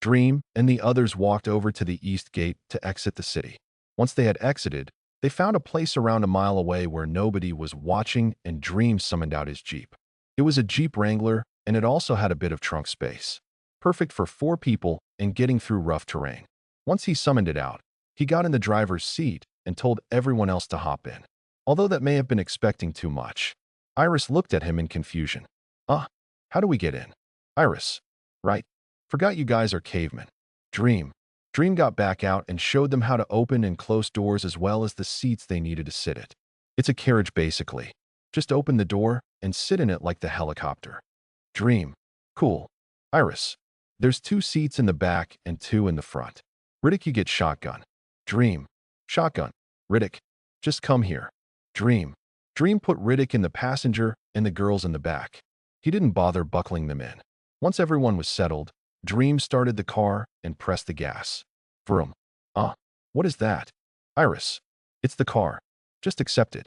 Dream and the others walked over to the east gate to exit the city. Once they had exited, they found a place around a mile away where nobody was watching, and Dream summoned out his Jeep. It was a Jeep Wrangler, and it also had a bit of trunk space. Perfect for 4 people and getting through rough terrain. Once he summoned it out, he got in the driver's seat and told everyone else to hop in. Although that may have been expecting too much. Iris looked at him in confusion. How do we get in? Iris. Right. Forgot you guys are cavemen. Dream. Dream got back out and showed them how to open and close doors as well as the seats they needed to sit at. It's a carriage basically. Just open the door and sit in it like the helicopter. Dream. Cool. Iris. There's 2 seats in the back and 2 in the front. Riddick, you get shotgun. Dream. Shotgun. Riddick. Just come here. Dream. Dream put Riddick in the passenger and the girls in the back. He didn't bother buckling them in. Once everyone was settled, Dream started the car and pressed the gas. Vroom. What is that? Iris. It's the car. Just accept it.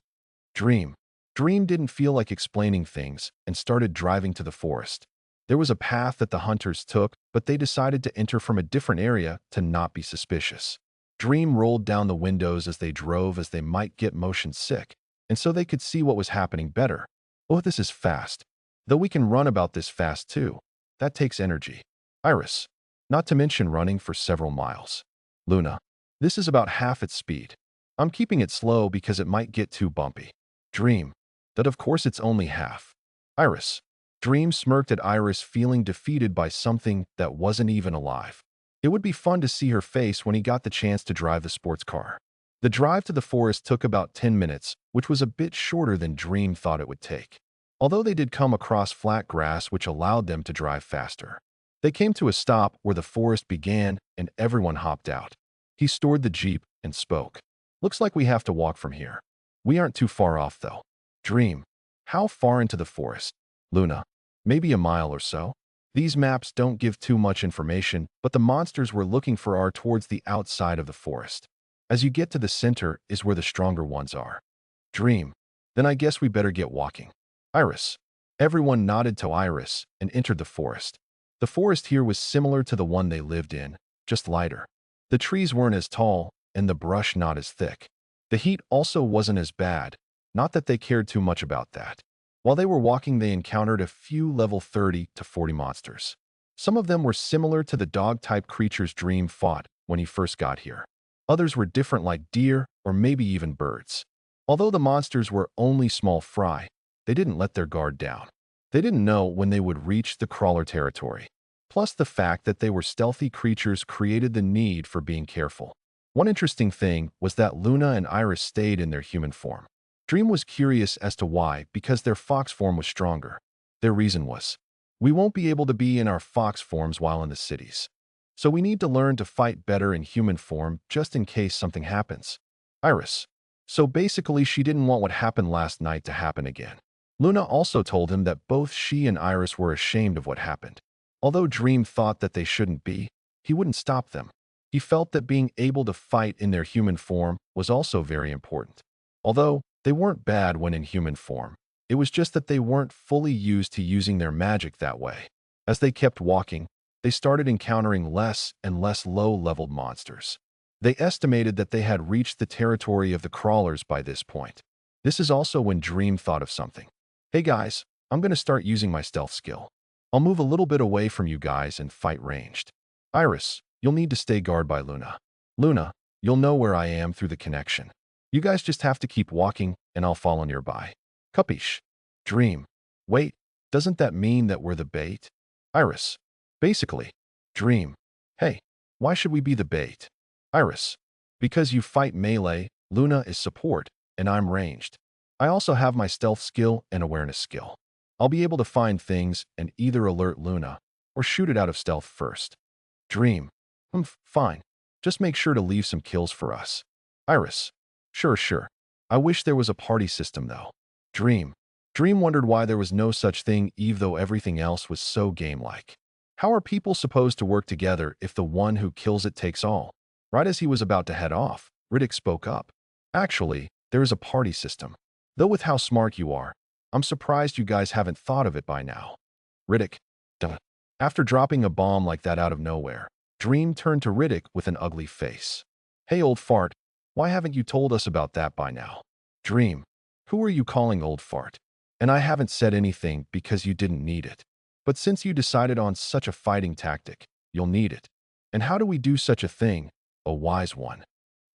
Dream. Dream didn't feel like explaining things and started driving to the forest. There was a path that the hunters took, but they decided to enter from a different area to not be suspicious. Dream rolled down the windows as they drove as they might get motion sick, and so they could see what was happening better. Oh, this is fast. Though we can run about this fast too. That takes energy. Iris. Not to mention running for several miles. Luna. This is about half its speed. I'm keeping it slow because it might get too bumpy. Dream. That of course it's only half. Iris. Dream smirked at Iris, feeling defeated by something that wasn't even alive. It would be fun to see her face when he got the chance to drive the sports car. The drive to the forest took about 10 minutes, which was a bit shorter than Dream thought it would take. Although they did come across flat grass which allowed them to drive faster. They came to a stop where the forest began and everyone hopped out. He stored the Jeep and spoke. Looks like we have to walk from here. We aren't too far off though. Dream. How far into the forest? Luna. Maybe a mile or so. These maps don't give too much information, but the monsters we're looking for are towards the outside of the forest. As you get to the center is where the stronger ones are. Dream. Then I guess we better get walking. Iris. Everyone nodded to Iris and entered the forest. The forest here was similar to the one they lived in, just lighter. The trees weren't as tall and the brush not as thick. The heat also wasn't as bad, not that they cared too much about that. While they were walking, they encountered a few level 30 to 40 monsters. Some of them were similar to the dog-type creatures Dream fought when he first got here. Others were different, like deer or maybe even birds. Although the monsters were only small fry, they didn't let their guard down. They didn't know when they would reach the crawler territory. Plus, the fact that they were stealthy creatures created the need for being careful. One interesting thing was that Luna and Iris stayed in their human form. Dream was curious as to why, because their fox form was stronger. Their reason was, we won't be able to be in our fox forms while in the cities. So we need to learn to fight better in human form just in case something happens. Iris. So basically she didn't want what happened last night to happen again. Luna also told him that both she and Iris were ashamed of what happened. Although Dream thought that they shouldn't be, he wouldn't stop them. He felt that being able to fight in their human form was also very important. Although they weren't bad when in human form, it was just that they weren't fully used to using their magic that way. As they kept walking, they started encountering less and less low-leveled monsters. They estimated that they had reached the territory of the crawlers by this point. This is also when Dream thought of something. Hey guys, I'm going to start using my stealth skill. I'll move a little bit away from you guys and fight ranged. Iris, you'll need to stay guard by Luna. Luna, you'll know where I am through the connection. You guys just have to keep walking and I'll follow nearby. Capiche? Dream. Wait, doesn't that mean that we're the bait? Iris. Basically. Dream. Hey, why should we be the bait? Iris. Because you fight melee, Luna is support, and I'm ranged. I also have my stealth skill and awareness skill. I'll be able to find things and either alert Luna or shoot it out of stealth first. Dream. Fine. Just make sure to leave some kills for us. Iris. Sure. I wish there was a party system though. Dream. Dream wondered why there was no such thing even though everything else was so game-like. How are people supposed to work together if the one who kills it takes all? Right as he was about to head off, Riddick spoke up. Actually, there is a party system. Though with how smart you are, I'm surprised you guys haven't thought of it by now. Riddick. Duh. After dropping a bomb like that out of nowhere, Dream turned to Riddick with an ugly face. Hey, old fart, why haven't you told us about that by now? Dream, who are you calling old fart? And I haven't said anything because you didn't need it. But since you decided on such a fighting tactic, you'll need it. And how do we do such a thing? A wise one.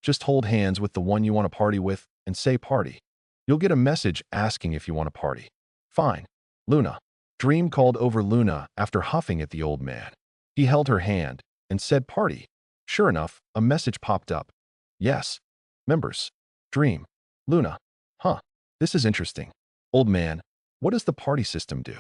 Just hold hands with the one you want to party with and say party. You'll get a message asking if you want to party. Fine. Luna. Dream called over Luna after huffing at the old man. He held her hand and said party. Sure enough, a message popped up. Yes. Members. Dream. Luna. Huh. This is interesting. Old man, what does the party system do?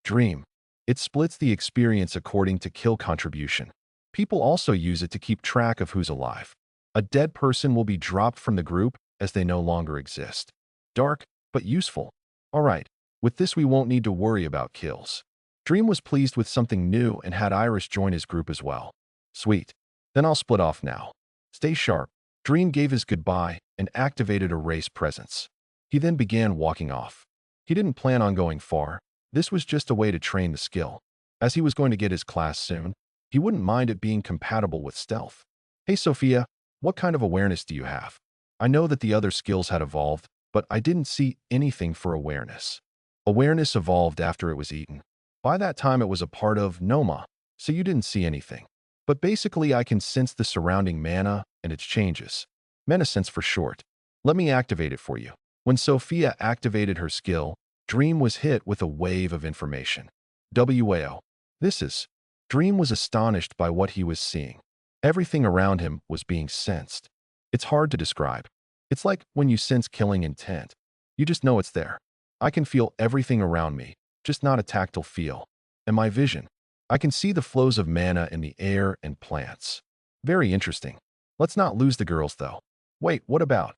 Dream. It splits the experience according to kill contribution. People also use it to keep track of who's alive. A dead person will be dropped from the group as they no longer exist. Dark, but useful. All right, with this we won't need to worry about kills. Dream was pleased with something new and had Iris join his group as well. Sweet. Then I'll split off now. Stay sharp. Dream gave his goodbye and activated a race presence. He then began walking off. He didn't plan on going far. This was just a way to train the skill. As he was going to get his class soon, he wouldn't mind it being compatible with stealth. Hey Sophia, what kind of awareness do you have? I know that the other skills had evolved, but I didn't see anything for awareness. Awareness evolved after it was eaten. By that time it was a part of Noma, so you didn't see anything. But basically I can sense the surrounding mana and its changes. Mana sense for short. Let me activate it for you. When Sophia activated her skill, Dream was hit with a wave of information. WAO. This is. Dream was astonished by what he was seeing. Everything around him was being sensed. It's hard to describe. It's like when you sense killing intent. You just know it's there. I can feel everything around me, just not a tactile feel. And my vision. I can see the flows of mana in the air and plants. Very interesting. Let's not lose the girls though. Wait, what about?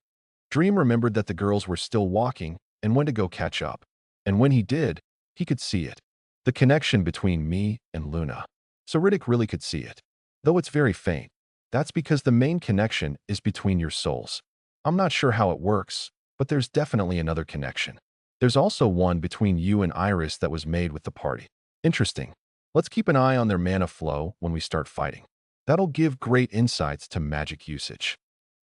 Dream remembered that the girls were still walking and went to go catch up. And when he did, he could see it. The connection between me and Luna. So Riddick really could see it. Though it's very faint. That's because the main connection is between your souls. I'm not sure how it works, but there's definitely another connection. There's also one between you and Iris that was made with the party. Interesting. Let's keep an eye on their mana flow when we start fighting. That'll give great insights to magic usage.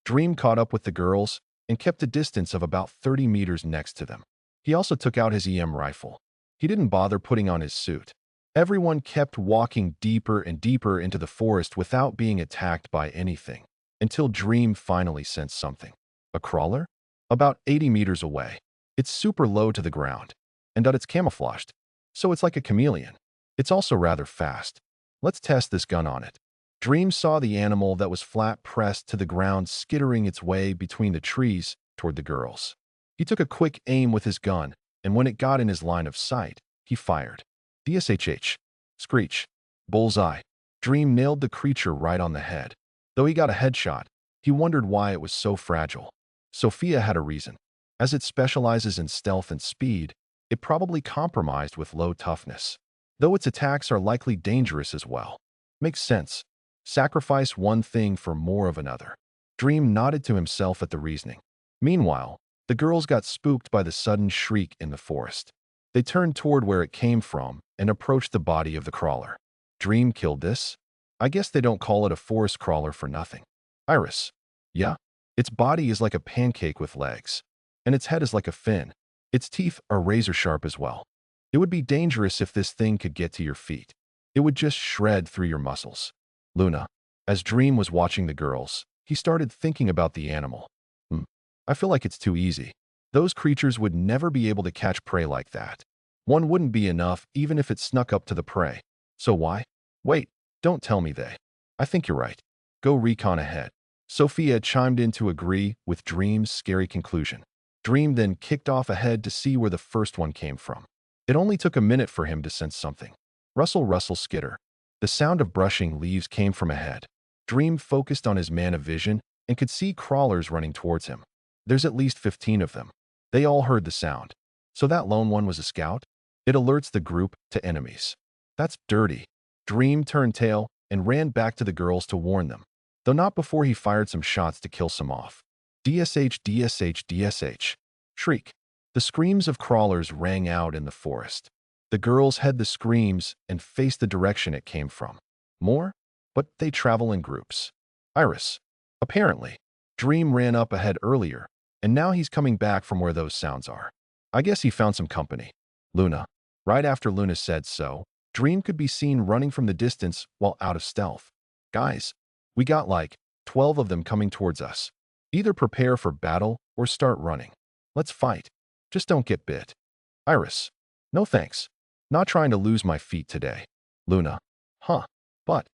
Dream caught up with the girls and kept a distance of about 30 meters next to them. He also took out his EM rifle. He didn't bother putting on his suit. Everyone kept walking deeper and deeper into the forest without being attacked by anything, until Dream finally sensed something. A crawler? About 80 meters away. It's super low to the ground, and it's camouflaged, so it's like a chameleon. It's also rather fast. Let's test this gun on it. Dream saw the animal that was flat pressed to the ground skittering its way between the trees toward the girls. He took a quick aim with his gun, and when it got in his line of sight, he fired. DSHH. Screech. Bullseye. Dream nailed the creature right on the head. Though he got a headshot, he wondered why it was so fragile. Sophia had a reason. As it specializes in stealth and speed, it probably compromised with low toughness. Though its attacks are likely dangerous as well. Makes sense. Sacrifice one thing for more of another. Dream nodded to himself at the reasoning. Meanwhile, the girls got spooked by the sudden shriek in the forest. They turned toward where it came from and approached the body of the crawler. Dream killed this? I guess they don't call it a forest crawler for nothing. Iris. Yeah? Its body is like a pancake with legs. And its head is like a fin. Its teeth are razor sharp as well. It would be dangerous if this thing could get to your feet. It would just shred through your muscles. Luna. As Dream was watching the girls, he started thinking about the animal. I feel like it's too easy. Those creatures would never be able to catch prey like that. One wouldn't be enough even if it snuck up to the prey. So why? Wait, don't tell me they. I think you're right. Go recon ahead. Sophia chimed in to agree with Dream's scary conclusion. Dream then kicked off ahead to see where the first one came from. It only took a minute for him to sense something. Rustle, rustle, skitter. The sound of brushing leaves came from ahead. Dream focused on his mana vision and could see crawlers running towards him. There's at least 15 of them. They all heard the sound. So that lone one was a scout? It alerts the group to enemies. That's dirty. Dream turned tail and ran back to the girls to warn them, though not before he fired some shots to kill some off. DSH, DSH, DSH. Shriek. The screams of crawlers rang out in the forest. The girls heard the screams and faced the direction it came from. More? but they travel in groups. Iris. Apparently, Dream ran up ahead earlier, and now he's coming back from where those sounds are. I guess he found some company. Luna. Right after Luna said so, Dream could be seen running from the distance while out of stealth. Guys, we got like 12 of them coming towards us. Either prepare for battle or start running. Let's fight. Just don't get bit. Iris. No thanks. Not trying to lose my feet today. Luna. Huh. But.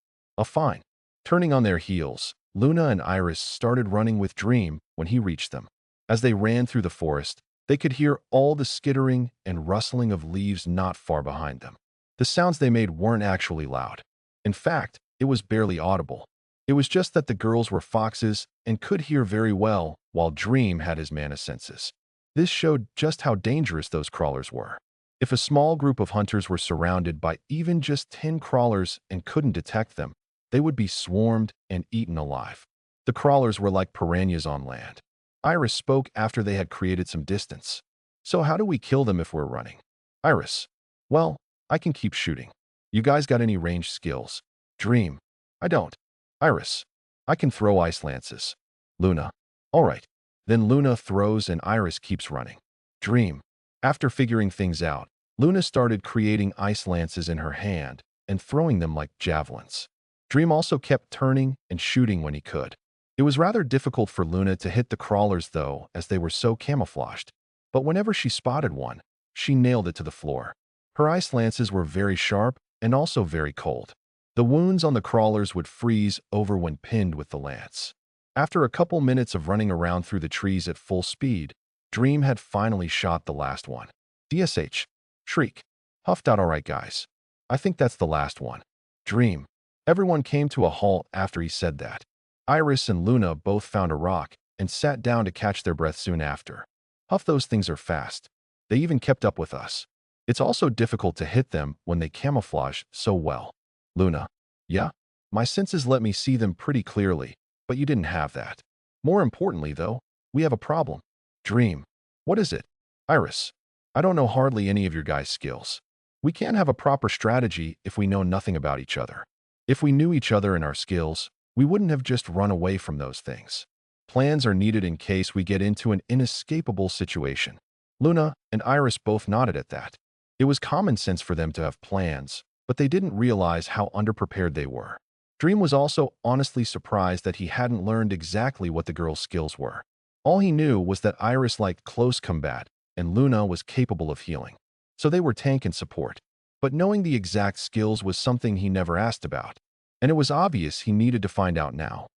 Fine. Turning on their heels, Luna and Iris started running with Dream when he reached them. As they ran through the forest, they could hear all the skittering and rustling of leaves not far behind them. The sounds they made weren't actually loud. In fact, it was barely audible. It was just that the girls were foxes and could hear very well, while Dream had his mana senses. This showed just how dangerous those crawlers were. If a small group of hunters were surrounded by even just 10 crawlers and couldn't detect them, they would be swarmed and eaten alive. The crawlers were like piranhas on land. Iris spoke after they had created some distance. So how do we kill them if we're running? Iris. Well, I can keep shooting. You guys got any ranged skills? Dream. I don't. Iris. I can throw ice lances. Luna. All right. Then Luna throws and Iris keeps running. Dream. After figuring things out, Luna started creating ice lances in her hand and throwing them like javelins. Dream also kept turning and shooting when he could. It was rather difficult for Luna to hit the crawlers though, as they were so camouflaged. But whenever she spotted one, she nailed it to the floor. Her ice lances were very sharp and also very cold. The wounds on the crawlers would freeze over when pinned with the lance. After a couple minutes of running around through the trees at full speed, Dream had finally shot the last one. DSH. Shriek. Huffed out. All right, guys. I think that's the last one. Dream. Everyone came to a halt after he said that. Iris and Luna both found a rock and sat down to catch their breath soon after. Huff, those things are fast. They even kept up with us. It's also difficult to hit them when they camouflage so well. Luna. Yeah? My senses let me see them pretty clearly, but you didn't have that. More importantly, though, we have a problem. Dream. What is it? Iris. I don't know hardly any of your guys' skills. We can't have a proper strategy if we know nothing about each other. If we knew each other and our skills, we wouldn't have just run away from those things. Plans are needed in case we get into an inescapable situation. Luna and Iris both nodded at that. It was common sense for them to have plans, but they didn't realize how underprepared they were. Dream was also honestly surprised that he hadn't learned exactly what the girls' skills were. All he knew was that Iris liked close combat and Luna was capable of healing. So they were tank and support. But knowing the exact skills was something he never asked about, and it was obvious he needed to find out now.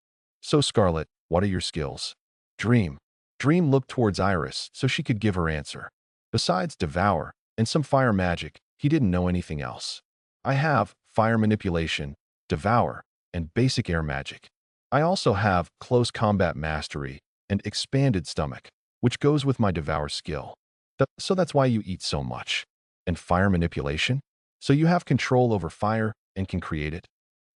So Scarlet, what are your skills? Dream. Dream looked towards Iris so she could give her answer. Besides Devour and some fire magic, he didn't know anything else. I have fire manipulation, Devour, and basic air magic. I also have close combat mastery and expanded stomach, which goes with my Devour skill. So that's why you eat so much. And fire manipulation? So you have control over fire and can create it?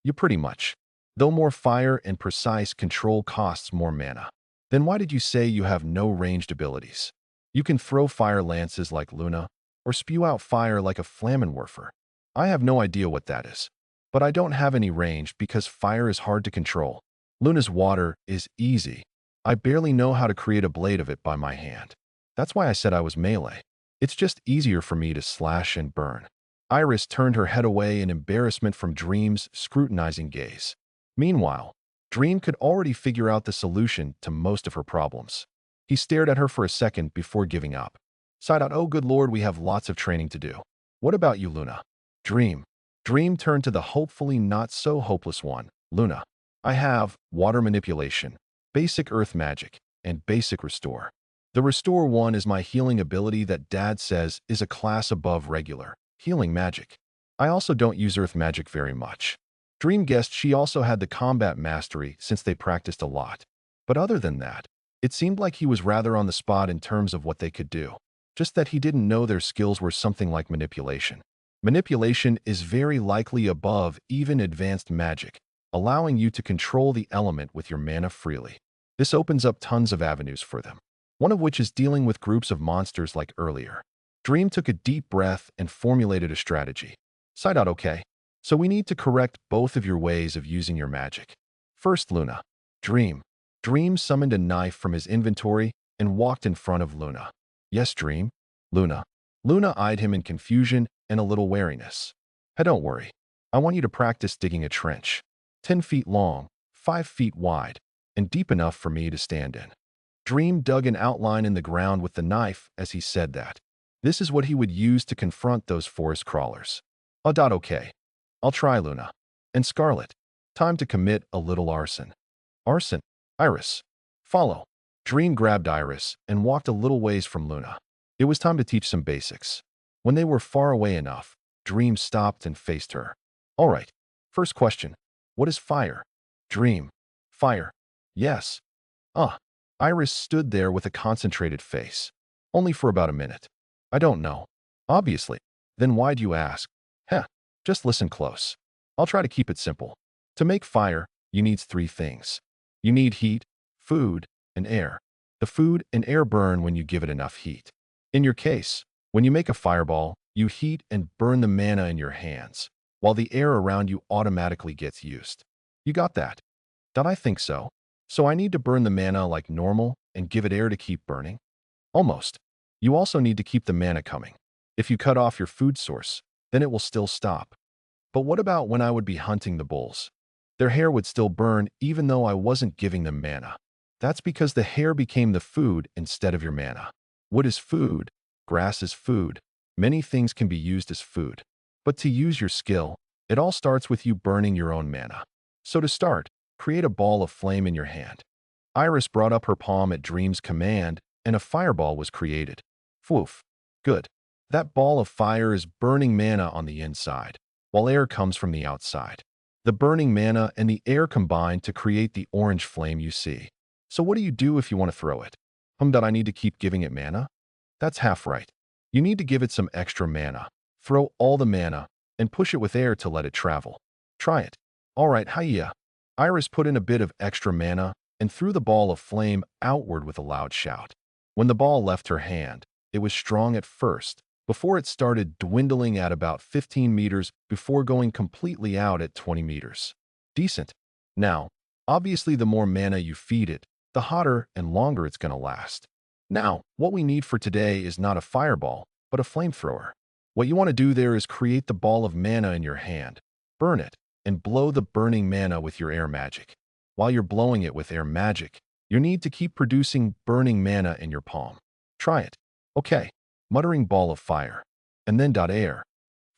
You pretty much. Though more fire and precise control costs more mana. Then why did you say you have no ranged abilities? You can throw fire lances like Luna, or spew out fire like a Flammenwerfer. I have no idea what that is. But I don't have any range because fire is hard to control. Luna's water is easy. I barely know how to create a blade of it by my hand. That's why I said I was melee. It's just easier for me to slash and burn. Iris turned her head away in embarrassment from Dream's scrutinizing gaze. Meanwhile, Dream could already figure out the solution to most of her problems. He stared at her for a second before giving up. Sighed out, oh good lord, we have lots of training to do. What about you, Luna? Dream. Dream turned to the hopefully not so hopeless one. Luna. I have water manipulation, basic earth magic, and basic restore. The restore one is my healing ability that Dad says is a class above regular healing magic. I also don't use earth magic very much. Dream guessed she also had the combat mastery since they practiced a lot. But other than that, it seemed like he was rather on the spot in terms of what they could do. Just that he didn't know their skills were something like manipulation. Manipulation is very likely above even advanced magic, allowing you to control the element with your mana freely. This opens up tons of avenues for them, one of which is dealing with groups of monsters like earlier. Dream took a deep breath and formulated a strategy. Sighed out, okay. So we need to correct both of your ways of using your magic. First, Luna. Dream. Dream summoned a knife from his inventory and walked in front of Luna. Yes, Dream. Luna. Luna eyed him in confusion and a little wariness. Hey, don't worry. I want you to practice digging a trench. 10 feet long, 5 feet wide, and deep enough for me to stand in. Dream dug an outline in the ground with the knife as he said that. This is what he would use to confront those forest crawlers. Okay. I'll try, Luna. And Scarlet. Time to commit a little arson. Arson. Iris. Follow. Dream grabbed Iris and walked a little ways from Luna. It was time to teach some basics. When they were far away enough, Dream stopped and faced her. All right. First question. What is fire? Dream. Fire. Yes. Iris stood there with a concentrated face. Only for about a minute. I don't know. Obviously. Then why'd you ask? Just listen close. I'll try to keep it simple. To make fire, you need 3 things. You need heat, food, and air. The food and air burn when you give it enough heat. In your case, when you make a fireball, you heat and burn the mana in your hands, while the air around you automatically gets used. You got that? Did I think so? So I need to burn the mana like normal and give it air to keep burning? Almost. You also need to keep the mana coming. If you cut off your food source, then it will still stop. But what about when I would be hunting the bulls? Their hair would still burn even though I wasn't giving them mana. That's because the hair became the food instead of your mana. Wood is food. Grass is food. Many things can be used as food. But to use your skill, it all starts with you burning your own mana. So to start, create a ball of flame in your hand. Iris brought up her palm at Dream's command, and a fireball was created. Woof. Good. That ball of fire is burning mana on the inside, while air comes from the outside. The burning mana and the air combine to create the orange flame you see. So what do you do if you want to throw it? That I need to keep giving it mana? That's half right. You need to give it some extra mana. Throw all the mana and push it with air to let it travel. Try it. All right, hiya. Iris put in a bit of extra mana and threw the ball of flame outward with a loud shout. When the ball left her hand, it was strong at first, before it started dwindling at about 15 meters before going completely out at 20 meters. Decent. Now, obviously the more mana you feed it, the hotter and longer it's going to last. Now, what we need for today is not a fireball, but a flamethrower. What you want to do there is create the ball of mana in your hand, burn it, and blow the burning mana with your air magic. While you're blowing it with air magic, you need to keep producing burning mana in your palm. Try it. Okay. Muttering ball of fire. And then air.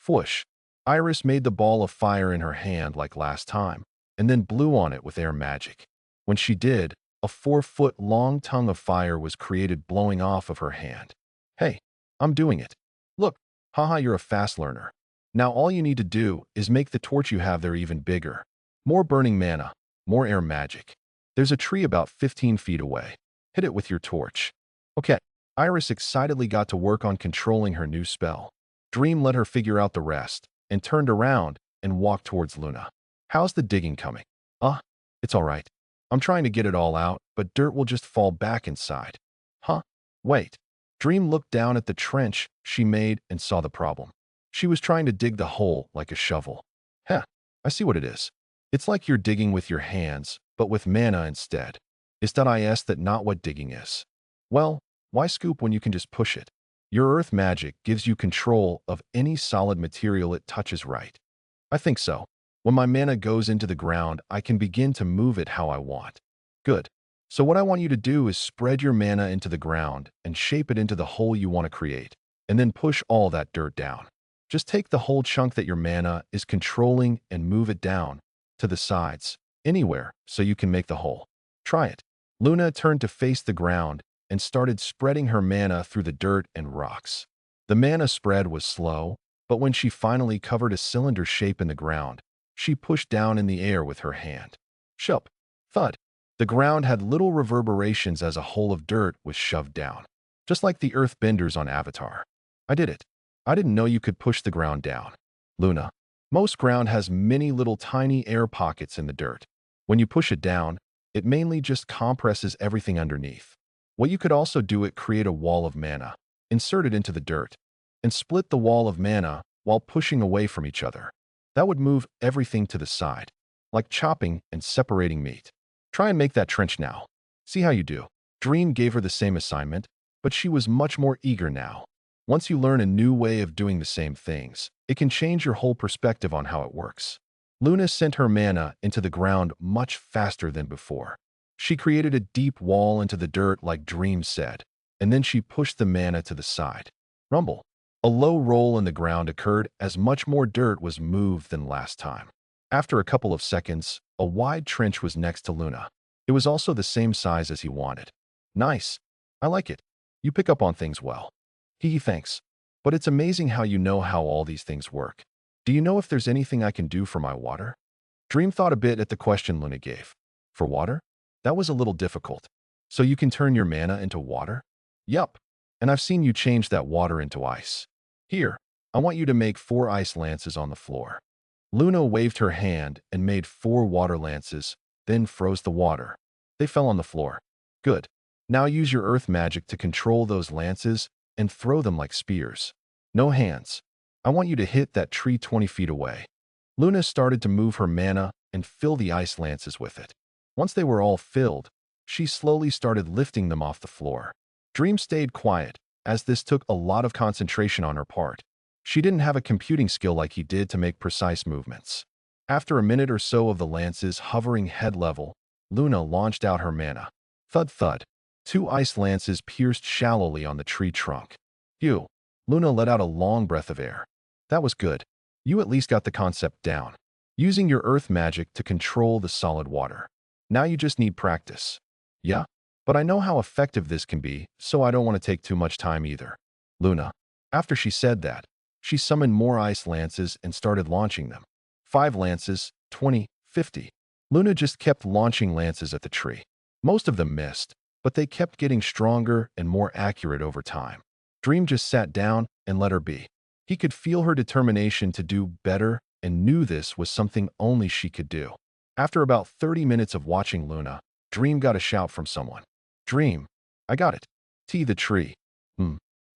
Whoosh. Iris made the ball of fire in her hand like last time, and then blew on it with air magic. When she did, a 4-foot-long tongue of fire was created blowing off of her hand. Hey, I'm doing it. Look, haha, you're a fast learner. Now all you need to do is make the torch you have there even bigger. More burning mana, more air magic. There's a tree about 15 feet away. Hit it with your torch. Okay. Iris excitedly got to work on controlling her new spell. Dream let her figure out the rest, and turned around and walked towards Luna. How's the digging coming? It's all right. I'm trying to get it all out, but dirt will just fall back inside. Wait. Dream looked down at the trench she made and saw the problem. She was trying to dig the hole like a shovel. I see what it is. It's like you're digging with your hands, but with mana instead. Is that not what digging is? Well, why scoop when you can just push it? Your earth magic gives you control of any solid material it touches, right? I think so. When my mana goes into the ground, I can begin to move it how I want. Good. So what I want you to do is spread your mana into the ground and shape it into the hole you want to create, and then push all that dirt down. Just take the whole chunk that your mana is controlling and move it down, to the sides, anywhere, so you can make the hole. Try it. Luna turned to face the ground and started spreading her mana through the dirt and rocks. The mana spread was slow, but when she finally covered a cylinder shape in the ground, she pushed down in the air with her hand. Shup. Thud. The ground had little reverberations as a hole of dirt was shoved down, just like the earthbenders on Avatar. I did it. I didn't know you could push the ground down. Luna. Most ground has many little tiny air pockets in the dirt. When you push it down, it mainly just compresses everything underneath. What you could also do is create a wall of mana, insert it into the dirt, and split the wall of mana while pushing away from each other. That would move everything to the side, like chopping and separating meat. Try and make that trench now. See how you do. Dream gave her the same assignment, but she was much more eager now. Once you learn a new way of doing the same things, it can change your whole perspective on how it works. Luna sent her mana into the ground much faster than before. She created a deep wall into the dirt like Dream said, and then she pushed the mana to the side. Rumble. A low roll in the ground occurred as much more dirt was moved than last time. After a couple of seconds, a wide trench was next to Luna. It was also the same size as he wanted. Nice. I like it. You pick up on things well. Thanks. But it's amazing how you know how all these things work. Do you know if there's anything I can do for my water? Dream thought a bit at the question Luna gave. For water? That was a little difficult. So you can turn your mana into water? Yup. And I've seen you change that water into ice. Here, I want you to make 4 ice lances on the floor. Luna waved her hand and made 4 water lances, then froze the water. They fell on the floor. Good. Now use your earth magic to control those lances and throw them like spears. No hands. I want you to hit that tree 20 feet away. Luna started to move her mana and fill the ice lances with it. Once they were all filled, she slowly started lifting them off the floor. Dream stayed quiet, as this took a lot of concentration on her part. She didn't have a computing skill like he did to make precise movements. After a minute or so of the lances hovering head level, Luna launched out her mana. Thud thud. 2 ice lances pierced shallowly on the tree trunk. Phew. Luna let out a long breath of air. That was good. You at least got the concept down. Using your earth magic to control the solid water. Now you just need practice. Yeah? But I know how effective this can be, so I don't want to take too much time either. Luna. After she said that, she summoned more ice lances and started launching them. 5 lances, 20, 50. Luna just kept launching lances at the tree. Most of them missed, but they kept getting stronger and more accurate over time. Dream just sat down and let her be. He could feel her determination to do better and knew this was something only she could do. After about 30 minutes of watching Luna, Dream got a shout from someone. Dream, I got it. The tree.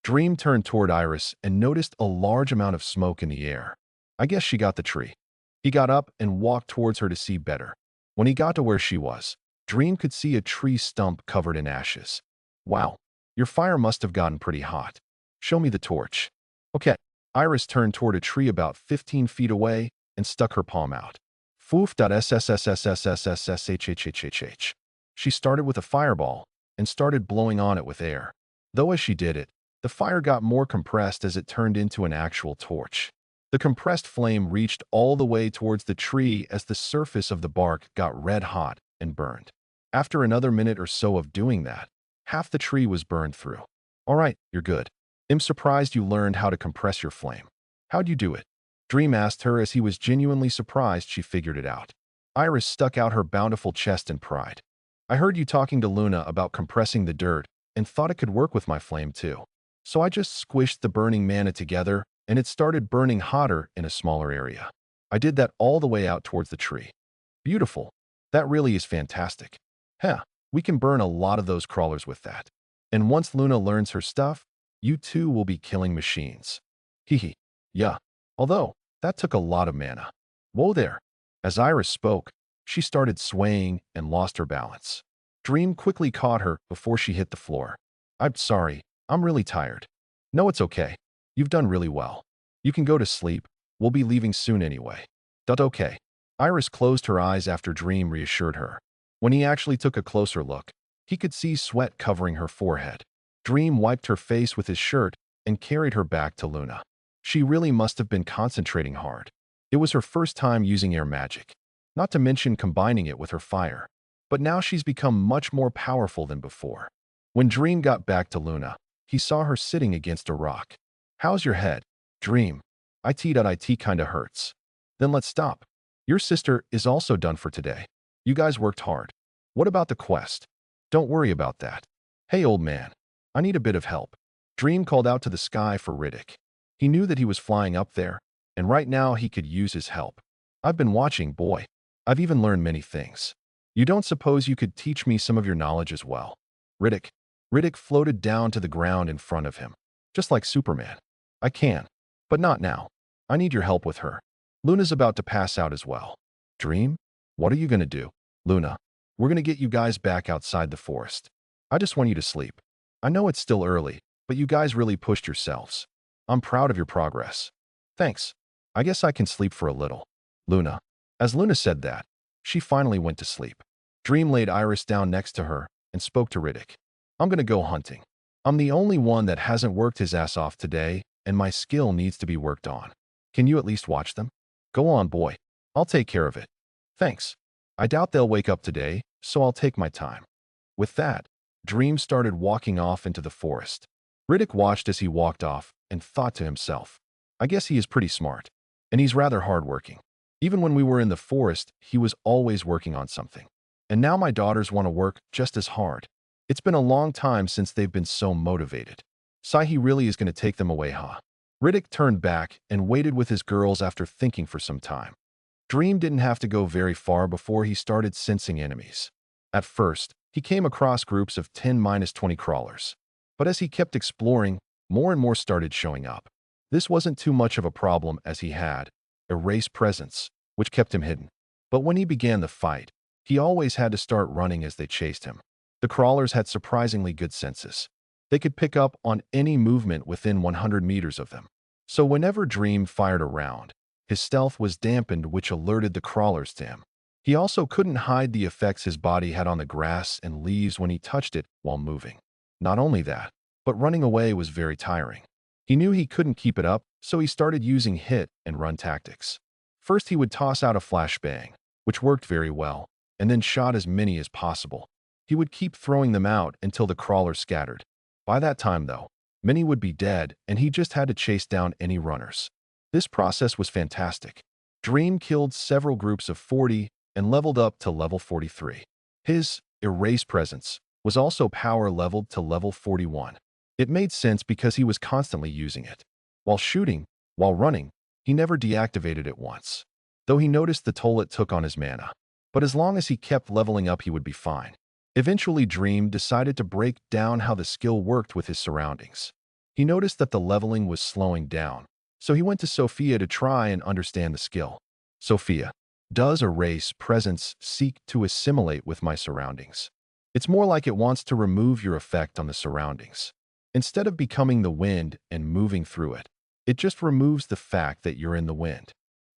Dream turned toward Iris and noticed a large amount of smoke in the air. I guess she got the tree. He got up and walked towards her to see better. When he got to where she was, Dream could see a tree stump covered in ashes. Wow, your fire must have gotten pretty hot. Show me the torch. Okay. Iris turned toward a tree about 15 feet away and stuck her palm out. Foof.sssssssshhhhh. She started with a fireball and started blowing on it with air. Though as she did it, the fire got more compressed as it turned into an actual torch. The compressed flame reached all the way towards the tree as the surface of the bark got red hot and burned. After another minute or so of doing that, half the tree was burned through. All right, you're good. I'm surprised you learned how to compress your flame. How'd you do it? Dream asked her as he was genuinely surprised she figured it out. Iris stuck out her bountiful chest in pride. I heard you talking to Luna about compressing the dirt and thought it could work with my flame too. So I just squished the burning mana together and it started burning hotter in a smaller area. I did that all the way out towards the tree. Beautiful. That really is fantastic. We can burn a lot of those crawlers with that. And once Luna learns her stuff, you too will be killing machines. Yeah. Although, that took a lot of mana. Whoa there. As Iris spoke, she started swaying and lost her balance. Dream quickly caught her before she hit the floor. I'm sorry, I'm really tired. No, it's okay. You've done really well. You can go to sleep. We'll be leaving soon anyway. Okay. Iris closed her eyes after Dream reassured her. When he actually took a closer look, he could see sweat covering her forehead. Dream wiped her face with his shirt and carried her back to Luna. She really must have been concentrating hard. It was her first time using air magic, not to mention combining it with her fire. But now she's become much more powerful than before. When Dream got back to Luna, he saw her sitting against a rock. How's your head? Dream. It kinda hurts. Then let's stop. Your sister is also done for today. You guys worked hard. What about the quest? Don't worry about that. Hey, old man. I need a bit of help. Dream called out to the sky for Riddick. He knew that he was flying up there, and right now he could use his help. I've been watching, boy. I've even learned many things. You don't suppose you could teach me some of your knowledge as well? Riddick. Riddick floated down to the ground in front of him. Just like Superman. I can. But not now. I need your help with her. Luna's about to pass out as well. Dream? What are you going to do? Luna, we're going to get you guys back outside the forest. I just want you to sleep. I know it's still early, but you guys really pushed yourselves. I'm proud of your progress. Thanks. I guess I can sleep for a little. Luna. As Luna said that, she finally went to sleep. Dream laid Iris down next to her and spoke to Riddick. I'm going to go hunting. I'm the only one that hasn't worked his ass off today, and my skill needs to be worked on. Can you at least watch them? Go on, boy. I'll take care of it. Thanks. I doubt they'll wake up today, so I'll take my time. With that, Dream started walking off into the forest. Riddick watched as he walked off and thought to himself, I guess he is pretty smart, and he's rather hardworking. Even when we were in the forest, he was always working on something. And now my daughters want to work just as hard. It's been a long time since they've been so motivated. Sahi really is going to take them away, huh? Riddick turned back and waited with his girls after thinking for some time. Dream didn't have to go very far before he started sensing enemies. At first, he came across groups of 10-20 crawlers. But as he kept exploring, more and more started showing up. This wasn't too much of a problem as he had a race presence, which kept him hidden. But when he began the fight, he always had to start running as they chased him. The crawlers had surprisingly good senses. They could pick up on any movement within 100 meters of them. So whenever Dream fired a round, his stealth was dampened, which alerted the crawlers to him. He also couldn't hide the effects his body had on the grass and leaves when he touched it while moving. Not only that, but running away was very tiring. He knew he couldn't keep it up, so he started using hit and run tactics. First, he would toss out a flashbang, which worked very well, and then shot as many as possible. He would keep throwing them out until the crawlers scattered. By that time, though, many would be dead, and he just had to chase down any runners. This process was fantastic. Dream killed several groups of 40 and leveled up to level 43. His erase presence was also power leveled to level 41. It made sense because he was constantly using it. While shooting, while running, he never deactivated it once, though he noticed the toll it took on his mana. But as long as he kept leveling up, he would be fine. Eventually, Dream decided to break down how the skill worked with his surroundings. He noticed that the leveling was slowing down, so he went to Sophia to try and understand the skill. Sophia, does erase presence seek to assimilate with my surroundings? It's more like it wants to remove your effect on the surroundings. Instead of becoming the wind and moving through it, it just removes the fact that you're in the wind.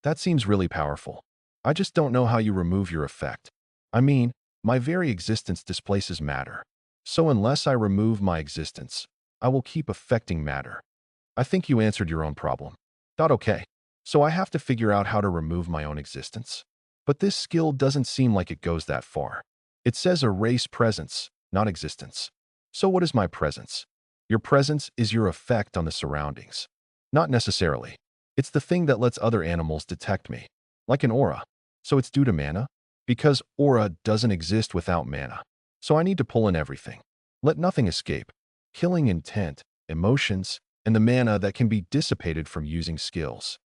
That seems really powerful. I just don't know how you remove your effect. I mean, my very existence displaces matter. So unless I remove my existence, I will keep affecting matter. I think you answered your own problem. Okay. So I have to figure out how to remove my own existence. But this skill doesn't seem like it goes that far. It says erase presence, not existence. So what is my presence? Your presence is your effect on the surroundings. Not necessarily. It's the thing that lets other animals detect me. Like an aura. So it's due to mana? Because aura doesn't exist without mana. So I need to pull in everything. Let nothing escape. Killing intent, emotions, and the mana that can be dissipated from using skills.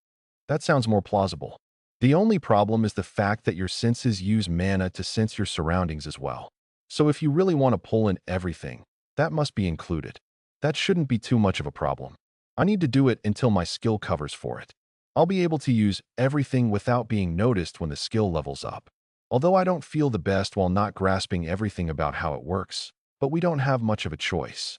That sounds more plausible. The only problem is the fact that your senses use mana to sense your surroundings as well. So if you really want to pull in everything, that must be included. That shouldn't be too much of a problem. I need to do it until my skill covers for it. I'll be able to use everything without being noticed when the skill levels up. Although I don't feel the best while not grasping everything about how it works, but we don't have much of a choice.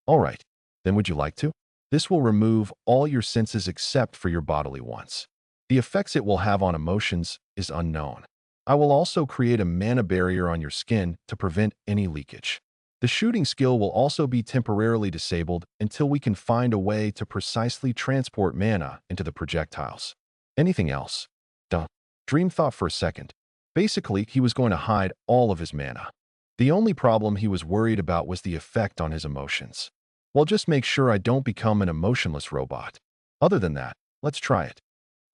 Alright, then would you like to? This will remove all your senses except for your bodily ones. The effects it will have on emotions is unknown. I will also create a mana barrier on your skin to prevent any leakage. The shooting skill will also be temporarily disabled until we can find a way to precisely transport mana into the projectiles. Anything else? Duh. Dream thought for a second. Basically, he was going to hide all of his mana. The only problem he was worried about was the effect on his emotions. Well, just make sure I don't become an emotionless robot. Other than that, let's try it.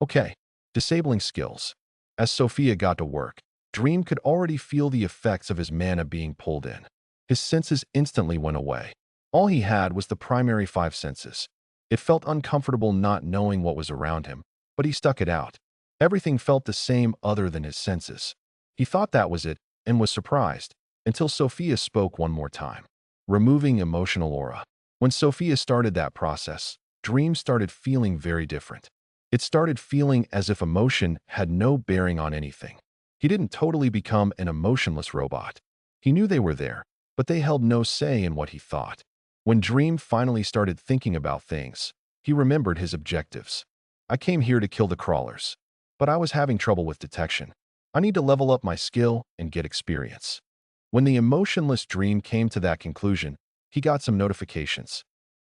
Okay, disabling skills. As Sophia got to work, Dream could already feel the effects of his mana being pulled in. His senses instantly went away. All he had was the primary 5 senses. It felt uncomfortable not knowing what was around him, but he stuck it out. Everything felt the same other than his senses. He thought that was it and was surprised, until Sophia spoke one more time. Removing emotional aura. When Sophia started that process, Dream started feeling very different. It started feeling as if emotion had no bearing on anything. He didn't totally become an emotionless robot. He knew they were there, but they held no say in what he thought. When Dream finally started thinking about things, he remembered his objectives. I came here to kill the crawlers, but I was having trouble with detection. I need to level up my skill and get experience. When the emotionless Dream came to that conclusion, he got some notifications.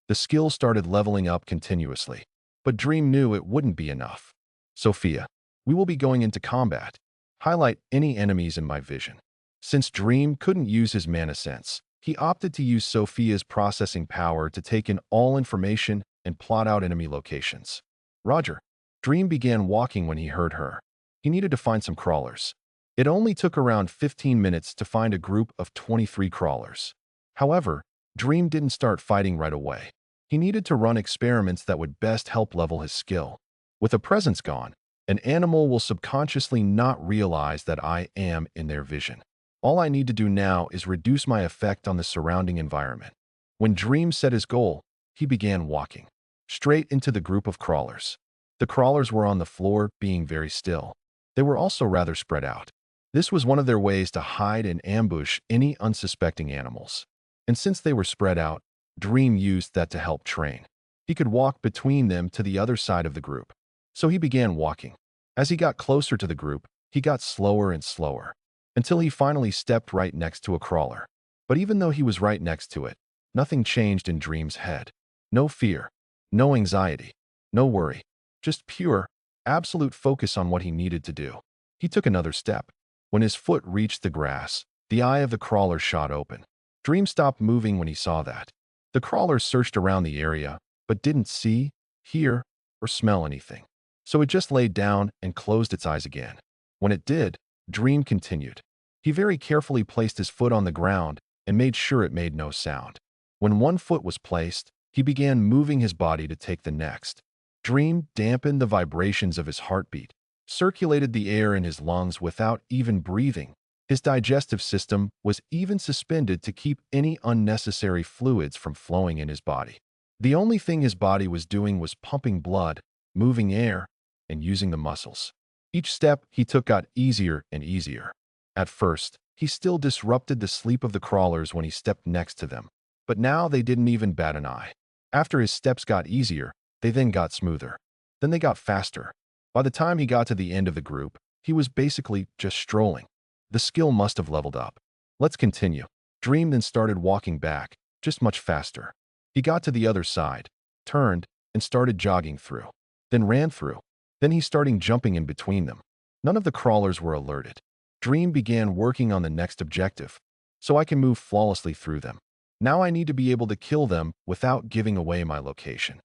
The skill started leveling up continuously, but Dream knew it wouldn't be enough. Sophia, we will be going into combat. Highlight any enemies in my vision. Since Dream couldn't use his mana sense, he opted to use Sophia's processing power to take in all information and plot out enemy locations. Roger. Dream began walking when he heard her. He needed to find some crawlers. It only took around 15 minutes to find a group of 23 crawlers. However, Dream didn't start fighting right away. He needed to run experiments that would best help level his skill. With a presence gone, an animal will subconsciously not realize that I am in their vision. All I need to do now is reduce my effect on the surrounding environment. When Dream set his goal, he began walking straight into the group of crawlers. The crawlers were on the floor, being very still. They were also rather spread out. This was one of their ways to hide and ambush any unsuspecting animals. And since they were spread out, Dream used that to help train. He could walk between them to the other side of the group. So he began walking. As he got closer to the group, he got slower and slower, until he finally stepped right next to a crawler. But even though he was right next to it, nothing changed in Dream's head. No fear, no anxiety, no worry, just pure, absolute focus on what he needed to do. He took another step. When his foot reached the grass, the eye of the crawler shot open. Dream stopped moving when he saw that. The crawler searched around the area, but didn't see, hear, or smell anything. So it just laid down and closed its eyes again. When it did, Dream continued. He very carefully placed his foot on the ground and made sure it made no sound. When one foot was placed, he began moving his body to take the next. Dream dampened the vibrations of his heartbeat, circulated the air in his lungs without even breathing. His digestive system was even suspended to keep any unnecessary fluids from flowing in his body. The only thing his body was doing was pumping blood, moving air, and using the muscles. Each step he took got easier and easier. At first, he still disrupted the sleep of the crawlers when he stepped next to them, but now they didn't even bat an eye. After his steps got easier, they then got smoother. Then they got faster. By the time he got to the end of the group, he was basically just strolling. The skill must have leveled up. Let's continue. Dream then started walking back, just much faster. He got to the other side, turned, and started jogging through. Then ran through. Then he started jumping in between them. None of the crawlers were alerted. Dream began working on the next objective, so I can move flawlessly through them. Now I need to be able to kill them without giving away my location.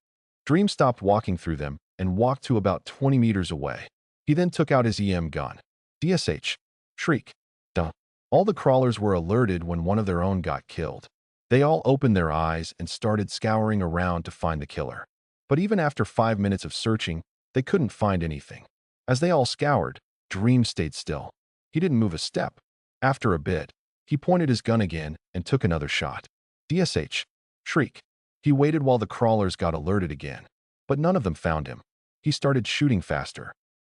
Dream stopped walking through them and walked to about 20 meters away. He then took out his EM gun. DSH. Shriek. Duh. All the crawlers were alerted when one of their own got killed. They all opened their eyes and started scouring around to find the killer. But even after 5 minutes of searching, they couldn't find anything. As they all scoured, Dream stayed still. He didn't move a step. After a bit, he pointed his gun again and took another shot. DSH. Shriek. He waited while the crawlers got alerted again, but none of them found him. He started shooting faster.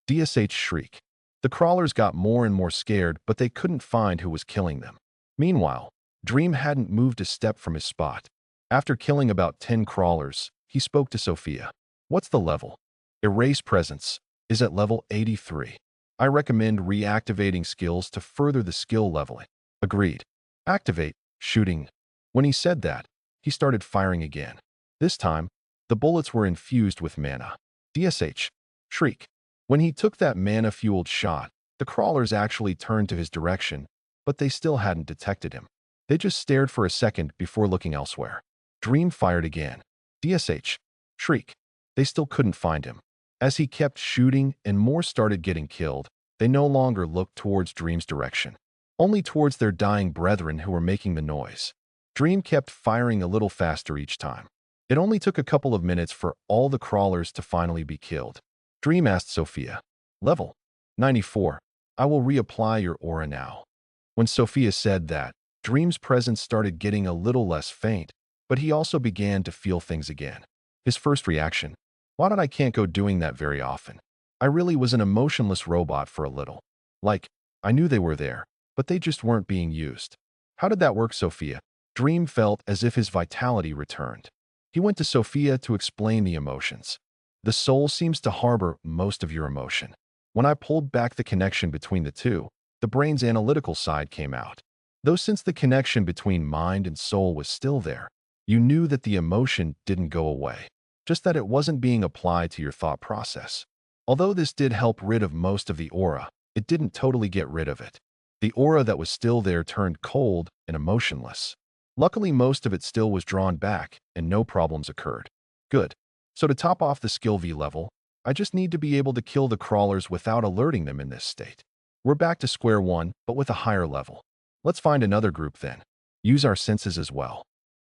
DSH. Shriek. The crawlers got more and more scared, but they couldn't find who was killing them. Meanwhile, Dream hadn't moved a step from his spot. After killing about 10 crawlers, he spoke to Sophia. What's the level? Erase presence is at level 83. I recommend reactivating skills to further the skill leveling. Agreed. Activate, shooting. When he said that, he started firing again. This time, the bullets were infused with mana. DSH. Shriek. When he took that mana-fueled shot, the crawlers actually turned to his direction, but they still hadn't detected him. They just stared for a second before looking elsewhere. Dream fired again. DSH. Shriek. They still couldn't find him. As he kept shooting and more started getting killed, they no longer looked towards Dream's direction, only towards their dying brethren who were making the noise. Dream kept firing a little faster each time. It only took a couple of minutes for all the crawlers to finally be killed. Dream asked Sophia. Level 94. I will reapply your aura now. When Sophia said that, Dream's presence started getting a little less faint, but he also began to feel things again. His first reaction, Why did I can't go doing that very often? I really was an emotionless robot for a little. Like, I knew they were there, but they just weren't being used. How did that work, Sophia? Dream felt as if his vitality returned. He went to Sophia to explain the emotions. The soul seems to harbor most of your emotion. When I pulled back the connection between the two, the brain's analytical side came out. Though since the connection between mind and soul was still there, you knew that the emotion didn't go away, just that it wasn't being applied to your thought process. Although this did help rid of most of the aura, it didn't totally get rid of it. The aura that was still there turned cold and emotionless. Luckily, most of it still was drawn back, and no problems occurred. Good. So to top off the skill V level, I just need to be able to kill the crawlers without alerting them in this state. We're back to square one, but with a higher level. Let's find another group then. Use our senses as well.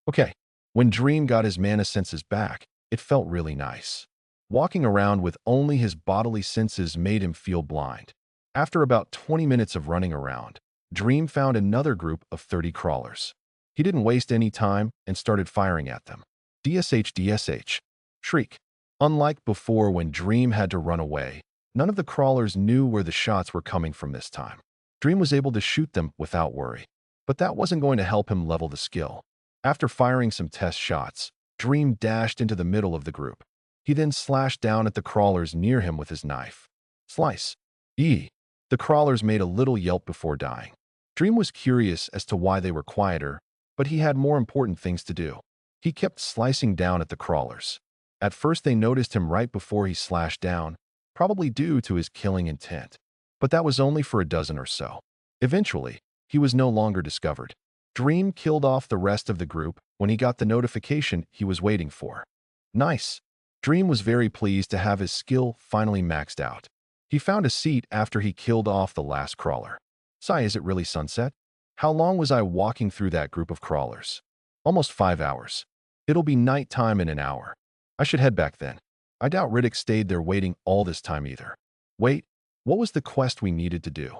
Okay. When Dream got his mana senses back, it felt really nice. Walking around with only his bodily senses made him feel blind. After about 20 minutes of running around, Dream found another group of 30 crawlers. He didn't waste any time and started firing at them. DSH, DSH. Shriek. Unlike before when Dream had to run away, none of the crawlers knew where the shots were coming from this time. Dream was able to shoot them without worry. But that wasn't going to help him level the skill. After firing some test shots, Dream dashed into the middle of the group. He then slashed down at the crawlers near him with his knife. Slice. E. The crawlers made a little yelp before dying. Dream was curious as to why they were quieter, but he had more important things to do. He kept slicing down at the crawlers. At first they noticed him right before he slashed down, probably due to his killing intent. But that was only for a dozen or so. Eventually, he was no longer discovered. Dream killed off the rest of the group when he got the notification he was waiting for. Nice. Dream was very pleased to have his skill finally maxed out. He found a seat after he killed off the last crawler. Sigh, is it really sunset? How long was I walking through that group of crawlers? Almost 5 hours. It'll be nighttime in an hour. I should head back then. I doubt Riddick stayed there waiting all this time either. Wait, what was the quest we needed to do?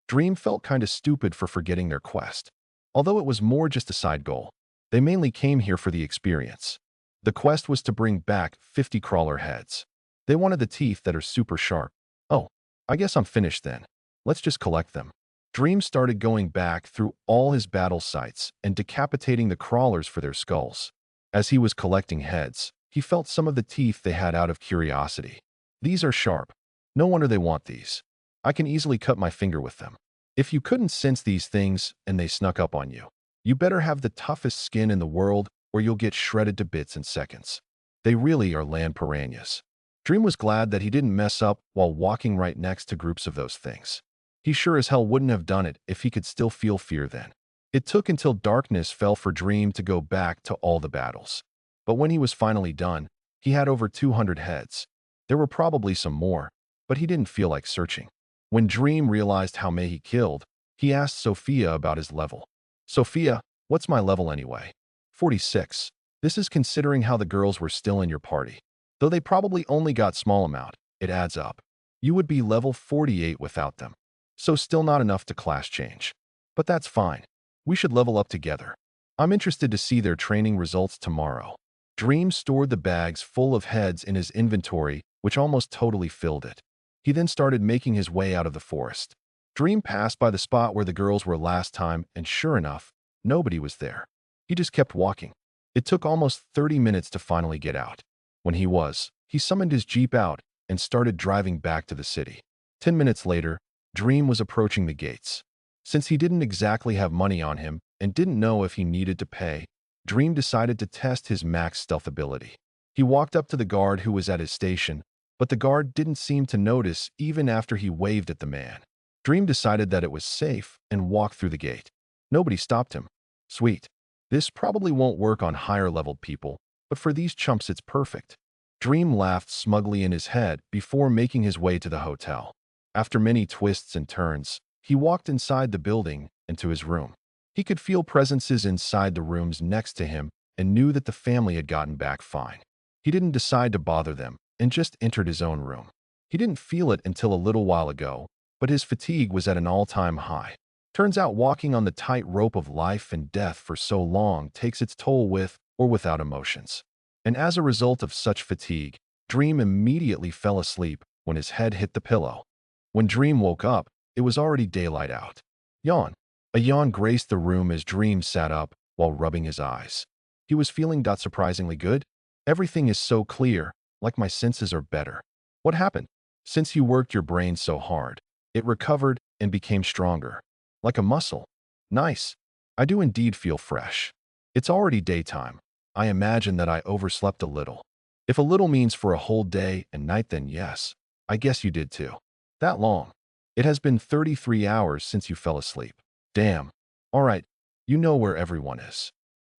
Dream felt kinda stupid for forgetting their quest. Although it was more just a side goal, they mainly came here for the experience. The quest was to bring back 50 crawler heads. They wanted the teeth that are super sharp. Oh, I guess I'm finished then. Let's just collect them. Dream started going back through all his battle sites and decapitating the crawlers for their skulls. As he was collecting heads, he felt some of the teeth they had out of curiosity. These are sharp. No wonder they want these. I can easily cut my finger with them. If you couldn't sense these things and they snuck up on you, you better have the toughest skin in the world or you'll get shredded to bits in seconds. They really are land piranhas. Dream was glad that he didn't mess up while walking right next to groups of those things. He sure as hell wouldn't have done it if he could still feel fear then. It took until darkness fell for Dream to go back to all the battles. But when he was finally done, he had over 200 heads. There were probably some more, but he didn't feel like searching. When Dream realized how many he killed, he asked Sophia about his level. Sophia, what's my level anyway? 46. This is considering how the girls were still in your party. Though they probably only got small amount, it adds up. You would be level 48 without them. So still not enough to class change. But that's fine. We should level up together. I'm interested to see their training results tomorrow. Dream stored the bags full of heads in his inventory, which almost totally filled it. He then started making his way out of the forest. Dream passed by the spot where the girls were last time, and sure enough, nobody was there. He just kept walking. It took almost 30 minutes to finally get out. When he summoned his Jeep out and started driving back to the city. 10 minutes later, Dream was approaching the gates. Since he didn't exactly have money on him and didn't know if he needed to pay, Dream decided to test his max stealth ability. He walked up to the guard who was at his station, but the guard didn't seem to notice even after he waved at the man. Dream decided that it was safe and walked through the gate. Nobody stopped him. Sweet. This probably won't work on higher-leveled people, but for these chumps it's perfect. Dream laughed smugly in his head before making his way to the hotel. After many twists and turns, he walked inside the building and to his room. He could feel presences inside the rooms next to him and knew that the family had gotten back fine. He didn't decide to bother them and just entered his own room. He didn't feel it until a little while ago, but his fatigue was at an all-time high. Turns out walking on the tight rope of life and death for so long takes its toll with or without emotions. And as a result of such fatigue, Dream immediately fell asleep when his head hit the pillow. When Dream woke up, it was already daylight out. Yawn. A yawn graced the room as Dream sat up while rubbing his eyes. He was feeling surprisingly good. Everything is so clear, like my senses are better. What happened? Since you worked your brain so hard, it recovered and became stronger. Like a muscle. Nice. I do indeed feel fresh. It's already daytime. I imagine that I overslept a little. If a little means for a whole day and night, then yes, I guess you did too. That long. It has been 33 hours since you fell asleep. Damn. All right, you know where everyone is.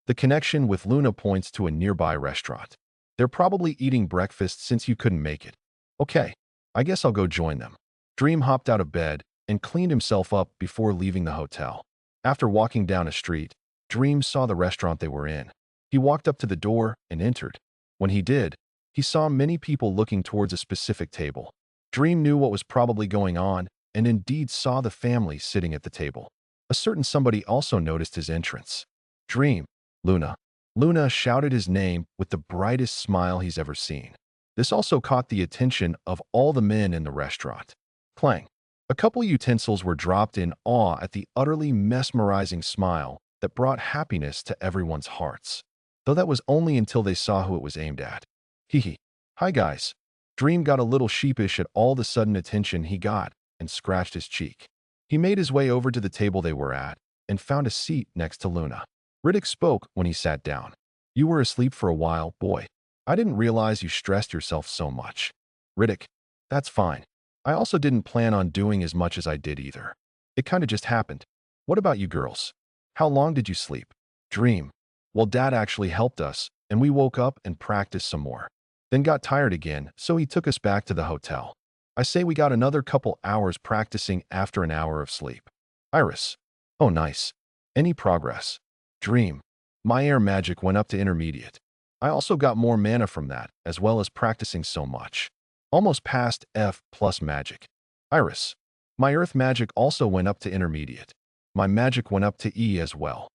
The connection with Luna points to a nearby restaurant. They're probably eating breakfast since you couldn't make it. Okay, I guess I'll go join them. Dream hopped out of bed and cleaned himself up before leaving the hotel. After walking down a street, Dream saw the restaurant they were in. He walked up to the door and entered. When he did, he saw many people looking towards a specific table. Dream knew what was probably going on and indeed saw the family sitting at the table. A certain somebody also noticed his entrance. Dream. Luna. Luna shouted his name with the brightest smile he's ever seen. This also caught the attention of all the men in the restaurant. Clang. A couple utensils were dropped in awe at the utterly mesmerizing smile that brought happiness to everyone's hearts. Though that was only until they saw who it was aimed at. Hee. Hi guys. Dream got a little sheepish at all the sudden attention he got and scratched his cheek. He made his way over to the table they were at and found a seat next to Luna. Riddick spoke when he sat down. You were asleep for a while, boy. I didn't realize you stressed yourself so much. Riddick, that's fine. I also didn't plan on doing as much as I did either. It kinda just happened. What about you girls? How long did you sleep? Dream. Well, Dad actually helped us, and we woke up and practiced some more. Then got tired again, so he took us back to the hotel. I say we got another couple hours practicing after an hour of sleep. Iris. Oh, nice. Any progress? Dream. My air magic went up to intermediate. I also got more mana from that, as well as practicing so much. Almost past F plus magic. Iris. My earth magic also went up to intermediate. My magic went up to E as well.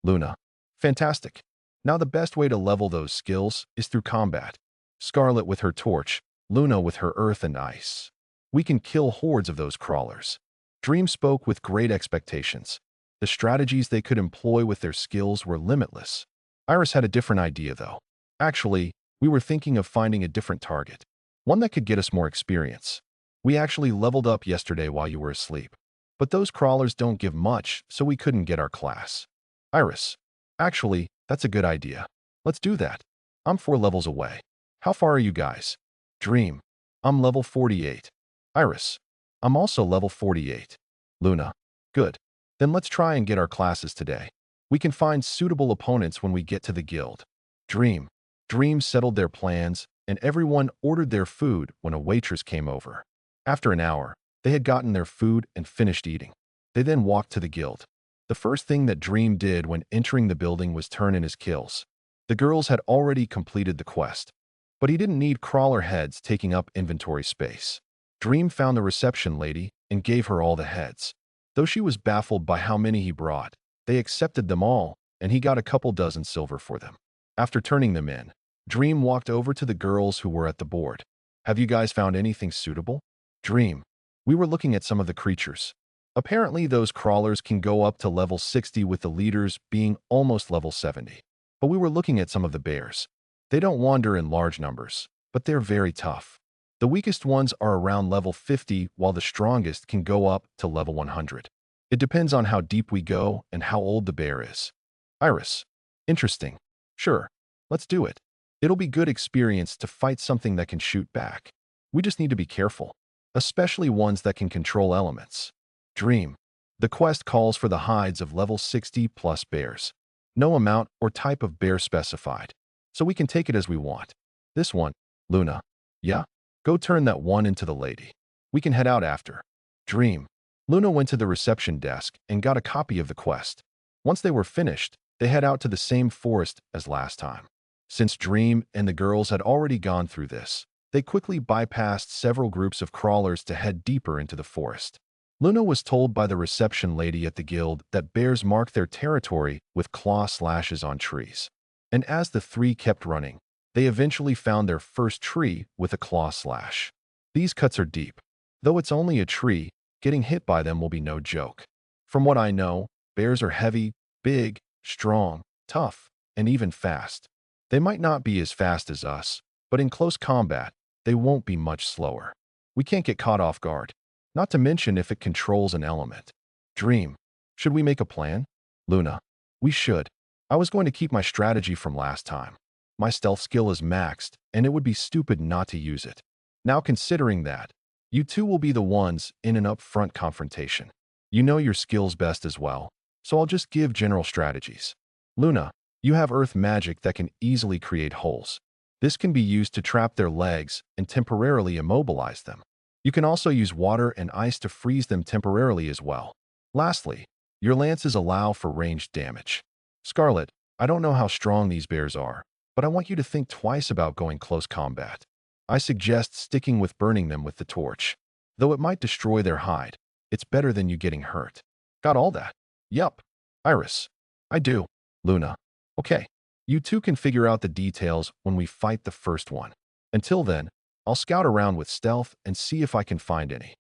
Luna. Fantastic. Now the best way to level those skills is through combat. Scarlet with her torch, Luna with her earth and ice. We can kill hordes of those crawlers. Dream spoke with great expectations. The strategies they could employ with their skills were limitless. Iris had a different idea, though. Actually, we were thinking of finding a different target. One that could get us more experience. We actually leveled up yesterday while you were asleep. But those crawlers don't give much, so we couldn't get our class. Iris. Actually, that's a good idea. Let's do that. I'm 4 levels away. How far are you guys? Dream. I'm level 48. Iris. I'm also level 48. Luna. Good. Then let's try and get our classes today. We can find suitable opponents when we get to the guild. Dream. Dream settled their plans, and everyone ordered their food when a waitress came over. After an hour, they had gotten their food and finished eating. They then walked to the guild. The first thing that Dream did when entering the building was turn in his kills. The girls had already completed the quest, but he didn't need crawler heads taking up inventory space. Dream found the reception lady and gave her all the heads. Though she was baffled by how many he brought, they accepted them all, and he got a couple dozen silver for them. After turning them in, Dream walked over to the girls who were at the board. Have you guys found anything suitable? Dream. We were looking at some of the creatures. Apparently those crawlers can go up to level 60 with the leaders being almost level 70. But we were looking at some of the bears. They don't wander in large numbers, but they're very tough. The weakest ones are around level 50, while the strongest can go up to level 100. It depends on how deep we go and how old the bear is. Iris. Interesting. Sure. Let's do it. It'll be good experience to fight something that can shoot back. We just need to be careful, especially ones that can control elements. Dream. The quest calls for the hides of level 60 plus bears. No amount or type of bear specified, so we can take it as we want. This one. Luna. Yeah? Go turn that one into the lady. We can head out after. Dream. Luna went to the reception desk and got a copy of the quest. Once they were finished, they head out to the same forest as last time. Since Dream and the girls had already gone through this, they quickly bypassed several groups of crawlers to head deeper into the forest. Luna was told by the reception lady at the guild that bears mark their territory with claw slashes on trees. And as the three kept running, They eventually found their first tree with a claw slash. These cuts are deep. Though it's only a tree, getting hit by them will be no joke. From what I know, bears are heavy, big, strong, tough, and even fast. They might not be as fast as us, but in close combat, they won't be much slower. We can't get caught off guard, not to mention if it controls an element. Dream. Should we make a plan? Luna. We should. I was going to keep my strategy from last time. My stealth skill is maxed, and it would be stupid not to use it. Now considering that, you two will be the ones in an upfront confrontation. You know your skills best as well, so I'll just give general strategies. Luna, you have earth magic that can easily create holes. This can be used to trap their legs and temporarily immobilize them. You can also use water and ice to freeze them temporarily as well. Lastly, your lances allow for ranged damage. Scarlet, I don't know how strong these bears are, but I want you to think twice about going close combat. I suggest sticking with burning them with the torch. Though it might destroy their hide, it's better than you getting hurt. Got all that? Yup. Iris. I do. Luna. Okay. You two can figure out the details when we fight the first one. Until then, I'll scout around with stealth and see if I can find any.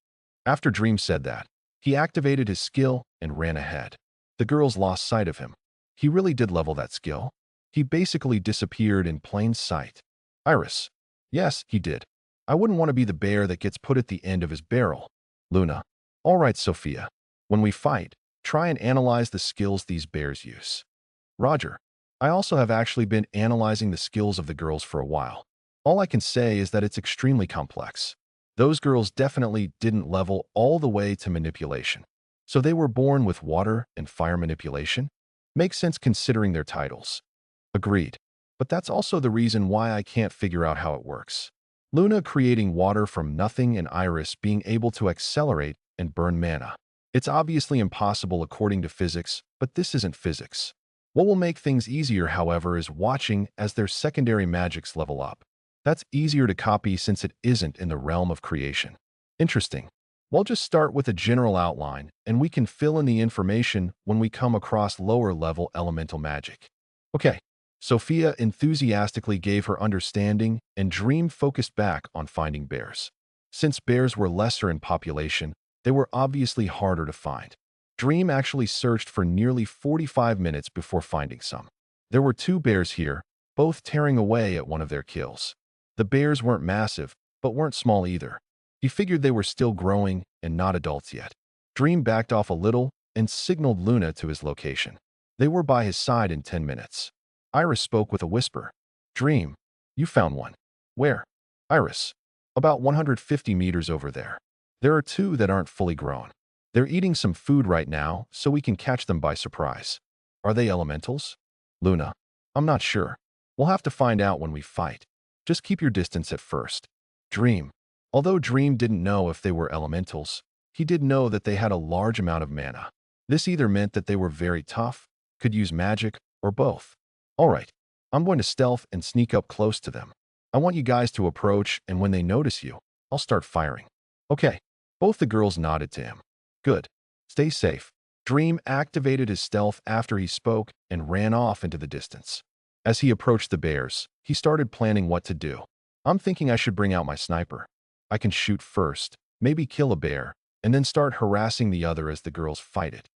After Dream said that, he activated his skill and ran ahead. The girls lost sight of him. He really did level that skill. He basically disappeared in plain sight. Iris. Yes, he did. I wouldn't want to be the bear that gets put at the end of his barrel. Luna. All right, Sophia. When we fight, try and analyze the skills these bears use. Roger. I also have actually been analyzing the skills of the girls for a while. All I can say is that it's extremely complex. Those girls definitely didn't level all the way to manipulation. So they were born with water and fire manipulation? Makes sense considering their titles. Agreed. But that's also the reason why I can't figure out how it works. Luna creating water from nothing and Iris being able to accelerate and burn mana. It's obviously impossible according to physics, but this isn't physics. What will make things easier, however, is watching as their secondary magics level up. That's easier to copy since it isn't in the realm of creation. Interesting. We'll just start with a general outline, and we can fill in the information when we come across lower-level elemental magic. Okay. Sophia enthusiastically gave her understanding, and Dream focused back on finding bears. Since bears were lesser in population, they were obviously harder to find. Dream actually searched for nearly 45 minutes before finding some. There were 2 bears here, both tearing away at one of their kills. The bears weren't massive, but weren't small either. He figured they were still growing and not adults yet. Dream backed off a little and signaled Luna to his location. They were by his side in 10 minutes. Iris spoke with a whisper. Dream, you found one. Where? Iris. About 150 meters over there. There are 2 that aren't fully grown. They're eating some food right now, so we can catch them by surprise. Are they elementals? Luna. I'm not sure. We'll have to find out when we fight. Just keep your distance at first. Dream. Although Dream didn't know if they were elementals, he did know that they had a large amount of mana. This either meant that they were very tough, could use magic, or both. All right, I'm going to stealth and sneak up close to them. I want you guys to approach, and when they notice you, I'll start firing. Okay. Both the girls nodded to him. Good. Stay safe. Dream activated his stealth after he spoke and ran off into the distance. As he approached the bears, he started planning what to do. I'm thinking I should bring out my sniper. I can shoot first, maybe kill a bear, and then start harassing the other as the girls fight it.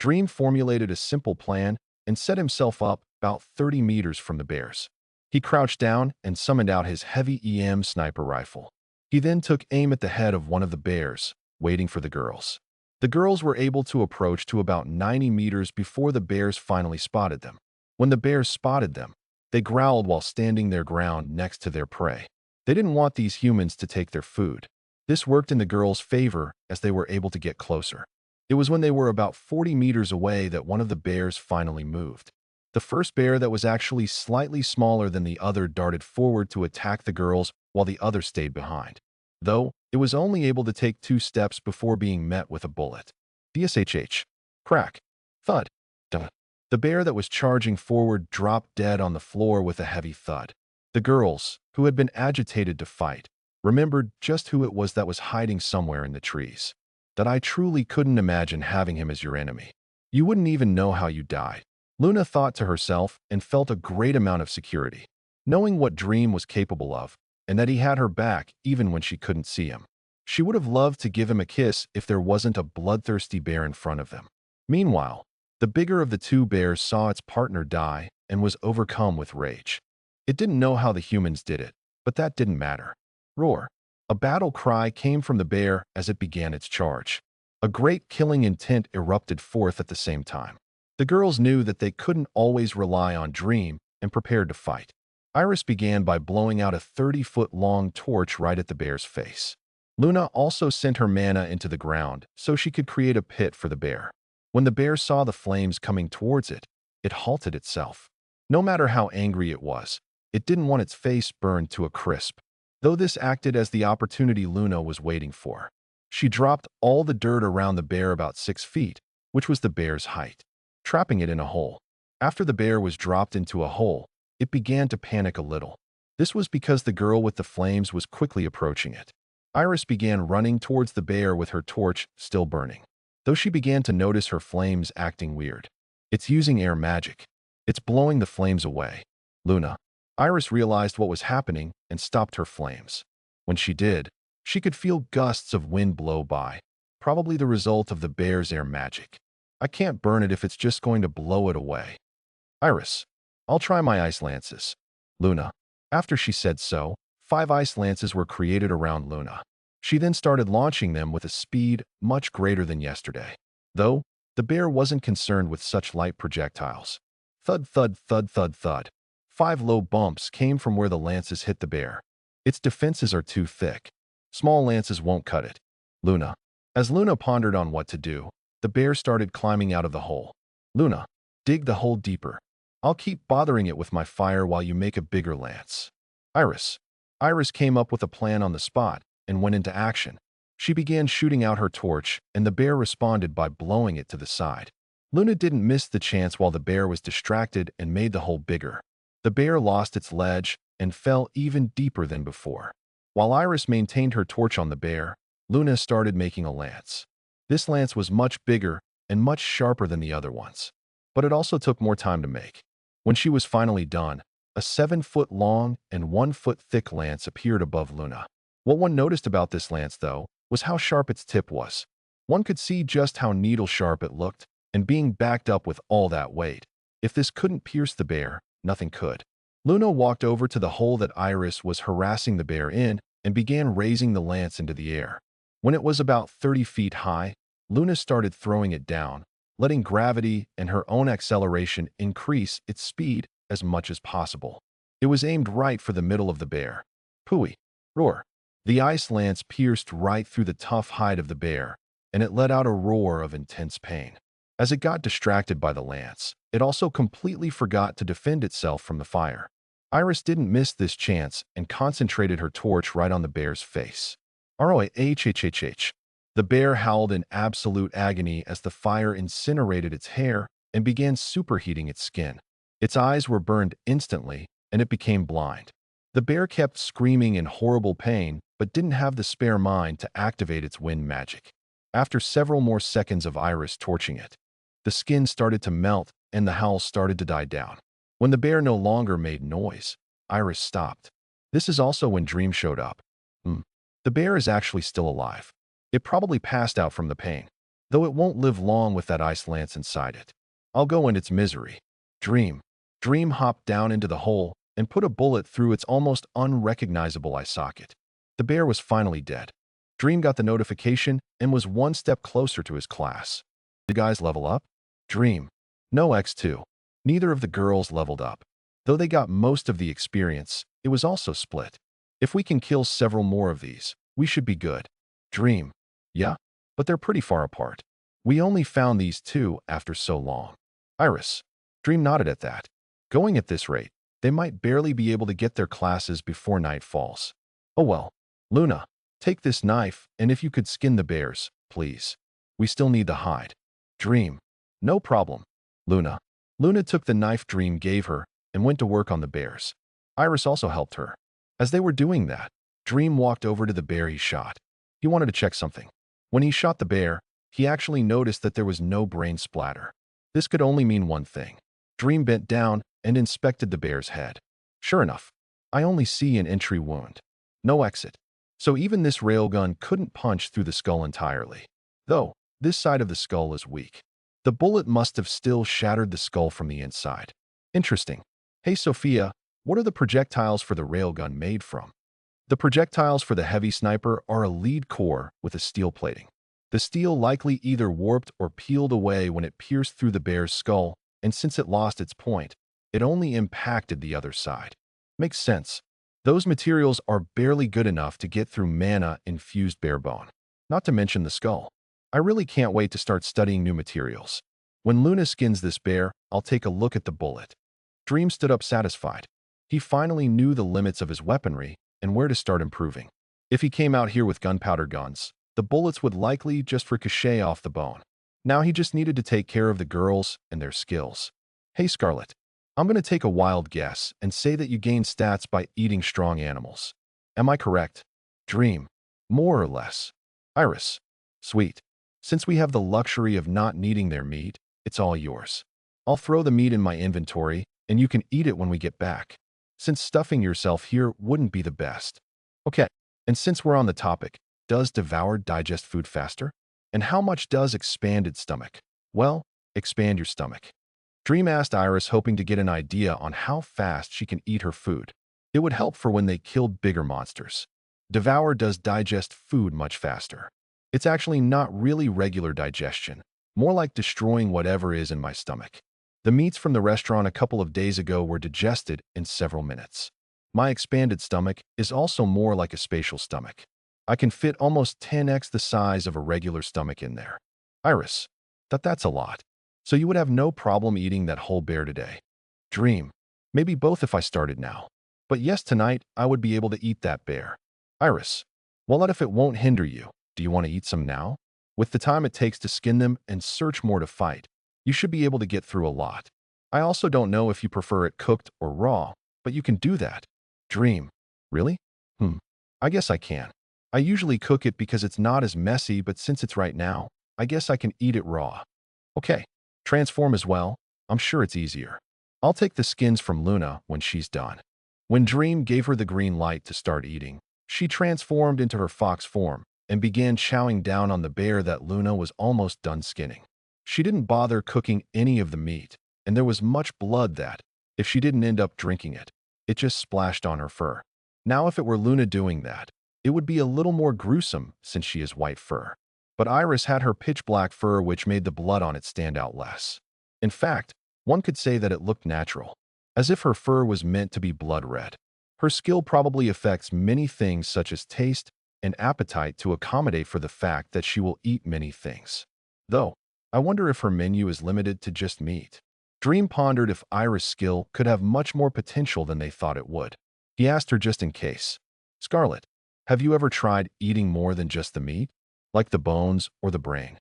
Dream formulated a simple plan and set himself up about 30 meters from the bears. He crouched down and summoned out his heavy EM sniper rifle. He then took aim at the head of one of the bears, waiting for the girls. The girls were able to approach to about 90 meters before the bears finally spotted them. When the bears spotted them, they growled while standing their ground next to their prey. They didn't want these humans to take their food. This worked in the girls' favor as they were able to get closer. It was when they were about 40 meters away that one of the bears finally moved. The first bear that was actually slightly smaller than the other darted forward to attack the girls while the other stayed behind. Though, it was only able to take 2 steps before being met with a bullet. DSHH. Crack. Thud. Duh. The bear that was charging forward dropped dead on the floor with a heavy thud. The girls, who had been agitated to fight, remembered just who it was that was hiding somewhere in the trees. That I truly couldn't imagine having him as your enemy. You wouldn't even know how you died. Luna thought to herself and felt a great amount of security. knowing what Dream was capable of, and that he had her back even when she couldn't see him. She would have loved to give him a kiss if there wasn't a bloodthirsty bear in front of them. Meanwhile, the bigger of the two bears saw its partner die and was overcome with rage. It didn't know how the humans did it, but that didn't matter. Roar. A battle cry came from the bear as it began its charge. A great killing intent erupted forth at the same time. The girls knew that they couldn't always rely on Dream and prepared to fight. Iris began by blowing out a 30-foot-long torch right at the bear's face. Luna also sent her mana into the ground so she could create a pit for the bear. When the bear saw the flames coming towards it, it halted itself. No matter how angry it was, it didn't want its face burned to a crisp, though this acted as the opportunity Luna was waiting for. She dropped all the dirt around the bear about 6 feet, which was the bear's height, trapping it in a hole. After the bear was dropped into a hole, it began to panic a little. This was because the girl with the flames was quickly approaching it. Iris began running towards the bear with her torch still burning, though she began to notice her flames acting weird. It's using air magic. It's blowing the flames away. Luna. Iris realized what was happening and stopped her flames. When she did, she could feel gusts of wind blow by, probably the result of the bear's air magic. I can't burn it if it's just going to blow it away. Iris. I'll try my ice lances. Luna. After she said so, 5 ice lances were created around Luna. She then started launching them with a speed much greater than yesterday. Though, the bear wasn't concerned with such light projectiles. Thud, thud, thud, thud, thud. 5 low bumps came from where the lances hit the bear. Its defenses are too thick. Small lances won't cut it. Luna. As Luna pondered on what to do, the bear started climbing out of the hole. Luna. Dig the hole deeper. I'll keep bothering it with my fire while you make a bigger lance. Iris. Iris came up with a plan on the spot and went into action. She began shooting out her torch, and the bear responded by blowing it to the side. Luna didn't miss the chance while the bear was distracted and made the hole bigger. The bear lost its ledge and fell even deeper than before. While Iris maintained her torch on the bear, Luna started making a lance. This lance was much bigger and much sharper than the other ones, but it also took more time to make. When she was finally done, a 7-foot-long and 1-foot-thick lance appeared above Luna. What one noticed about this lance, though, was how sharp its tip was. One could see just how needle-sharp it looked, and being backed up with all that weight. If this couldn't pierce the bear, nothing could. Luna walked over to the hole that Iris was harassing the bear in and began raising the lance into the air. When it was about 30 feet high, Luna started throwing it down, letting gravity and her own acceleration increase its speed as much as possible. It was aimed right for the middle of the bear. Pooey. Roar. The ice lance pierced right through the tough hide of the bear, and it let out a roar of intense pain. As it got distracted by the lance, it also completely forgot to defend itself from the fire. Iris didn't miss this chance and concentrated her torch right on the bear's face. ROHHHH. The bear howled in absolute agony as the fire incinerated its hair and began superheating its skin. Its eyes were burned instantly, and it became blind. The bear kept screaming in horrible pain, but didn't have the spare mind to activate its wind magic. After several more seconds of Iris torching it, the skin started to melt and the howl started to die down. When the bear no longer made noise, Iris stopped. This is also when Dream showed up. The bear is actually still alive. It probably passed out from the pain, though it won't live long with that ice lance inside it. I'll go in its misery. Dream. Dream hopped down into the hole and put a bullet through its almost unrecognizable eye socket. The bear was finally dead. Dream got the notification and was one step closer to his class. The guys level up? Dream. No X2. Neither of the girls leveled up. Though they got most of the experience, it was also split. If we can kill several more of these, we should be good. Dream. Yeah, but they're pretty far apart. We only found these 2 after so long. Iris. Dream nodded at that. Going at this rate, they might barely be able to get their classes before night falls. Oh well. Luna, take this knife, and if you could skin the bears, please. We still need the hide. Dream. No problem. Luna. Luna took the knife Dream gave her and went to work on the bears. Iris also helped her. As they were doing that, Dream walked over to the bear he shot. He wanted to check something. When he shot the bear, he actually noticed that there was no brain splatter. This could only mean one thing. Dream bent down and inspected the bear's head. Sure enough, I only see an entry wound. No exit. So even this railgun couldn't punch through the skull entirely. Though, this side of the skull is weak. The bullet must have still shattered the skull from the inside. Interesting. Hey Sophia, what are the projectiles for the railgun made from? The projectiles for the heavy sniper are a lead core with a steel plating. The steel likely either warped or peeled away when it pierced through the bear's skull, and since it lost its point, it only impacted the other side. Makes sense. Those materials are barely good enough to get through mana-infused bear bone. Not to mention the skull. I really can't wait to start studying new materials. When Luna skins this bear, I'll take a look at the bullet. Dream stood up satisfied. He finally knew the limits of his weaponry and where to start improving. If he came out here with gunpowder guns, the bullets would likely just ricochet off the bone. Now he just needed to take care of the girls and their skills. Hey Scarlet, I'm going to take a wild guess and say that you gain stats by eating strong animals. Am I correct? Dream. More or less. Iris. Sweet. Since we have the luxury of not needing their meat, it's all yours. I'll throw the meat in my inventory, and you can eat it when we get back, since stuffing yourself here wouldn't be the best. Okay, and since we're on the topic, does devoured digest food faster? And how much does expanded stomach? Well, expand your stomach. Dream asked Iris, hoping to get an idea on how fast she can eat her food. It would help for when they killed bigger monsters. Devour does digest food much faster. It's actually not really regular digestion, more like destroying whatever is in my stomach. The meats from the restaurant a couple of days ago were digested in several minutes. My expanded stomach is also more like a spatial stomach. I can fit almost 10x the size of a regular stomach in there. Iris, that's a lot. So you would have no problem eating that whole bear today. Dream, maybe both if I started now. But yes, tonight I would be able to eat that bear. Iris, well, what if it won't hinder you? Do you want to eat some now? With the time it takes to skin them and search more to fight, you should be able to get through a lot. I also don't know if you prefer it cooked or raw, but you can do that. Dream, really? I guess I can. I usually cook it because it's not as messy, but since it's right now, I guess I can eat it raw. Okay, transform as well. I'm sure it's easier. I'll take the skins from Luna when she's done. When Dream gave her the green light to start eating, she transformed into her fox form and began chowing down on the bear that Luna was almost done skinning. She didn't bother cooking any of the meat, and there was much blood that, if she didn't end up drinking it, it just splashed on her fur. Now if it were Luna doing that, it would be a little more gruesome since she is white fur. But Iris had her pitch black fur, which made the blood on it stand out less. In fact, one could say that it looked natural, as if her fur was meant to be blood red. Her skill probably affects many things such as taste and appetite to accommodate for the fact that she will eat many things. Though, I wonder if her menu is limited to just meat. Dream pondered if Iris' skill could have much more potential than they thought it would. He asked her just in case. Scarlet, have you ever tried eating more than just the meat? Like the bones or the brain?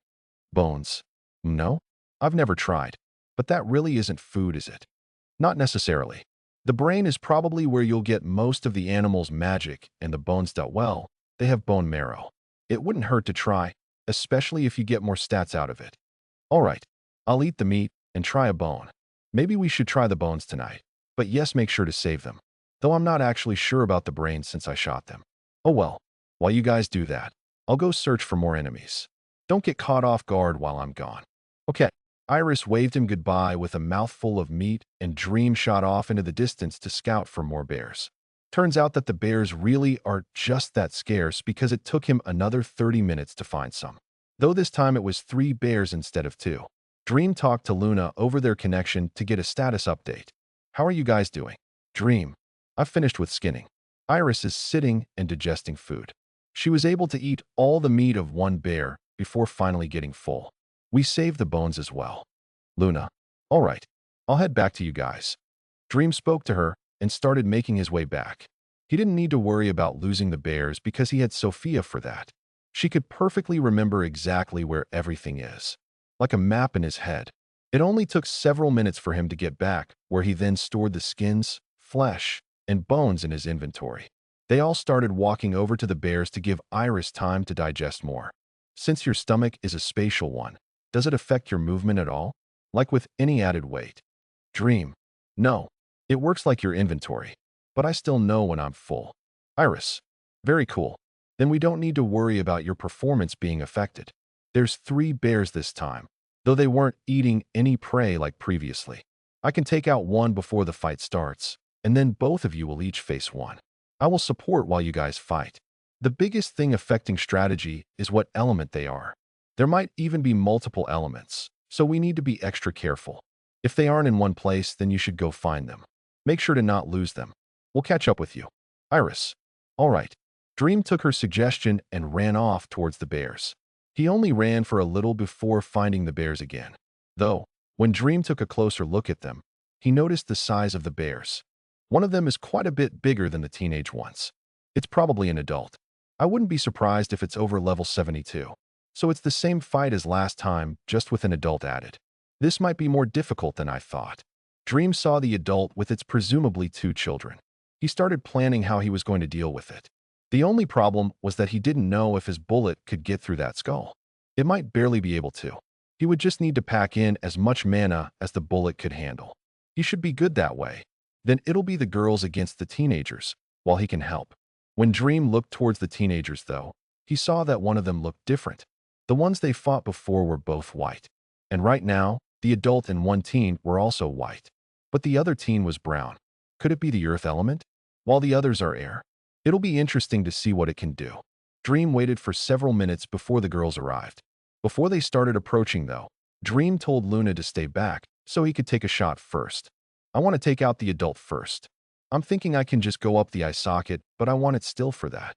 Bones. No? I've never tried. But that really isn't food, is it? Not necessarily. The brain is probably where you'll get most of the animal's magic, and the bones, well, they have bone marrow. It wouldn't hurt to try, especially if you get more stats out of it. All right, I'll eat the meat and try a bone. Maybe we should try the bones tonight. But yes, make sure to save them. Though I'm not actually sure about the brains since I shot them. Oh well, while you guys do that, I'll go search for more enemies. Don't get caught off guard while I'm gone. Okay. Iris waved him goodbye with a mouthful of meat, and Dream shot off into the distance to scout for more bears. Turns out that the bears really are just that scarce because it took him another 30 minutes to find some. Though this time it was 3 bears instead of 2. Dream talked to Luna over their connection to get a status update. How are you guys doing? Dream, I've finished with skinning. Iris is sitting and digesting food. She was able to eat all the meat of 1 bear before finally getting full. We saved the bones as well. Luna, all right, I'll head back to you guys. Dream spoke to her and started making his way back. He didn't need to worry about losing the bears because he had Sophia for that. She could perfectly remember exactly where everything is, like a map in his head. It only took several minutes for him to get back, where he then stored the skins, flesh, and bones in his inventory. They all started walking over to the bears to give Iris time to digest more. Since your stomach is a spatial one, does it affect your movement at all? Like with any added weight? Dream, no. It works like your inventory. but I still know when I'm full. Iris. Very cool. Then we don't need to worry about your performance being affected. There's 3 bears this time, though they weren't eating any prey like previously. I can take out one before the fight starts, and then both of you will each face one. I will support while you guys fight. The biggest thing affecting strategy is what element they are. There might even be multiple elements, so we need to be extra careful. If they aren't in one place, then you should go find them. Make sure to not lose them. We'll catch up with you. Iris. All right. Dream took her suggestion and ran off towards the bears. He only ran for a little before finding the bears again. Though, when Dream took a closer look at them, he noticed the size of the bears. One of them is quite a bit bigger than the teenage ones. It's probably an adult. I wouldn't be surprised if it's over level 72. So it's the same fight as last time, just with an adult added. This might be more difficult than I thought. Dream saw the adult with its presumably 2 children. He started planning how he was going to deal with it. The only problem was that he didn't know if his bullet could get through that skull. It might barely be able to. He would just need to pack in as much mana as the bullet could handle. He should be good that way. Then it'll be the girls against the teenagers, while he can help. When Dream looked towards the teenagers, though, he saw that one of them looked different. The ones they fought before were both white. And right now, the adult and one teen were also white. But the other teen was brown. Could it be the earth element? While the others are air. It'll be interesting to see what it can do. Dream waited for several minutes before the girls arrived. Before they started approaching, though, Dream told Luna to stay back so he could take a shot first. I want to take out the adult first. I'm thinking I can just go up the eye socket, but I want it still for that.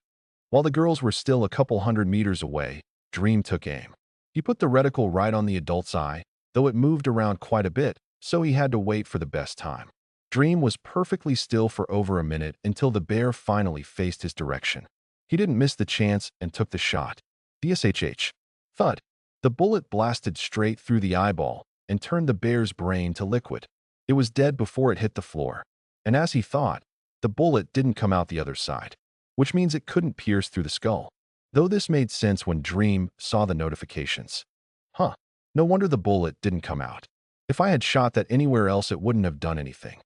While the girls were still a couple 100 meters away, Dream took aim. He put the reticle right on the adult's eye, though it moved around quite a bit, so he had to wait for the best time. Dream was perfectly still for over a minute until the bear finally faced his direction. He didn't miss the chance and took the shot. DSHH. Thud. The bullet blasted straight through the eyeball and turned the bear's brain to liquid. It was dead before it hit the floor. And as he thought, the bullet didn't come out the other side, which means it couldn't pierce through the skull. Though this made sense when Dream saw the notifications. Huh. No wonder the bullet didn't come out. If I had shot that anywhere else, it wouldn't have done anything.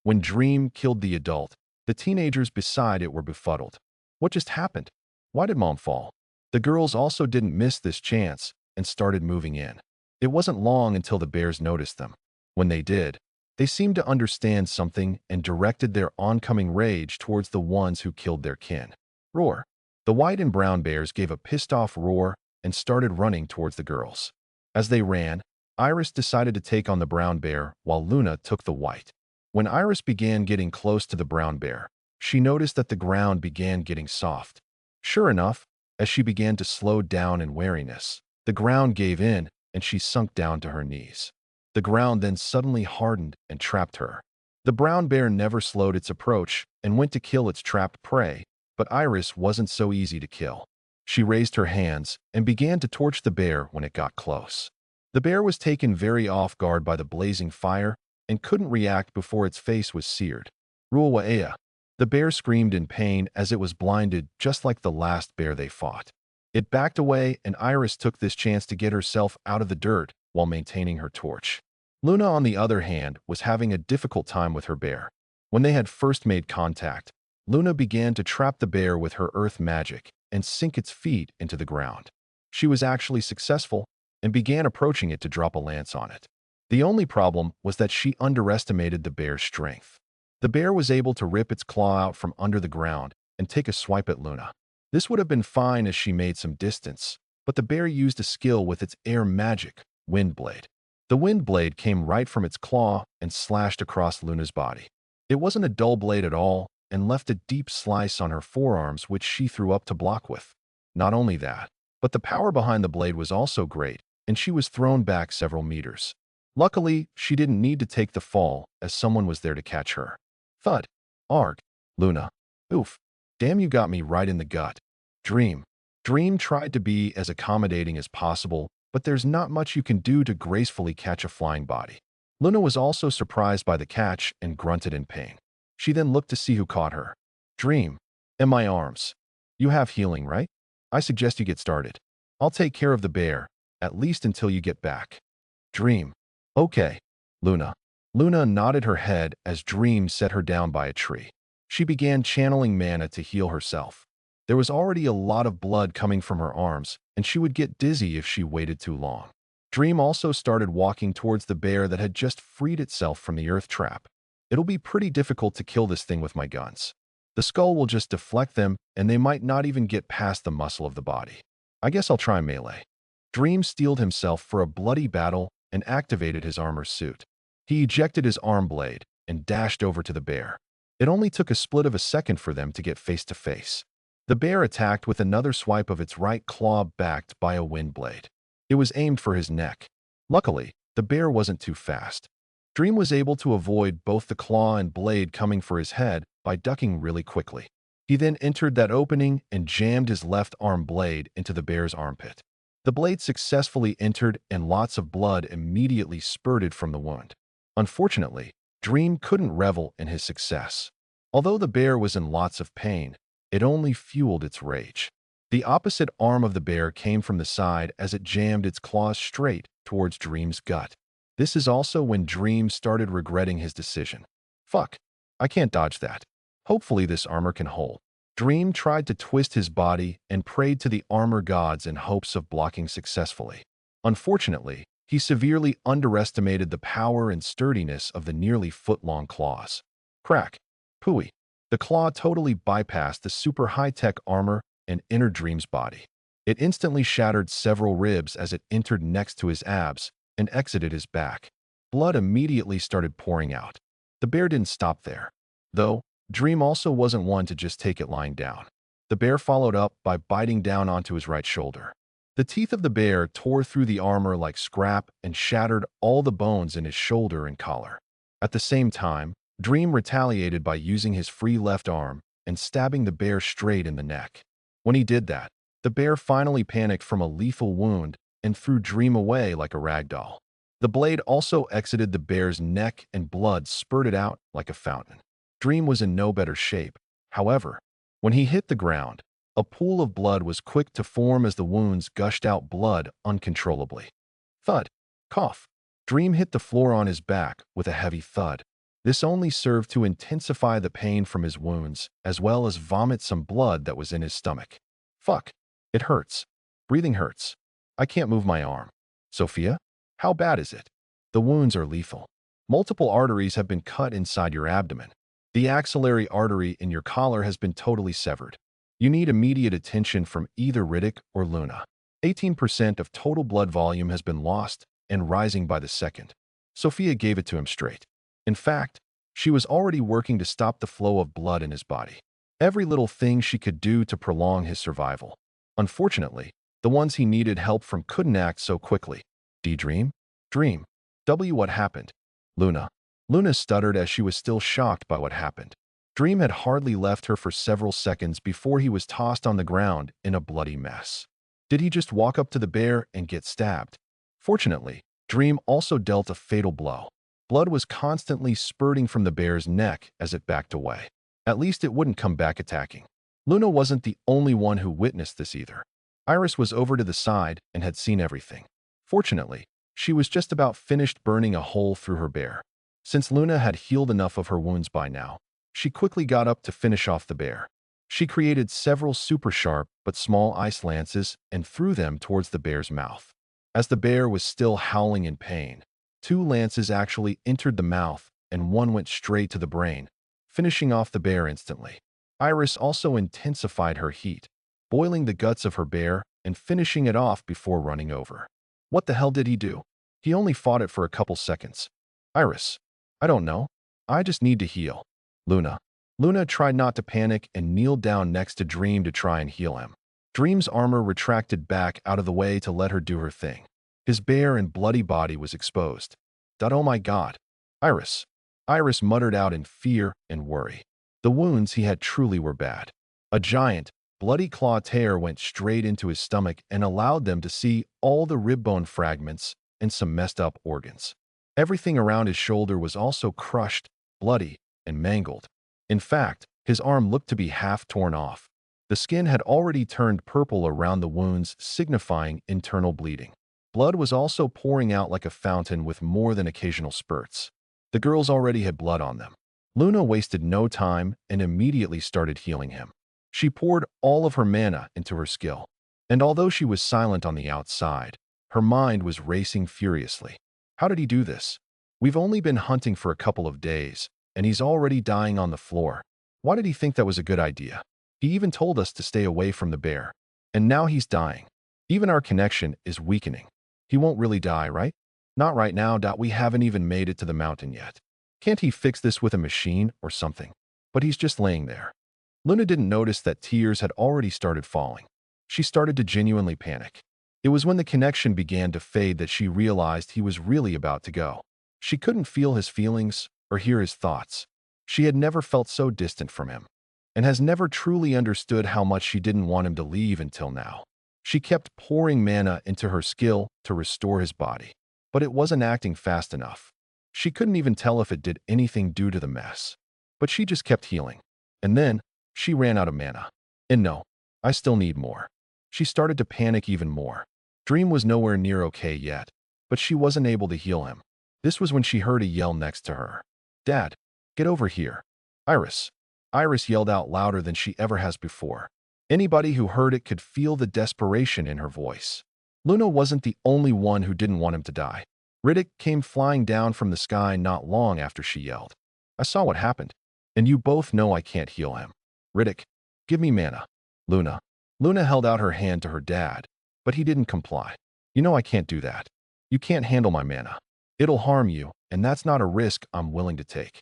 When Dream killed the adult, the teenagers beside it were befuddled. What just happened? Why did Mom fall? The girls also didn't miss this chance and started moving in. It wasn't long until the bears noticed them. When they did, they seemed to understand something and directed their oncoming rage towards the ones who killed their kin. Roar. The white and brown bears gave a pissed-off roar and started running towards the girls. As they ran, Iris decided to take on the brown bear while Luna took the white. When Iris began getting close to the brown bear, she noticed that the ground began getting soft. Sure enough, as she began to slow down in wariness, the ground gave in and she sunk down to her knees. The ground then suddenly hardened and trapped her. The brown bear never slowed its approach and went to kill its trapped prey, but Iris wasn't so easy to kill. She raised her hands and began to torch the bear when it got close. The bear was taken very off guard by the blazing fire and couldn't react before its face was seared. Ruaea. The bear screamed in pain as it was blinded, just like the last bear they fought. It backed away, and Iris took this chance to get herself out of the dirt while maintaining her torch. Luna, on the other hand, was having a difficult time with her bear. When they had first made contact, Luna began to trap the bear with her earth magic and sink its feet into the ground. She was actually successful and began approaching it to drop a lance on it. The only problem was that she underestimated the bear's strength. The bear was able to rip its claw out from under the ground and take a swipe at Luna. This would have been fine as she made some distance, but the bear used a skill with its air magic, Wind Blade. The wind blade came right from its claw and slashed across Luna's body. It wasn't a dull blade at all and left a deep slice on her forearms, which she threw up to block with. Not only that, but the power behind the blade was also great, and she was thrown back several meters. Luckily, she didn't need to take the fall, as someone was there to catch her. Thud. Arg. Luna. Oof. Damn, you got me right in the gut. Dream. Dream tried to be as accommodating as possible, but there's not much you can do to gracefully catch a flying body. Luna was also surprised by the catch and grunted in pain. She then looked to see who caught her. Dream. In my arms. You have healing, right? I suggest you get started. I'll take care of the bear, at least until you get back. Dream. Okay. Luna. Luna nodded her head as Dream set her down by a tree. She began channeling mana to heal herself. There was already a lot of blood coming from her arms, and she would get dizzy if she waited too long. Dream also started walking towards the bear that had just freed itself from the earth trap. It'll be pretty difficult to kill this thing with my guns. The skull will just deflect them, and they might not even get past the muscle of the body. I guess I'll try melee. Dream steeled himself for a bloody battle and activated his armor suit. He ejected his arm blade and dashed over to the bear. It only took a split of a second for them to get face to face. The bear attacked with another swipe of its right claw backed by a wind blade. It was aimed for his neck. Luckily, the bear wasn't too fast. Dream was able to avoid both the claw and blade coming for his head by ducking really quickly. He then entered that opening and jammed his left arm blade into the bear's armpit. The blade successfully entered and lots of blood immediately spurted from the wound. Unfortunately, Dream couldn't revel in his success. Although the bear was in lots of pain, it only fueled its rage. The opposite arm of the bear came from the side as it jammed its claws straight towards Dream's gut. This is also when Dream started regretting his decision. Fuck, I can't dodge that. Hopefully this armor can hold. Dream tried to twist his body and prayed to the armor gods in hopes of blocking successfully. Unfortunately, he severely underestimated the power and sturdiness of the nearly foot-long claws. Crack. Pooey. The claw totally bypassed the super high-tech armor and entered Dream's body. It instantly shattered several ribs as it entered next to his abs and exited his back. Blood immediately started pouring out. The bear didn't stop there. Though, Dream also wasn't one to just take it lying down. The bear followed up by biting down onto his right shoulder. The teeth of the bear tore through the armor like scrap and shattered all the bones in his shoulder and collar. At the same time, Dream retaliated by using his free left arm and stabbing the bear straight in the neck. When he did that, the bear finally panicked from a lethal wound and threw Dream away like a rag doll. The blade also exited the bear's neck and blood spurted out like a fountain. Dream was in no better shape. However, when he hit the ground, a pool of blood was quick to form as the wounds gushed out blood uncontrollably. Thud. Cough. Dream hit the floor on his back with a heavy thud. This only served to intensify the pain from his wounds, as well as vomit some blood that was in his stomach. Fuck. It hurts. Breathing hurts. I can't move my arm. Sophia? How bad is it? The wounds are lethal. Multiple arteries have been cut inside your abdomen. The axillary artery in your collar has been totally severed. You need immediate attention from either Riddick or Luna. 18% of total blood volume has been lost and rising by the second. Sophia gave it to him straight. In fact, she was already working to stop the flow of blood in his body. Every little thing she could do to prolong his survival. Unfortunately, the ones he needed help from couldn't act so quickly. Dream? Dream. What happened? Luna. Luna stuttered as she was still shocked by what happened. Dream had hardly left her for several seconds before he was tossed on the ground in a bloody mess. Did he just walk up to the bear and get stabbed? Fortunately, Dream also dealt a fatal blow. Blood was constantly spurting from the bear's neck as it backed away. At least it wouldn't come back attacking. Luna wasn't the only one who witnessed this either. Iris was over to the side and had seen everything. Fortunately, she was just about finished burning a hole through her bear. Since Luna had healed enough of her wounds by now, she quickly got up to finish off the bear. She created several super sharp but small ice lances and threw them towards the bear's mouth. As the bear was still howling in pain, 2 lances actually entered the mouth and one went straight to the brain, finishing off the bear instantly. Iris also intensified her heat, boiling the guts of her bear and finishing it off before running over. What the hell did he do? He only fought it for a couple seconds. Iris. I don't know. I just need to heal. Luna. Luna tried not to panic and kneeled down next to Dream to try and heal him. Dream's armor retracted back out of the way to let her do her thing. His bare and bloody body was exposed. Oh my god. Iris. Iris muttered out in fear and worry. The wounds he had truly were bad. A giant, bloody claw tear went straight into his stomach and allowed them to see all the rib bone fragments and some messed up organs. Everything around his shoulder was also crushed, bloody, and mangled. In fact, his arm looked to be half torn off. The skin had already turned purple around the wounds, signifying internal bleeding. Blood was also pouring out like a fountain with more than occasional spurts. The girls already had blood on them. Luna wasted no time and immediately started healing him. She poured all of her mana into her skill, and although she was silent on the outside, her mind was racing furiously. How did he do this? We've only been hunting for a couple of days, and he's already dying on the floor. Why did he think that was a good idea? He even told us to stay away from the bear. And now he's dying. Even our connection is weakening. He won't really die, right? Not right now. We haven't even made it to the mountain yet. Can't he fix this with a machine or something? But he's just laying there. Luna didn't notice that tears had already started falling. She started to genuinely panic. It was when the connection began to fade that she realized he was really about to go. She couldn't feel his feelings or hear his thoughts. She had never felt so distant from him, and has never truly understood how much she didn't want him to leave until now. She kept pouring mana into her skill to restore his body, but it wasn't acting fast enough. She couldn't even tell if it did anything due to the mess. But she just kept healing. And then, she ran out of mana. And no, I still need more. She started to panic even more. Dream was nowhere near okay yet, but she wasn't able to heal him. This was when she heard a yell next to her. "Dad, get over here." "Iris." Iris yelled out louder than she ever has before. Anybody who heard it could feel the desperation in her voice. Luna wasn't the only one who didn't want him to die. Riddick came flying down from the sky not long after she yelled. "I saw what happened, and you both know I can't heal him. Riddick, give me mana." "Luna." Luna held out her hand to her dad, but he didn't comply. "You know I can't do that. You can't handle my mana. It'll harm you, and that's not a risk I'm willing to take."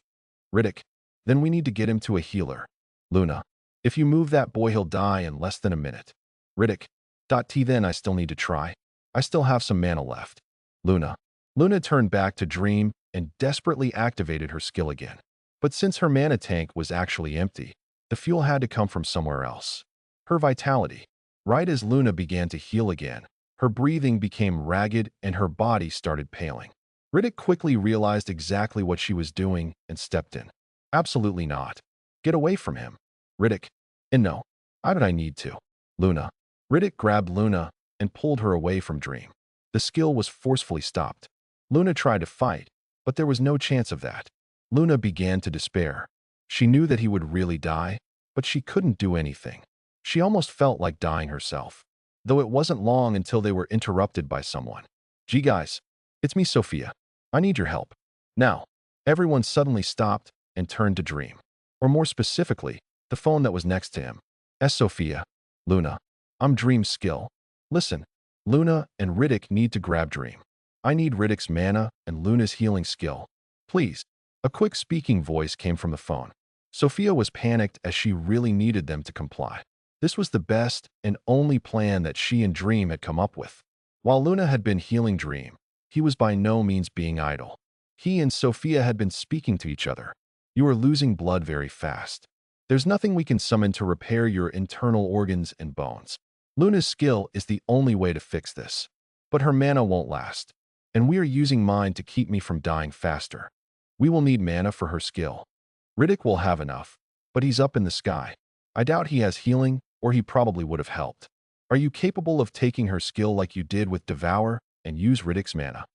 "Riddick, then we need to get him to a healer." "Luna, if you move that boy he'll die in less than a minute." "Riddick, then I still need to try. I still have some mana left." "Luna." Luna turned back to Dream and desperately activated her skill again. But since her mana tank was actually empty, the fuel had to come from somewhere else. Her vitality. Right as Luna began to heal again, her breathing became ragged and her body started paling. Riddick quickly realized exactly what she was doing and stepped in. "Absolutely not. Get away from him." "Riddick." "And no, how did I need to?" "Luna." Riddick grabbed Luna and pulled her away from Dream. The skill was forcefully stopped. Luna tried to fight, but there was no chance of that. Luna began to despair. She knew that he would really die, but she couldn't do anything. She almost felt like dying herself, though it wasn't long until they were interrupted by someone. "Gee guys, it's me, Sophia. I need your help." Now, everyone suddenly stopped and turned to Dream, or more specifically, the phone that was next to him. Sophia." "Luna, I'm Dream's skill. Listen, Luna and Riddick need to grab Dream. I need Riddick's mana and Luna's healing skill. Please." A quick speaking voice came from the phone. Sophia was panicked as she really needed them to comply. This was the best and only plan that she and Dream had come up with. While Luna had been healing Dream, he was by no means being idle. He and Sophia had been speaking to each other. "You are losing blood very fast. There's nothing we can summon to repair your internal organs and bones. Luna's skill is the only way to fix this. But her mana won't last, and we are using mine to keep me from dying faster. We will need mana for her skill. Riddick will have enough, but he's up in the sky. I doubt he has healing, or he probably would have helped. Are you capable of taking her skill like you did with Devour and use Riddick's mana?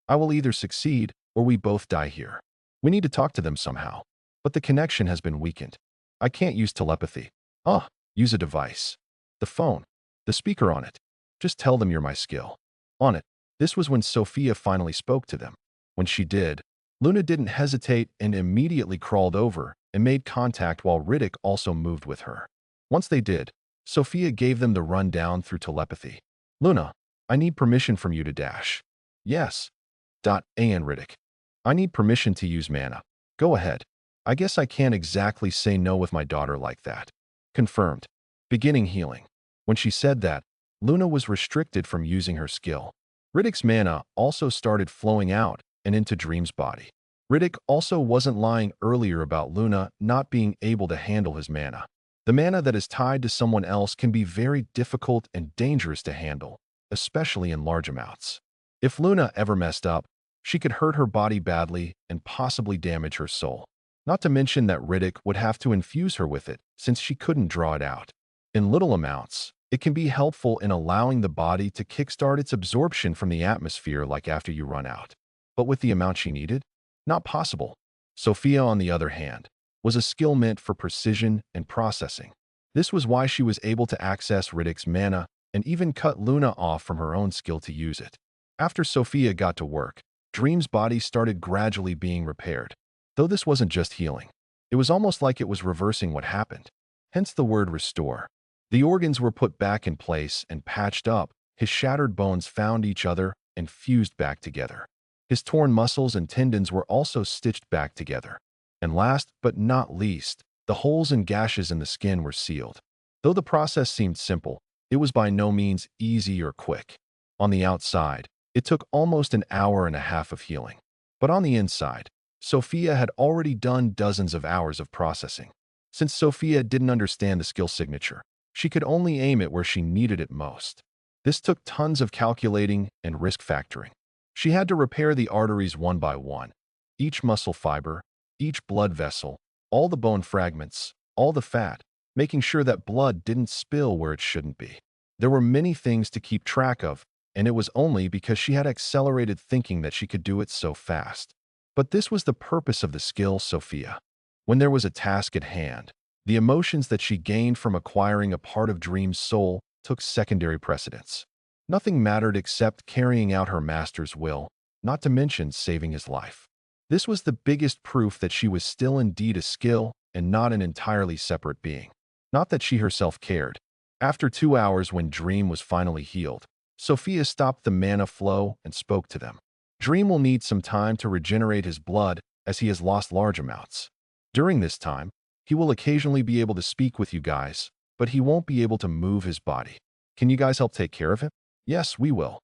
I will either succeed, or we both die here. We need to talk to them somehow, but the connection has been weakened. I can't use telepathy. Use a device. The phone. The speaker on it. Just tell them you're my skill. On it." This was when Sophia finally spoke to them. When she did, Luna didn't hesitate and immediately crawled over and made contact while Riddick also moved with her. Once they did, Sophia gave them the rundown through telepathy. "Luna, I need permission from you to dash." "Yes." And Riddick. "I need permission to use mana." "Go ahead. I guess I can't exactly say no with my daughter like that." "Confirmed." Beginning healing. When she said that, Luna was restricted from using her skill. Riddick's mana also started flowing out and into Dream's body. Riddick also wasn't lying earlier about Luna not being able to handle his mana. The mana that is tied to someone else can be very difficult and dangerous to handle, especially in large amounts. If Luna ever messed up, she could hurt her body badly and possibly damage her soul. Not to mention that Riddick would have to infuse her with it since she couldn't draw it out. In little amounts, it can be helpful in allowing the body to kickstart its absorption from the atmosphere like after you run out. But with the amount she needed? Not possible. Sophia, on the other hand, was a skill meant for precision and processing. This was why she was able to access Riddick's mana and even cut Luna off from her own skill to use it. After Sophia got to work, Dream's body started gradually being repaired. Though this wasn't just healing, it was almost like it was reversing what happened. Hence the word restore. The organs were put back in place and patched up. His shattered bones found each other and fused back together. His torn muscles and tendons were also stitched back together. And last but not least, the holes and gashes in the skin were sealed. Though the process seemed simple, it was by no means easy or quick. On the outside, it took almost an hour and a half of healing. But on the inside, Sophia had already done dozens of hours of processing. Since Sophia didn't understand the skill signature, she could only aim it where she needed it most. This took tons of calculating and risk factoring. She had to repair the arteries one by one, each muscle fiber, each blood vessel, all the bone fragments, all the fat, making sure that blood didn't spill where it shouldn't be. There were many things to keep track of, and it was only because she had accelerated thinking that she could do it so fast. But this was the purpose of the skill, Sophia. When there was a task at hand, the emotions that she gained from acquiring a part of Dream's soul took secondary precedence. Nothing mattered except carrying out her master's will, not to mention saving his life. This was the biggest proof that she was still indeed a skill and not an entirely separate being. Not that she herself cared. After 2 hours, when Dream was finally healed, Sophia stopped the mana flow and spoke to them. Dream will need some time to regenerate his blood as he has lost large amounts. During this time, he will occasionally be able to speak with you guys, but he won't be able to move his body. Can you guys help take care of him? Yes, we will.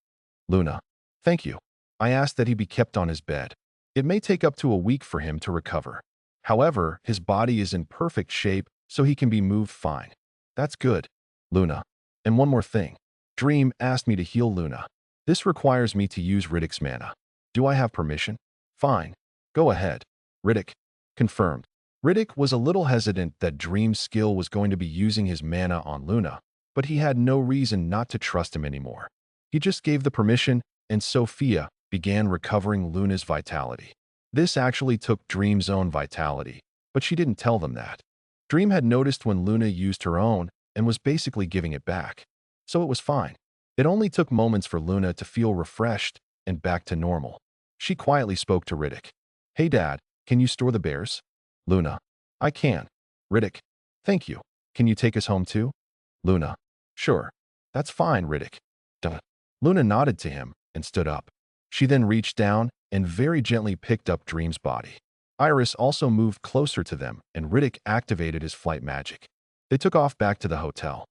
Luna. Thank you. I asked that he be kept on his bed. It may take up to a week for him to recover. However, his body is in perfect shape, so he can be moved fine. That's good. Luna. And one more thing. Dream asked me to heal Luna. This requires me to use Riddick's mana. Do I have permission? Fine. Go ahead. Riddick. Confirmed. Riddick was a little hesitant that Dream's skill was going to be using his mana on Luna, but he had no reason not to trust him anymore. He just gave the permission, and Sophia began recovering Luna's vitality. This actually took Dream's own vitality, but she didn't tell them that. Dream had noticed when Luna used her own and was basically giving it back. So it was fine. It only took moments for Luna to feel refreshed and back to normal. She quietly spoke to Riddick. Hey Dad, can you store the bears? Luna. I can. Riddick. Thank you. Can you take us home too? Luna. Sure. That's fine, Riddick. Duh. Luna nodded to him and stood up. She then reached down and very gently picked up Dream's body. Iris also moved closer to them, and Riddick activated his flight magic. They took off back to the hotel.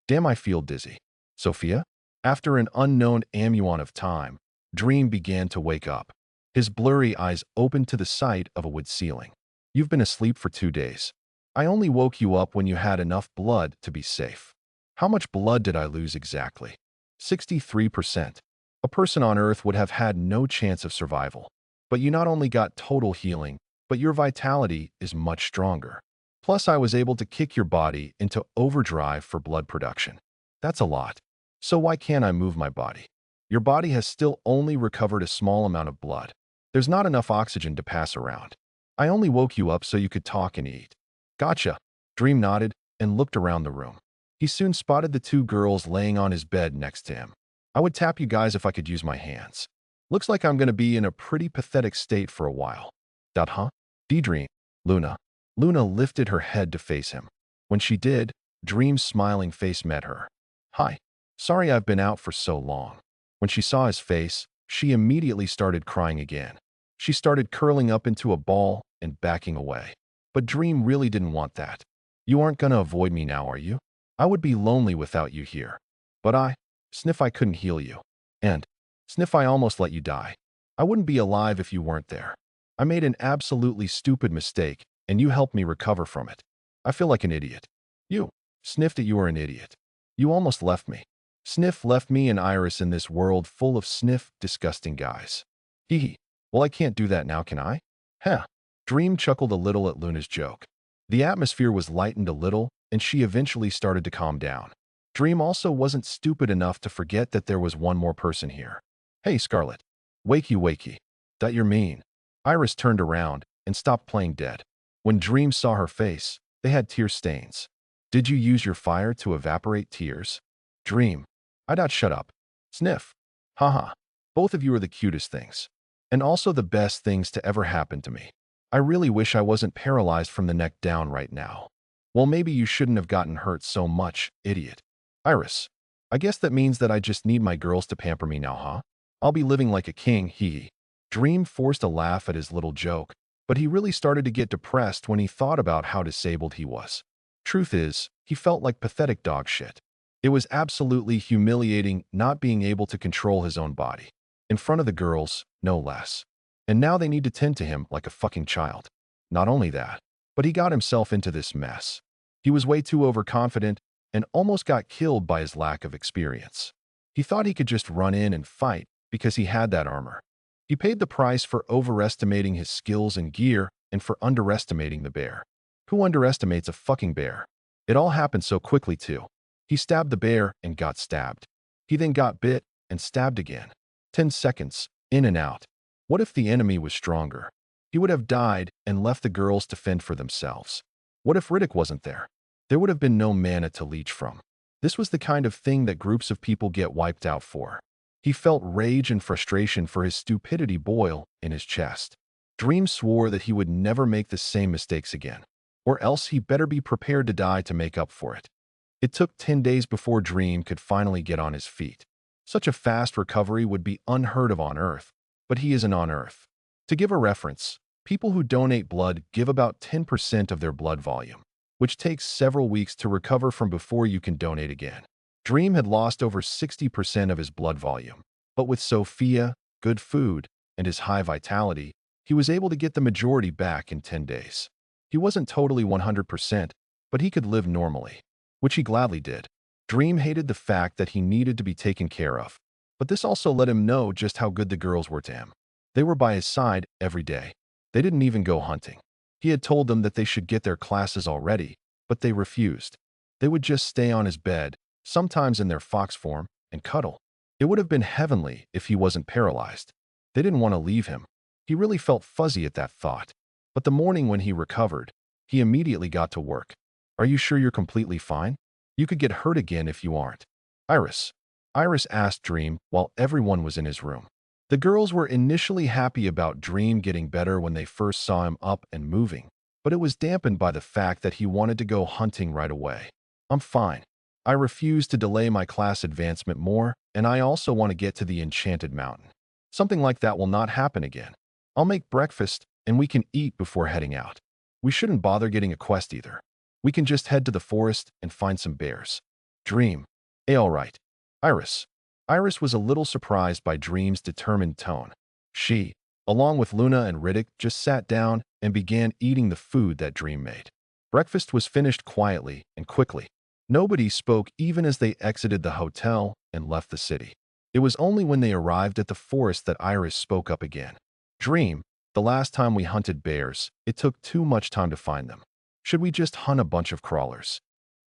Damn, I feel dizzy. Sophia? After an unknown amuon of time, Dream began to wake up. His blurry eyes opened to the sight of a wood ceiling. You've been asleep for 2 days. I only woke you up when you had enough blood to be safe. How much blood did I lose exactly? 63%. A person on Earth would have had no chance of survival. But you not only got total healing, but your vitality is much stronger. Plus, I was able to kick your body into overdrive for blood production. That's a lot. So why can't I move my body? Your body has still only recovered a small amount of blood. There's not enough oxygen to pass around. I only woke you up so you could talk and eat. Gotcha. Dream nodded and looked around the room. He soon spotted the 2 girls laying on his bed next to him. I would tap you guys if I could use my hands. Looks like I'm going to be in a pretty pathetic state for a while. Huh? D-Dream. Luna. Luna lifted her head to face him. When she did, Dream's smiling face met her. Hi. Sorry I've been out for so long. When she saw his face, she immediately started crying again. She started curling up into a ball and backing away. But Dream really didn't want that. You aren't going to avoid me now, are you? I would be lonely without you here. But Sniff, I couldn't heal you. And Sniff, I almost let you die. I wouldn't be alive if you weren't there. I made an absolutely stupid mistake, and you helped me recover from it. I feel like an idiot. You sniffed that you were an idiot. You almost left me. Sniff left me and Iris in this world full of disgusting guys. Hee hee. Well, I can't do that now, can I? Huh. Dream chuckled a little at Luna's joke. The atmosphere was lightened a little, and she eventually started to calm down. Dream also wasn't stupid enough to forget that there was one more person here. Hey, Scarlet. Wakey, wakey. That you're mean. Iris turned around and stopped playing dead. When Dream saw her face, they had tear stains. Did you use your fire to evaporate tears? Dream. Shut up. Sniff. Haha. Both of you are the cutest things. And also the best things to ever happen to me. I really wish I wasn't paralyzed from the neck down right now. Well, maybe you shouldn't have gotten hurt so much, idiot. Iris. I guess that means that I just need my girls to pamper me now, huh? I'll be living like a king, hee. Dream forced a laugh at his little joke, but he really started to get depressed when he thought about how disabled he was. Truth is, he felt like pathetic dog shit. It was absolutely humiliating not being able to control his own body. In front of the girls, no less. And now they need to tend to him like a fucking child. Not only that, but he got himself into this mess. He was way too overconfident and almost got killed by his lack of experience. He thought he could just run in and fight because he had that armor. He paid the price for overestimating his skills and gear and for underestimating the bear. Who underestimates a fucking bear? It all happened so quickly too. He stabbed the bear and got stabbed. He then got bit and stabbed again. 10 seconds, in and out. What if the enemy was stronger? He would have died and left the girls to fend for themselves. What if Riddick wasn't there? There would have been no mana to leech from. This was the kind of thing that groups of people get wiped out for. He felt rage and frustration for his stupidity boil in his chest. Dream swore that he would never make the same mistakes again, or else he better be prepared to die to make up for it. It took 10 days before Dream could finally get on his feet. Such a fast recovery would be unheard of on Earth, but he isn't on Earth. To give a reference, people who donate blood give about 10% of their blood volume, which takes several weeks to recover from before you can donate again. Dream had lost over 60% of his blood volume, but with Sophia, good food, and his high vitality, he was able to get the majority back in 10 days. He wasn't totally 100%, but he could live normally, which he gladly did. Dream hated the fact that he needed to be taken care of, but this also let him know just how good the girls were to him. They were by his side every day. They didn't even go hunting. He had told them that they should get their classes already, but they refused. They would just stay on his bed, sometimes in their fox form, and cuddle. It would have been heavenly if he wasn't paralyzed. They didn't want to leave him. He really felt fuzzy at that thought. But the morning when he recovered, he immediately got to work. Are you sure you're completely fine? You could get hurt again if you aren't. Iris. Iris asked Dream while everyone was in his room. The girls were initially happy about Dream getting better when they first saw him up and moving, but it was dampened by the fact that he wanted to go hunting right away. I'm fine. I refuse to delay my class advancement more, and I also want to get to the Enchanted Mountain. Something like that will not happen again. I'll make breakfast, and we can eat before heading out. We shouldn't bother getting a quest either. We can just head to the forest and find some bears. Dream. All right. Iris. Iris was a little surprised by Dream's determined tone. She, along with Luna and Riddick, just sat down and began eating the food that Dream made. Breakfast was finished quietly and quickly. Nobody spoke even as they exited the hotel and left the city. It was only when they arrived at the forest that Iris spoke up again. Dream, the last time we hunted bears, it took too much time to find them. Should we just hunt a bunch of crawlers?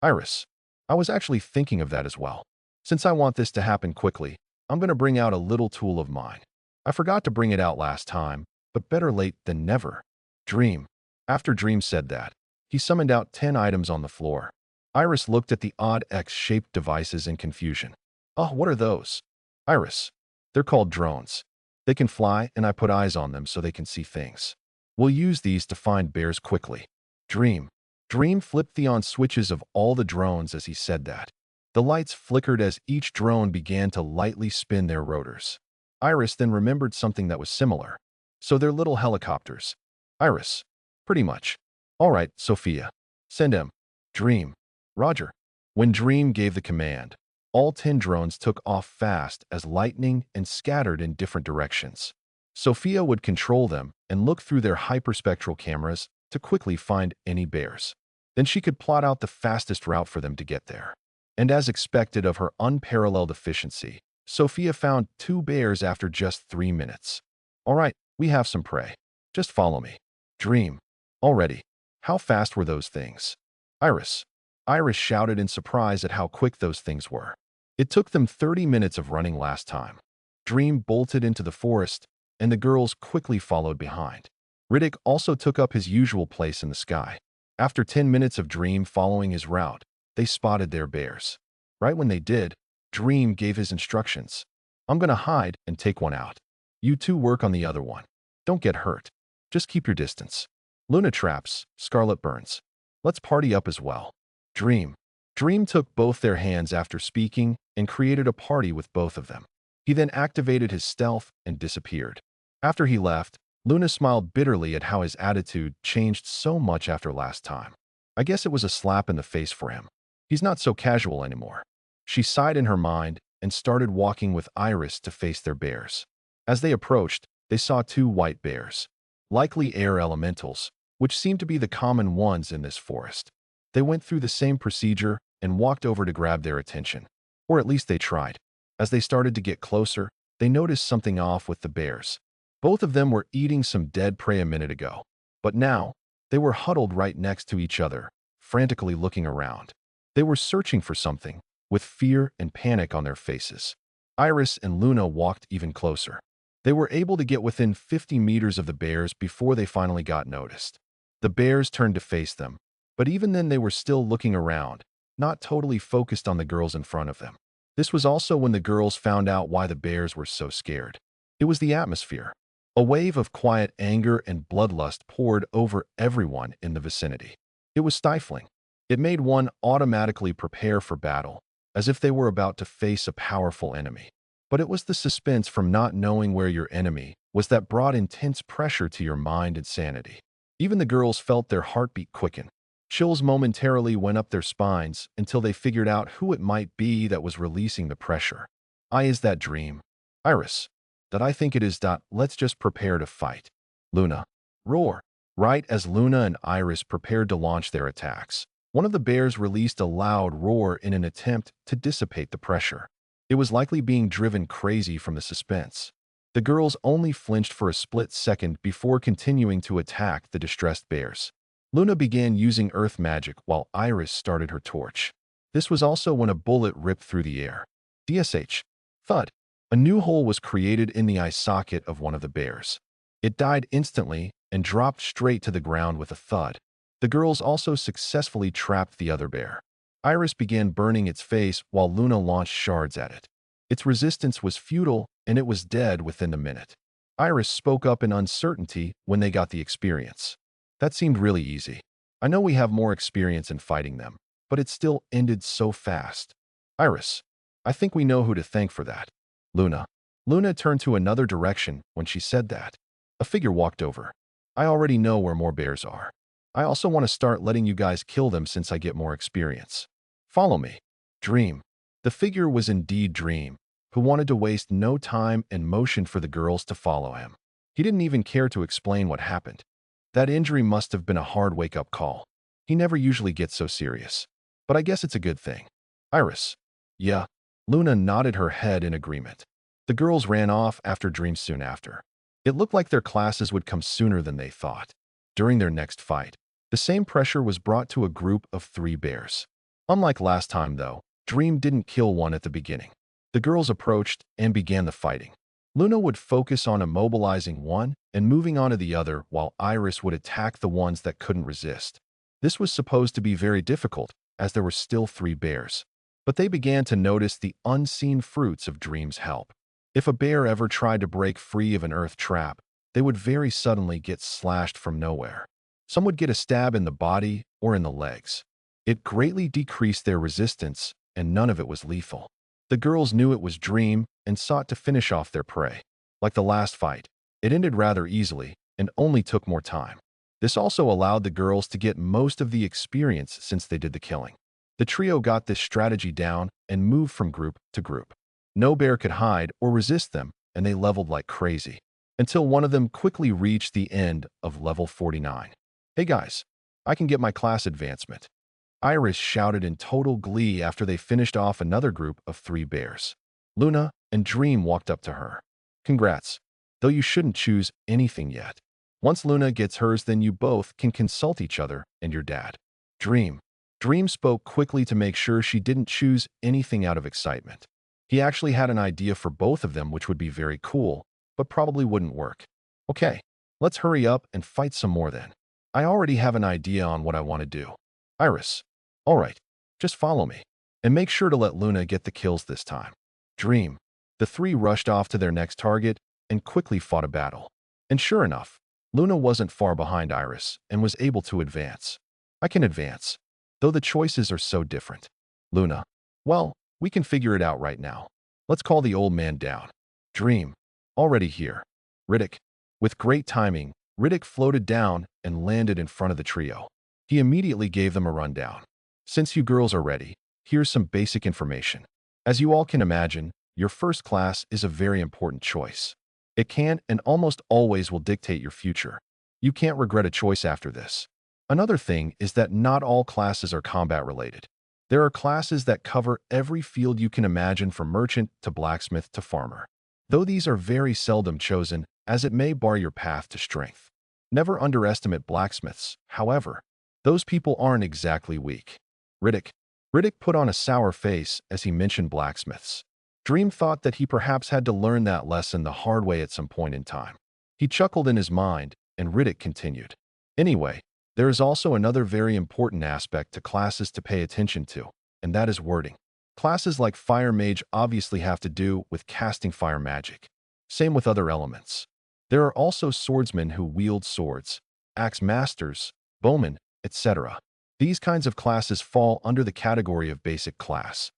Iris, I was actually thinking of that as well. Since I want this to happen quickly, I'm going to bring out a little tool of mine. I forgot to bring it out last time, but better late than never. Dream. After Dream said that, he summoned out 10 items on the floor. Iris looked at the odd X-shaped devices in confusion. Oh, what are those? Iris. They're called drones. They can fly, and I put eyes on them so they can see things. We'll use these to find bears quickly. Dream. Dream flipped the on switches of all the drones as he said that. The lights flickered as each drone began to lightly spin their rotors. Iris then remembered something that was similar. So they're little helicopters. Iris. Pretty much. All right, Sophia. Send him. Dream. Roger. When Dream gave the command, all 10 drones took off fast as lightning and scattered in different directions. Sophia would control them and look through their hyperspectral cameras to quickly find any bears. Then she could plot out the fastest route for them to get there. And as expected of her unparalleled efficiency, Sophia found 2 bears after just 3 minutes. All right, we have some prey. Just follow me. Dream. Already. How fast were those things? Iris. Iris shouted in surprise at how quick those things were. It took them 30 minutes of running last time. Dream bolted into the forest, and the girls quickly followed behind. Riddick also took up his usual place in the sky. After 10 minutes of Dream following his route, they spotted their bears. Right when they did, Dream gave his instructions. I'm gonna hide and take one out. You two work on the other one. Don't get hurt. Just keep your distance. Luna traps, Scarlet burns. Let's party up as well. Dream. Dream took both their hands after speaking and created a party with both of them. He then activated his stealth and disappeared. After he left, Luna smiled bitterly at how his attitude changed so much after last time. I guess it was a slap in the face for him. He's not so casual anymore. She sighed in her mind and started walking with Iris to face their bears. As they approached, they saw two white bears, likely air elementals, which seemed to be the common ones in this forest. They went through the same procedure and walked over to grab their attention. Or at least they tried. As they started to get closer, they noticed something off with the bears. Both of them were eating some dead prey a minute ago. But now, they were huddled right next to each other, frantically looking around. They were searching for something, with fear and panic on their faces. Iris and Luna walked even closer. They were able to get within 50 meters of the bears before they finally got noticed. The bears turned to face them, but even then they were still looking around, not totally focused on the girls in front of them. This was also when the girls found out why the bears were so scared. It was the atmosphere. A wave of quiet anger and bloodlust poured over everyone in the vicinity. It was stifling. It made one automatically prepare for battle, as if they were about to face a powerful enemy. But it was the suspense from not knowing where your enemy was that brought intense pressure to your mind and sanity. Even the girls felt their heartbeat quicken. Chills momentarily went up their spines until they figured out who it might be that was releasing the pressure. Is that Dream? Iris. That I think it is. Let's just prepare to fight. Luna. Roar. Right as Luna and Iris prepared to launch their attacks, one of the bears released a loud roar in an attempt to dissipate the pressure. It was likely being driven crazy from the suspense. The girls only flinched for a split second before continuing to attack the distressed bears. Luna began using earth magic while Iris started her torch. This was also when a bullet ripped through the air. DSH. Thud. A new hole was created in the eye socket of one of the bears. It died instantly and dropped straight to the ground with a thud. The girls also successfully trapped the other bear. Iris began burning its face while Luna launched shards at it. Its resistance was futile and it was dead within a minute. Iris spoke up in uncertainty when they got the experience. That seemed really easy. I know we have more experience in fighting them, but it still ended so fast. Iris, I think we know who to thank for that. Luna. Luna turned to another direction when she said that. A figure walked over. I already know where more bears are. I also want to start letting you guys kill them since I get more experience. Follow me. Dream. The figure was indeed Dream, who wanted to waste no time and motioned for the girls to follow him. He didn't even care to explain what happened. That injury must have been a hard wake-up call. He never usually gets so serious. But I guess it's a good thing. Iris. Yeah. Luna nodded her head in agreement. The girls ran off after Dream soon after. It looked like their classes would come sooner than they thought. During their next fight, the same pressure was brought to a group of 3 bears. Unlike last time, though, Dream didn't kill one at the beginning. The girls approached and began the fighting. Luna would focus on immobilizing one and moving on to the other, while Iris would attack the ones that couldn't resist. This was supposed to be very difficult, as there were still 3 bears. But they began to notice the unseen fruits of Dream's help. If a bear ever tried to break free of an earth trap, they would very suddenly get slashed from nowhere. Some would get a stab in the body or in the legs. It greatly decreased their resistance, and none of it was lethal. The girls knew it was Dream and sought to finish off their prey. Like the last fight, it ended rather easily and only took more time. This also allowed the girls to get most of the experience since they did the killing. The trio got this strategy down and moved from group to group. No bear could hide or resist them, and they leveled like crazy, until one of them quickly reached the end of level 49. Hey guys, I can get my class advancement. Iris shouted in total glee after they finished off another group of 3 bears. Luna and Dream walked up to her. Congrats, though you shouldn't choose anything yet. Once Luna gets hers, then you both can consult each other and your dad. Dream. Dream spoke quickly to make sure she didn't choose anything out of excitement. He actually had an idea for both of them which would be very cool, but probably wouldn't work. Okay, Let's hurry up and fight some more then. I already have an idea on what I want to do. Iris. All right, just follow me. And make sure to let Luna get the kills this time. Dream. The three rushed off to their next target and quickly fought a battle. And sure enough, Luna wasn't far behind Iris and was able to advance. I can advance, though the choices are so different. Luna. Well, we can figure it out right now. Let's call the old man down. Dream. Already here. Riddick. With great timing, Riddick floated down and landed in front of the trio. He immediately gave them a rundown. Since you girls are ready, here's some basic information. As you all can imagine, your first class is a very important choice. It can and almost always will dictate your future. You can't regret a choice after this. Another thing is that not all classes are combat-related. There are classes that cover every field you can imagine, from merchant to blacksmith to farmer. Though these are very seldom chosen, as it may bar your path to strength. Never underestimate blacksmiths, however. Those people aren't exactly weak. Riddick. Riddick put on a sour face as he mentioned blacksmiths. Dream thought that he perhaps had to learn that lesson the hard way at some point in time. He chuckled in his mind, and Riddick continued. Anyway, there is also another very important aspect to classes to pay attention to, and that is wording. Classes like Fire Mage obviously have to do with casting fire magic. Same with other elements. There are also swordsmen who wield swords, axe masters, bowmen, etc. These kinds of classes fall under the category of basic class,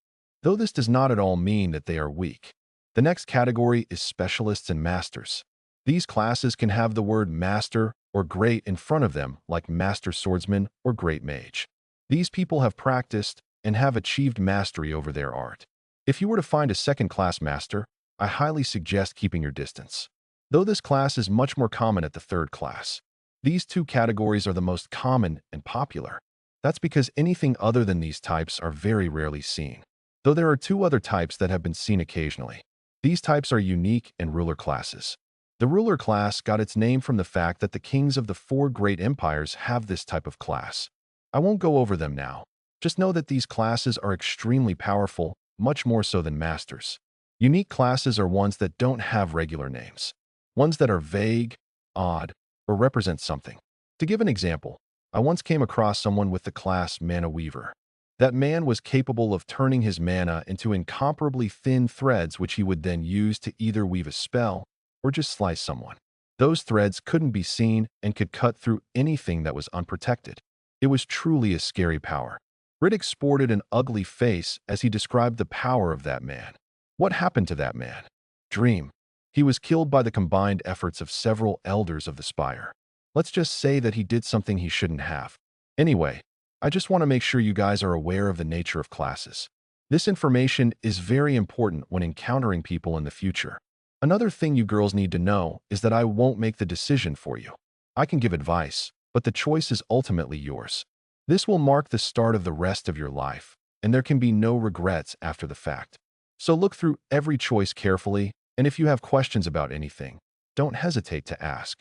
though this does not at all mean that they are weak. The next category is specialists and masters. These classes can have the word master or great in front of them, like master swordsman or great mage. These people have practiced and have achieved mastery over their art. If you were to find a second-class master, I highly suggest keeping your distance. Though this class is much more common at the third class. These two categories are the most common and popular. That's because anything other than these types are very rarely seen. Though there are two other types that have been seen occasionally. These types are unique and ruler classes. The ruler class got its name from the fact that the kings of the four great empires have this type of class. I won't go over them now. Just know that these classes are extremely powerful, much more so than masters. Unique classes are ones that don't have regular names. Ones that are vague, odd, or represent something. To give an example, I once came across someone with the class Mana Weaver. That man was capable of turning his mana into incomparably thin threads, which he would then use to either weave a spell or just slice someone. Those threads couldn't be seen and could cut through anything that was unprotected. It was truly a scary power. Riddick sported an ugly face as he described the power of that man. What happened to that man? Dream. He was killed by the combined efforts of several elders of the Spire. Let's just say that he did something he shouldn't have. Anyway, I just want to make sure you guys are aware of the nature of classes. This information is very important when encountering people in the future. Another thing you girls need to know is that I won't make the decision for you. I can give advice, but the choice is ultimately yours. This will mark the start of the rest of your life, and there can be no regrets after the fact. So look through every choice carefully, and if you have questions about anything, don't hesitate to ask.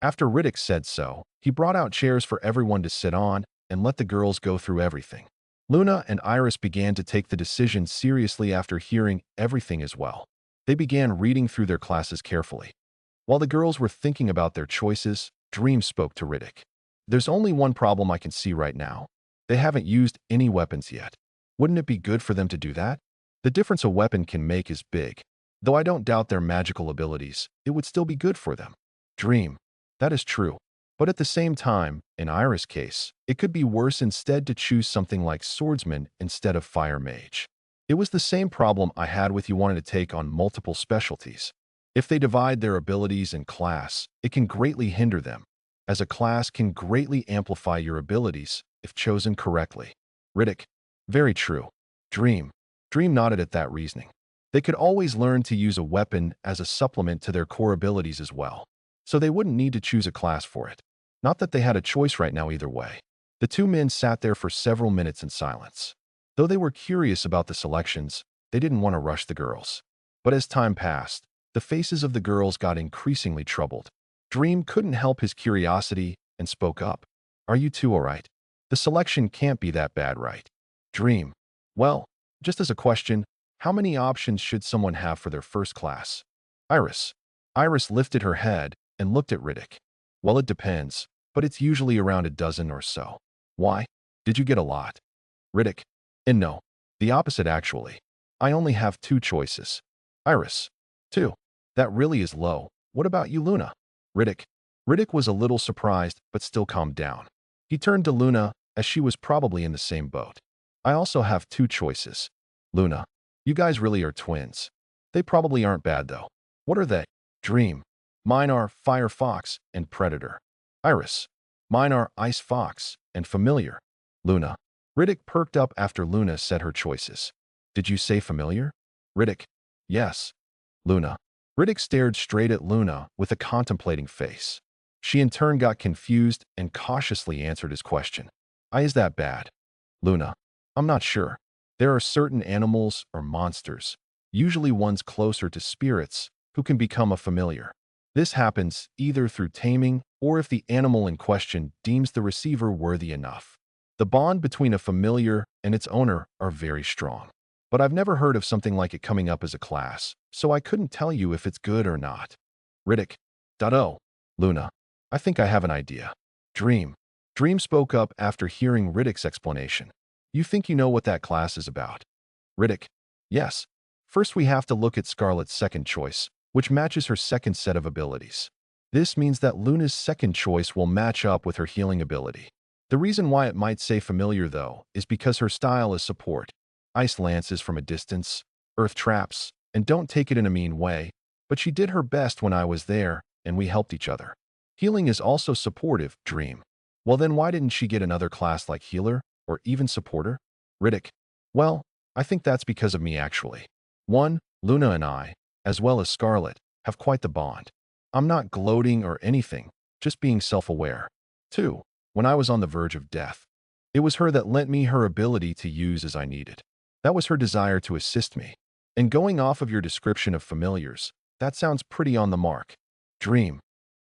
After Riddick said so, he brought out chairs for everyone to sit on and let the girls go through everything. Luna and Iris began to take the decision seriously after hearing everything as well. They began reading through their classes carefully. While the girls were thinking about their choices, Dream spoke to Riddick. There's only one problem I can see right now. They haven't used any weapons yet. Wouldn't it be good for them to do that? The difference a weapon can make is big. Though I don't doubt their magical abilities, it would still be good for them. Dream. That is true. But at the same time, in Iris' case, it could be worse instead to choose something like swordsman instead of fire mage. It was the same problem I had with you wanting to take on multiple specialties. If they divide their abilities in class, it can greatly hinder them, as a class can greatly amplify your abilities if chosen correctly. Riddick. Very true. Dream. Dream nodded at that reasoning. They could always learn to use a weapon as a supplement to their core abilities as well, so they wouldn't need to choose a class for it. Not that they had a choice right now either way. The two men sat there for several minutes in silence. Though they were curious about the selections, they didn't want to rush the girls. But as time passed, the faces of the girls got increasingly troubled. Dream couldn't help his curiosity and spoke up. Are you two all right? The selection can't be that bad, right? Dream. Well, just as a question, how many options should someone have for their first class? Iris. Iris lifted her head and looked at Riddick. Well, it depends, but it's usually around a dozen or so. Why? Did you get a lot? Riddick. And no. The opposite, actually. I only have two choices. Iris. Two. That really is low. What about you, Luna? Riddick. Riddick was a little surprised, but still calmed down. He turned to Luna, as she was probably in the same boat. I also have two choices. Luna. You guys really are twins. They probably aren't bad, though. What are they? Dream. Mine are Fire Fox and Predator. Iris. Mine are Ice Fox and Familiar. Luna. Riddick perked up after Luna said her choices. Did you say Familiar? Riddick. Yes. Luna. Riddick stared straight at Luna with a contemplating face. She in turn got confused and cautiously answered his question. Is that bad? Luna. I'm not sure. There are certain animals or monsters, usually ones closer to spirits, who can become a familiar. This happens either through taming or if the animal in question deems the receiver worthy enough. The bond between a familiar and its owner are very strong. But I've never heard of something like it coming up as a class, so I couldn't tell you if it's good or not. Riddick. Oh. Luna. I think I have an idea. Dream. Dream spoke up after hearing Riddick's explanation. You think you know what that class is about? Riddick. Yes. First we have to look at Scarlet's second choice, which matches her second set of abilities. This means that Luna's second choice will match up with her healing ability. The reason why it might say familiar, though, is because her style is support. Ice lances from a distance, earth traps, and don't take it in a mean way, but she did her best when I was there, and we helped each other. Healing is also supportive, Dream. Well then why didn't she get another class like healer, or even supporter? Riddick. Well, I think that's because of me actually. One, Luna and I, as well as Scarlet, have quite the bond. I'm not gloating or anything, just being self-aware. Two, when I was on the verge of death, it was her that lent me her ability to use as I needed. That was her desire to assist me. And going off of your description of familiars, that sounds pretty on the mark. Dream.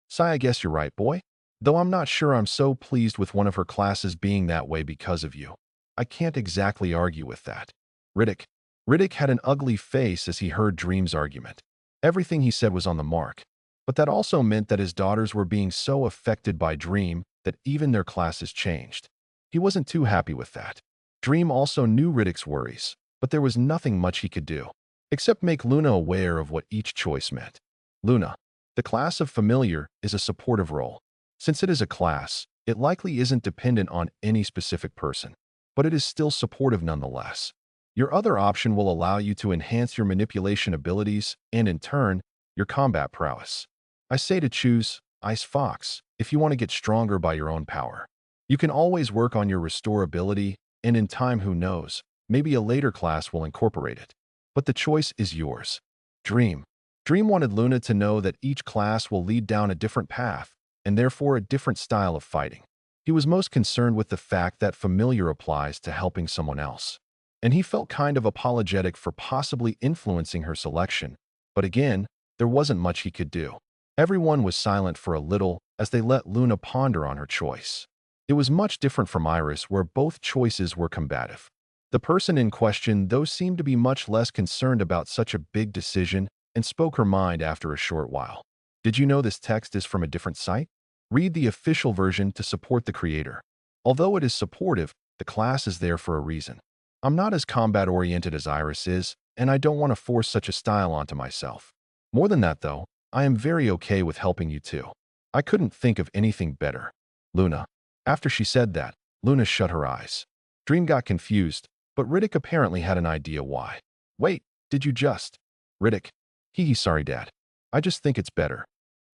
Sai, I guess you're right, boy. Though I'm not sure I'm so pleased with one of her classes being that way because of you. I can't exactly argue with that. Riddick. Riddick had an ugly face as he heard Dream's argument. Everything he said was on the mark. But that also meant that his daughters were being so affected by Dream that even their classes changed. He wasn't too happy with that. Dream also knew Riddick's worries, but there was nothing much he could do, except make Luna aware of what each choice meant. Luna. The class of familiar is a supportive role. Since it is a class, it likely isn't dependent on any specific person, but it is still supportive nonetheless. Your other option will allow you to enhance your manipulation abilities and, in turn, your combat prowess. I say to choose Ice Fox if you want to get stronger by your own power. You can always work on your restore ability, and in time, who knows, maybe a later class will incorporate it. But the choice is yours. Dream. Dream wanted Luna to know that each class will lead down a different path, and therefore a different style of fighting. He was most concerned with the fact that familiar applies to helping someone else. And he felt kind of apologetic for possibly influencing her selection. But again, there wasn't much he could do. Everyone was silent for a little as they let Luna ponder on her choice. It was much different from Iris, where both choices were combative. The person in question, though, seemed to be much less concerned about such a big decision and spoke her mind after a short while. Did you know this text is from a different site? Read the official version to support the creator. Although it is supportive, the class is there for a reason. I'm not as combat-oriented as Iris is, and I don't want to force such a style onto myself. More than that, though, I am very okay with helping you too. I couldn't think of anything better. Luna. After she said that, Luna shut her eyes. Dream got confused, but Riddick apparently had an idea why. Wait, did you just? Riddick. Sorry, Dad. I just think it's better.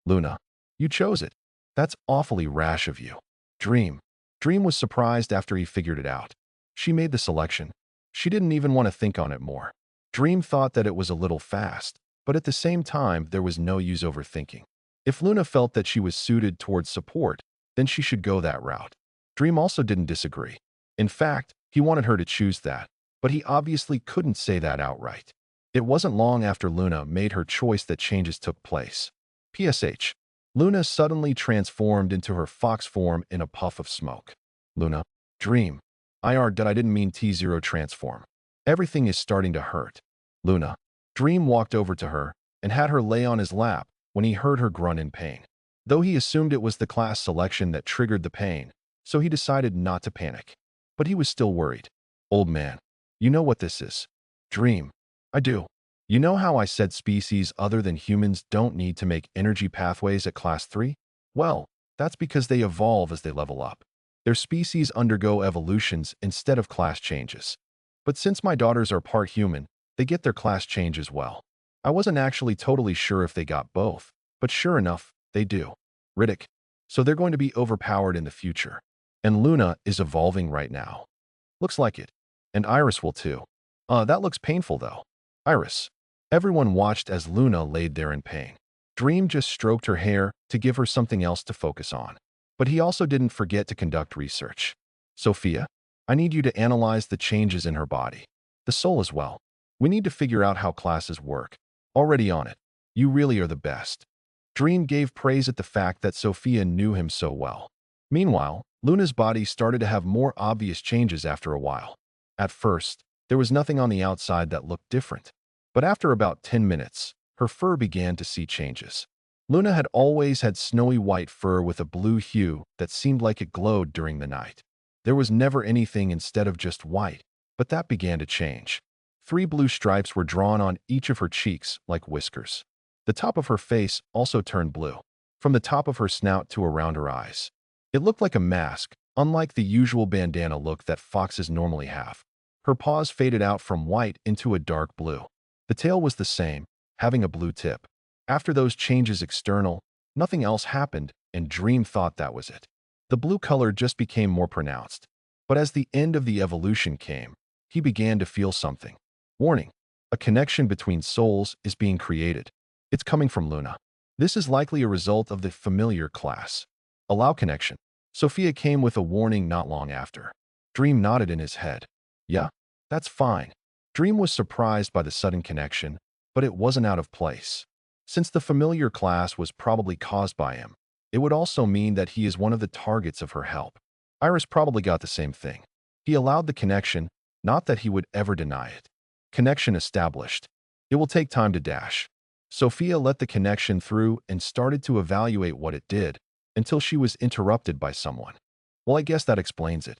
Luna. You chose it. That's awfully rash of you. Dream. Dream was surprised after he figured it out. She made the selection. She didn't even want to think on it more. Dream thought that it was a little fast, but at the same time, there was no use overthinking. If Luna felt that she was suited towards support, then she should go that route. Dream also didn't disagree. In fact, he wanted her to choose that, but he obviously couldn't say that outright. It wasn't long after Luna made her choice that changes took place. PSH. Luna suddenly transformed into her fox form in a puff of smoke. Luna. Dream. I didn't mean T0 transform. Everything is starting to hurt. Luna. Dream walked over to her and had her lay on his lap when he heard her grunt in pain. though he assumed it was the class selection that triggered the pain, so he decided not to panic. But he was still worried. Old man, you know what this is? Dream. I do. You know how I said species other than humans don't need to make energy pathways at class 3? Well, that's because they evolve as they level up. Their species undergo evolutions instead of class changes. But since my daughters are part human, they get their class change as well. I wasn't actually totally sure if they got both, but sure enough, they do. Riddick. So they're going to be overpowered in the future. And Luna is evolving right now. Looks like it. And Iris will too. That looks painful though. Iris. Everyone watched as Luna laid there in pain. Dream just stroked her hair to give her something else to focus on. But he also didn't forget to conduct research. Sophia, I need you to analyze the changes in her body. The soul as well. We need to figure out how classes work. Already on it. You really are the best. Dream gave praise at the fact that Sophia knew him so well. Meanwhile, Luna's body started to have more obvious changes after a while. At first, there was nothing on the outside that looked different. But after about 10 minutes, her fur began to see changes. Luna had always had snowy white fur with a blue hue that seemed like it glowed during the night. There was never anything instead of just white, but that began to change. 3 blue stripes were drawn on each of her cheeks like whiskers. The top of her face also turned blue, from the top of her snout to around her eyes. It looked like a mask, unlike the usual bandana look that foxes normally have. Her paws faded out from white into a dark blue. The tail was the same, having a blue tip. After those changes external, nothing else happened, and Dream thought that was it. The blue color just became more pronounced. But as the end of the evolution came, he began to feel something. Warning, a connection between souls is being created. It's coming from Luna. This is likely a result of the familiar class. Allow connection. Sophia came with a warning not long after. Dream nodded in his head. Yeah, that's fine. Dream was surprised by the sudden connection, but it wasn't out of place. Since the familiar class was probably caused by him, it would also mean that he is one of the targets of her help. Iris probably got the same thing. He allowed the connection, not that he would ever deny it. Connection established. It will take time to dash. Sophia let the connection through and started to evaluate what it did, until she was interrupted by someone. Well, I guess that explains it.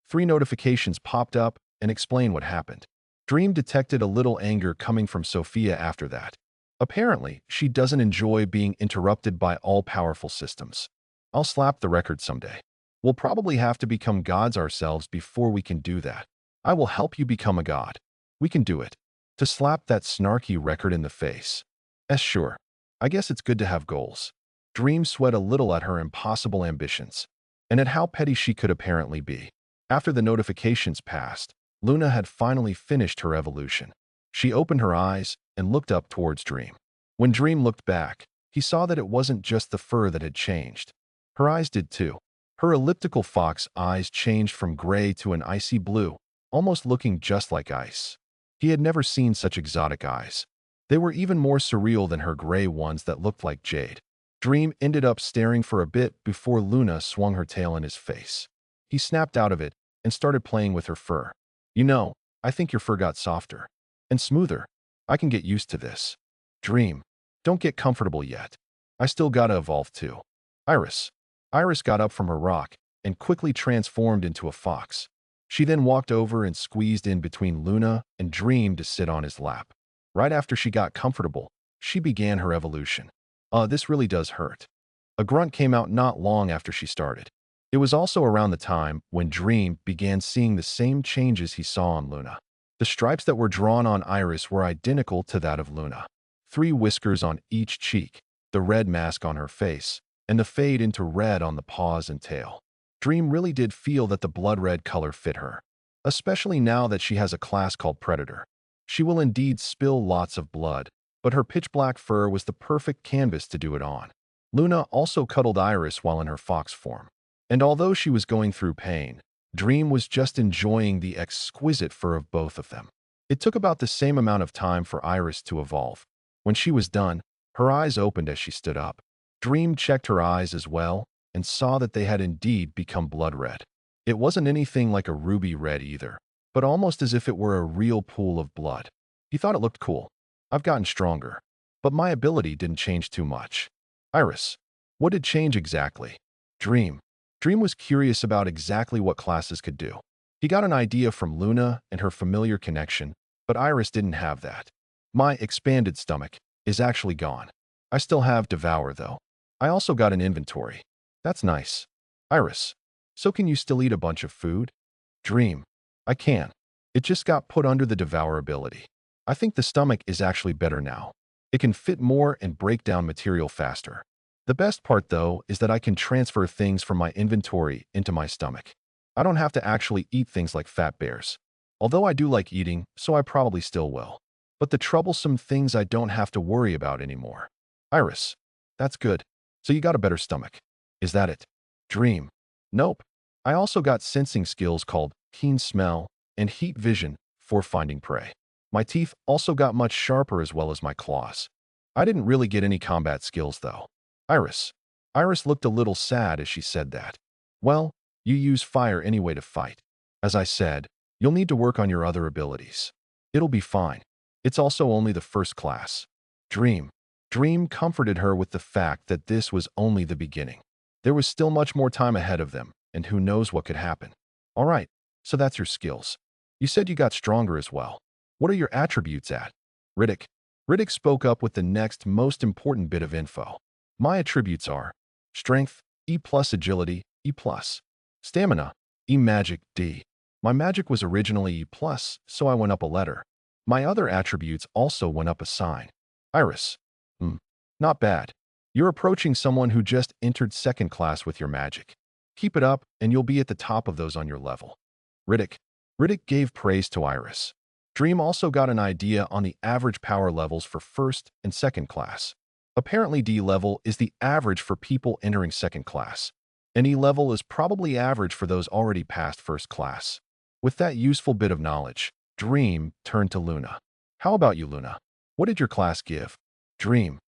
3 notifications popped up and explained what happened. Dream detected a little anger coming from Sophia after that. Apparently, she doesn't enjoy being interrupted by all-powerful systems. I'll slap the record someday. We'll probably have to become gods ourselves before we can do that. I will help you become a god. We can do it. To slap that snarky record in the face. Sure. I guess it's good to have goals. Dream sweat a little at her impossible ambitions, and at how petty she could apparently be. After the notifications passed, Luna had finally finished her evolution. She opened her eyes and looked up towards Dream. When Dream looked back, he saw that it wasn't just the fur that had changed. Her eyes did too. Her elliptical fox eyes changed from gray to an icy blue, almost looking just like ice. He had never seen such exotic eyes. They were even more surreal than her gray ones that looked like jade. Dream ended up staring for a bit before Luna swung her tail in his face. He snapped out of it and started playing with her fur. You know, I think your fur got softer and smoother. I can get used to this. Dream, don't get comfortable yet. I still gotta evolve too. Iris. Iris got up from her rock and quickly transformed into a fox. She then walked over and squeezed in between Luna and Dream to sit on his lap. Right after she got comfortable, she began her evolution. This really does hurt. A grunt came out not long after she started. It was also around the time when Dream began seeing the same changes he saw on Luna. The stripes that were drawn on Iris were identical to that of Luna. 3 whiskers on each cheek, the red mask on her face, and the fade into red on the paws and tail. Dream really did feel that the blood red color fit her, especially now that she has a class called Predator. She will indeed spill lots of blood, but her pitch-black fur was the perfect canvas to do it on. Luna also cuddled Iris while in her fox form. And although she was going through pain, Dream was just enjoying the exquisite fur of both of them. It took about the same amount of time for Iris to evolve. When she was done, her eyes opened as she stood up. Dream checked her eyes as well and saw that they had indeed become blood red. It wasn't anything like a ruby red either, but almost as if it were a real pool of blood. He thought it looked cool. I've gotten stronger, but my ability didn't change too much. Iris. What did change exactly? Dream. Dream was curious about exactly what classes could do. He got an idea from Luna and her familiar connection, but Iris didn't have that. My expanded stomach is actually gone. I still have Devour, though. I also got an inventory. That's nice. Iris. So can you still eat a bunch of food? Dream. I can. It just got put under the Devour ability. I think the stomach is actually better now. It can fit more and break down material faster. The best part, though, is that I can transfer things from my inventory into my stomach. I don't have to actually eat things like fat bears. Although I do like eating, so I probably still will. But the troublesome things I don't have to worry about anymore. Iris. That's good. So you got a better stomach. Is that it? Dream. Nope. I also got sensing skills called keen smell and heat vision for finding prey. My teeth also got much sharper as well as my claws. I didn't really get any combat skills, though. Iris. Iris looked a little sad as she said that. Well, you use fire anyway to fight. As I said, you'll need to work on your other abilities. It'll be fine. It's also only the first class. Dream. Dream comforted her with the fact that this was only the beginning. There was still much more time ahead of them, and who knows what could happen. All right, so that's your skills. You said you got stronger as well. What are your attributes at? Riddick. Riddick spoke up with the next most important bit of info. My attributes are Strength, E+, Agility, E+, Stamina, E Magic, D. My magic was originally E+, so I went up a letter. My other attributes also went up a sign. Iris. Not bad. You're approaching someone who just entered second class with your magic. Keep it up, and you'll be at the top of those on your level. Riddick. Riddick gave praise to Iris. Dream also got an idea on the average power levels for first and second class. Apparently D level is the average for people entering second class, and E level is probably average for those already past first class. With that useful bit of knowledge, Dream turned to Luna. How about you, Luna? What did your class give? Dream.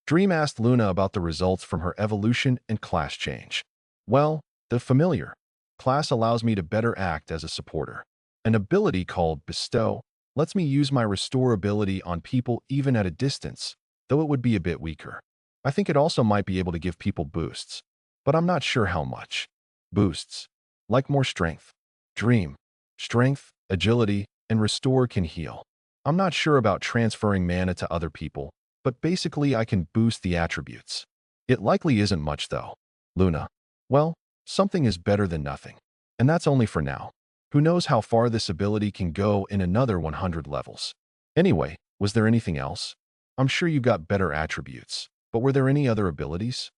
Dream asked Luna about the results from her evolution and class change. Well, the familiar class allows me to better act as a supporter. An ability called Bestow lets me use my Restore ability on people even at a distance, though it would be a bit weaker. I think it also might be able to give people boosts, but I'm not sure how much. Boosts. Like more strength. Dream. Strength, agility, and Restore can heal. I'm not sure about transferring mana to other people, but basically I can boost the attributes. It likely isn't much, though. Luna. Well, something is better than nothing. And that's only for now. Who knows how far this ability can go in another 100 levels. Anyway, was there anything else? I'm sure you got better attributes, but were there any other abilities?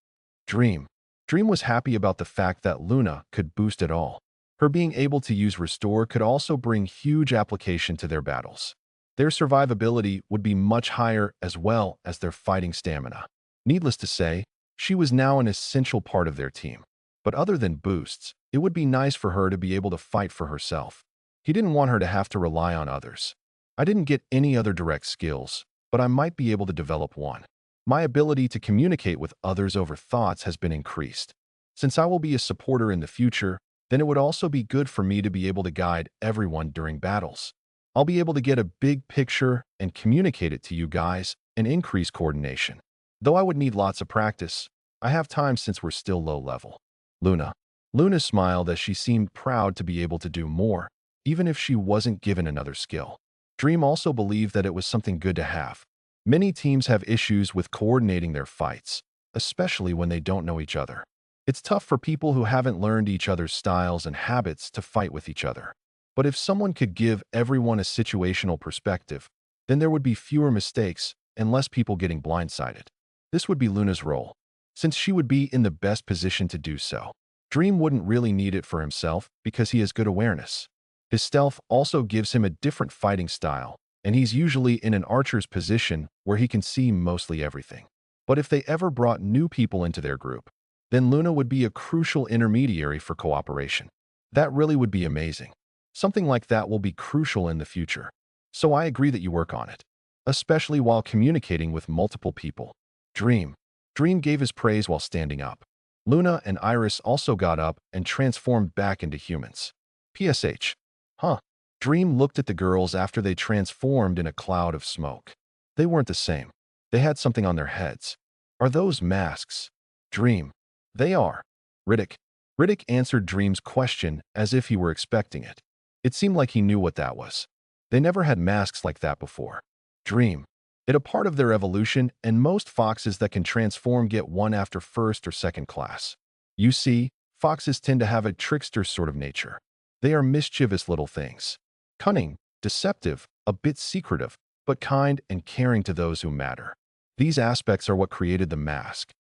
Dream. Dream was happy about the fact that Luna could boost it all. Her being able to use Restore could also bring huge application to their battles. Their survivability would be much higher as well as their fighting stamina. Needless to say, she was now an essential part of their team. But other than boosts, it would be nice for her to be able to fight for herself. He didn't want her to have to rely on others. I didn't get any other direct skills, but I might be able to develop one. My ability to communicate with others over thoughts has been increased. Since I will be a supporter in the future, then it would also be good for me to be able to guide everyone during battles. I'll be able to get a big picture and communicate it to you guys and increase coordination. Though I would need lots of practice, I have time since we're still low level. Luna. Luna smiled as she seemed proud to be able to do more, even if she wasn't given another skill. Dream also believed that it was something good to have. Many teams have issues with coordinating their fights, especially when they don't know each other. It's tough for people who haven't learned each other's styles and habits to fight with each other. But if someone could give everyone a situational perspective, then there would be fewer mistakes and less people getting blindsided. This would be Luna's role, since she would be in the best position to do so. Dream wouldn't really need it for himself because he has good awareness. His stealth also gives him a different fighting style, and he's usually in an archer's position where he can see mostly everything. But if they ever brought new people into their group, then Luna would be a crucial intermediary for cooperation. That really would be amazing. Something like that will be crucial in the future. So I agree that you work on it, especially while communicating with multiple people. Dream. Dream gave his praise while standing up. Luna and Iris also got up and transformed back into humans. PSH. Huh. Dream looked at the girls after they transformed in a cloud of smoke. They weren't the same. They had something on their heads. Are those masks? Dream. They are. Riddick. Riddick answered Dream's question as if he were expecting it. It seemed like he knew what that was. They never had masks like that before. Dream. It a part of their evolution, and most foxes that can transform get one after first or second class. You see, foxes tend to have a trickster sort of nature. They are mischievous little things. Cunning, deceptive, a bit secretive, but kind and caring to those who matter. These aspects are what created the mask.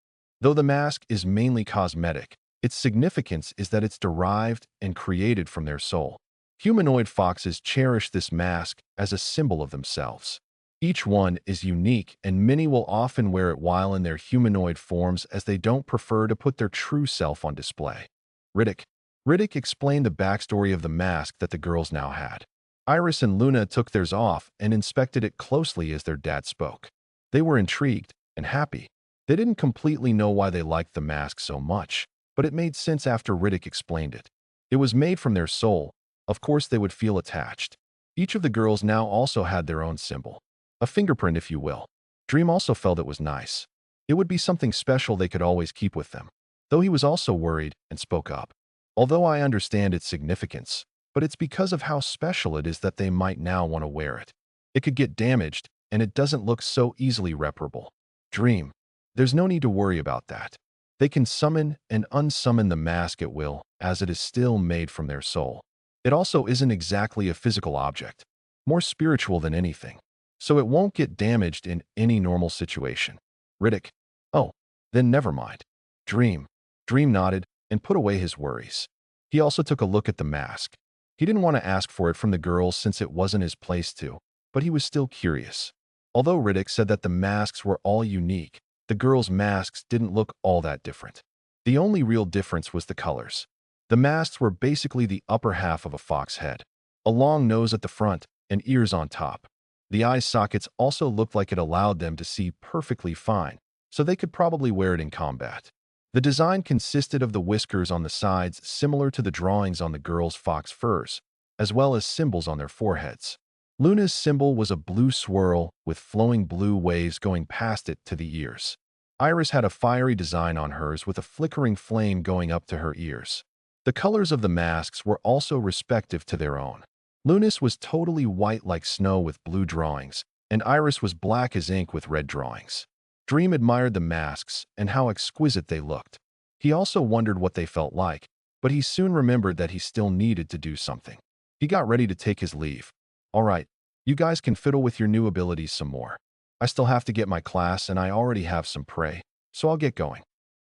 Though the mask is mainly cosmetic, its significance is that it's derived and created from their soul. Humanoid foxes cherish this mask as a symbol of themselves. Each one is unique, and many will often wear it while in their humanoid forms as they don't prefer to put their true self on display. Riddick. Riddick explained the backstory of the mask that the girls now had. Iris and Luna took theirs off and inspected it closely as their dad spoke. They were intrigued and happy. They didn't completely know why they liked the mask so much, but it made sense after Riddick explained it. It was made from their soul. Of course they would feel attached. Each of the girls now also had their own symbol. A fingerprint, if you will. Dream also felt it was nice. It would be something special they could always keep with them. Though he was also worried and spoke up. Although I understand its significance, but it's because of how special it is that they might now want to wear it. It could get damaged, and it doesn't look so easily reparable. Dream. There's no need to worry about that. They can summon and unsummon the mask at will, as it is still made from their soul. It also isn't exactly a physical object, more spiritual than anything, so it won't get damaged in any normal situation. Riddick. Oh, then never mind. Dream. Dream nodded and put away his worries. He also took a look at the mask. He didn't want to ask for it from the girls since it wasn't his place to, but he was still curious. Although Riddick said that the masks were all unique, the girls' masks didn't look all that different. The only real difference was the colors. The masks were basically the upper half of a fox head. A long nose at the front and ears on top. The eye sockets also looked like it allowed them to see perfectly fine, so they could probably wear it in combat. The design consisted of the whiskers on the sides similar to the drawings on the girls' fox furs, as well as symbols on their foreheads. Luna's symbol was a blue swirl with flowing blue waves going past it to the ears. Iris had a fiery design on hers with a flickering flame going up to her ears. The colors of the masks were also respective to their own. Luna's was totally white like snow with blue drawings, and Iris was black as ink with red drawings. Dream admired the masks and how exquisite they looked. He also wondered what they felt like, but he soon remembered that he still needed to do something. He got ready to take his leave. All right, you guys can fiddle with your new abilities some more. I still have to get my class and I already have some prey, so I'll get going.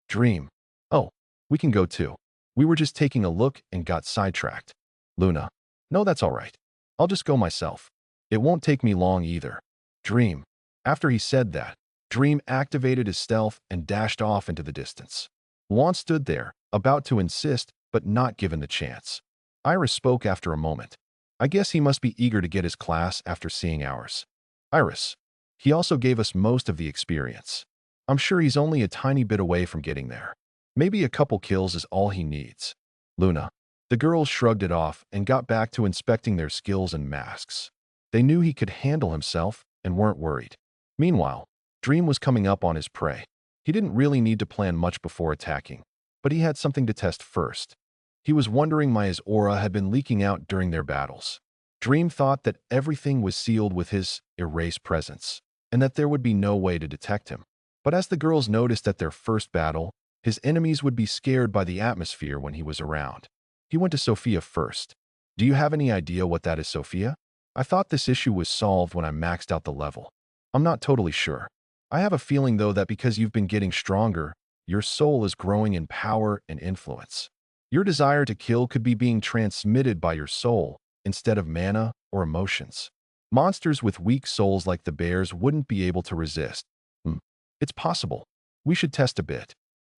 Dream. Oh, we can go too. We were just taking a look and got sidetracked. Luna. No, that's all right. I'll just go myself. It won't take me long either. Dream. After he said that, Dream activated his stealth and dashed off into the distance. Juan stood there, about to insist, but not given the chance. Iris spoke after a moment. I guess he must be eager to get his class after seeing ours. Iris. He also gave us most of the experience. I'm sure he's only a tiny bit away from getting there. Maybe a couple kills is all he needs. Luna. The girls shrugged it off and got back to inspecting their skills and masks. They knew he could handle himself and weren't worried. Meanwhile, Dream was coming up on his prey. He didn't really need to plan much before attacking, but he had something to test first. He was wondering why his aura had been leaking out during their battles. Dream thought that everything was sealed with his erased presence, and that there would be no way to detect him. But as the girls noticed at their first battle, his enemies would be scared by the atmosphere when he was around. He went to Sophia first. Do you have any idea what that is, Sophia? I thought this issue was solved when I maxed out the level. I'm not totally sure. I have a feeling, though, that because you've been getting stronger, your soul is growing in power and influence. Your desire to kill could be being transmitted by your soul instead of mana or emotions. Monsters with weak souls like the bears wouldn't be able to resist. It's possible. We should test a bit.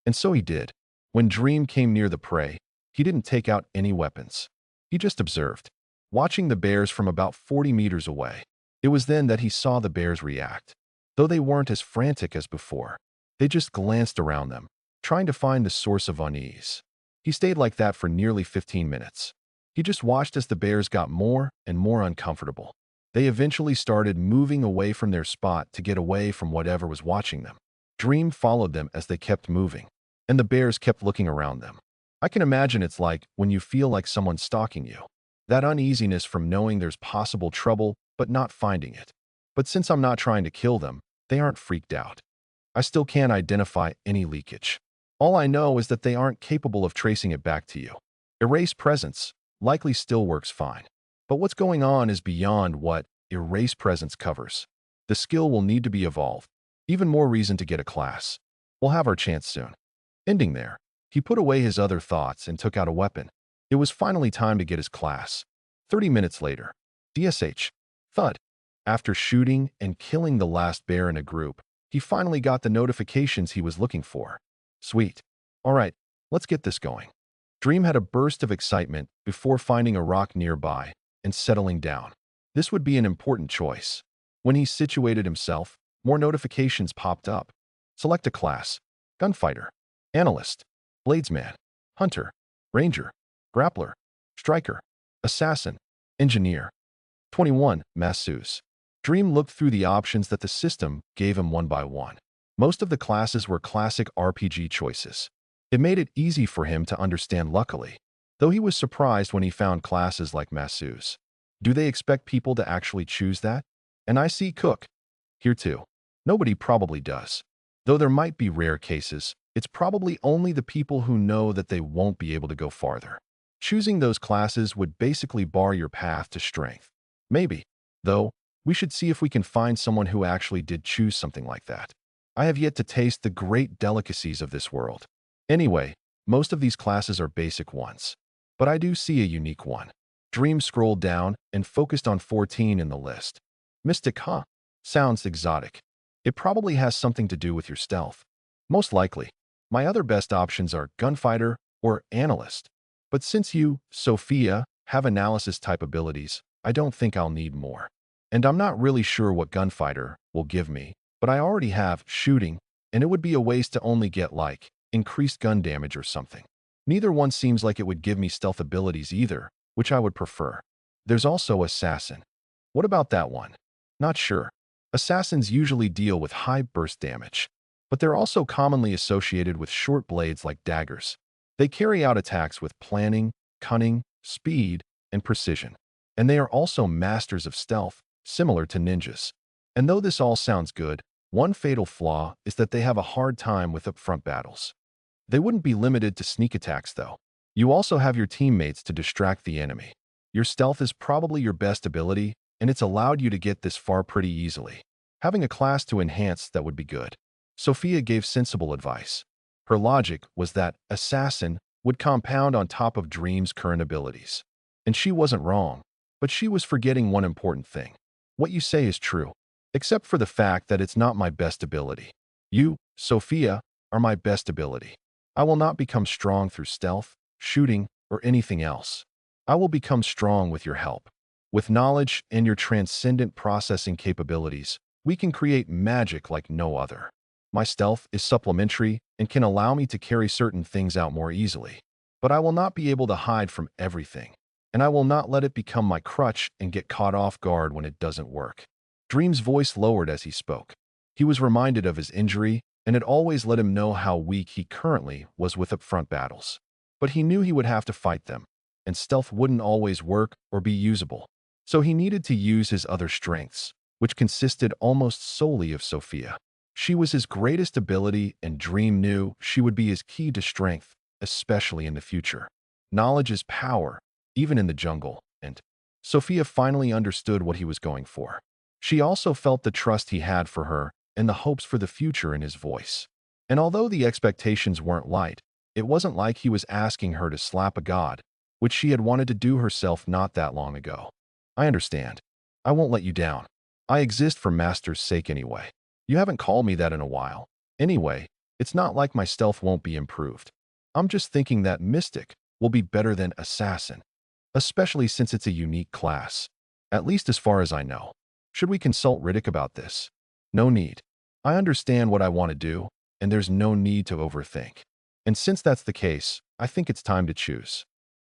And so he did. When Dream came near the prey, he didn't take out any weapons. He just observed, watching the bears from about 40 meters away. It was then that he saw the bears react. Though they weren't as frantic as before, they just glanced around them, trying to find the source of unease. He stayed like that for nearly 15 minutes. He just watched as the bears got more and more uncomfortable. They eventually started moving away from their spot to get away from whatever was watching them. Dream followed them as they kept moving. and the bears kept looking around them. I can imagine it's like when you feel like someone's stalking you. That uneasiness from knowing there's possible trouble but not finding it. But since I'm not trying to kill them, they aren't freaked out. I still can't identify any leakage. All I know is that they aren't capable of tracing it back to you. Erase presence likely still works fine. But what's going on is beyond what erase presence covers. The skill will need to be evolved. Even more reason to get a class. We'll have our chance soon. Ending there, he put away his other thoughts and took out a weapon. It was finally time to get his class. 30 minutes later. DSH. Thud. After shooting and killing the last bear in a group, he finally got the notifications he was looking for. Sweet. All right, let's get this going. Dream had a burst of excitement before finding a rock nearby and settling down. This would be an important choice. When he situated himself, more notifications popped up. Select a class: gunfighter, analyst, bladesman, hunter, ranger, grappler, striker, assassin, engineer. 21. Masseuse. Dream looked through the options that the system gave him one by one. Most of the classes were classic RPG choices. It made it easy for him to understand luckily, though he was surprised when he found classes like Masseuse. Do they expect people to actually choose that? And I see cook. Here too. Nobody probably does. Though there might be rare cases, it's probably only the people who know that they won't be able to go farther. Choosing those classes would basically bar your path to strength. Maybe, though, we should see if we can find someone who actually did choose something like that. I have yet to taste the great delicacies of this world. Anyway, most of these classes are basic ones. But I do see a unique one. Dream scrolled down and focused on 14 in the list. Mystic, huh? Sounds exotic. It probably has something to do with your stealth. Most likely. My other best options are gunfighter or analyst. But since you, Sophia, have analysis-type abilities, I don't think I'll need more. And I'm not really sure what gunfighter will give me, but I already have shooting, and it would be a waste to only get, like, increased gun damage or something. Neither one seems like it would give me stealth abilities either, which I would prefer. There's also assassin. What about that one? Not sure. Assassins usually deal with high burst damage, but they're also commonly associated with short blades like daggers. They carry out attacks with planning, cunning, speed, and precision. And they are also masters of stealth, similar to ninjas. And though this all sounds good, one fatal flaw is that they have a hard time with upfront battles. They wouldn't be limited to sneak attacks, though. You also have your teammates to distract the enemy. Your stealth is probably your best ability, and it's allowed you to get this far pretty easily. Having a class to enhance that would be good. Sophia gave sensible advice. Her logic was that assassin would compound on top of Dream's current abilities. And she wasn't wrong, but she was forgetting one important thing. What you say is true, except for the fact that it's not my best ability. You, Sophia, are my best ability. I will not become strong through stealth, shooting, or anything else. I will become strong with your help. With knowledge and your transcendent processing capabilities, we can create magic like no other. My stealth is supplementary and can allow me to carry certain things out more easily. But I will not be able to hide from everything, and I will not let it become my crutch and get caught off guard when it doesn't work. Dream's voice lowered as he spoke. He was reminded of his injury, and it always let him know how weak he currently was with upfront battles. But he knew he would have to fight them, and stealth wouldn't always work or be usable. So he needed to use his other strengths, which consisted almost solely of Sophia. She was his greatest ability, and Dream knew she would be his key to strength, especially in the future. Knowledge is power, even in the jungle, and Sophia finally understood what he was going for. She also felt the trust he had for her and the hopes for the future in his voice. And although the expectations weren't light, it wasn't like he was asking her to slap a god, which she had wanted to do herself not that long ago. I understand. I won't let you down. I exist for Master's sake anyway. You haven't called me that in a while. Anyway, it's not like my stealth won't be improved. I'm just thinking that Mystic will be better than Assassin, especially since it's a unique class, at least as far as I know. Should we consult Riddick about this? No need. I understand what I want to do, and there's no need to overthink. And since that's the case, I think it's time to choose.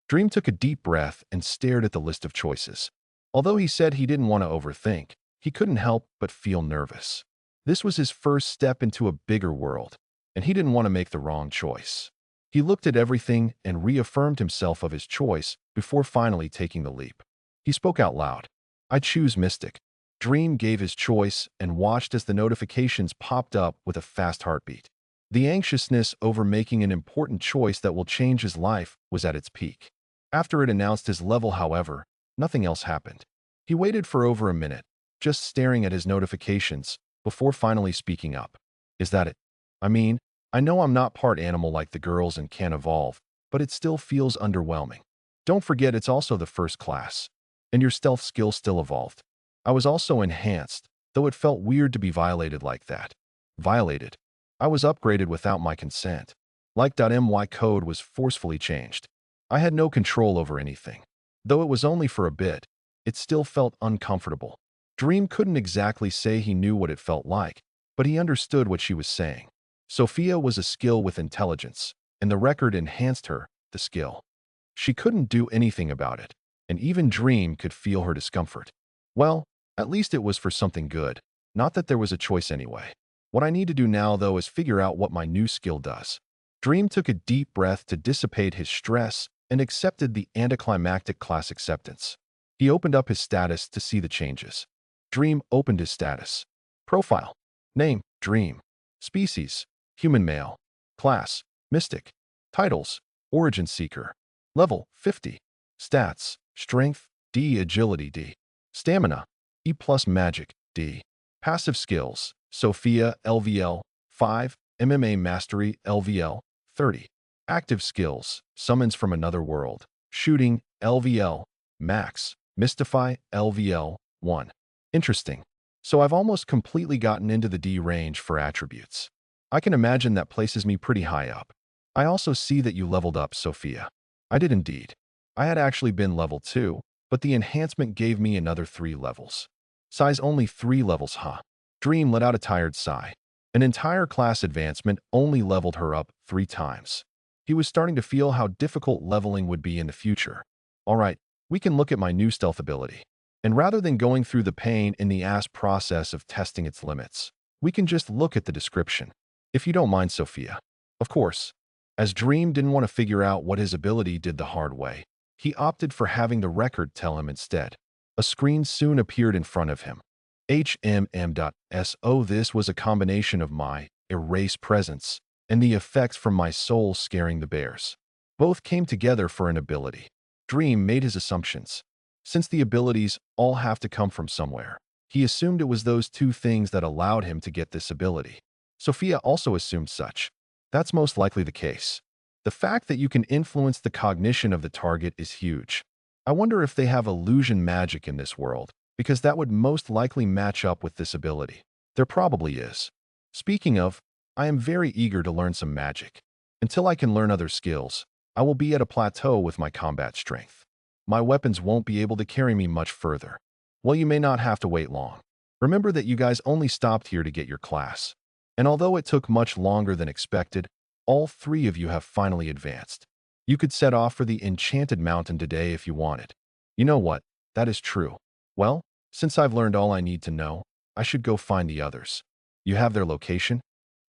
Dream took a deep breath and stared at the list of choices. Although he said he didn't want to overthink, he couldn't help but feel nervous. This was his first step into a bigger world, and he didn't want to make the wrong choice. He looked at everything and reaffirmed himself of his choice before finally taking the leap. He spoke out loud. "I choose Mystic." Dream gave his choice and watched as the notifications popped up with a fast heartbeat. The anxiousness over making an important choice that will change his life was at its peak. After it announced his level, however, nothing else happened. He waited for over a minute, just staring at his notifications, before finally speaking up. "Is that it? I mean, I know I'm not part animal like the girls and can't evolve, but it still feels underwhelming. Don't forget it's also the first class, and your stealth skill still evolved. I was also enhanced, though it felt weird to be violated like that." Violated? I was upgraded without my consent. Like.my code was forcefully changed. I had no control over anything. Though it was only for a bit, it still felt uncomfortable. Dream couldn't exactly say he knew what it felt like, but he understood what she was saying. Sophia was a skill with intelligence, and the record enhanced her, the skill. She couldn't do anything about it, and even Dream could feel her discomfort. Well, at least it was for something good, not that there was a choice anyway. What I need to do now, though, is figure out what my new skill does. Dream took a deep breath to dissipate his stress and accepted the anticlimactic class acceptance. He opened up his status to see the changes. Dream opened his status. Profile. Name, Dream. Species, human male. Class, Mystic. Titles, Origin Seeker. Level, 50. Stats, Strength, D. Agility, D. Stamina, E plus Magic, D. Passive skills, Sophia, LVL, 5. MMA Mastery, LVL, 30. Active skills, Summons from Another World. Shooting, LVL, Max. Mystify, LVL, 1. Interesting. So I've almost completely gotten into the D range for attributes. I can imagine that places me pretty high up. I also see that you leveled up, Sophia. I did indeed. I had actually been level 2, but the enhancement gave me another 3 levels. Size only 3 levels, huh? Dream let out a tired sigh. An entire class advancement only leveled her up 3 times. He was starting to feel how difficult leveling would be in the future. All right, we can look at my new stealth ability. And rather than going through the pain in the ass process of testing its limits, we can just look at the description. If you don't mind, Sophia. Of course. As Dream didn't want to figure out what his ability did the hard way, he opted for having the record tell him instead. A screen soon appeared in front of him. HMM.so This was a combination of my erase presence and the effects from my soul scaring the bears. Both came together for an ability. Dream made his assumptions. Since the abilities all have to come from somewhere, he assumed it was those 2 things that allowed him to get this ability. Sophia also assumed such. That's most likely the case. The fact that you can influence the cognition of the target is huge. I wonder if they have illusion magic in this world, because that would most likely match up with this ability. There probably is. Speaking of, I am very eager to learn some magic. Until I can learn other skills, I will be at a plateau with my combat strength. My weapons won't be able to carry me much further. Well, you may not have to wait long. Remember that you guys only stopped here to get your class. And although it took much longer than expected, all 3 of you have finally advanced. You could set off for the Enchanted Mountain today if you wanted. You know what? That is true. Well, since I've learned all I need to know, I should go find the others. You have their location?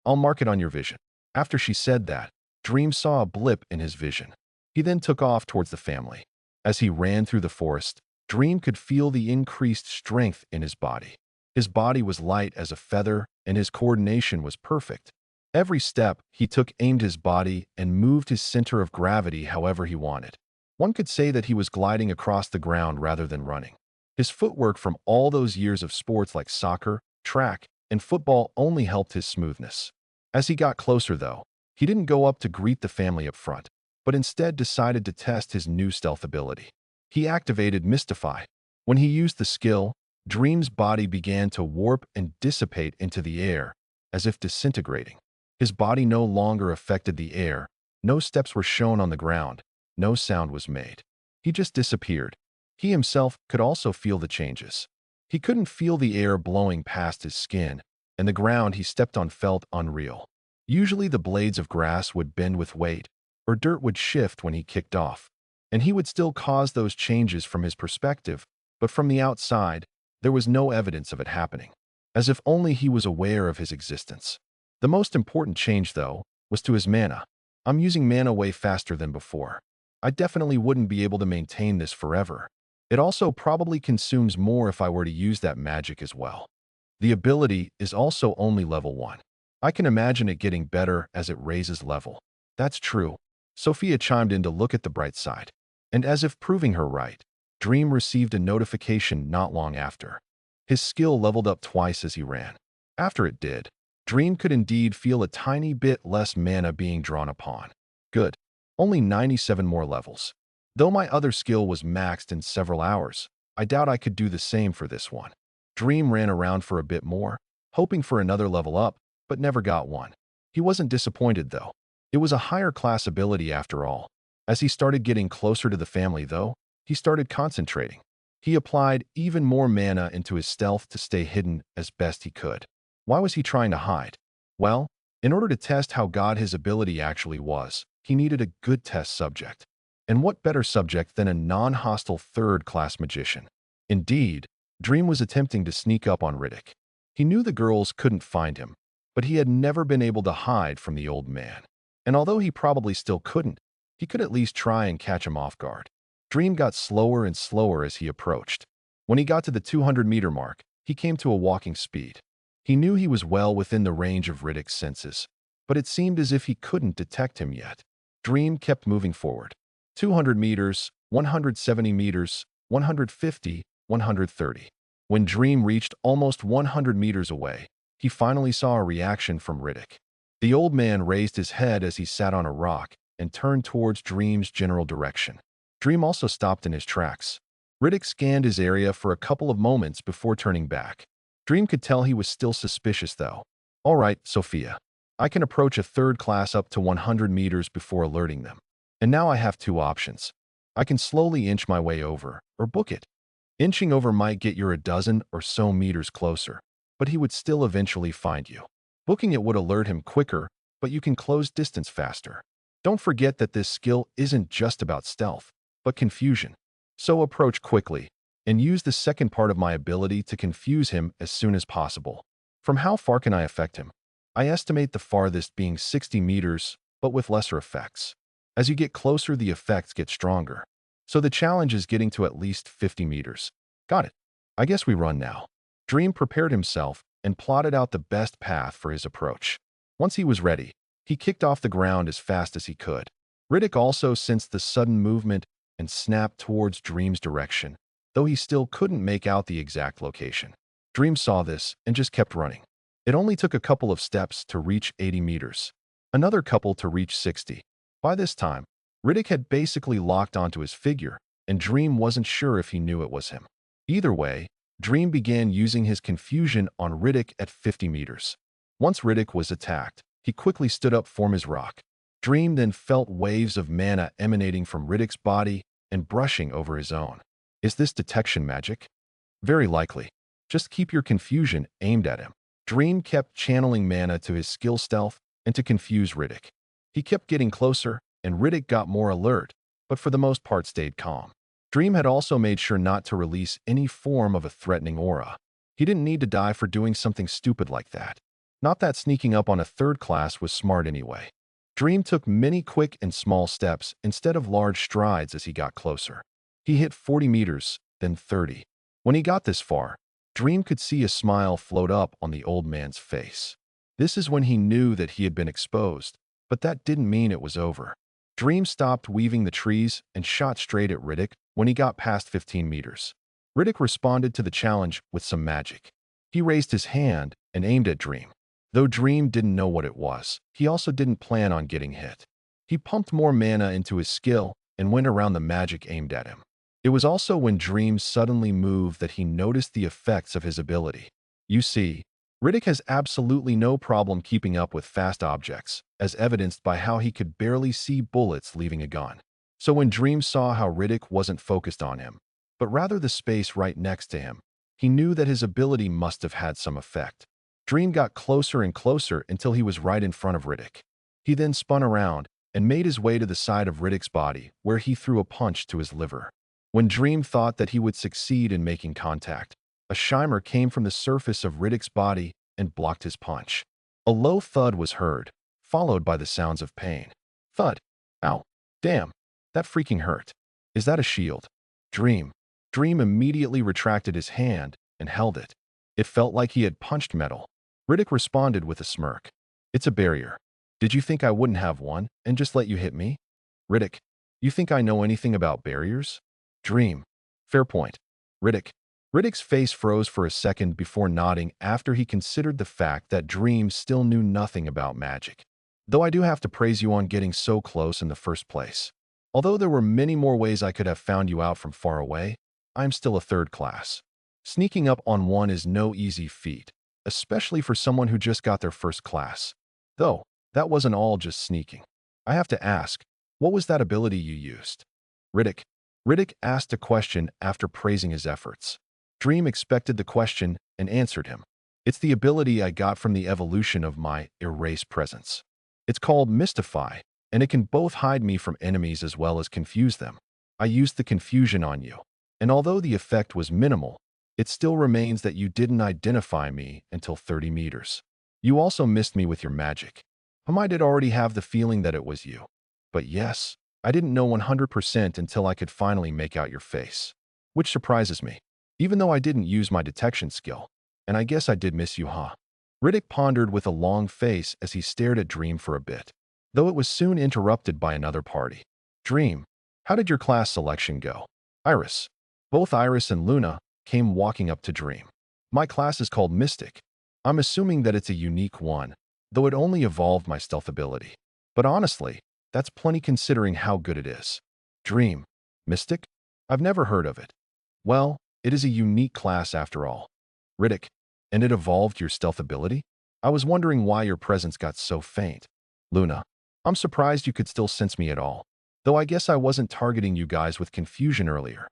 I'll mark it on your vision. After she said that, Dream saw a blip in his vision. He then took off towards the family. As he ran through the forest, Dream could feel the increased strength in his body. His body was light as a feather, and his coordination was perfect. Every step he took aimed his body and moved his center of gravity however he wanted. One could say that he was gliding across the ground rather than running. His footwork from all those years of sports like soccer, track, and football only helped his smoothness. As he got closer, though, he didn't go up to greet the family up front, but instead decided to test his new stealth ability. He activated Mystify. When he used the skill, Dream's body began to warp and dissipate into the air, as if disintegrating. His body no longer affected the air, no steps were shown on the ground, no sound was made. He just disappeared. He himself could also feel the changes. He couldn't feel the air blowing past his skin, and the ground he stepped on felt unreal. Usually the blades of grass would bend with weight, or dirt would shift when he kicked off, and he would still cause those changes from his perspective, but from the outside, there was no evidence of it happening, as if only he was aware of his existence. The most important change, though, was to his mana. I'm using mana way faster than before. I definitely wouldn't be able to maintain this forever. It also probably consumes more if I were to use that magic as well. The ability is also only level 1. I can imagine it getting better as it raises level. That's true. Sophia chimed in to look at the bright side. And as if proving her right, Dream received a notification not long after. His skill leveled up twice as he ran. After it did, Dream could indeed feel a tiny bit less mana being drawn upon. Good. Only 97 more levels. Though my other skill was maxed in several hours, I doubt I could do the same for this one. Dream ran around for a bit more, hoping for another level up, but never got one. He wasn't disappointed, though. It was a higher class ability after all. As he started getting closer to the family, though, he started concentrating. He applied even more mana into his stealth to stay hidden as best he could. Why was he trying to hide? Well, in order to test how good his ability actually was, he needed a good test subject. And what better subject than a non-hostile third-class magician? Indeed, Dream was attempting to sneak up on Riddick. He knew the girls couldn't find him, but he had never been able to hide from the old man. And although he probably still couldn't, he could at least try and catch him off guard. Dream got slower and slower as he approached. When he got to the 200-meter mark, he came to a walking speed. He knew he was well within the range of Riddick's senses, but it seemed as if he couldn't detect him yet. Dream kept moving forward. 200 meters, 170 meters, 150, 130. When Dream reached almost 100 meters away, he finally saw a reaction from Riddick. The old man raised his head as he sat on a rock and turned towards Dream's general direction. Dream also stopped in his tracks. Riddick scanned his area for a couple of moments before turning back. Dream could tell he was still suspicious, though. All right, Sophia. I can approach a third class up to 100 meters before alerting them. And now I have two options. I can slowly inch my way over, or book it. Inching over might get you a dozen or so meters closer, but he would still eventually find you. Booking it would alert him quicker, but you can close distance faster. Don't forget that this skill isn't just about stealth, but confusion. So approach quickly, and use the second part of my ability to confuse him as soon as possible. From how far can I affect him? I estimate the farthest being 60 meters, but with lesser effects. As you get closer, the effects get stronger. So the challenge is getting to at least 50 meters. Got it. I guess we run now. Dream prepared himself and plotted out the best path for his approach. Once he was ready, he kicked off the ground as fast as he could. Riddick also sensed the sudden movement and snapped towards Dream's direction, though he still couldn't make out the exact location. Dream saw this and just kept running. It only took a couple of steps to reach 80 meters, another couple to reach 60. By this time, Riddick had basically locked onto his figure, and Dream wasn't sure if he knew it was him. Either way, Dream began using his confusion on Riddick at 50 meters. Once Riddick was attacked, he quickly stood up from his rock. Dream then felt waves of mana emanating from Riddick's body and brushing over his own. Is this detection magic? Very likely. Just keep your confusion aimed at him. Dream kept channeling mana to his skill stealth and to confuse Riddick. He kept getting closer, and Riddick got more alert, but for the most part stayed calm. Dream had also made sure not to release any form of a threatening aura. He didn't need to die for doing something stupid like that. Not that sneaking up on a third class was smart anyway. Dream took many quick and small steps instead of large strides as he got closer. He hit 40 meters, then 30. When he got this far, Dream could see a smile float up on the old man's face. This is when he knew that he had been exposed, but that didn't mean it was over. Dream stopped weaving the trees and shot straight at Riddick when he got past 15 meters. Riddick responded to the challenge with some magic. He raised his hand and aimed at Dream. Though Dream didn't know what it was, he also didn't plan on getting hit. He pumped more mana into his skill and went around the magic aimed at him. It was also when Dream suddenly moved that he noticed the effects of his ability. You see, Riddick has absolutely no problem keeping up with fast objects, as evidenced by how he could barely see bullets leaving a gun. So when Dream saw how Riddick wasn't focused on him, but rather the space right next to him, he knew that his ability must have had some effect. Dream got closer and closer until he was right in front of Riddick. He then spun around and made his way to the side of Riddick's body, where he threw a punch to his liver. When Dream thought that he would succeed in making contact, a shimmer came from the surface of Riddick's body and blocked his punch. A low thud was heard, followed by the sounds of pain. Thud. Ow. Damn. That freaking hurt. Is that a shield? Dream. Dream immediately retracted his hand and held it. It felt like he had punched metal. Riddick responded with a smirk. It's a barrier. Did you think I wouldn't have one and just let you hit me? Riddick. You think I know anything about barriers? Dream. Fair point. Riddick. Riddick's face froze for a second before nodding after he considered the fact that Dream still knew nothing about magic. Though I do have to praise you on getting so close in the first place. Although there were many more ways I could have found you out from far away, I'm still a third class. Sneaking up on one is no easy feat, especially for someone who just got their first class. Though, that wasn't all just sneaking. I have to ask, what was that ability you used? Riddick. Riddick asked a question after praising his efforts. Dream expected the question and answered him. It's the ability I got from the evolution of my erase presence. It's called Mystify, and it can both hide me from enemies as well as confuse them. I used the confusion on you, and although the effect was minimal, it still remains that you didn't identify me until 30 meters. You also missed me with your magic. I did already have the feeling that it was you. But yes, I didn't know 100% until I could finally make out your face. Which surprises me, even though I didn't use my detection skill. And I guess I did miss you, huh? Riddick pondered with a long face as he stared at Dream for a bit, though it was soon interrupted by another party. Dream, how did your class selection go? Iris. Both Iris and Luna came walking up to Dream. My class is called Mystic. I'm assuming that it's a unique one, though it only evolved my stealth ability. But honestly, that's plenty considering how good it is. Dream. Mystic? I've never heard of it. Well, it is a unique class after all. Riddick. And it evolved your stealth ability? I was wondering why your presence got so faint. Luna. I'm surprised you could still sense me at all, though I guess I wasn't targeting you guys with confusion earlier.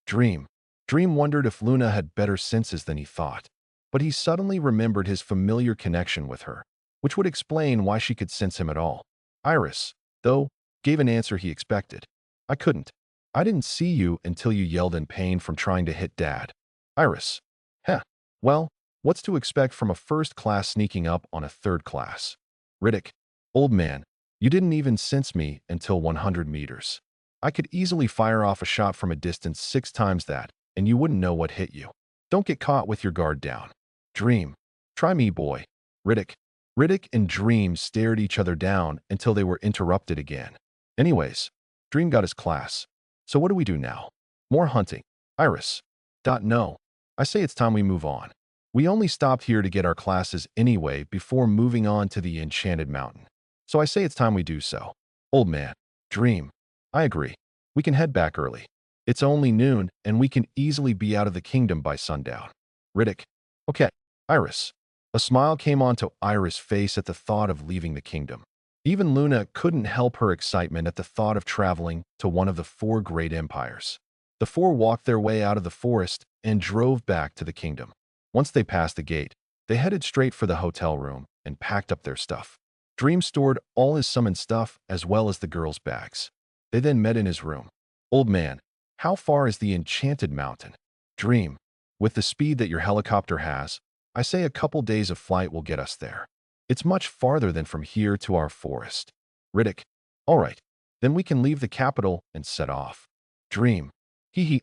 Dream. Dream wondered if Luna had better senses than he thought, but he suddenly remembered his familiar connection with her, which would explain why she could sense him at all. Iris, though, gave an answer he expected. I couldn't. I didn't see you until you yelled in pain from trying to hit Dad. Iris. Heh. Well, what's to expect from a first class sneaking up on a third class? Riddick. Old man, you didn't even sense me until 100 meters. I could easily fire off a shot from a distance 6 times that, and you wouldn't know what hit you. Don't get caught with your guard down. Dream. Try me, boy. Riddick. Riddick and Dream stared each other down until they were interrupted again. Anyways, Dream got his class. So what do we do now? More hunting. Iris. No. I say it's time we move on. We only stopped here to get our classes anyway before moving on to the Enchanted Mountain. So I say it's time we do so. Old man. Dream. I agree. We can head back early. It's only noon, and we can easily be out of the kingdom by sundown. Riddick. Okay. Iris. A smile came onto Iris' face at the thought of leaving the kingdom. Even Luna couldn't help her excitement at the thought of traveling to one of the 4 great empires. The 4 walked their way out of the forest and drove back to the kingdom. Once they passed the gate, they headed straight for the hotel room and packed up their stuff. Dream stored all his summoned stuff as well as the girls' bags. They then met in his room. Old man, how far is the Enchanted Mountain? Dream. With the speed that your helicopter has, I say a couple days of flight will get us there. It's much farther than from here to our forest. Riddick. All right, then we can leave the capital and set off. Dream.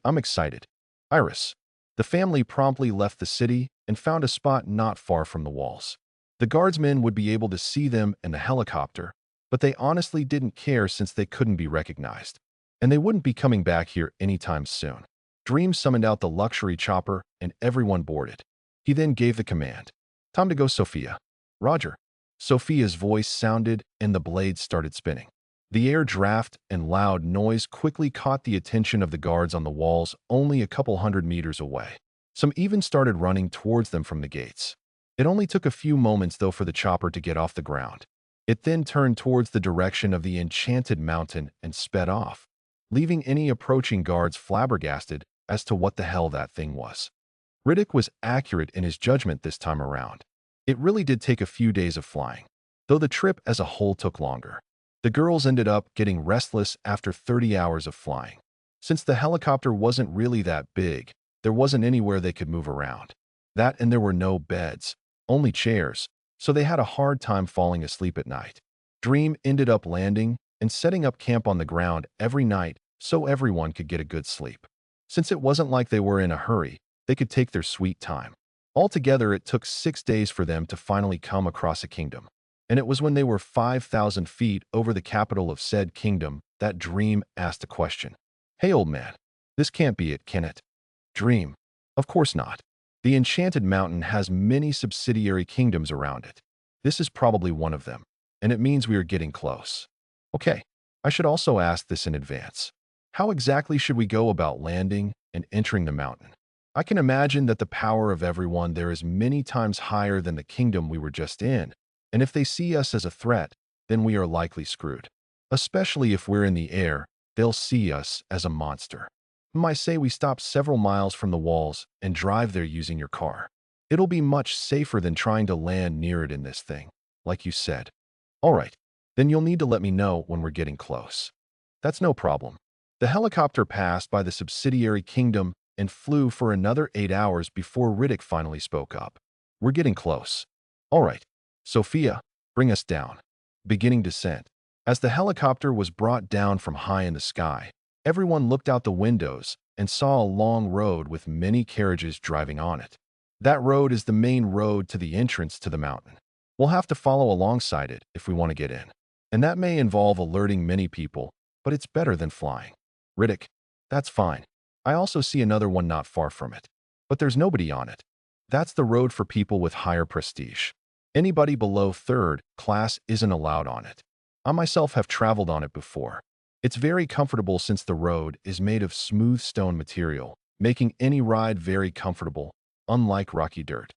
I'm excited. Iris. The family promptly left the city and found a spot not far from the walls. The guardsmen would be able to see them in the helicopter, but they honestly didn't care since they couldn't be recognized. And they wouldn't be coming back here anytime soon. Dream summoned out the luxury chopper and everyone boarded. He then gave the command. Time to go, Sophia. Roger. Sophia's voice sounded and the blades started spinning. The air draft and loud noise quickly caught the attention of the guards on the walls only a couple 100 meters away. Some even started running towards them from the gates. It only took a few moments, though, for the chopper to get off the ground. It then turned towards the direction of the Enchanted Mountain and sped off, leaving any approaching guards flabbergasted as to what the hell that thing was. Riddick was accurate in his judgment this time around. It really did take a few days of flying, though the trip as a whole took longer. The girls ended up getting restless after 30 hours of flying. Since the helicopter wasn't really that big, there wasn't anywhere they could move around. That and there were no beds, only chairs, so they had a hard time falling asleep at night. Dream ended up landing and setting up camp on the ground every night so everyone could get a good sleep. Since it wasn't like they were in a hurry, they could take their sweet time. Altogether, it took 6 days for them to finally come across a kingdom. And it was when they were 5,000 feet over the capital of said kingdom that Dream asked a question. Hey, old man, this can't be it, can it? Dream. Of course not. The Enchanted Mountain has many subsidiary kingdoms around it. This is probably one of them, and it means we are getting close. Okay, I should also ask this in advance. How exactly should we go about landing and entering the mountain? I can imagine that the power of everyone there is many times higher than the kingdom we were just in, and if they see us as a threat, then we are likely screwed. Especially if we're in the air, they'll see us as a monster. I say we stop several miles from the walls and drive there using your car. It'll be much safer than trying to land near it in this thing, like you said. All right, then you'll need to let me know when we're getting close. That's no problem. The helicopter passed by the subsidiary kingdom and flew for another 8 hours before Riddick finally spoke up. We're getting close. All right, Sophia, bring us down. Beginning descent. As the helicopter was brought down from high in the sky, everyone looked out the windows and saw a long road with many carriages driving on it. That road is the main road to the entrance to the mountain. We'll have to follow alongside it if we want to get in. And that may involve alerting many people, but it's better than flying. Riddick, that's fine. I also see another one not far from it. But there's nobody on it. That's the road for people with higher prestige. Anybody below third class isn't allowed on it. I myself have traveled on it before. It's very comfortable since the road is made of smooth stone material, making any ride very comfortable, unlike rocky dirt.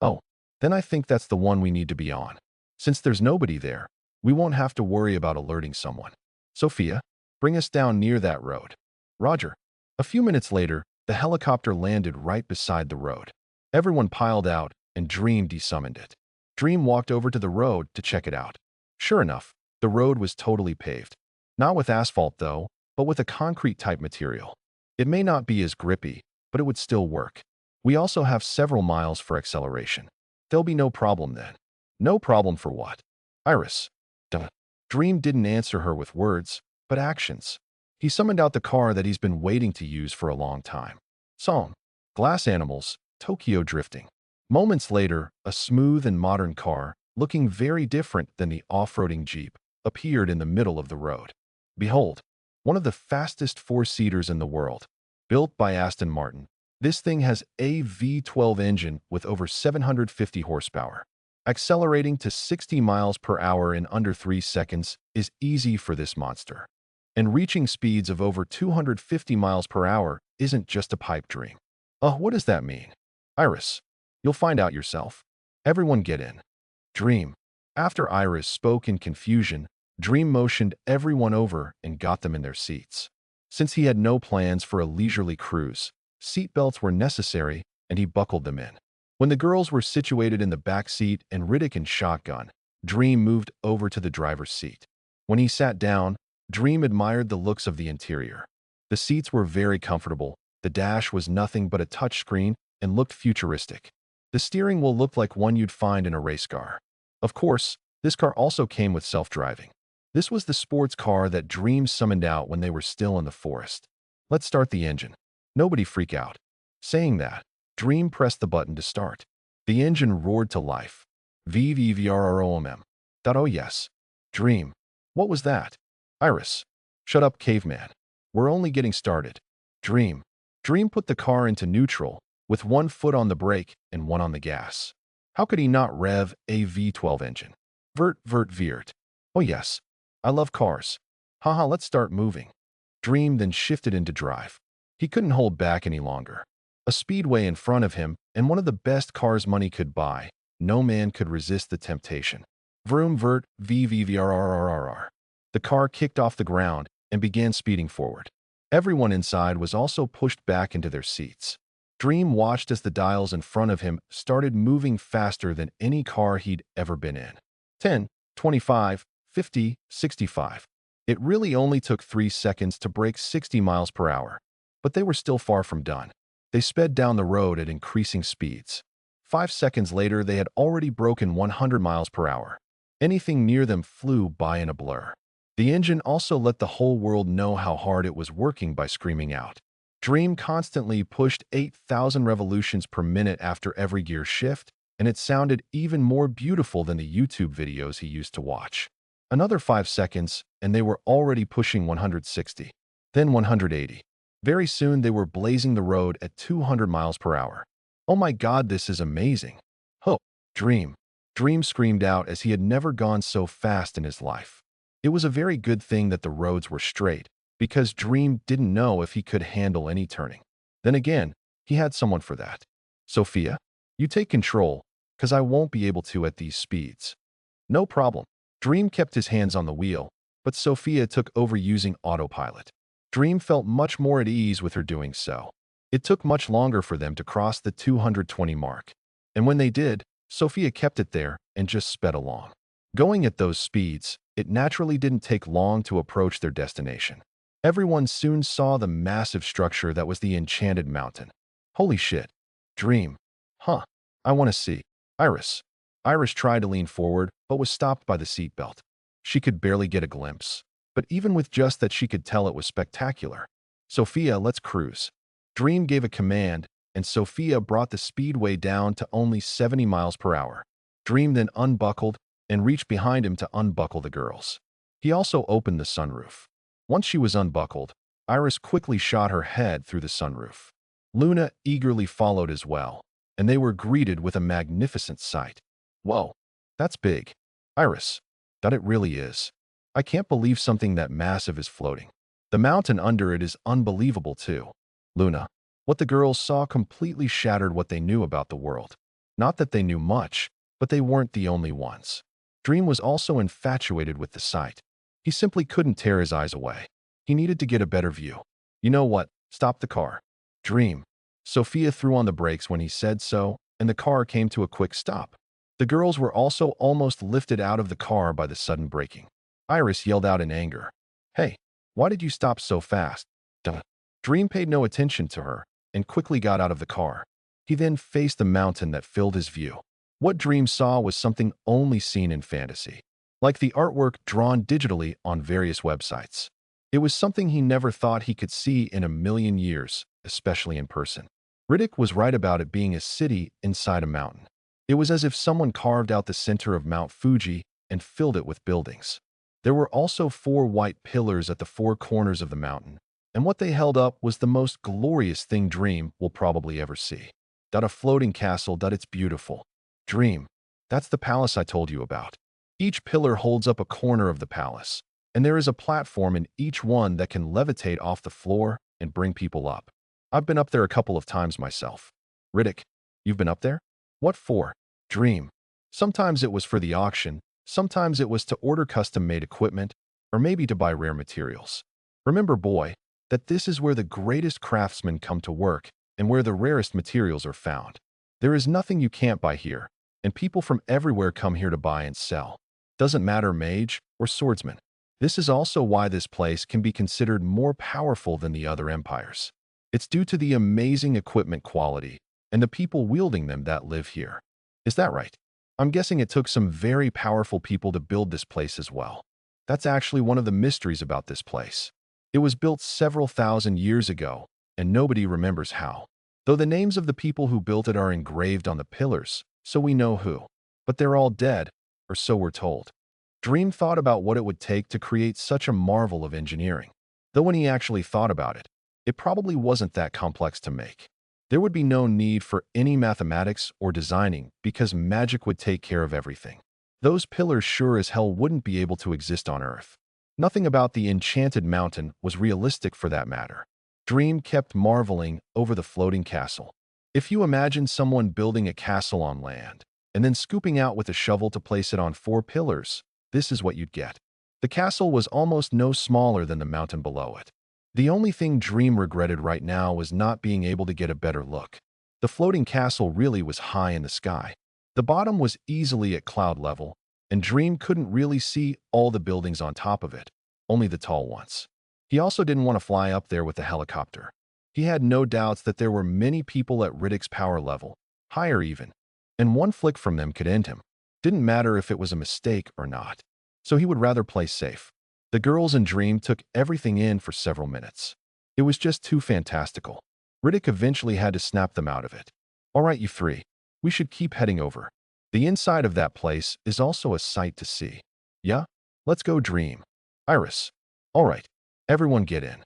Oh, then I think that's the one we need to be on. Since there's nobody there, we won't have to worry about alerting someone. Sophia, bring us down near that road. Roger. A few minutes later, the helicopter landed right beside the road. Everyone piled out, and Dream desummoned it. Dream walked over to the road to check it out. Sure enough, the road was totally paved. Not with asphalt, though, but with a concrete-type material. It may not be as grippy, but it would still work. We also have several miles for acceleration. There'll be no problem then. No problem for what? Iris. Duh. Dream didn't answer her with words, but actions. He summoned out the car that he's been waiting to use for a long time. Song. Glass animals, Tokyo drifting. Moments later, a smooth and modern car, looking very different than the off-roading Jeep, appeared in the middle of the road. Behold, one of the fastest four-seaters in the world. Built by Aston Martin, this thing has a V12 engine with over 750 horsepower. Accelerating to 60 miles per hour in under 3 seconds is easy for this monster. And reaching speeds of over 250 miles per hour isn't just a pipe dream. What does that mean? Iris, you'll find out yourself. Everyone get in. Dream. After Iris spoke in confusion, Dream motioned everyone over and got them in their seats. Since he had no plans for a leisurely cruise, seatbelts were necessary, and he buckled them in. When the girls were situated in the back seat and Riddick in shotgun, Dream moved over to the driver's seat. When he sat down, Dream admired the looks of the interior. The seats were very comfortable, the dash was nothing but a touchscreen and looked futuristic. The steering wheel looked like one you'd find in a race car. Of course, this car also came with self-driving. This was the sports car that Dream summoned out when they were still in the forest. Let's start the engine. Nobody freak out. Saying that, Dream pressed the button to start. The engine roared to life. VVVRROMM. Oh yes. Dream. What was that? Iris. Shut up, caveman. We're only getting started. Dream. Dream put the car into neutral, with one foot on the brake and one on the gas. How could he not rev a V12 engine? Veert. Oh yes. I love cars. Haha, let's start moving. Dream then shifted into drive. He couldn't hold back any longer. A speedway in front of him, and one of the best cars money could buy. No man could resist the temptation. Vroom vert, VVVRRRRR. The car kicked off the ground and began speeding forward. Everyone inside was also pushed back into their seats. Dream watched as the dials in front of him started moving faster than any car he'd ever been in. 10, 25, 50, 65. It really only took 3 seconds to break 60 miles per hour, but they were still far from done. They sped down the road at increasing speeds. 5 seconds later, they had already broken 100 miles per hour. Anything near them flew by in a blur. The engine also let the whole world know how hard it was working by screaming out. Dream constantly pushed 8,000 revolutions per minute after every gear shift, and it sounded even more beautiful than the YouTube videos he used to watch. Another 5 seconds, and they were already pushing 160, then 180. Very soon, they were blazing the road at 200 miles per hour. Oh my God, this is amazing. Ho, Dream. Dream screamed out as he had never gone so fast in his life. It was a very good thing that the roads were straight, because Dream didn't know if he could handle any turning. Then again, he had someone for that. Sophia, you take control, because I won't be able to at these speeds. No problem. Dream kept his hands on the wheel, but Sophia took over using autopilot. Dream felt much more at ease with her doing so. It took much longer for them to cross the 220 mark. And when they did, Sophia kept it there and just sped along. Going at those speeds, it naturally didn't take long to approach their destination. Everyone soon saw the massive structure that was the Enchanted Mountain. Holy shit. Dream. Huh. I want to see. Iris. Iris tried to lean forward, but was stopped by the seatbelt. She could barely get a glimpse. But even with just that, she could tell it was spectacular. Sophia, let's cruise. Dream gave a command, and Sophia brought the speedway down to only 70 miles per hour. Dream then unbuckled and reached behind him to unbuckle the girls. He also opened the sunroof. Once she was unbuckled, Iris quickly shot her head through the sunroof. Luna eagerly followed as well, and they were greeted with a magnificent sight. Whoa, that's big. Iris, that it really is. I can't believe something that massive is floating. The mountain under it is unbelievable too. Luna, what the girls saw completely shattered what they knew about the world. Not that they knew much, but they weren't the only ones. Dream was also infatuated with the sight. He simply couldn't tear his eyes away. He needed to get a better view. You know what? Stop the car. Dream. Sophia threw on the brakes when he said so, and the car came to a quick stop. The girls were also almost lifted out of the car by the sudden braking. Iris yelled out in anger. Hey, why did you stop so fast? Duh. Dream paid no attention to her and quickly got out of the car. He then faced the mountain that filled his view. What Dream saw was something only seen in fantasy, like the artwork drawn digitally on various websites. It was something he never thought he could see in a million years, especially in person. Riddick was right about it being a city inside a mountain. It was as if someone carved out the center of Mount Fuji and filled it with buildings. There were also 4 white pillars at the 4 corners of the mountain, and what they held up was the most glorious thing Dream will probably ever see. A floating castle. It's beautiful. Dream. That's the palace I told you about. Each pillar holds up a corner of the palace, and there is a platform in each one that can levitate off the floor and bring people up. I've been up there a couple of times myself. Riddick, you've been up there? What for? Dream. Sometimes it was for the auction, sometimes it was to order custom-made equipment, or maybe to buy rare materials. Remember, boy, that this is where the greatest craftsmen come to work and where the rarest materials are found. There is nothing you can't buy here, and people from everywhere come here to buy and sell. Doesn't matter mage or swordsman. This is also why this place can be considered more powerful than the other empires. It's due to the amazing equipment quality and the people wielding them that live here. Is that right? I'm guessing it took some very powerful people to build this place as well. That's actually one of the mysteries about this place. It was built several thousand years ago, and nobody remembers how. Though the names of the people who built it are engraved on the pillars, so we know who. But they're all dead, or so we're told. Dream thought about what it would take to create such a marvel of engineering. Though when he actually thought about it, it probably wasn't that complex to make. There would be no need for any mathematics or designing because magic would take care of everything. Those pillars sure as hell wouldn't be able to exist on Earth. Nothing about the Enchanted Mountain was realistic for that matter. Dream kept marveling over the floating castle. If you imagine someone building a castle on land and then scooping out with a shovel to place it on 4 pillars, this is what you'd get. The castle was almost no smaller than the mountain below it. The only thing Dream regretted right now was not being able to get a better look. The floating castle really was high in the sky. The bottom was easily at cloud level, and Dream couldn't really see all the buildings on top of it, only the tall ones. He also didn't want to fly up there with the helicopter. He had no doubts that there were many people at Riddick's power level, higher even. and one flick from them could end him. Didn't matter if it was a mistake or not. So he would rather play safe. The girls and Dream took everything in for several minutes. It was just too fantastical. Riddick eventually had to snap them out of it. All right, you three. We should keep heading over. The inside of that place is also a sight to see. Yeah? Let's go, Dream. Iris. All right. Everyone get in.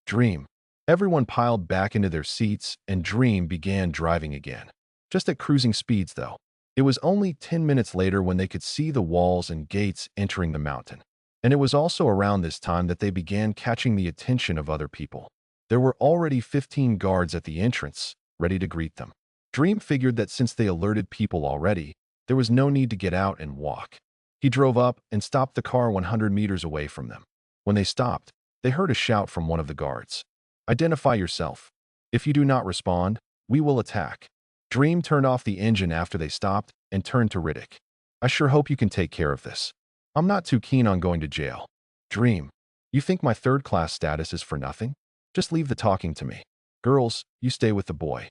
Dream. Everyone piled back into their seats, and Dream began driving again. Just at cruising speeds, though. It was only 10 minutes later when they could see the walls and gates entering the mountain. And it was also around this time that they began catching the attention of other people. There were already 15 guards at the entrance, ready to greet them. Dream figured that since they alerted people already, there was no need to get out and walk. He drove up and stopped the car 100 meters away from them. When they stopped, they heard a shout from one of the guards. Identify yourself. If you do not respond, we will attack. Dream turned off the engine after they stopped and turned to Riddick. I sure hope you can take care of this. I'm not too keen on going to jail. Dream, you think my third-class status is for nothing? Just leave the talking to me. Girls, you stay with the boy.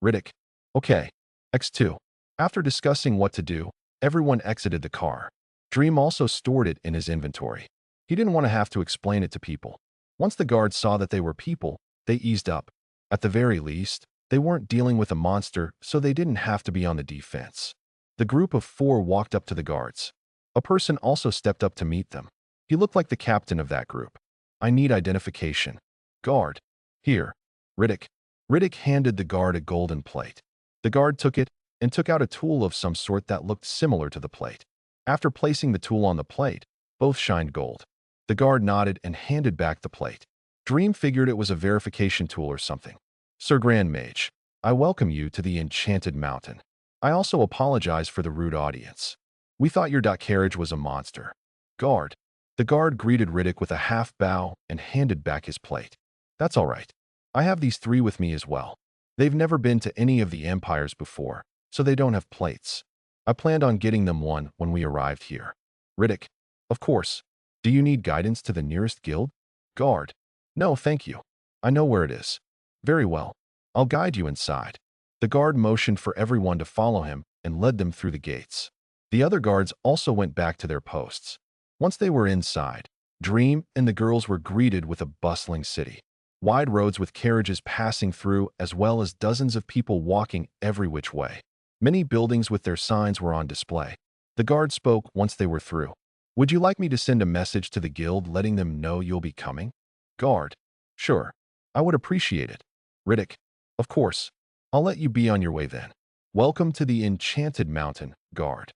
Riddick. Okay. X2. After discussing what to do, everyone exited the car. Dream also stored it in his inventory. He didn't want to have to explain it to people. Once the guards saw that they were people, they eased up. At the very least, they weren't dealing with a monster, so they didn't have to be on the defense. The group of 4 walked up to the guards. A person also stepped up to meet them. He looked like the captain of that group. I need identification. Guard. Here. Riddick. Riddick handed the guard a golden plate. The guard took it and took out a tool of some sort that looked similar to the plate. After placing the tool on the plate, both shined gold. The guard nodded and handed back the plate. Dream figured it was a verification tool or something. Sir Grand Mage, I welcome you to the Enchanted Mountain. I also apologize for the rude audience. We thought your carriage was a monster. Guard. The guard greeted Riddick with a half bow and handed back his plate. That's all right. I have these 3 with me as well. They've never been to any of the empires before, so they don't have plates. I planned on getting them one when we arrived here. Riddick. Of course. Do you need guidance to the nearest guild? Guard. No, thank you. I know where it is. Very well. I'll guide you inside. The guard motioned for everyone to follow him and led them through the gates. The other guards also went back to their posts. Once they were inside, Dream and the girls were greeted with a bustling city. Wide roads with carriages passing through, as well as dozens of people walking every which way. Many buildings with their signs were on display. The guard spoke once they were through. Would you like me to send a message to the guild letting them know you'll be coming? Guard. Sure. I would appreciate it. Riddick. Of course. I'll let you be on your way then. Welcome to the Enchanted Mountain, Guard.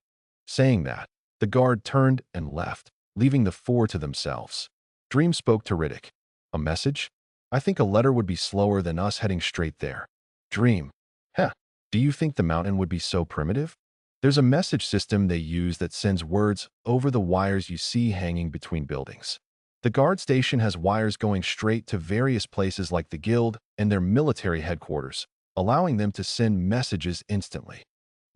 Saying that, the guard turned and left, leaving the 4 to themselves. Dream spoke to Riddick. A message? I think a letter would be slower than us heading straight there. Dream. Heh. Do you think the mountain would be so primitive? There's a message system they use that sends words over the wires you see hanging between buildings. The guard station has wires going straight to various places like the guild and their military headquarters, allowing them to send messages instantly.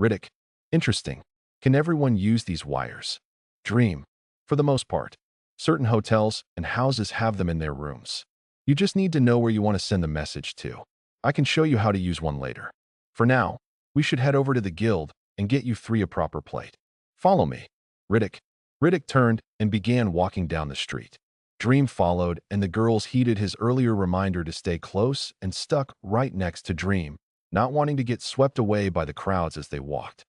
Riddick. Interesting. Can everyone use these wires? Dream. For the most part. Certain hotels and houses have them in their rooms. You just need to know where you want to send the message to. I can show you how to use one later. For now, we should head over to the guild and get you 3 a proper plate. Follow me. Riddick. Riddick turned and began walking down the street. Dream followed, and the girls heeded his earlier reminder to stay close and stuck right next to Dream, not wanting to get swept away by the crowds as they walked.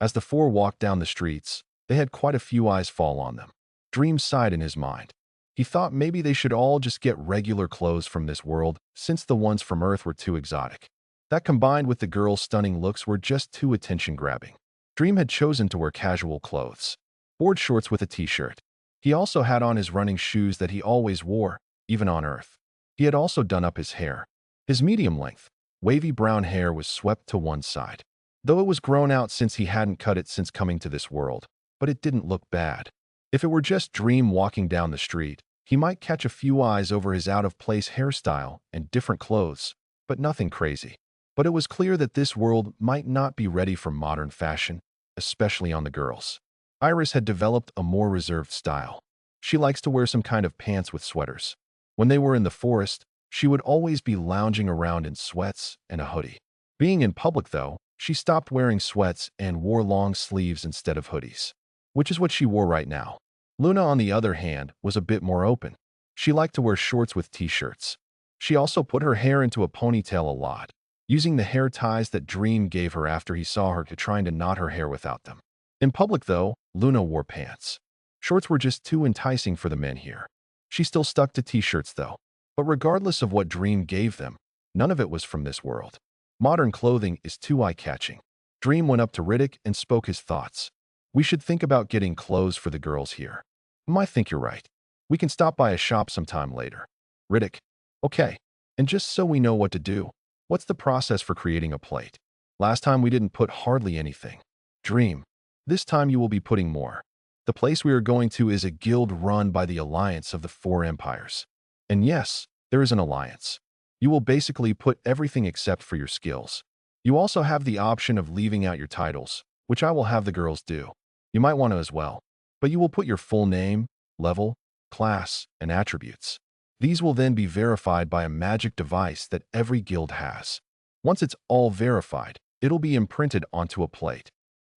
As the 4 walked down the streets, they had quite a few eyes fall on them. Dream sighed in his mind. He thought maybe they should all just get regular clothes from this world, since the ones from Earth were too exotic. That combined with the girls' stunning looks were just too attention-grabbing. Dream had chosen to wear casual clothes. Board shorts with a t-shirt. He also had on his running shoes that he always wore, even on Earth. He had also done up his hair. His medium-length, wavy brown hair was swept to one side. Though it was grown out since he hadn't cut it since coming to this world, but it didn't look bad. If it were just Dream walking down the street, he might catch a few eyes over his out-of-place hairstyle and different clothes, but nothing crazy. But it was clear that this world might not be ready for modern fashion, especially on the girls. Iris had developed a more reserved style. She likes to wear some kind of pants with sweaters. When they were in the forest, she would always be lounging around in sweats and a hoodie. Being in public, though, She stopped wearing sweats and wore long sleeves instead of hoodies, which is what she wore right now. Luna, on the other hand, was a bit more open. She liked to wear shorts with t-shirts. She also put her hair into a ponytail a lot, using the hair ties that Dream gave her after he saw her trying to knot her hair without them. In public, though, Luna wore pants. Shorts were just too enticing for the men here. She still stuck to t-shirts, though. But regardless of what Dream gave them, none of it was from this world. Modern clothing is too eye-catching. Dream went up to Riddick and spoke his thoughts. We should think about getting clothes for the girls here. I think you're right. We can stop by a shop sometime later. Riddick. Okay. And just so we know what to do, what's the process for creating a plate? Last time we didn't put hardly anything. Dream. This time you will be putting more. The place we are going to is a guild run by the Alliance of the Four Empires. And yes, there is an alliance. You will basically put everything except for your skills. You also have the option of leaving out your titles, which I will have the girls do. You might want to as well. But you will put your full name, level, class, and attributes. These will then be verified by a magic device that every guild has. Once it's all verified, it'll be imprinted onto a plate.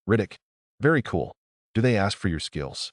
Riddick. Very cool. Do they ask for your skills?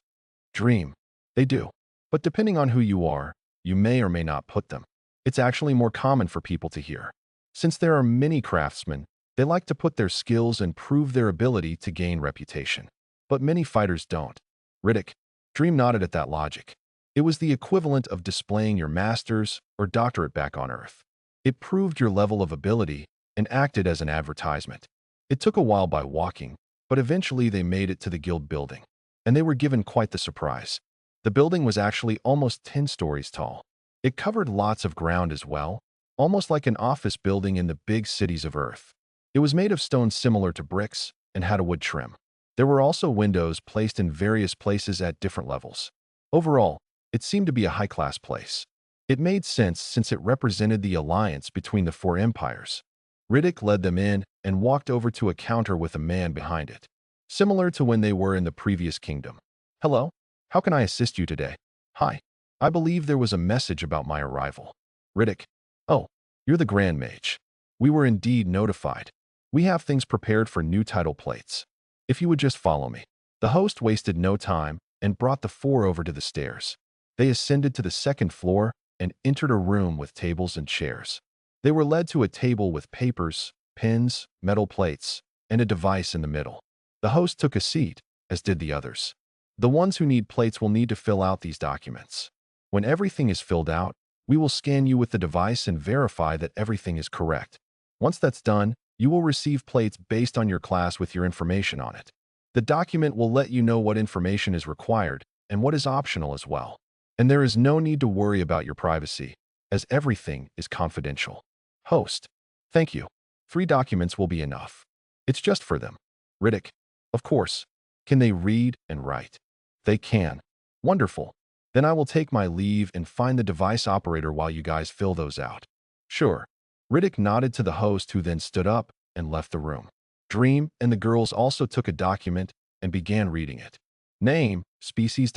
Dream. They do. But depending on who you are, you may or may not put them. It's actually more common for people to hear. Since there are many craftsmen, they like to put their skills and prove their ability to gain reputation. But many fighters don't. Riddick. Dream nodded at that logic. It was the equivalent of displaying your master's or doctorate back on Earth. It proved your level of ability and acted as an advertisement. It took a while by walking, but eventually they made it to the guild building, and they were given quite the surprise. The building was actually almost 10 stories tall. It covered lots of ground as well, almost like an office building in the big cities of Earth. It was made of stone similar to bricks and had a wood trim. There were also windows placed in various places at different levels. Overall, it seemed to be a high-class place. It made sense since it represented the alliance between the four empires. Riddick led them in and walked over to a counter with a man behind it, similar to when they were in the previous kingdom. Hello, how can I assist you today? Hi, I believe there was a message about my arrival. Riddick. Oh, you're the Grand Mage. We were indeed notified. We have things prepared for new title plates. If you would just follow me. The host wasted no time and brought the four over to the stairs. They ascended to the second floor and entered a room with tables and chairs. They were led to a table with papers, pens, metal plates, and a device in the middle. The host took a seat, as did the others. The ones who need plates will need to fill out these documents. When everything is filled out, we will scan you with the device and verify that everything is correct. Once that's done, you will receive plates based on your class with your information on it. The document will let you know what information is required and what is optional as well. And there is no need to worry about your privacy, as everything is confidential. Host. Thank you. 3 documents will be enough. It's just for them. Riddick. Of course. Can they read and write? They can. Wonderful. Then I will take my leave and find the device operator while you guys fill those out. Sure. Riddick nodded to the host, who then stood up and left the room. Dream and the girls also took a document and began reading it. Name, species.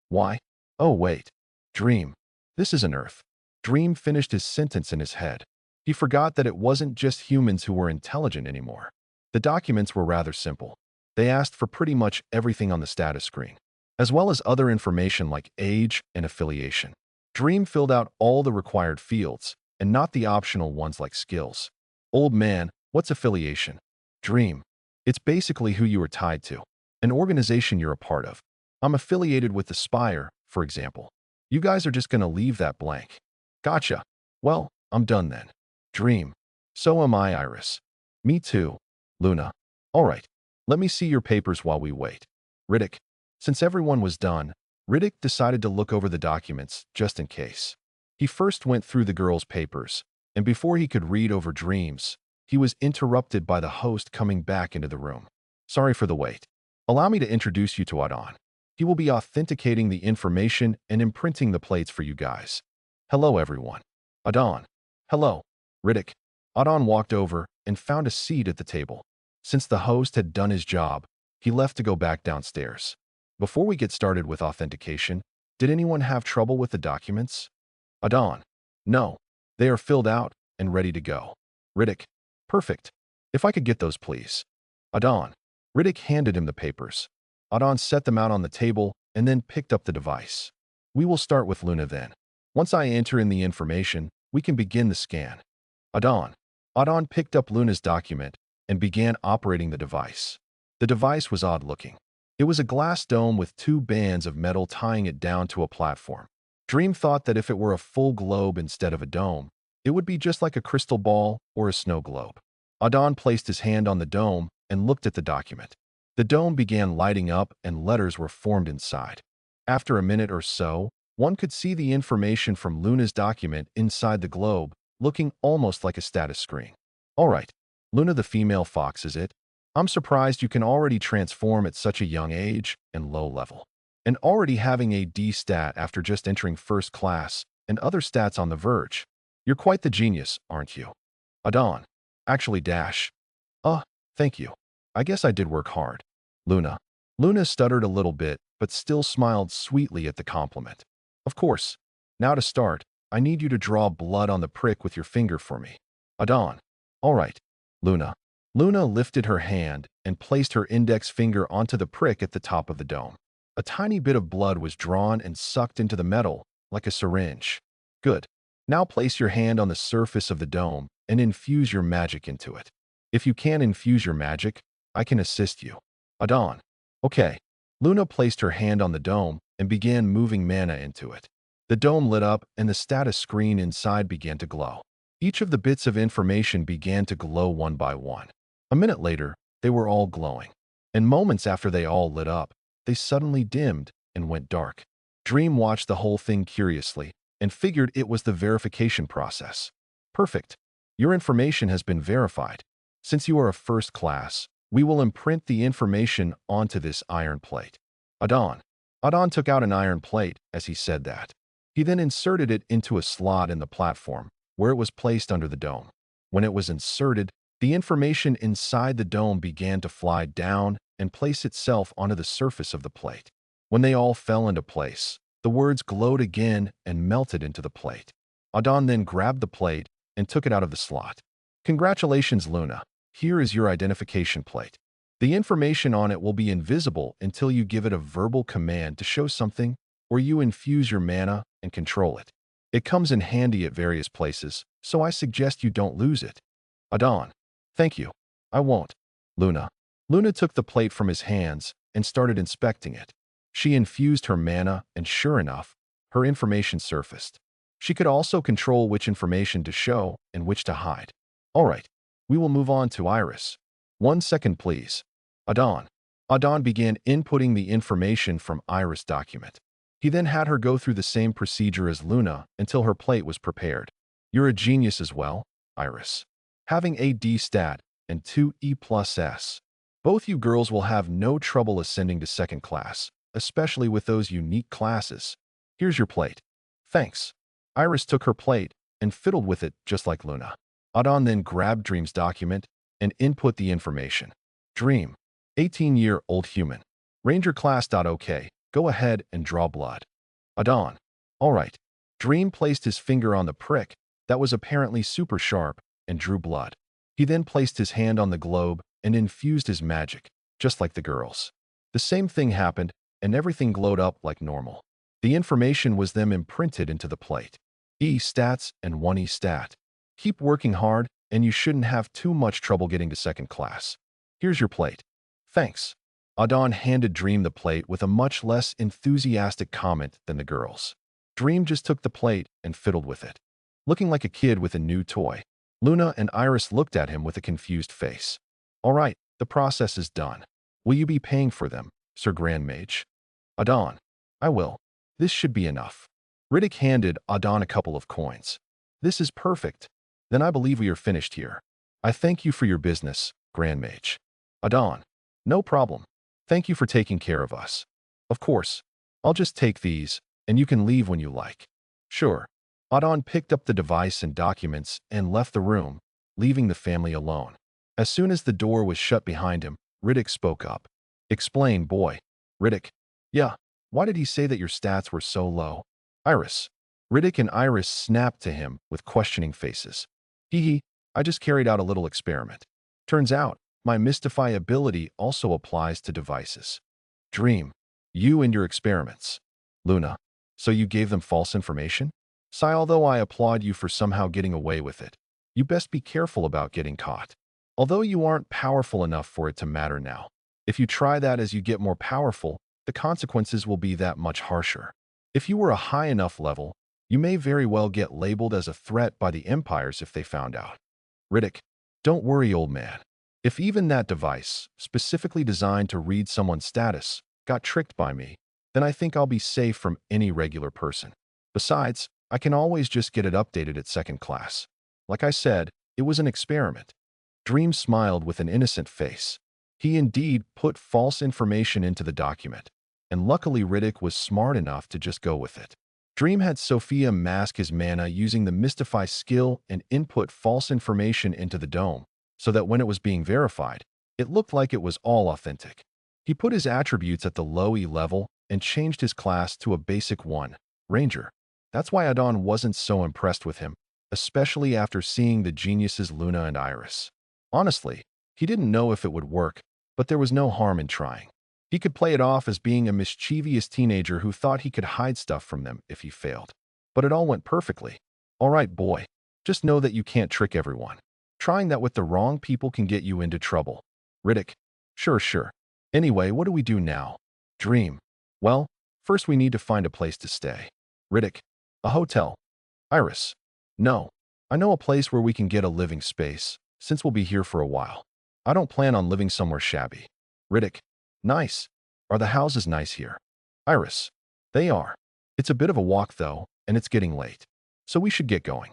Why? Oh wait. Dream. This is an Earth. Dream finished his sentence in his head. He forgot that it wasn't just humans who were intelligent anymore. The documents were rather simple. They asked for pretty much everything on the status screen, as well as other information like age and affiliation. Dream filled out all the required fields, and not the optional ones like skills. Old man, what's affiliation? Dream. It's basically who you are tied to, an organization you're a part of. I'm affiliated with the Spire, for example. You guys are just gonna leave that blank. Gotcha. Well, I'm done then. Dream. So am I, Iris. Me too. Luna. All right. Let me see your papers while we wait. Riddick. Since everyone was done, Riddick decided to look over the documents, just in case. He first went through the girls' papers, and before he could read over Dreams, he was interrupted by the host coming back into the room. Sorry for the wait. Allow me to introduce you to Adon. He will be authenticating the information and imprinting the plates for you guys. Hello, everyone. Adon. Hello. Riddick. Adon walked over and found a seat at the table. Since the host had done his job, he left to go back downstairs. Before we get started with authentication, did anyone have trouble with the documents? Adon. No. They are filled out and ready to go. Riddick. Perfect. If I could get those, please. Adon. Riddick handed him the papers. Adon set them out on the table and then picked up the device. We will start with Luna then. Once I enter in the information, we can begin the scan. Adon. Adon picked up Luna's document and began operating the device. The device was odd-looking. It was a glass dome with two bands of metal tying it down to a platform. Dream thought that if it were a full globe instead of a dome, it would be just like a crystal ball or a snow globe. Adon placed his hand on the dome and looked at the document. The dome began lighting up and letters were formed inside. After a minute or so, one could see the information from Luna's document inside the globe, looking almost like a status screen. All right, Luna the female fox, is it? I'm surprised you can already transform at such a young age and low level. And already having a D stat after just entering first class and other stats on the verge. You're quite the genius, aren't you? Adon. Actually, Dash. Thank you. I guess I did work hard. Luna. Luna stuttered a little bit, but still smiled sweetly at the compliment. Of course. Now to start, I need you to draw blood on the prick with your finger for me. Adon. All right. Luna. Luna lifted her hand and placed her index finger onto the prick at the top of the dome. A tiny bit of blood was drawn and sucked into the metal, like a syringe. Good. Now place your hand on the surface of the dome and infuse your magic into it. If you can't infuse your magic, I can assist you. Adon. Okay. Luna placed her hand on the dome and began moving mana into it. The dome lit up and the status screen inside began to glow. Each of the bits of information began to glow one by one. A minute later, they were all glowing. And moments after they all lit up, they suddenly dimmed and went dark. Dream watched the whole thing curiously and figured it was the verification process. Perfect. Your information has been verified. Since you are a first class, we will imprint the information onto this iron plate. Adon. Adon took out an iron plate as he said that. He then inserted it into a slot in the platform, where it was placed under the dome. When it was inserted, the information inside the dome began to fly down and place itself onto the surface of the plate. When they all fell into place, the words glowed again and melted into the plate. Adon then grabbed the plate and took it out of the slot. Congratulations, Luna. Here is your identification plate. The information on it will be invisible until you give it a verbal command to show something, or you infuse your mana and control it. It comes in handy at various places, so I suggest you don't lose it. Adon. Thank you. I won't. Luna. Luna took the plate from his hands and started inspecting it. She infused her mana, and sure enough, her information surfaced. She could also control which information to show and which to hide. All right. We will move on to Iris. 1 second, please. Adon. Adon began inputting the information from Iris' document. He then had her go through the same procedure as Luna until her plate was prepared. You're a genius as well, Iris. Having a D stat and 2 E+S. Both you girls will have no trouble ascending to second class, especially with those unique classes. Here's your plate. Thanks. Iris took her plate and fiddled with it just like Luna. Adon then grabbed Dream's document and input the information. Dream. 18-year-old human. Ranger class. OK. Go ahead and draw blood. Adon. All right. Dream placed his finger on the prick that was apparently super sharp and drew blood. He then placed his hand on the globe and infused his magic, just like the girls. The same thing happened and everything glowed up like normal. The information was then imprinted into the plate. E stats and 1 E stat. Keep working hard and you shouldn't have too much trouble getting to second class. Here's your plate. Thanks. Adon handed Dream the plate with a much less enthusiastic comment than the girls. Dream just took the plate and fiddled with it. Looking like a kid with a new toy. Luna and Iris looked at him with a confused face. All right, the process is done. Will you be paying for them, Sir Grand Mage? Adon. I will. This should be enough. Riddick handed Adon a couple of coins. This is perfect. Then I believe we are finished here. I thank you for your business, Grand Mage. Adon. No problem. Thank you for taking care of us. Of course. I'll just take these, and you can leave when you like. Sure. Adon picked up the device and documents and left the room, leaving the family alone. As soon as the door was shut behind him, Riddick spoke up. Explain, boy. Riddick. Yeah. Why did he say that your stats were so low? Iris. Riddick and Iris snapped to him with questioning faces. Hee hee. I just carried out a little experiment. Turns out, my mystify ability also applies to devices. Dream. You and your experiments. Luna. So you gave them false information? Sigh, although I applaud you for somehow getting away with it. You best be careful about getting caught. Although you aren't powerful enough for it to matter now. If you try that as you get more powerful, the consequences will be that much harsher. If you were a high enough level, you may very well get labeled as a threat by the empires if they found out. Riddick, don't worry, old man. If even that device, specifically designed to read someone's status, got tricked by me, then I think I'll be safe from any regular person. Besides, I can always just get it updated at second class. Like I said, it was an experiment. Dream smiled with an innocent face. He indeed put false information into the document, and luckily Riddick was smart enough to just go with it. Dream had Sophia mask his mana using the Mystify skill and input false information into the dome, so that when it was being verified, it looked like it was all authentic. He put his attributes at the low E level and changed his class to a basic 1, Ranger. That's why Adon wasn't so impressed with him, especially after seeing the geniuses Luna and Iris. Honestly, he didn't know if it would work, but there was no harm in trying. He could play it off as being a mischievous teenager who thought he could hide stuff from them if he failed. But it all went perfectly. All right, boy. Just know that you can't trick everyone. Trying that with the wrong people can get you into trouble. Riddick. Sure. Anyway, what do we do now? Dream. Well, first we need to find a place to stay. Riddick. A hotel. Iris. No. I know a place where we can get a living space, since we'll be here for a while. I don't plan on living somewhere shabby. Riddick. Nice. Are the houses nice here? Iris. They are. It's a bit of a walk, though, and it's getting late. So we should get going.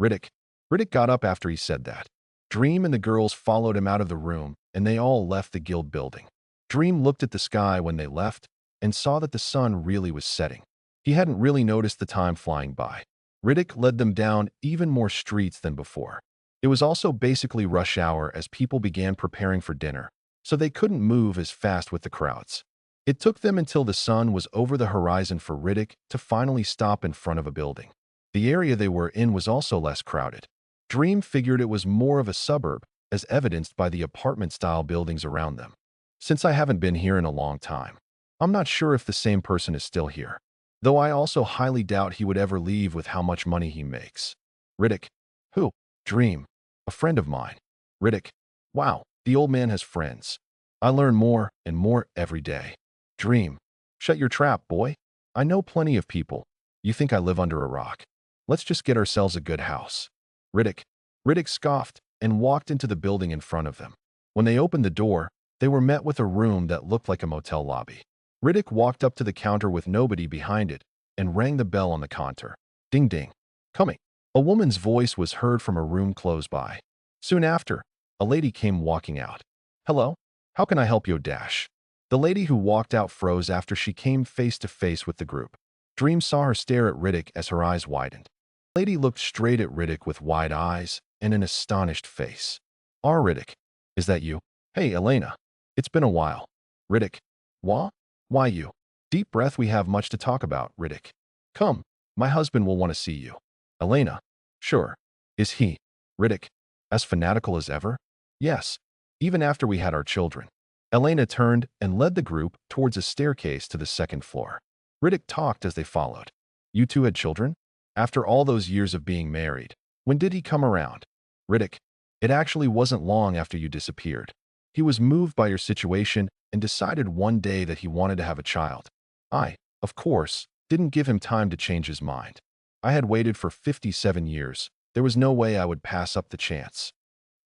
Riddick. Riddick got up after he said that. Dream and the girls followed him out of the room, and they all left the guild building. Dream looked at the sky when they left and saw that the sun really was setting. He hadn't really noticed the time flying by. Riddick led them down even more streets than before. It was also basically rush hour as people began preparing for dinner, so they couldn't move as fast with the crowds. It took them until the sun was over the horizon for Riddick to finally stop in front of a building. The area they were in was also less crowded. Dream figured it was more of a suburb, as evidenced by the apartment-style buildings around them. Since I haven't been here in a long time, I'm not sure if the same person is still here, though I also highly doubt he would ever leave with how much money he makes. Riddick. Who? Dream. A friend of mine. Riddick. Wow, the old man has friends. I learn more and more every day. Dream. Shut your trap, boy. I know plenty of people. You think I live under a rock? Let's just get ourselves a good house. Riddick. Riddick scoffed and walked into the building in front of them. When they opened the door, they were met with a room that looked like a motel lobby. Riddick walked up to the counter with nobody behind it and rang the bell on the counter. Ding ding. Coming. A woman's voice was heard from a room close by. Soon after, a lady came walking out. Hello? How can I help you, Dash? The lady who walked out froze after she came face to face with the group. Dream saw her stare at Riddick as her eyes widened. The lady looked straight at Riddick with wide eyes and an astonished face. Riddick. Is that you? Hey, Elena. It's been a while. Riddick. What? Why you? Deep breath. We have much to talk about, Riddick. Come. My husband will want to see you. Elena. Sure. Is he? Riddick. As fanatical as ever? Yes. Even after we had our children. Elena turned and led the group towards a staircase to the second floor. Riddick talked as they followed. You two had children? After all those years of being married, when did he come around? Riddick. It actually wasn't long after you disappeared. He was moved by your situation and decided one day that he wanted to have a child. I, of course, didn't give him time to change his mind. I had waited for 57 years. There was no way I would pass up the chance.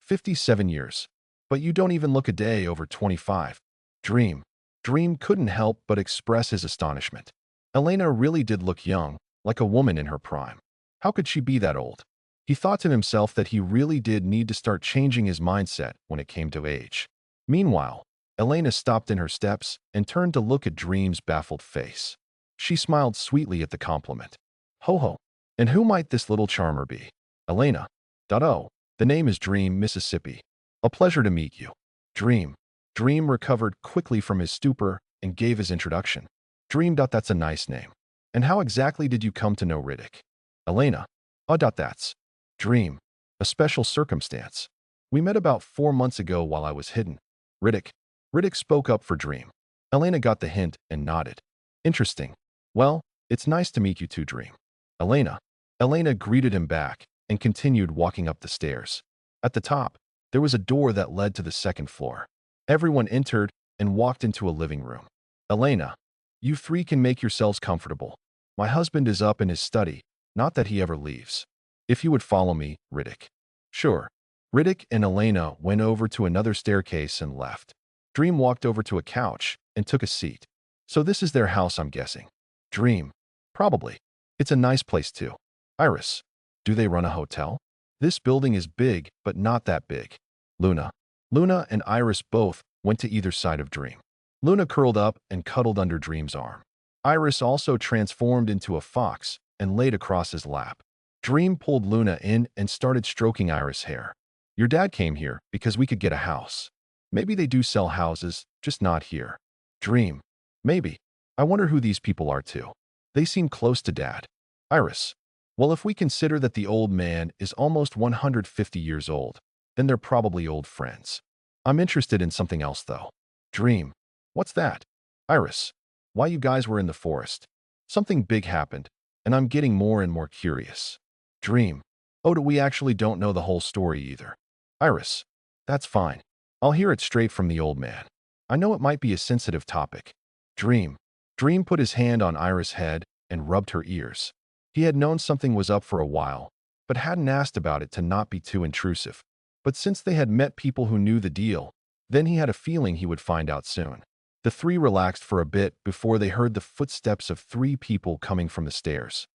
57 years. But you don't even look a day over 25. Dream. Dream couldn't help but express his astonishment. Elena really did look young, like a woman in her prime. How could she be that old? He thought to himself that he really did need to start changing his mindset when it came to age. Meanwhile, Elena stopped in her steps and turned to look at Dream's baffled face. She smiled sweetly at the compliment. Ho ho. And who might this little charmer be? Elena. Oh, the name is Dream, Mississippi. A pleasure to meet you. Dream. Dream recovered quickly from his stupor and gave his introduction. Dream. That's a nice name. And how exactly did you come to know Riddick? Elena. That's. Dream. A special circumstance. We met about 4 months ago while I was hidden. Riddick. Riddick spoke up for Dream. Elena got the hint and nodded. Interesting. Well, it's nice to meet you too, Dream. Elena. Elena greeted him back and continued walking up the stairs. At the top, there was a door that led to the second floor. Everyone entered and walked into a living room. Elena, you three can make yourselves comfortable. My husband is up in his study, not that he ever leaves. If you would follow me, Riddick. Sure. Riddick and Elena went over to another staircase and left. Dream walked over to a couch and took a seat. So this is their house, I'm guessing. Dream. Probably. It's a nice place too. Iris. Do they run a hotel? This building is big, but not that big. Luna. Luna and Iris both went to either side of Dream. Luna curled up and cuddled under Dream's arm. Iris also transformed into a fox and laid across his lap. Dream pulled Luna in and started stroking Iris' hair. Your dad came here because we could get a house. Maybe they do sell houses, just not here. Dream. Maybe. I wonder who these people are too. They seem close to Dad. Iris. Well, if we consider that the old man is almost 150 years old, then they're probably old friends. I'm interested in something else though. Dream. What's that? Iris. Why you guys were in the forest. Something big happened, and I'm getting more and more curious. Dream. Oh, we actually don't know the whole story either. Iris. That's fine. I'll hear it straight from the old man. I know it might be a sensitive topic. Dream. Dream put his hand on Iris' head and rubbed her ears. He had known something was up for a while, but hadn't asked about it to not be too intrusive. But since they had met people who knew the deal, then he had a feeling he would find out soon. The three relaxed for a bit before they heard the footsteps of 3 people coming from the stairs.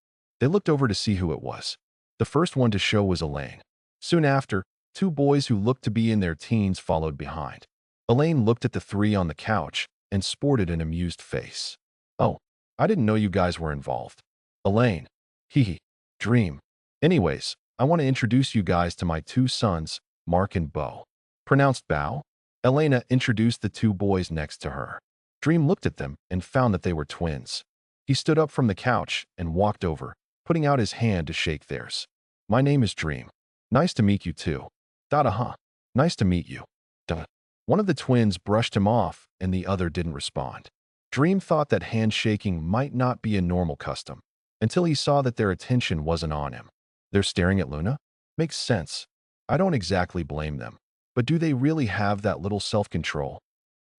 They looked over to see who it was. The first one to show was Elaine. Soon after, 2 boys who looked to be in their teens followed behind. Elaine looked at the 3 on the couch and sported an amused face. Oh, I didn't know you guys were involved. Elaine. Hee hee. Dream. Anyways, I want to introduce you guys to my 2 sons, Mark and Beau. Pronounced Bow? Elena introduced the 2 boys next to her. Dream looked at them and found that they were twins. He stood up from the couch and walked over, putting out his hand to shake theirs. My name is Dream. Nice to meet you too. Dada. Nice to meet you. Duh. One of the twins brushed him off and the other didn't respond. Dream thought that handshaking might not be a normal custom, until he saw that their attention wasn't on him. They're staring at Luna? Makes sense. I don't exactly blame them. But do they really have that little self-control?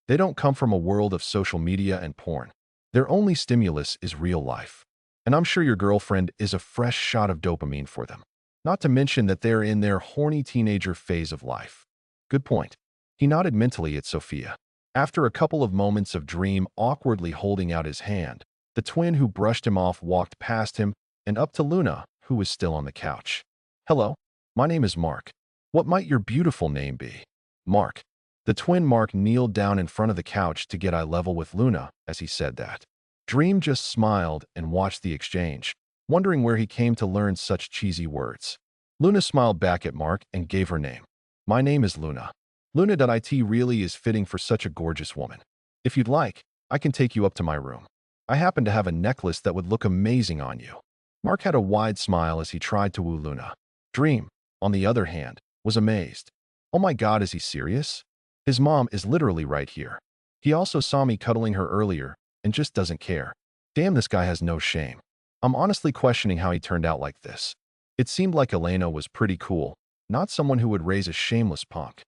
They don't come from a world of social media and porn. Their only stimulus is real life. And I'm sure your girlfriend is a fresh shot of dopamine for them. Not to mention that they're in their horny teenager phase of life. Good point. He nodded mentally at Sophia. After a couple of moments of Dream awkwardly holding out his hand, the twin who brushed him off walked past him and up to Luna, who was still on the couch. Hello, my name is Mark. What might your beautiful name be? Mark. The twin Mark kneeled down in front of the couch to get eye level with Luna as he said that. Dream just smiled and watched the exchange, wondering where he came to learn such cheesy words. Luna smiled back at Mark and gave her name. My name is Luna. Luna.it really is fitting for such a gorgeous woman. If you'd like, I can take you up to my room. I happen to have a necklace that would look amazing on you. Mark had a wide smile as he tried to woo Luna. Dream, on the other hand, was amazed. Oh my God, is he serious? His mom is literally right here. He also saw me cuddling her earlier and just doesn't care. Damn, this guy has no shame. I'm honestly questioning how he turned out like this. It seemed like Elena was pretty cool, not someone who would raise a shameless punk.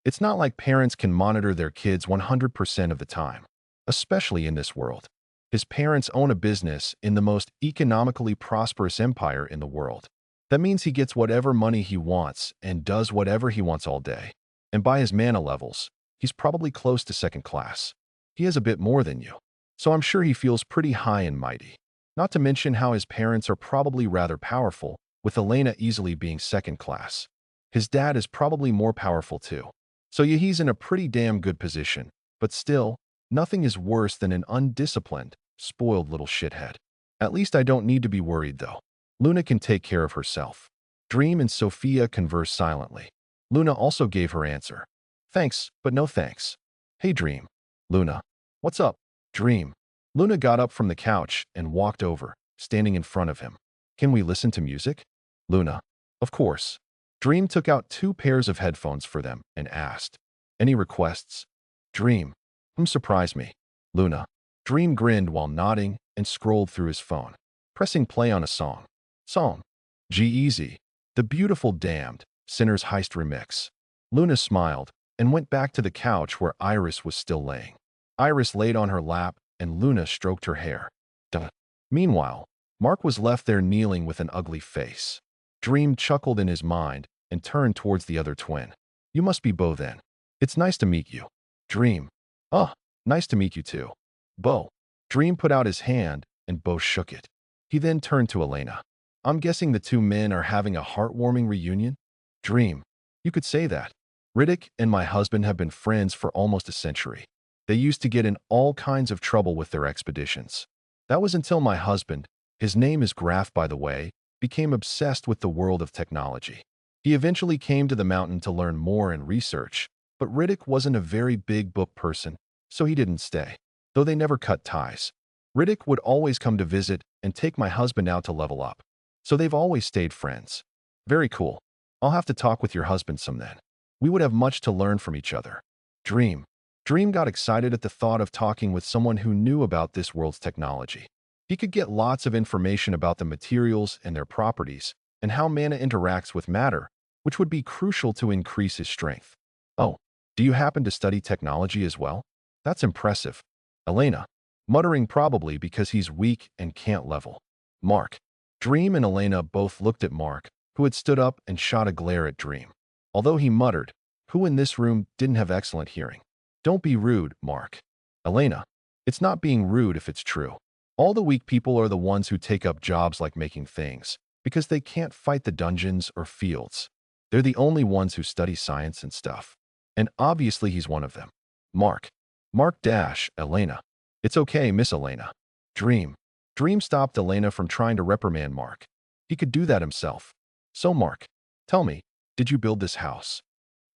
It's not like parents can monitor their kids 100% of the time, especially in this world. His parents own a business in the most economically prosperous empire in the world. That means he gets whatever money he wants and does whatever he wants all day. And by his mana levels, he's probably close to second class. He has a bit more than you. So I'm sure he feels pretty high and mighty. Not to mention how his parents are probably rather powerful, with Elena easily being second class. His dad is probably more powerful too. So yeah, he's in a pretty damn good position. But still, nothing is worse than an undisciplined, spoiled little shithead. At least I don't need to be worried though. Luna can take care of herself. Dream and Sophia converse silently. Luna also gave her answer. Thanks, but no thanks. Hey Dream. Luna. What's up? Dream. Luna got up from the couch and walked over, standing in front of him. Can we listen to music? Luna. Of course. Dream took out 2 pairs of headphones for them and asked, "Any requests?" Dream, surprise me. Luna. Dream grinned while nodding and scrolled through his phone, pressing play on a song. Song. G-Eazy. The Beautiful Damned, Sinner's Heist Remix. Luna smiled and went back to the couch where Iris was still laying. Iris laid on her lap and Luna stroked her hair. Duh. Meanwhile, Mark was left there kneeling with an ugly face. Dream chuckled in his mind and turned towards the other twin. "You must be Bo then. It's nice to meet you." Dream. "Oh, nice to meet you too." Bo. Dream put out his hand and Bo shook it. He then turned to Elena. "I'm guessing the 2 men are having a heartwarming reunion?" Dream. "You could say that. Riddick and my husband have been friends for almost a century. They used to get in all kinds of trouble with their expeditions. That was until my husband, his name is Graf by the way, became obsessed with the world of technology. He eventually came to the mountain to learn more and research, but Riddick wasn't a very big book person, so he didn't stay. Though they never cut ties. Riddick would always come to visit and take my husband out to level up. So they've always stayed friends. Very cool. I'll have to talk with your husband some then. We would have much to learn from each other." Dream. Dream got excited at the thought of talking with someone who knew about this world's technology. He could get lots of information about the materials and their properties, and how mana interacts with matter, which would be crucial to increase his strength. "Oh, do you happen to study technology as well? That's impressive." Elena. Muttering probably because he's weak and can't level. Mark. Dream and Elena both looked at Mark, who had stood up and shot a glare at Dream. Although he muttered, "Who in this room didn't have excellent hearing?" "Don't be rude, Mark." Elena. "It's not being rude if it's true. All the weak people are the ones who take up jobs like making things, because they can't fight the dungeons or fields. They're the only ones who study science and stuff. And obviously he's one of them." Mark. Mark dash, Elena. "It's okay, Miss Elena." Dream. Dream stopped Elena from trying to reprimand Mark. He could do that himself. "So Mark, tell me, did you build this house?"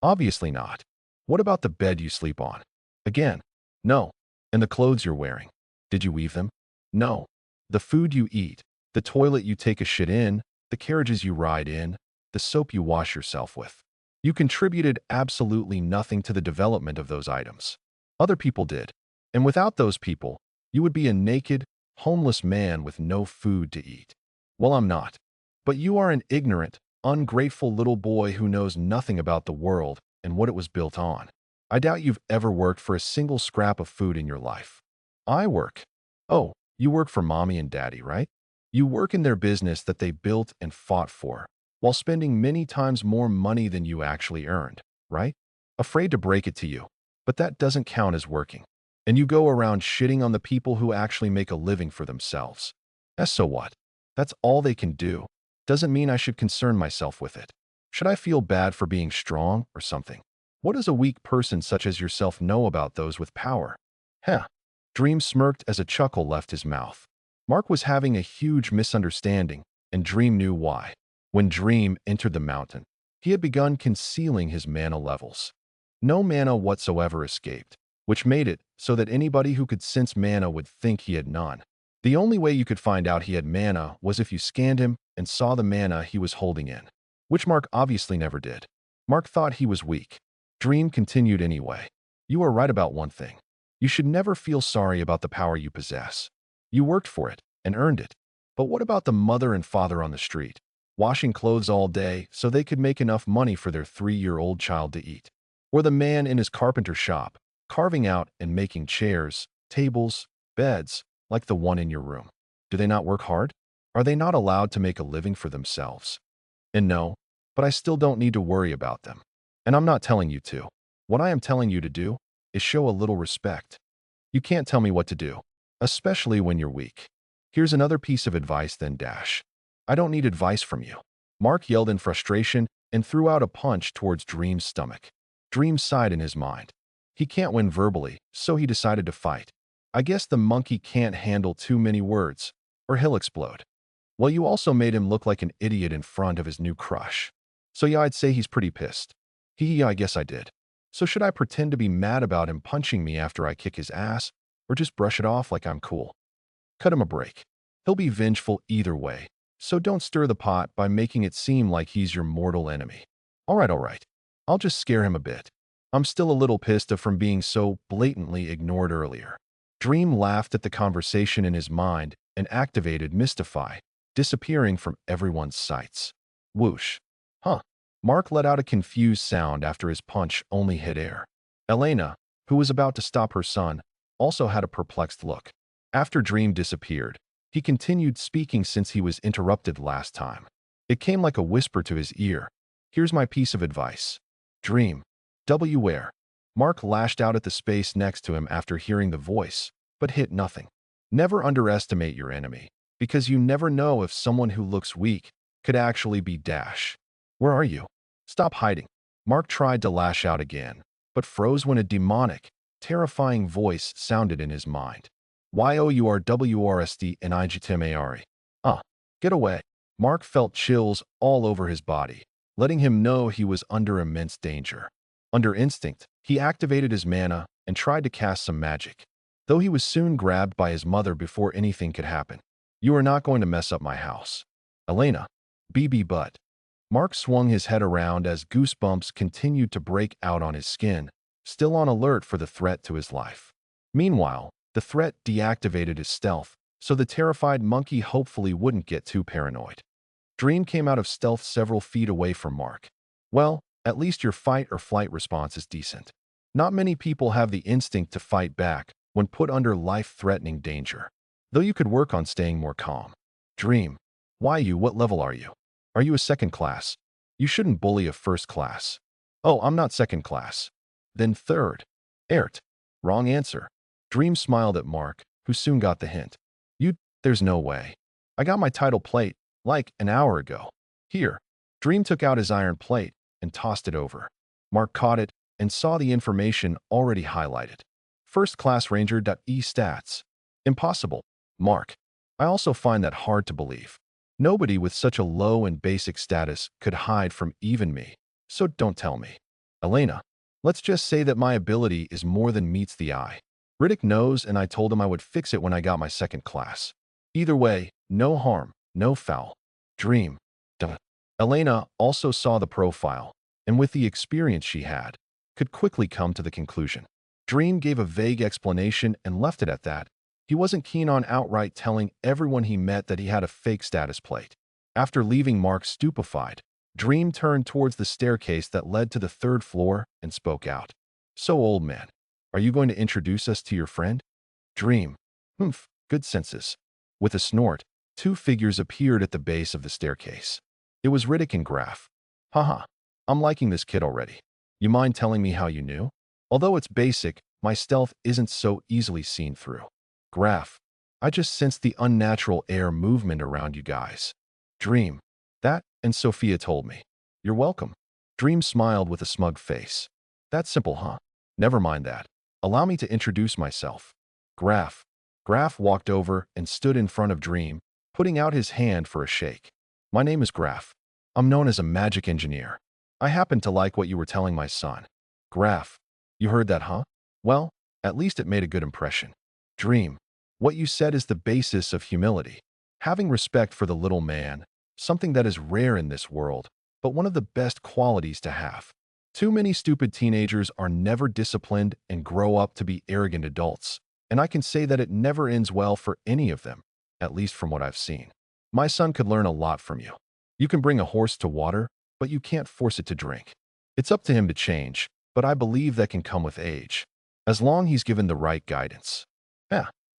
"Obviously not." "What about the bed you sleep on?" "Again, no." "And the clothes you're wearing? Did you weave them?" "No." "The food you eat, the toilet you take a shit in, the carriages you ride in, the soap you wash yourself with. You contributed absolutely nothing to the development of those items. Other people did. And without those people, you would be a naked, homeless man with no food to eat." "Well, I'm not. But you are an ignorant, ungrateful little boy who knows nothing about the world and what it was built on. I doubt you've ever worked for a single scrap of food in your life." "I work." "Oh, you work for mommy and daddy, right? You work in their business that they built and fought for, while spending many times more money than you actually earned, right? Afraid to break it to you, but that doesn't count as working. And you go around shitting on the people who actually make a living for themselves. So what? That's all they can do. Doesn't mean I should concern myself with it. Should I feel bad for being strong or something? What does a weak person such as yourself know about those with power?" "Heh." Dream smirked as a chuckle left his mouth. Mark was having a huge misunderstanding, and Dream knew why. When Dream entered the mountain, he had begun concealing his mana levels. No mana whatsoever escaped, which made it so that anybody who could sense mana would think he had none. The only way you could find out he had mana was if you scanned him and saw the mana he was holding in, which Mark obviously never did. Mark thought he was weak. Dream continued anyway. "You are right about one thing. You should never feel sorry about the power you possess. You worked for it and earned it. But what about the mother and father on the street, washing clothes all day so they could make enough money for their 3-year-old child to eat? Or the man in his carpenter shop, carving out and making chairs, tables, beds, like the one in your room? Do they not work hard? Are they not allowed to make a living for themselves? And no, but I still don't need to worry about them. And I'm not telling you to. What I am telling you to do is show a little respect. You can't tell me what to do, especially when you're weak. Here's another piece of advice then dash. I don't need advice from you." Mark yelled in frustration and threw out a punch towards Dream's stomach. Dream sighed in his mind. He can't win verbally, so he decided to fight. I guess the monkey can't handle too many words, or he'll explode. Well, you also made him look like an idiot in front of his new crush. So yeah, I'd say he's pretty pissed. I guess I did. So should I pretend to be mad about him punching me after I kick his ass, or just brush it off like I'm cool? Cut him a break. He'll be vengeful either way, so don't stir the pot by making it seem like he's your mortal enemy. All right. I'll just scare him a bit. I'm still a little pissed from being so blatantly ignored earlier. Dream laughed at the conversation in his mind and activated Mystify, disappearing from everyone's sights. Whoosh. Huh. Mark let out a confused sound after his punch only hit air. Elena, who was about to stop her son, also had a perplexed look. After Dream disappeared, he continued speaking since he was interrupted last time. It came like a whisper to his ear. Here's my piece of advice. Dream. Where? Mark lashed out at the space next to him after hearing the voice, but hit nothing. Never underestimate your enemy, because you never know if someone who looks weak could actually be Dash. Where are you? Stop hiding. Mark tried to lash out again, but froze when a demonic, terrifying voice sounded in his mind. Yourwrstnigtmari. Get away. Mark felt chills all over his body, letting him know he was under immense danger. Under instinct, he activated his mana and tried to cast some magic, though he was soon grabbed by his mother before anything could happen. You are not going to mess up my house. Elena. BB butt. Mark swung his head around as goosebumps continued to break out on his skin, still on alert for the threat to his life. Meanwhile, the threat deactivated his stealth, so the terrified monkey hopefully wouldn't get too paranoid. Dream came out of stealth several feet away from Mark. Well, at least your fight or flight response is decent. Not many people have the instinct to fight back when put under life-threatening danger, though you could work on staying more calm. Dream. What level are you? Are you a second class? You shouldn't bully a first class. Oh, I'm not second class. Then third. Ert. Wrong answer. Dream smiled at Mark, who soon got the hint. There's no way. I got my title plate, like, an hour ago. Here. Dream took out his iron plate and tossed it over. Mark caught it and saw the information already highlighted. First Class Ranger.e stats. Impossible. Mark. I also find that hard to believe. Nobody with such a low and basic status could hide from even me, so don't tell me. Elena. Let's just say that my ability is more than meets the eye. Riddick knows, and I told him I would fix it when I got my second class. Either way, no harm, no foul. Dream. Duh. Elena also saw the profile, and with the experience she had, could quickly come to the conclusion. Dream gave a vague explanation and left it at that. He wasn't keen on outright telling everyone he met that he had a fake status plate. After leaving Mark stupefied, Dream turned towards the staircase that led to the third floor and spoke out. So, old man, are you going to introduce us to your friend? Dream. Humph, good senses. With a snort, two figures appeared at the base of the staircase. It was Riddick and Graf. Haha, I'm liking this kid already. You mind telling me how you knew? Although it's basic, my stealth isn't so easily seen through. Graf. I just sensed the unnatural air movement around you guys. Dream. That, and Sophia told me. You're welcome. Dream smiled with a smug face. That's simple, huh? Never mind that. Allow me to introduce myself. Graf. Graf walked over and stood in front of Dream, putting out his hand for a shake. My name is Graf. I'm known as a magic engineer. I happen to like what you were telling my son. Graf. You heard that, huh? Well, at least it made a good impression. Dream. What you said is the basis of humility. Having respect for the little man, something that is rare in this world, but one of the best qualities to have. Too many stupid teenagers are never disciplined and grow up to be arrogant adults, and I can say that it never ends well for any of them, at least from what I've seen. My son could learn a lot from you. You can bring a horse to water, but you can't force it to drink. It's up to him to change, but I believe that can come with age, as long he's given the right guidance.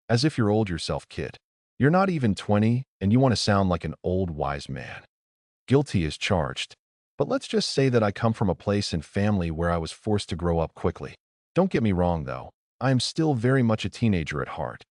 As if you're old yourself, kid. You're not even 20, and you want to sound like an old wise man. Guilty as charged. But let's just say that I come from a place and family where I was forced to grow up quickly. Don't get me wrong, though. I am still very much a teenager at heart.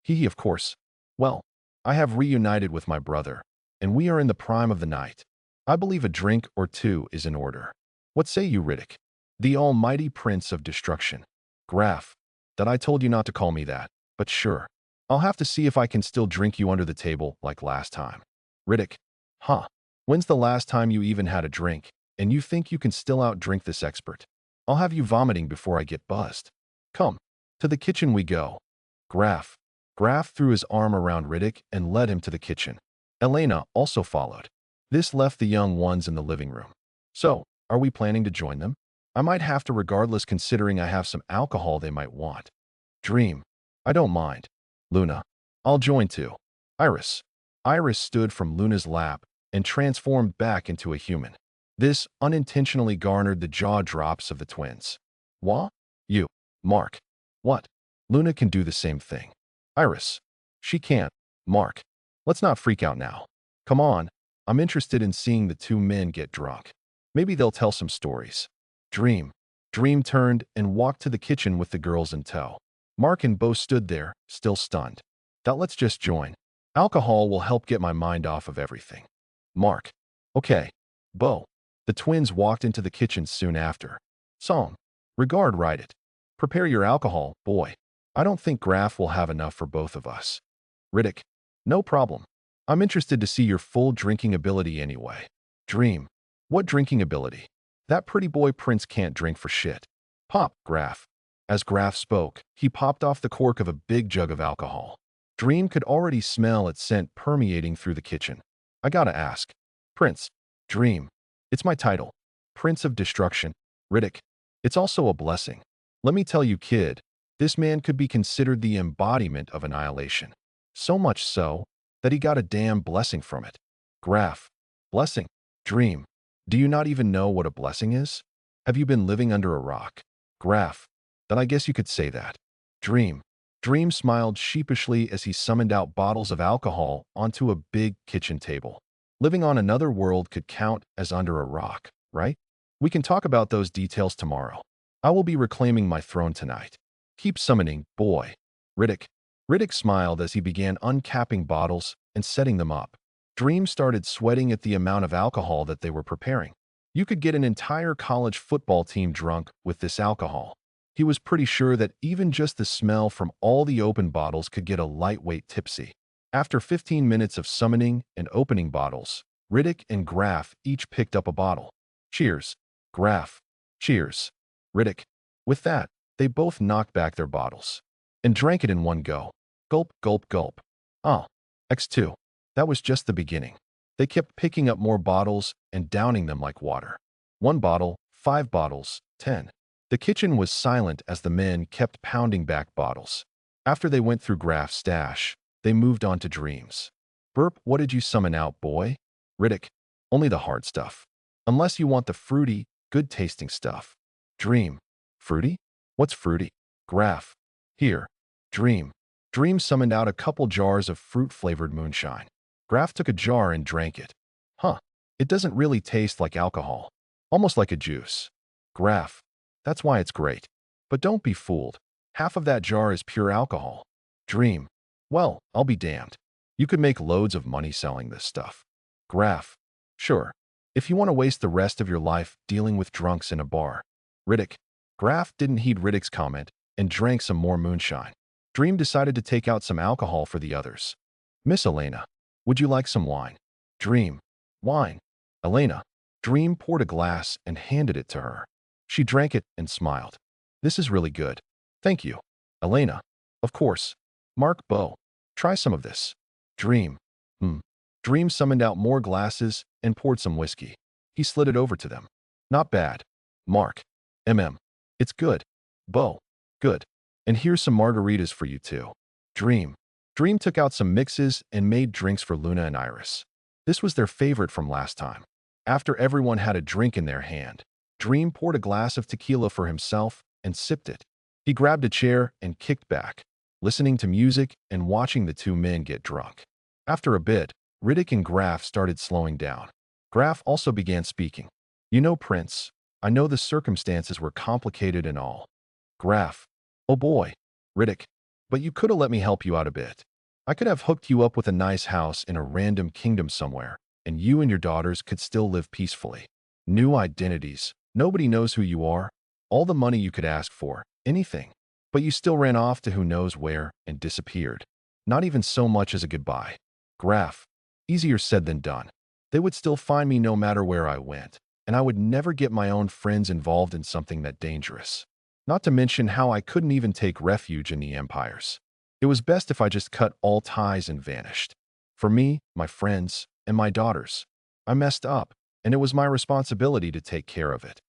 Of course. Well, I have reunited with my brother, and we are in the prime of the night. I believe a drink or two is in order. What say you, Riddick? The almighty prince of destruction. Graf. That I told you not to call me that, but sure. I'll have to see if I can still drink you under the table like last time. Riddick. Huh. When's the last time you even had a drink, and you think you can still outdrink this expert? I'll have you vomiting before I get buzzed. Come. To the kitchen we go. Graf. Graf threw his arm around Riddick and led him to the kitchen. Elena also followed. This left the young ones in the living room. So, Are we planning to join them? I might have to regardless considering I have some alcohol they might want. Dream. I don't mind. Luna. I'll join too. Iris. Iris stood from Luna's lap and transformed back into a human. This unintentionally garnered the jaw drops of the twins. What? You. Mark. What? Luna can do the same thing. Iris. She can't. Mark. Let's not freak out now. Come on. I'm interested in seeing the two men get drunk. Maybe they'll tell some stories. Dream. Dream turned and walked to the kitchen with the girls in tow. Mark and Bo stood there, still stunned. Let's just join. Alcohol will help get my mind off of everything. Mark. Okay. Bo. The twins walked into the kitchen soon after. Song. Regard write it. Prepare your alcohol, boy. I don't think Graf will have enough for both of us. Riddick. No problem. I'm interested to see your full drinking ability anyway. Dream. What drinking ability? That pretty boy Prince can't drink for shit. Pop, Graf. As Graf spoke, he popped off the cork of a big jug of alcohol. Dream could already smell its scent permeating through the kitchen. I gotta ask. Prince. Dream. It's my title. Prince of Destruction. Riddick. It's also a blessing. Let me tell you, kid, this man could be considered the embodiment of annihilation. So much so that he got a damn blessing from it. Graf. Blessing. Dream. Do you not even know what a blessing is? Have you been living under a rock? Graf. Then I guess you could say that. Dream. Dream smiled sheepishly as he summoned out bottles of alcohol onto a big kitchen table. Living on another world could count as under a rock, right? We can talk about those details tomorrow. I will be reclaiming my throne tonight. Keep summoning, boy. Riddick. Riddick smiled as he began uncapping bottles and setting them up. Dream started sweating at the amount of alcohol that they were preparing. You could get an entire college football team drunk with this alcohol. He was pretty sure that even just the smell from all the open bottles could get a lightweight tipsy. After 15 minutes of summoning and opening bottles, Riddick and Graf each picked up a bottle. Cheers. Graf. Cheers. Riddick. With that, they both knocked back their bottles and drank it in one go. Gulp, gulp, gulp. Ah, X2. That was just the beginning. They kept picking up more bottles and downing them like water. 1 bottle, 5 bottles, 10. The kitchen was silent as the men kept pounding back bottles. After they went through Graf's stash, they moved on to Dreams. Burp, what did you summon out, boy? Riddick. Only the hard stuff. Unless you want the fruity, good-tasting stuff. Dream. Fruity? What's fruity? Graf. Here. Dream. Dream summoned out a couple jars of fruit-flavored moonshine. Graf took a jar and drank it. Huh. It doesn't really taste like alcohol. Almost like a juice. Graf. That's why it's great. But don't be fooled. Half of that jar is pure alcohol. Dream. Well, I'll be damned. You could make loads of money selling this stuff. Graf. Sure. If you want to waste the rest of your life dealing with drunks in a bar. Riddick. Graf didn't heed Riddick's comment and drank some more moonshine. Dream decided to take out some alcohol for the others. Miss Elena. Would you like some wine? Dream. Wine. Elena. Dream poured a glass and handed it to her. She drank it and smiled. This is really good. Thank you. Elena. Of course. Mark, Bo. Try some of this. Dream. Dream summoned out more glasses and poured some whiskey. He slid it over to them. Not bad. Mark. It's good. Bo. Good. And here's some margaritas for you too. Dream. Dream took out some mixes and made drinks for Luna and Iris. This was their favorite from last time. After everyone had a drink in their hand, Dream poured a glass of tequila for himself and sipped it. He grabbed a chair and kicked back, listening to music and watching the two men get drunk. After a bit, Riddick and Graf started slowing down. Graf also began speaking. You know, Prince, I know the circumstances were complicated and all. Graf. Oh boy. Riddick. But you could have let me help you out a bit. I could have hooked you up with a nice house in a random kingdom somewhere, and you and your daughters could still live peacefully. New identities. Nobody knows who you are. All the money you could ask for. Anything. But you still ran off to who knows where and disappeared. Not even so much as a goodbye. Graf. Easier said than done. They would still find me no matter where I went, and I would never get my own friends involved in something that dangerous. Not to mention how I couldn't even take refuge in the empires. It was best if I just cut all ties and vanished. For me, my friends, and my daughters. I messed up, and it was my responsibility to take care of it.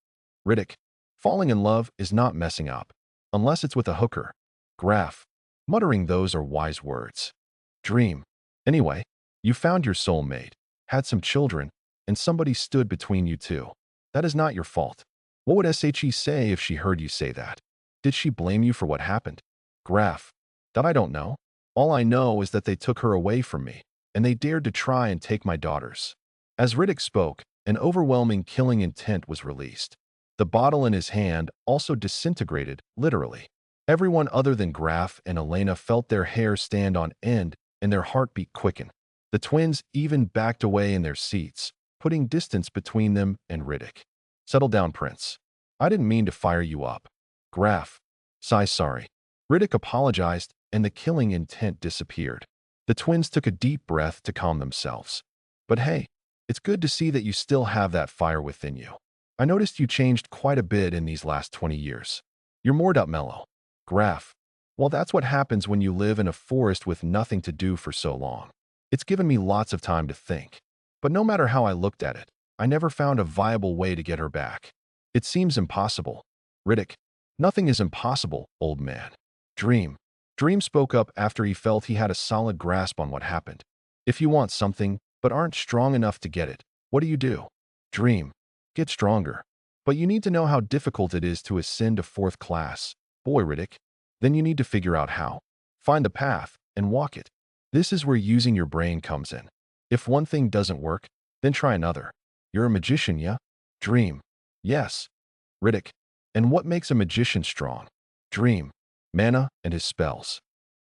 Riddick, falling in love is not messing up, unless it's with a hooker. Graph, muttering those are wise words. Dream, anyway, you found your soulmate, had some children, and somebody stood between you two. That is not your fault. What would SHE say if she heard you say that? Did she blame you for what happened? Graph, that I don't know. All I know is that they took her away from me, and they dared to try and take my daughters. As Riddick spoke, an overwhelming killing intent was released. The bottle in his hand also disintegrated, literally. Everyone other than Graf and Elena felt their hair stand on end and their heartbeat quicken. The twins even backed away in their seats, putting distance between them and Riddick. Settle down, Prince. I didn't mean to fire you up. Graf, sigh sorry. Riddick apologized, and the killing intent disappeared. The twins took a deep breath to calm themselves. But hey, it's good to see that you still have that fire within you. I noticed you changed quite a bit in these last 20 years. You're more mellow. Graf, well, that's what happens when you live in a forest with nothing to do for so long. It's given me lots of time to think. But no matter how I looked at it, I never found a viable way to get her back. It seems impossible. Riddick, nothing is impossible, old man. Dream spoke up after he felt he had a solid grasp on what happened. If you want something, but aren't strong enough to get it, what do? Dream, get stronger. But you need to know how difficult it is to ascend to 4th class. Boy, Riddick, then you need to figure out how. Find the path and walk it. This is where using your brain comes in. If one thing doesn't work, then try another. You're a magician, yeah? Dream, yes. Riddick, and what makes a magician strong? Dream, mana and his spells.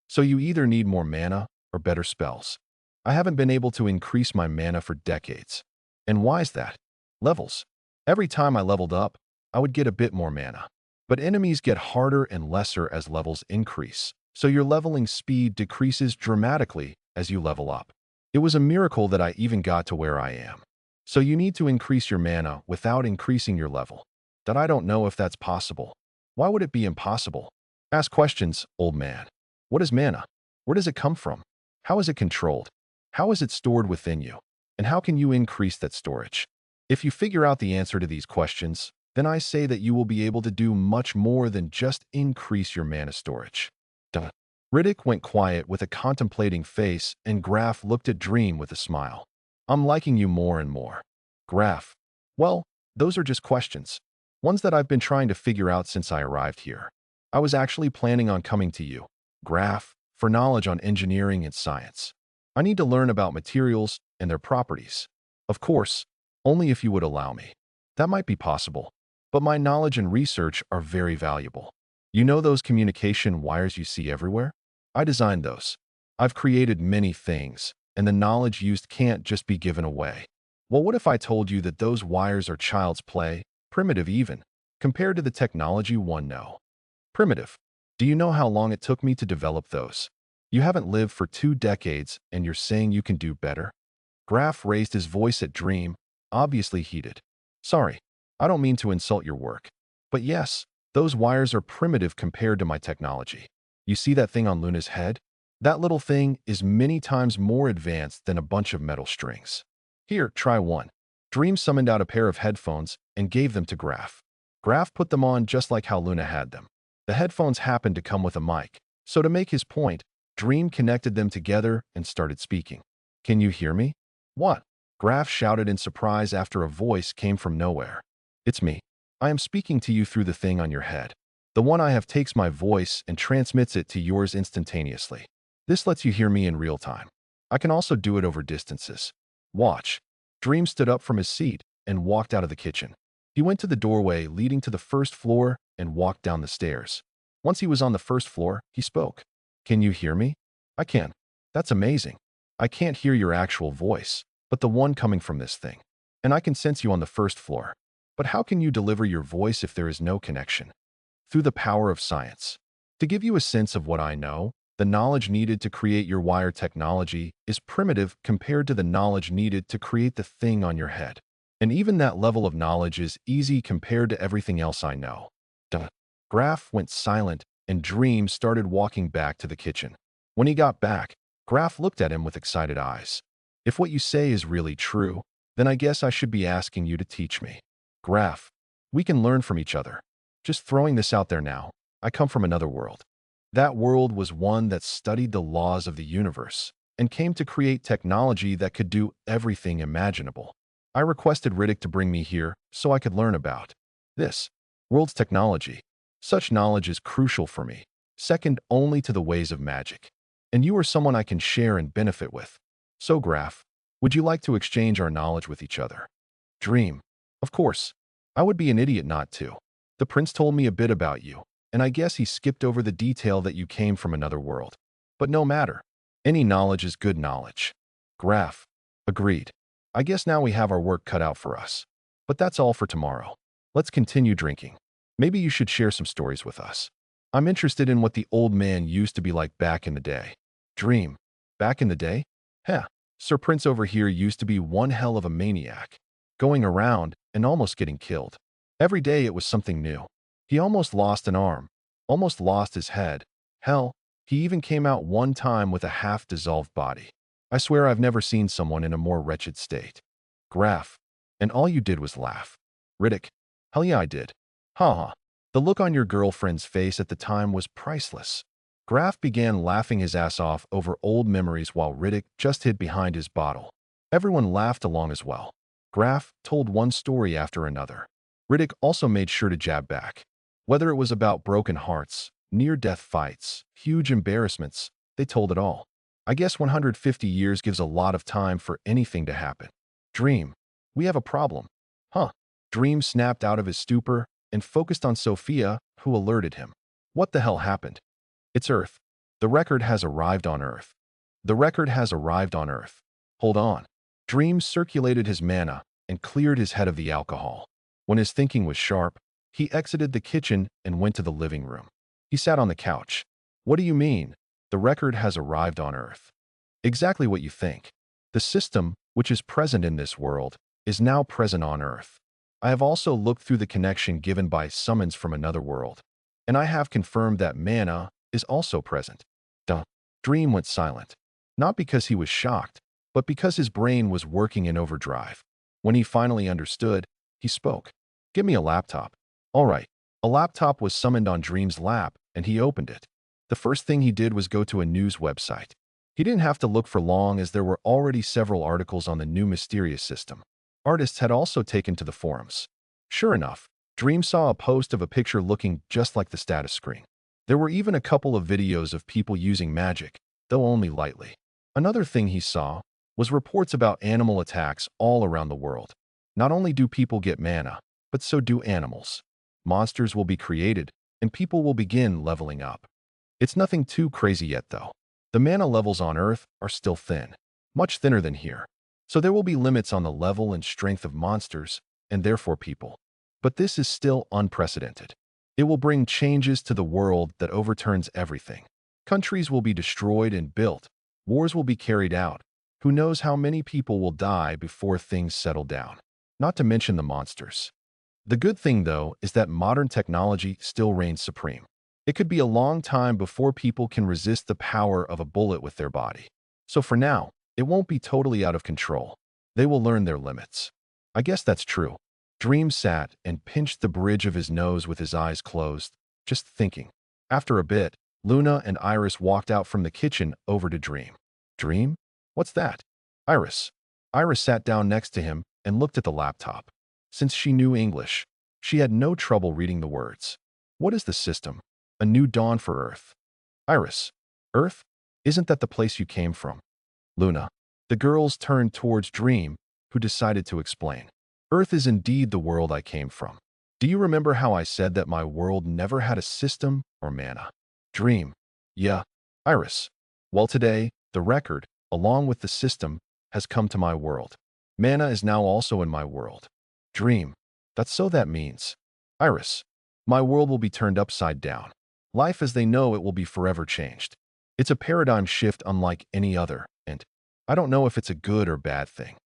So you either need more mana or better spells. I haven't been able to increase my mana for decades. And why is that? Levels. Every time I leveled up, I would get a bit more mana. But enemies get harder and lesser as levels increase, so your leveling speed decreases dramatically as you level up. It was a miracle that I even got to where I am. So you need to increase your mana without increasing your level. That I don't know if that's possible. Why would it be impossible? Ask questions, old man. What is mana? Where does it come from? How is it controlled? How is it stored within you? And how can you increase that storage? If you figure out the answer to these questions, then I say that you will be able to do much more than just increase your mana storage. Duh. Riddick went quiet with a contemplating face, and Graf looked at Dream with a smile. I'm liking you more and more. Graf, well, those are just questions. Ones that I've been trying to figure out since I arrived here. I was actually planning on coming to you, Graf, for knowledge on engineering and science. I need to learn about materials and their properties. Of course, only if you would allow me. That might be possible, but my knowledge and research are very valuable. You know those communication wires you see everywhere? I designed those. I've created many things, and the knowledge used can't just be given away. Well, what if I told you that those wires are child's play, primitive even, compared to the technology one know? Primitive. Do you know how long it took me to develop those? You haven't lived for 2 decades, and you're saying you can do better? Graf raised his voice at Dream, obviously heated. Sorry, I don't mean to insult your work. But yes, those wires are primitive compared to my technology. You see that thing on Luna's head? That little thing is many times more advanced than a bunch of metal strings. Here, try one. Dream summoned out a pair of headphones and gave them to Graf. Graf put them on just like how Luna had them. The headphones happened to come with a mic, so to make his point, Dream connected them together and started speaking. Can you hear me? What? Graf shouted in surprise after a voice came from nowhere. It's me. I am speaking to you through the thing on your head. The one I have takes my voice and transmits it to yours instantaneously. This lets you hear me in real time. I can also do it over distances. Watch. Dream stood up from his seat and walked out of the kitchen. He went to the doorway leading to the first floor and walked down the stairs. Once he was on the first floor, he spoke. Can you hear me? I can. That's amazing. I can't hear your actual voice, but the one coming from this thing. And I can sense you on the first floor. But how can you deliver your voice if there is no connection? Through the power of science. To give you a sense of what I know, the knowledge needed to create your wire technology is primitive compared to the knowledge needed to create the thing on your head. And even that level of knowledge is easy compared to everything else I know. Duh. Graf went silent, and Dream started walking back to the kitchen. When he got back, Graf looked at him with excited eyes. If what you say is really true, Then I guess I should be asking you to teach me. Graph. We can learn from each other. Just throwing this out there now. I come from another world. That world was one that studied the laws of the universe and came to create technology that could do everything imaginable. I requested Riddick to bring me here so I could learn about this world's technology. Such knowledge is crucial for me, second only to the ways of magic. And you are someone I can share and benefit with. So, Graph, would you like to exchange our knowledge with each other? Dream. Of course. I would be an idiot not to. The prince told me a bit about you, and I guess he skipped over the detail that you came from another world. But no matter. Any knowledge is good knowledge. Graph. Agreed. I guess now we have our work cut out for us. But that's all for tomorrow. Let's continue drinking. Maybe you should share some stories with us. I'm interested in what the old man used to be like back in the day. Dream. Back in the day? Heh. Sir Prince over here used to be one hell of a maniac, going around and almost getting killed. Every day it was something new. He almost lost an arm, almost lost his head. Hell, he even came out one time with a half-dissolved body. I swear I've never seen someone in a more wretched state. Graph. And all you did was laugh. Riddick. Hell yeah, I did. Ha ha. The look on your girlfriend's face at the time was priceless. Graph began laughing his ass off over old memories while Riddick just hid behind his bottle. Everyone laughed along as well. Graph told one story after another. Riddick also made sure to jab back. Whether it was about broken hearts, near-death fights, huge embarrassments, they told it all. I guess 150 years gives a lot of time for anything to happen. Dream. We have a problem. Huh. Dream snapped out of his stupor and focused on Sophia, who alerted him. What the hell happened? It's Earth. The record has arrived on Earth. The record has arrived on Earth. Hold on. Dream circulated his mana and cleared his head of the alcohol. When his thinking was sharp, he exited the kitchen and went to the living room. He sat on the couch. What do you mean? The record has arrived on Earth. Exactly what you think. The system, which is present in this world, is now present on Earth. I have also looked through the connection given by summons from another world, and I have confirmed that mana is also present. Duh. Dream went silent. Not because he was shocked, but because his brain was working in overdrive. When he finally understood, he spoke. Give me a laptop. All right. A laptop was summoned on Dream's lap, and he opened it. The first thing he did was go to a news website. He didn't have to look for long as there were already several articles on the new mysterious system. Artists had also taken to the forums. Sure enough, Dream saw a post of a picture looking just like the status screen. There were even a couple of videos of people using magic, though only lightly. Another thing he saw was reports about animal attacks all around the world. Not only do people get mana, but so do animals. Monsters will be created, and people will begin leveling up. It's nothing too crazy yet, though. The mana levels on Earth are still thin, much thinner than here. So there will be limits on the level and strength of monsters, and therefore people. But this is still unprecedented. It will bring changes to the world that overturns everything. Countries will be destroyed and built. Wars will be carried out. Who knows how many people will die before things settle down? Not to mention the monsters. The good thing, though, is that modern technology still reigns supreme. It could be a long time before people can resist the power of a bullet with their body. So for now, it won't be totally out of control. They will learn their limits. I guess that's true. Dream sat and pinched the bridge of his nose with his eyes closed, just thinking. After a bit, Luna and Iris walked out from the kitchen over to Dream. Dream? What's that? Iris. Iris sat down next to him and looked at the laptop. Since she knew English, she had no trouble reading the words. What is the system? A new dawn for Earth. Iris. Earth? Isn't that the place you came from? Luna. The girls turned towards Dream, who decided to explain. Earth is indeed the world I came from. Do you remember how I said that my world never had a system or mana? Dream. Yeah. Iris. Well, today, the record, along with the system, has come to my world. Mana is now also in my world. Dream. That's so that means. Iris. My world will be turned upside down. Life as they know it will be forever changed. It's a paradigm shift unlike any other, and I don't know if it's a good or bad thing.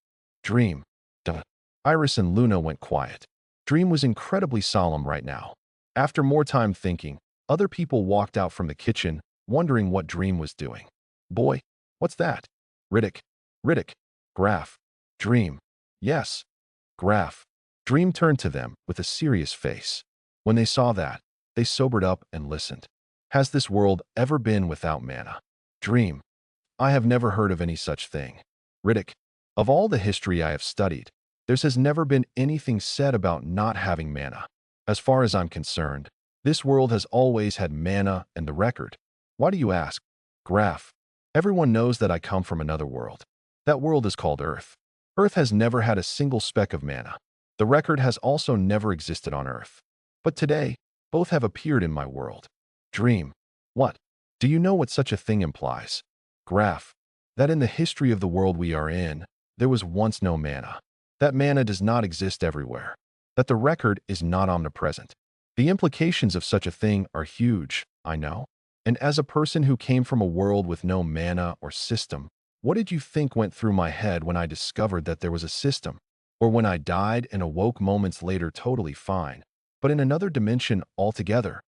Dream. Duh. Iris and Luna went quiet. Dream was incredibly solemn right now. After more time thinking, other people walked out from the kitchen, wondering what Dream was doing. Boy, what's that? Riddick. Riddick. Graph. Dream. Yes. Graph. Dream turned to them with a serious face. When they saw that, they sobered up and listened. Has this world ever been without mana? Dream. I have never heard of any such thing. Riddick. Of all the history I have studied, there has never been anything said about not having mana. As far as I'm concerned, this world has always had mana and the record. Why do you ask? Graph. Everyone knows that I come from another world. That world is called Earth. Earth has never had a single speck of mana. The record has also never existed on Earth. But today, both have appeared in my world. Dream. What? Do you know what such a thing implies? Graph. That in the history of the world we are in, there was once no mana. That mana does not exist everywhere. That the record is not omnipresent. The implications of such a thing are huge, I know. And as a person who came from a world with no mana or system, what did you think went through my head when I discovered that there was a system? Or when I died and awoke moments later totally fine, but in another dimension altogether?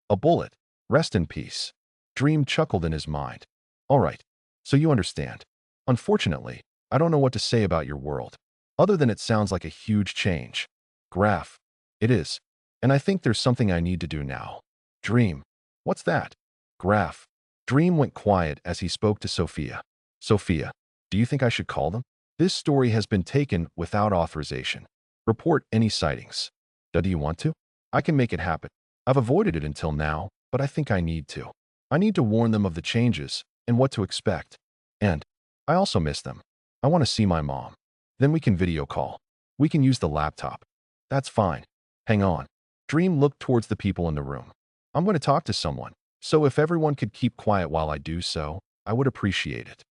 A bullet. Rest in peace. Dream chuckled in his mind. All right, so you understand. Unfortunately, I don't know what to say about your world, other than it sounds like a huge change. Graph. It is. And I think there's something I need to do now. Dream. What's that? Graph. Dream went quiet as he spoke to Sophia. Sophia, do you think I should call them? This story has been taken without authorization. Report any sightings. Do you want to? I can make it happen. I've avoided it until now, but I think I need to. I need to warn them of the changes and what to expect. And I also miss them. I want to see my mom. Then we can video call. We can use the laptop. That's fine. Hang on. Dream looked towards the people in the room. I'm going to talk to someone, so if everyone could keep quiet while I do so, I would appreciate it.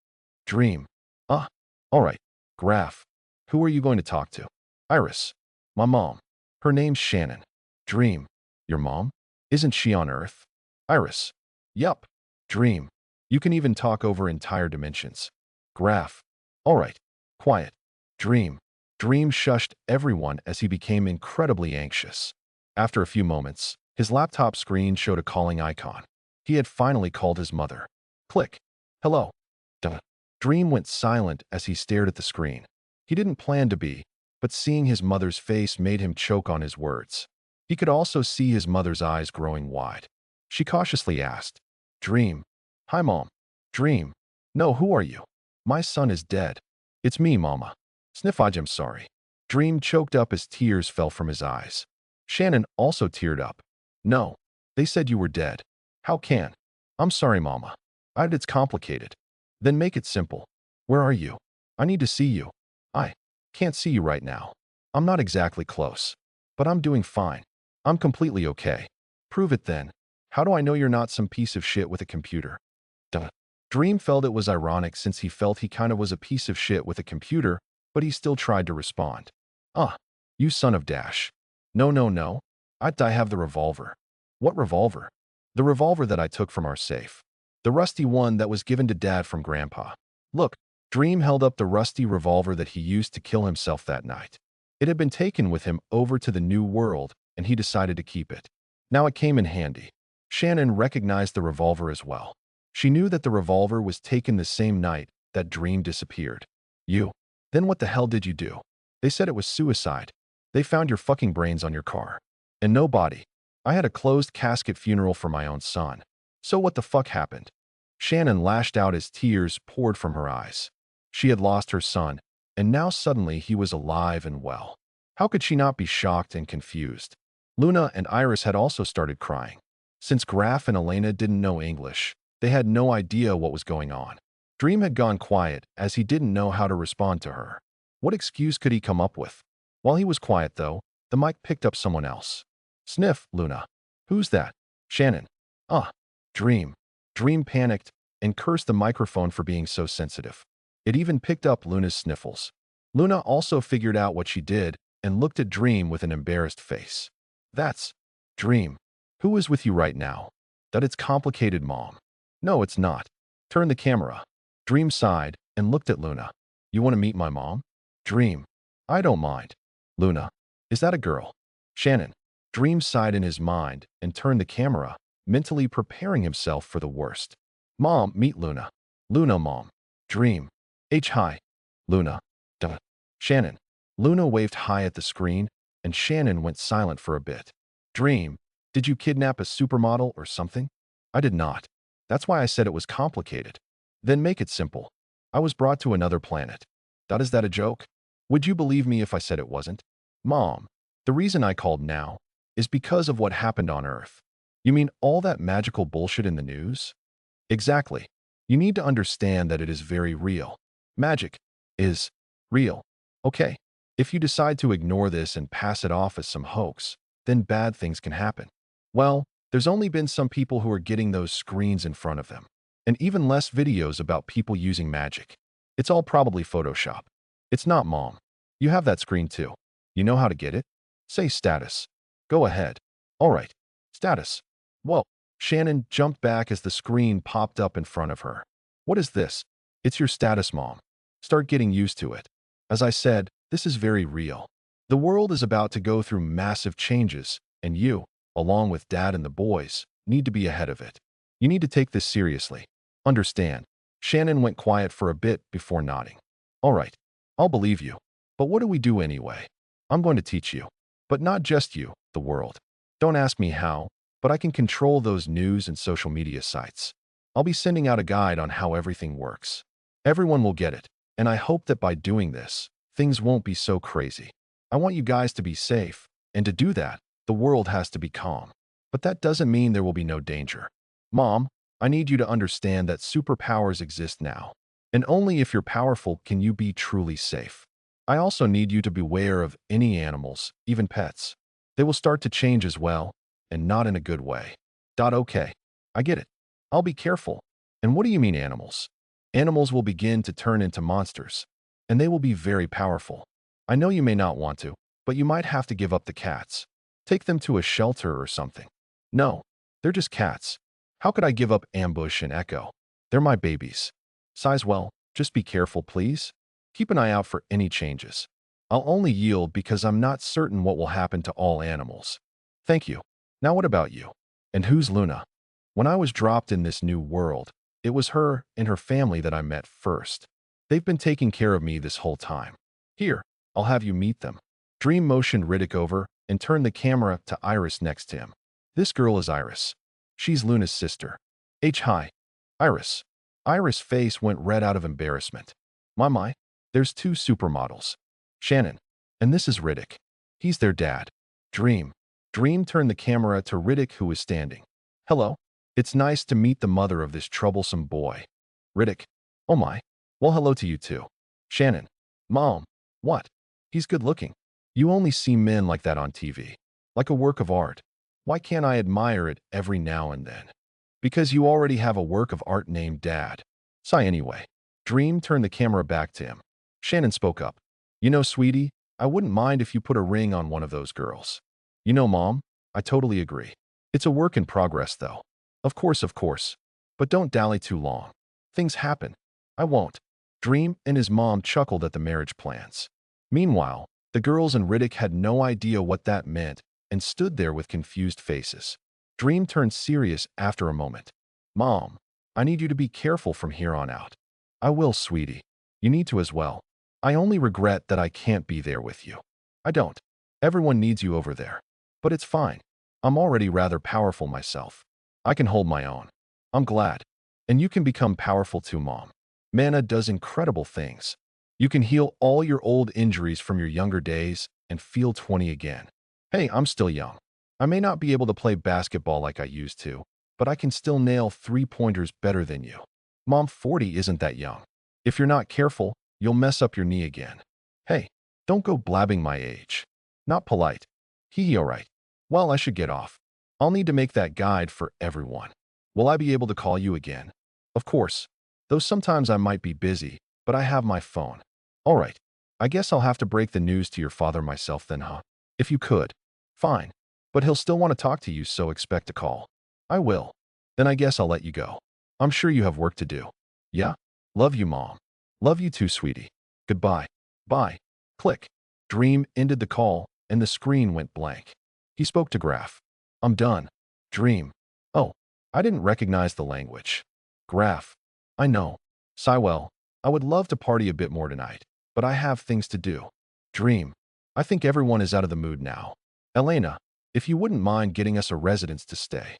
Dream. All right. Graph. Who are you going to talk to? Iris. My mom. Her name's Shannon. Dream. Your mom? Isn't she on Earth? Iris. Yup. Dream. You can even talk over entire dimensions. Graph. All right. Quiet. Dream. Dream shushed everyone as he became incredibly anxious. After a few moments, his laptop screen showed a calling icon. He had finally called his mother. Click. Hello. Duh. Dream went silent as he stared at the screen. He didn't plan to be, but seeing his mother's face made him choke on his words. He could also see his mother's eyes growing wide. She cautiously asked, Dream. Hi, Mom. Dream. No, who are you? My son is dead. It's me, Mama. I'm sorry. Dream choked up as tears fell from his eyes. Shannon also teared up. No. They said you were dead. How can? I'm sorry, Mama. It's complicated. Then make it simple. Where are you? I need to see you. I can't see you right now. I'm not exactly close. But I'm doing fine. I'm completely okay. Prove it then. How do I know you're not some piece of shit with a computer? Duh. Dream felt it was ironic since he felt he kind of was a piece of shit with a computer, but he still tried to respond. You son of Dash. No. I have the revolver. What revolver? The revolver that I took from our safe. The rusty one that was given to Dad from Grandpa. Look, Dream held up the rusty revolver that he used to kill himself that night. It had been taken with him over to the new world, and he decided to keep it. Now it came in handy. Shannon recognized the revolver as well. She knew that the revolver was taken the same night that Dream disappeared. You. Then what the hell did you do? They said it was suicide. They found your fucking brains on your car. And no body. I had a closed casket funeral for my own son. So what the fuck happened? Shannon lashed out as tears poured from her eyes. She had lost her son, and now suddenly he was alive and well. How could she not be shocked and confused? Luna and Iris had also started crying. Since Graf and Elena didn't know English, they had no idea what was going on. Dream had gone quiet as he didn't know how to respond to her. What excuse could he come up with? While he was quiet, though, the mic picked up someone else. Sniff, Luna. Who's that? Shannon. Dream. Dream panicked and cursed the microphone for being so sensitive. It even picked up Luna's sniffles. Luna also figured out what she did and looked at Dream with an embarrassed face. That's Dream. Who is with you right now? That it's complicated, Mom. No, it's not. Turn the camera. Dream sighed and looked at Luna. You want to meet my mom? Dream. I don't mind. Luna. Is that a girl? Shannon. Dream sighed in his mind and turned the camera, mentally preparing himself for the worst. Mom, meet Luna. Luna, Mom. Dream. Hi. Luna. Duh. Shannon. Luna waved high at the screen, and Shannon went silent for a bit. Dream, did you kidnap a supermodel or something? I did not. That's why I said it was complicated. Then make it simple. I was brought to another planet. Is that a joke? Would you believe me if I said it wasn't? Mom, the reason I called now is because of what happened on Earth. You mean all that magical bullshit in the news? Exactly. You need to understand that it is very real. Magic is real. Okay. If you decide to ignore this and pass it off as some hoax, then bad things can happen. Well, there's only been some people who are getting those screens in front of them, and even less videos about people using magic. It's all probably Photoshop. It's not, Mom. You have that screen too. You know how to get it? Say status. Go ahead. All right. Status. Whoa. Shannon jumped back as the screen popped up in front of her. What is this? It's your status, Mom. Start getting used to it. As I said, this is very real. The world is about to go through massive changes, and you, along with Dad and the boys, need to be ahead of it. You need to take this seriously. Understand? Shannon went quiet for a bit before nodding. All right, I'll believe you. But what do we do anyway? I'm going to teach you. But not just you, the world. Don't ask me how, but I can control those news and social media sites. I'll be sending out a guide on how everything works. Everyone will get it, and I hope that by doing this, things won't be so crazy. I want you guys to be safe, and to do that, the world has to be calm. But that doesn't mean there will be no danger. Mom, I need you to understand that superpowers exist now, and only if you're powerful can you be truly safe. I also need you to beware of any animals, even pets. They will start to change as well, and not in a good way. Okay, I get it. I'll be careful. And what do you mean animals? Animals will begin to turn into monsters, and they will be very powerful. I know you may not want to, but you might have to give up the cats. Take them to a shelter or something. No, they're just cats. How could I give up Ambush and Echo? They're my babies. Size, well, just be careful, please. Keep an eye out for any changes. I'll only yield because I'm not certain what will happen to all animals. Thank you. Now what about you? And who's Luna? When I was dropped in this new world, it was her and her family that I met first. They've been taking care of me this whole time. Here, I'll have you meet them. Dream motioned Riddick over and turned the camera to Iris next to him. This girl is Iris. She's Luna's sister. Hi. Iris. Iris' face went red out of embarrassment. My, there's two supermodels. Shannon. And this is Riddick. He's their dad. Dream. Dream turned the camera to Riddick, who was standing. Hello. It's nice to meet the mother of this troublesome boy. Riddick. Oh my. Well, hello to you too. Shannon. Mom. What? He's good looking. You only see men like that on TV. Like a work of art. Why can't I admire it every now and then? Because you already have a work of art named Dad. Sigh anyway. Dream turned the camera back to him. Shannon spoke up. You know, sweetie, I wouldn't mind if you put a ring on one of those girls. You know, Mom, I totally agree. It's a work in progress, though. Of course. But don't dally too long. Things happen. I won't. Dream and his mom chuckled at the marriage plans. Meanwhile, the girls and Riddick had no idea what that meant and stood there with confused faces. Dream turned serious after a moment. Mom, I need you to be careful from here on out. I will, sweetie. You need to as well. I only regret that I can't be there with you. I don't. Everyone needs you over there. But it's fine. I'm already rather powerful myself. I can hold my own. I'm glad. And you can become powerful too, Mom. Mana does incredible things. You can heal all your old injuries from your younger days and feel 20 again. Hey, I'm still young. I may not be able to play basketball like I used to, but I can still nail three-pointers better than you. Mom, 40 isn't that young. If you're not careful, you'll mess up your knee again. Hey, don't go blabbing my age. Not polite. All right. Well, I should get off. I'll need to make that guide for everyone. Will I be able to call you again? Of course. Though sometimes I might be busy, but I have my phone. All right. I guess I'll have to break the news to your father myself then, huh? If you could. Fine. But he'll still want to talk to you, so expect a call. I will. Then I guess I'll let you go. I'm sure you have work to do. Yeah? Love you, Mom. Love you too, sweetie. Goodbye. Bye. Click. Dream ended the call, and the screen went blank. He spoke to Graph. I'm done. Dream. Oh, I didn't recognize the language. Graph. I know. Sywell, I would love to party a bit more tonight, but I have things to do. Dream. I think everyone is out of the mood now. Elena, if you wouldn't mind getting us a residence to stay.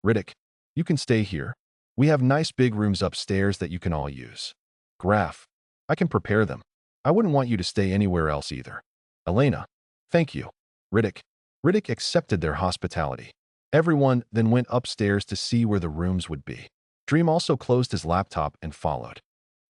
Riddick, you can stay here. We have nice big rooms upstairs that you can all use. Graf, I can prepare them. I wouldn't want you to stay anywhere else either. Elena, thank you. Riddick. Riddick accepted their hospitality. Everyone then went upstairs to see where the rooms would be. Dream also closed his laptop and followed.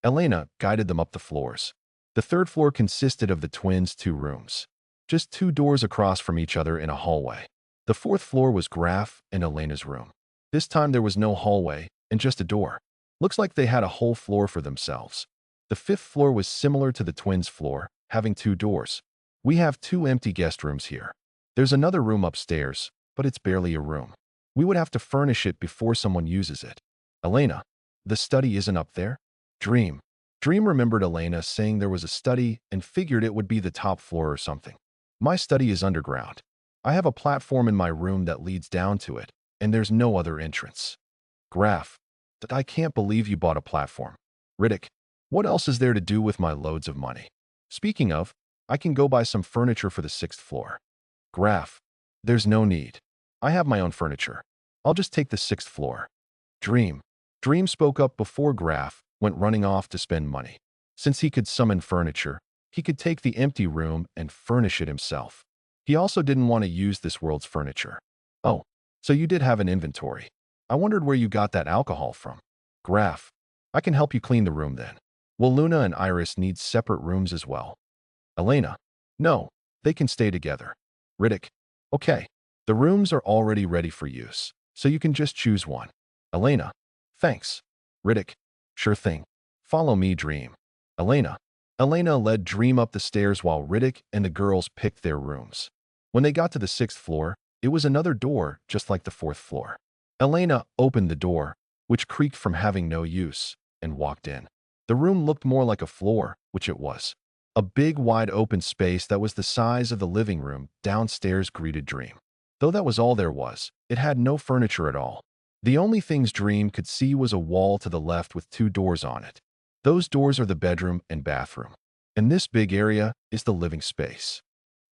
Elena guided them up the floors. The third floor consisted of the twins' two rooms, just two doors across from each other in a hallway. The fourth floor was Graf and Elena's room. This time there was no hallway and just a door. Looks like they had a whole floor for themselves. The fifth floor was similar to the twins' floor, having two doors. We have two empty guest rooms here. There's another room upstairs, but it's barely a room. We would have to furnish it before someone uses it. Elena, the study isn't up there? Dream. Dream remembered Elena saying there was a study and figured it would be the top floor or something. My study is underground. I have a platform in my room that leads down to it, and there's no other entrance. Graf, I can't believe you bought a platform. Riddick, what else is there to do with my loads of money? Speaking of, I can go buy some furniture for the sixth floor. Graf, there's no need. I have my own furniture. I'll just take the sixth floor. Dream. Dream spoke up before Graf went running off to spend money. Since he could summon furniture, he could take the empty room and furnish it himself. He also didn't want to use this world's furniture. Oh, so you did have an inventory. I wondered where you got that alcohol from. Graf, I can help you clean the room then. Will Luna and Iris need separate rooms as well? Elena, no, they can stay together. Riddick, okay, the rooms are already ready for use, so you can just choose one. Elena, thanks. Riddick, sure thing. Follow me, Dream. Elena. Elena led Dream up the stairs while Riddick and the girls picked their rooms. When they got to the sixth floor, it was another door just like the fourth floor. Elena opened the door, which creaked from having no use, and walked in. The room looked more like a floor, which it was. A big, wide open space that was the size of the living room downstairs greeted Dream. Though that was all there was, it had no furniture at all. The only things Dream could see was a wall to the left with two doors on it. Those doors are the bedroom and bathroom. And this big area is the living space.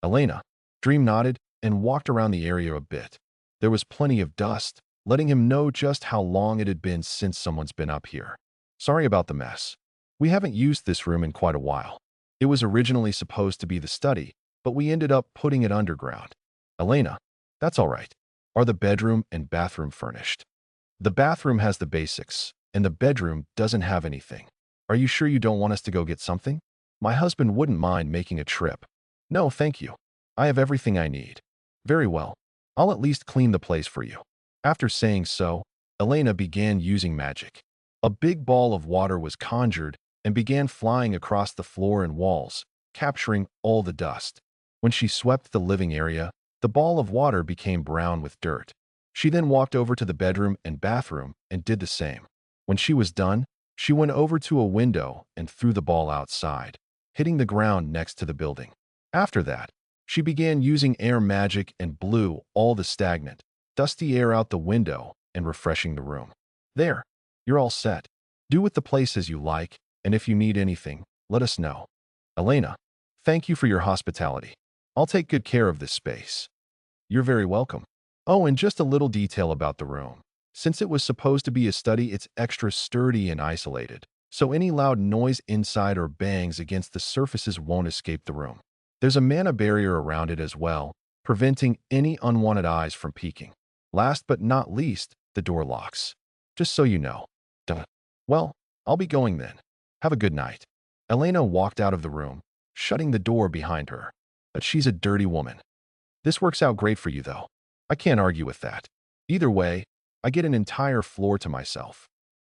Elena. Dream nodded and walked around the area a bit. There was plenty of dust, letting him know just how long it had been since someone's been up here. Sorry about the mess. We haven't used this room in quite a while. It was originally supposed to be the study, but we ended up putting it underground. Elena. That's all right. Are the bedroom and bathroom furnished? The bathroom has the basics, and the bedroom doesn't have anything. Are you sure you don't want us to go get something? My husband wouldn't mind making a trip. No, thank you. I have everything I need. Very well. I'll at least clean the place for you. After saying so, Elena began using magic. A big ball of water was conjured and began flying across the floor and walls, capturing all the dust. When she swept the living area, the ball of water became brown with dirt. She then walked over to the bedroom and bathroom and did the same. When she was done, she went over to a window and threw the ball outside, hitting the ground next to the building. After that, she began using air magic and blew all the stagnant, dusty air out the window and refreshing the room. There, you're all set. Do with the place as you like, and if you need anything, let us know. Elena, thank you for your hospitality. I'll take good care of this space. You're very welcome. Oh, and just a little detail about the room. Since it was supposed to be a study, it's extra sturdy and isolated, so any loud noise inside or bangs against the surfaces won't escape the room. There's a mana barrier around it as well, preventing any unwanted eyes from peeking. Last but not least, the door locks. Just so you know. Duh. Well, I'll be going then. Have a good night. Elena walked out of the room, shutting the door behind her. But she's a dirty woman. This works out great for you, though. I can't argue with that. Either way, I get an entire floor to myself.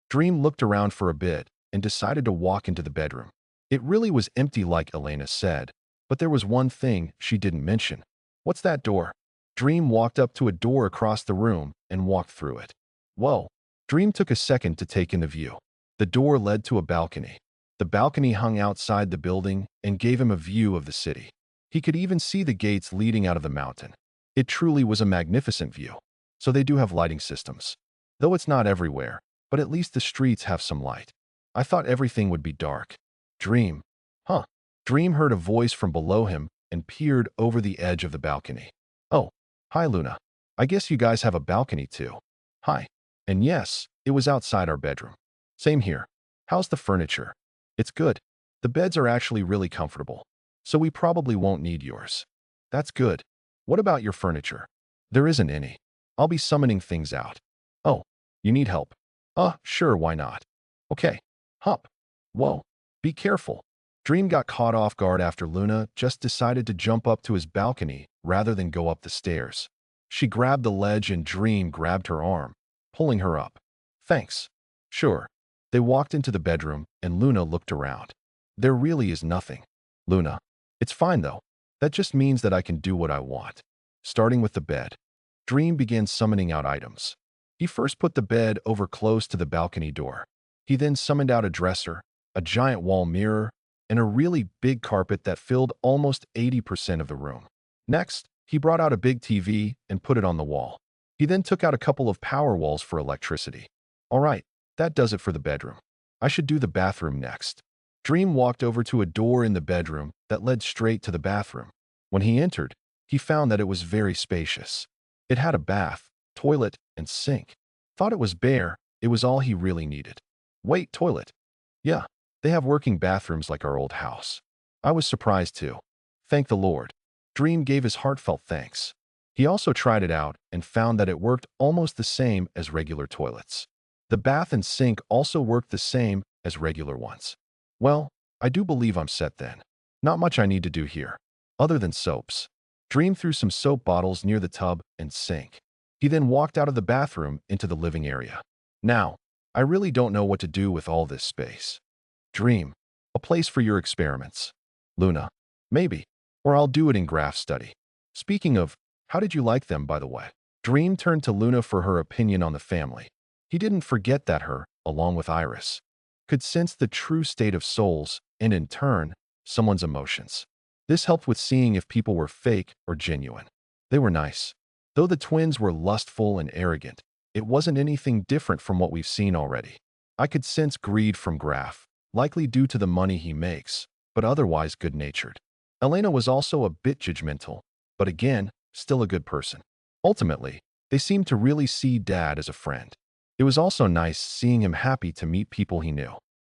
Dream looked around for a bit and decided to walk into the bedroom. It really was empty like Elena said, but there was one thing she didn't mention. What's that door? Dream walked up to a door across the room and walked through it. Whoa. Dream took a second to take in the view. The door led to a balcony. The balcony hung outside the building and gave him a view of the city. He could even see the gates leading out of the mountain. It truly was a magnificent view. So they do have lighting systems. Though it's not everywhere, but at least the streets have some light. I thought everything would be dark. Dream. Huh. Dream heard a voice from below him and peered over the edge of the balcony. Oh, hi Luna. I guess you guys have a balcony too. Hi. And yes, it was outside our bedroom. Same here. How's the furniture? It's good. The beds are actually really comfortable, so we probably won't need yours. That's good. What about your furniture? There isn't any. I'll be summoning things out. Oh, you need help? Sure, why not? Okay. Hop. Whoa. Be careful. Dream got caught off guard after Luna just decided to jump up to his balcony rather than go up the stairs. She grabbed the ledge and Dream grabbed her arm, pulling her up. Thanks. Sure. They walked into the bedroom and Luna looked around. There really is nothing. Luna. It's fine though. That just means that I can do what I want. Starting with the bed. Dream began summoning out items. He first put the bed over close to the balcony door. He then summoned out a dresser, a giant wall mirror, and a really big carpet that filled almost 80% of the room. Next, he brought out a big TV and put it on the wall. He then took out a couple of power walls for electricity. All right, that does it for the bedroom. I should do the bathroom next. Dream walked over to a door in the bedroom that led straight to the bathroom. When he entered, he found that it was very spacious. It had a bath, toilet, and sink. Thought it was bare, it was all he really needed. Wait, toilet. Yeah, they have working bathrooms like our old house. I was surprised too. Thank the Lord. Dream gave his heartfelt thanks. He also tried it out and found that it worked almost the same as regular toilets. The bath and sink also worked the same as regular ones. Well, I do believe I'm set then. Not much I need to do here, other than soaps. Dream threw some soap bottles near the tub and sink. He then walked out of the bathroom into the living area. Now, I really don't know what to do with all this space. Dream, a place for your experiments. Luna, maybe, or I'll do it in graph study. Speaking of, how did you like them, by the way? Dream turned to Luna for her opinion on the family. He didn't forget that her, along with Iris, could sense the true state of souls and, in turn, someone's emotions. This helped with seeing if people were fake or genuine. They were nice. Though the twins were lustful and arrogant, it wasn't anything different from what we've seen already. I could sense greed from Graf, likely due to the money he makes, but otherwise good-natured. Elena was also a bit judgmental, but again, still a good person. Ultimately, they seemed to really see Dad as a friend. It was also nice seeing him happy to meet people he knew.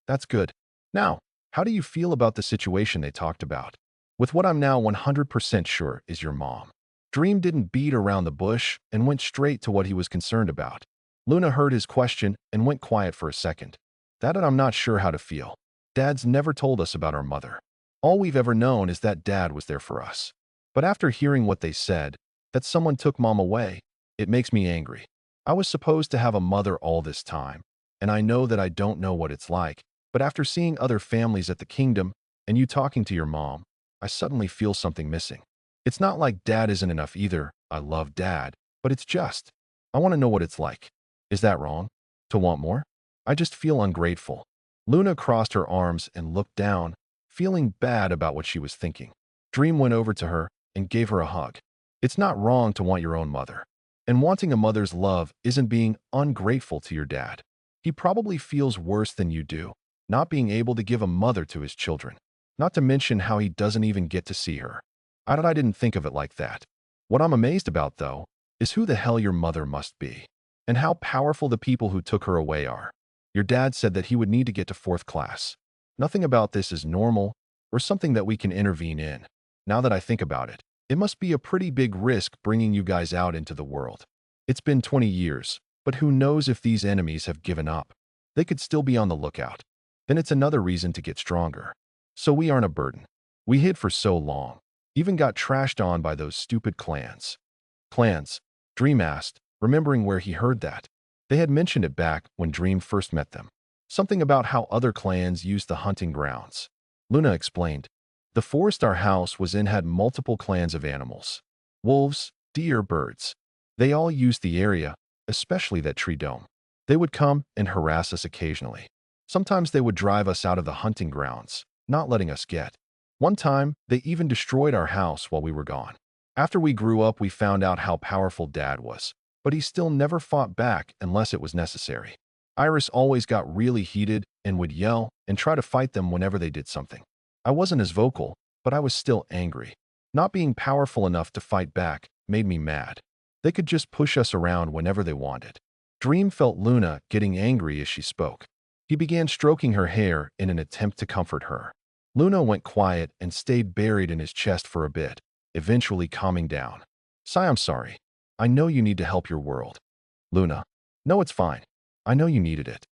That's good. Now, how do you feel about the situation they talked about? With what I'm now 100% sure is your mom. Dream didn't beat around the bush and went straight to what he was concerned about. Luna heard his question and went quiet for a second. That I'm not sure how to feel. Dad's never told us about our mother. All we've ever known is that Dad was there for us. But after hearing what they said, that someone took Mom away, it makes me angry. I was supposed to have a mother all this time, and I know that I don't know what it's like, but after seeing other families at the kingdom and you talking to your mom, I suddenly feel something missing. It's not like Dad isn't enough either. I love Dad, but it's just, I want to know what it's like. Is that wrong? To want more? I just feel ungrateful. Luna crossed her arms and looked down, feeling bad about what she was thinking. Dream went over to her and gave her a hug. It's not wrong to want your own mother. And wanting a mother's love isn't being ungrateful to your dad. He probably feels worse than you do, not being able to give a mother to his children. Not to mention how he doesn't even get to see her. I didn't think of it like that. What I'm amazed about, though, is who the hell your mother must be, and how powerful the people who took her away are. Your dad said that he would need to get to 4th class. Nothing about this is normal or something that we can intervene in. Now that I think about it, it must be a pretty big risk bringing you guys out into the world. It's been 20 years, but who knows if these enemies have given up. They could still be on the lookout. Then it's another reason to get stronger. So we aren't a burden. We hid for so long. Even got trashed on by those stupid clans. Clans? Dream asked, remembering where he heard that. They had mentioned it back when Dream first met them. Something about how other clans used the hunting grounds. Luna explained. The forest our house was in had multiple clans of animals. Wolves, deer, birds. They all used the area, especially that tree dome. They would come and harass us occasionally. Sometimes they would drive us out of the hunting grounds, not letting us get. One time, they even destroyed our house while we were gone. After we grew up, we found out how powerful Dad was, but he still never fought back unless it was necessary. Iris always got really heated and would yell and try to fight them whenever they did something. I wasn't as vocal, but I was still angry. Not being powerful enough to fight back made me mad. They could just push us around whenever they wanted. Dream felt Luna getting angry as she spoke. He began stroking her hair in an attempt to comfort her. Luna went quiet and stayed buried in his chest for a bit, eventually calming down. Sigh, I'm sorry. I know you need to help your world. Luna. No, it's fine. I know you needed it.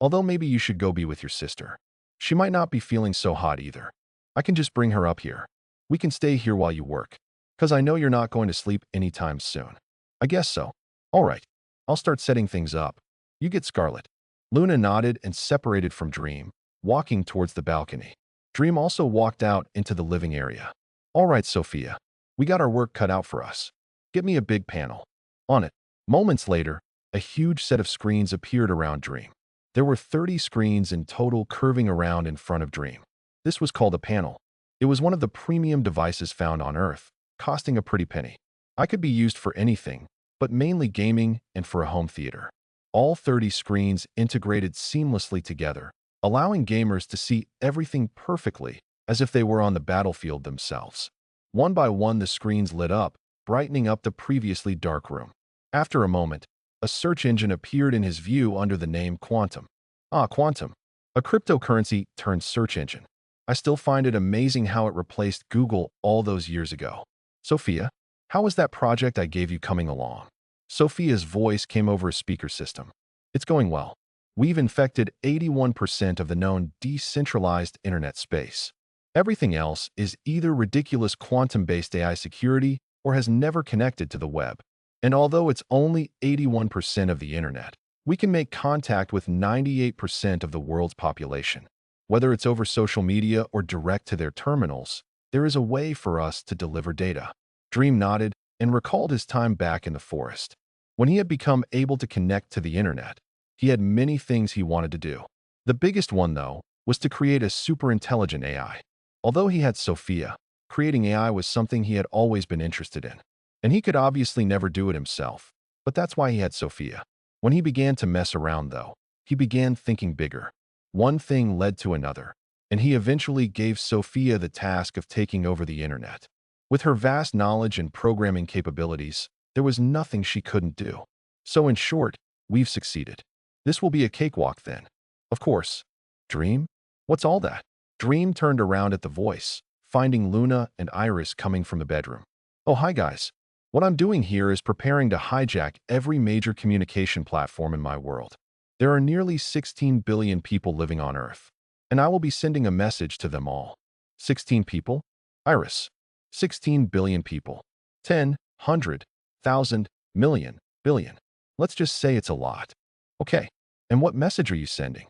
Although maybe you should go be with your sister. She might not be feeling so hot either. I can just bring her up here. We can stay here while you work. 'Cause I know you're not going to sleep anytime soon. I guess so. All right. I'll start setting things up. You get Scarlet. Luna nodded and separated from Dream, walking towards the balcony. Dream also walked out into the living area. All right, Sophia. We got our work cut out for us. Get me a big panel. On it. Moments later, a huge set of screens appeared around Dream. There were 30 screens in total curving around in front of Dream. This was called a panel. It was one of the premium devices found on Earth, costing a pretty penny. I could be used for anything, but mainly gaming and for a home theater. All 30 screens integrated seamlessly together, allowing gamers to see everything perfectly, as if they were on the battlefield themselves. One by one, the screens lit up, brightening up the previously dark room. After a moment, a search engine appeared in his view under the name Quantum. Ah, Quantum, a cryptocurrency turned search engine. I still find it amazing how it replaced Google all those years ago. Sophia, how is that project I gave you coming along? Sophia's voice came over a speaker system. It's going well. We've infected 81% of the known decentralized internet space. Everything else is either ridiculous quantum-based AI security or has never connected to the web. And although it's only 81% of the internet, we can make contact with 98% of the world's population. Whether it's over social media or direct to their terminals, there is a way for us to deliver data. Dream nodded and recalled his time back in the forest. When he had become able to connect to the internet, he had many things he wanted to do. The biggest one, though, was to create a super-intelligent AI. Although he had Sophia, creating AI was something he had always been interested in. And he could obviously never do it himself, but that's why he had Sophia. When he began to mess around, though, he began thinking bigger. One thing led to another, and he eventually gave Sophia the task of taking over the internet. With her vast knowledge and programming capabilities, there was nothing she couldn't do. So in short, we've succeeded. This will be a cakewalk then. Of course. Dream? What's all that? Dream turned around at the voice, finding Luna and Iris coming from the bedroom. Oh, hi guys. What I'm doing here is preparing to hijack every major communication platform in my world. There are nearly 16 billion people living on Earth, and I will be sending a message to them all. 16 people? Iris. 16 billion people. 10, 100, 1,000, million, billion. Let's just say it's a lot. Okay, and what message are you sending?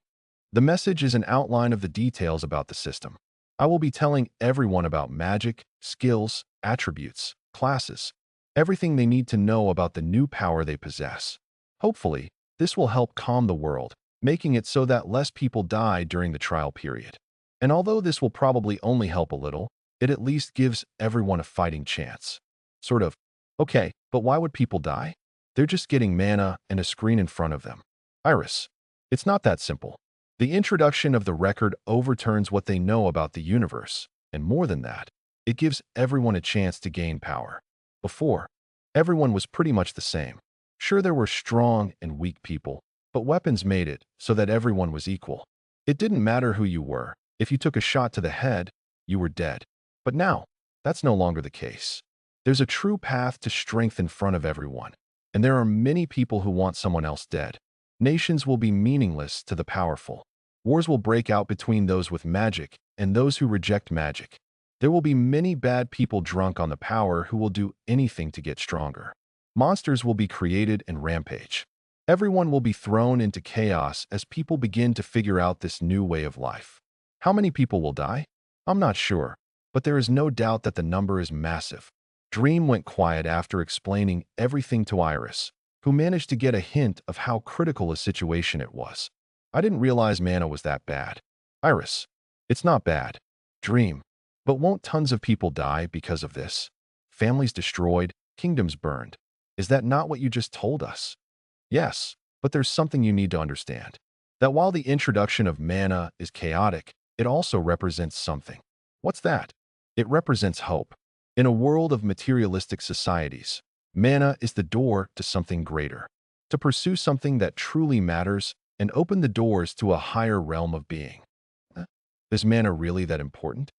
The message is an outline of the details about the system. I will be telling everyone about magic, skills, attributes, classes, everything they need to know about the new power they possess. Hopefully, this will help calm the world, making it so that less people die during the trial period. And although this will probably only help a little, it at least gives everyone a fighting chance. Sort of. Okay, but why would people die? They're just getting mana and a screen in front of them. Iris. It's not that simple. The introduction of the record overturns what they know about the universe, and more than that, it gives everyone a chance to gain power. Before, everyone was pretty much the same. Sure, there were strong and weak people, but weapons made it so that everyone was equal. It didn't matter who you were. If you took a shot to the head, you were dead. But now, that's no longer the case. There's a true path to strength in front of everyone, and there are many people who want someone else dead. Nations will be meaningless to the powerful. Wars will break out between those with magic and those who reject magic. There will be many bad people drunk on the power who will do anything to get stronger. Monsters will be created and rampage. Everyone will be thrown into chaos as people begin to figure out this new way of life. How many people will die? I'm not sure, but there is no doubt that the number is massive. Dream went quiet after explaining everything to Iris, who managed to get a hint of how critical a situation it was. I didn't realize mana was that bad. Iris. It's not bad. Dream. But won't tons of people die because of this? Families destroyed, kingdoms burned. Is that not what you just told us? Yes, but there's something you need to understand. That while the introduction of mana is chaotic, it also represents something. What's that? It represents hope. In a world of materialistic societies, mana is the door to something greater, to pursue something that truly matters and open the doors to a higher realm of being. Huh? Is mana really that important?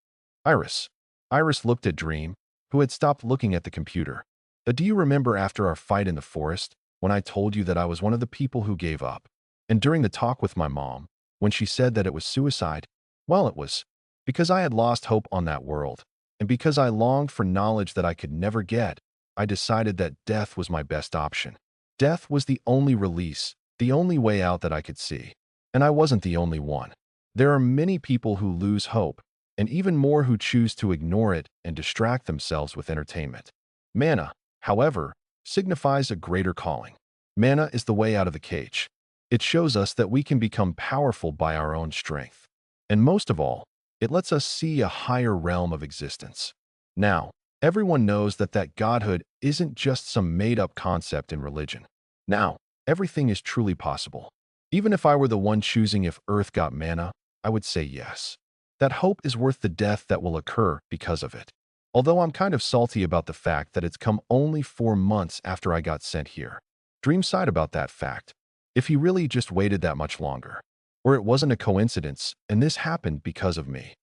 Iris. Iris looked at Dream, who had stopped looking at the computer. Do you remember after our fight in the forest, when I told you that I was one of the people who gave up? And during the talk with my mom, when she said that it was suicide? Well, it was. Because I had lost hope on that world, and because I longed for knowledge that I could never get, I decided that death was my best option. Death was the only release, the only way out that I could see. And I wasn't the only one. There are many people who lose hope, and even more who choose to ignore it and distract themselves with entertainment. Mana, however, signifies a greater calling. Mana is the way out of the cage. It shows us that we can become powerful by our own strength. And most of all, it lets us see a higher realm of existence. Now, everyone knows that godhood isn't just some made-up concept in religion. Now, everything is truly possible. Even if I were the one choosing if Earth got mana, I would say yes. That hope is worth the death that will occur because of it. Although I'm kind of salty about the fact that it's come only 4 months after I got sent here. Dream sighed about that fact. If he really just waited that much longer. Or it wasn't a coincidence, and this happened because of me.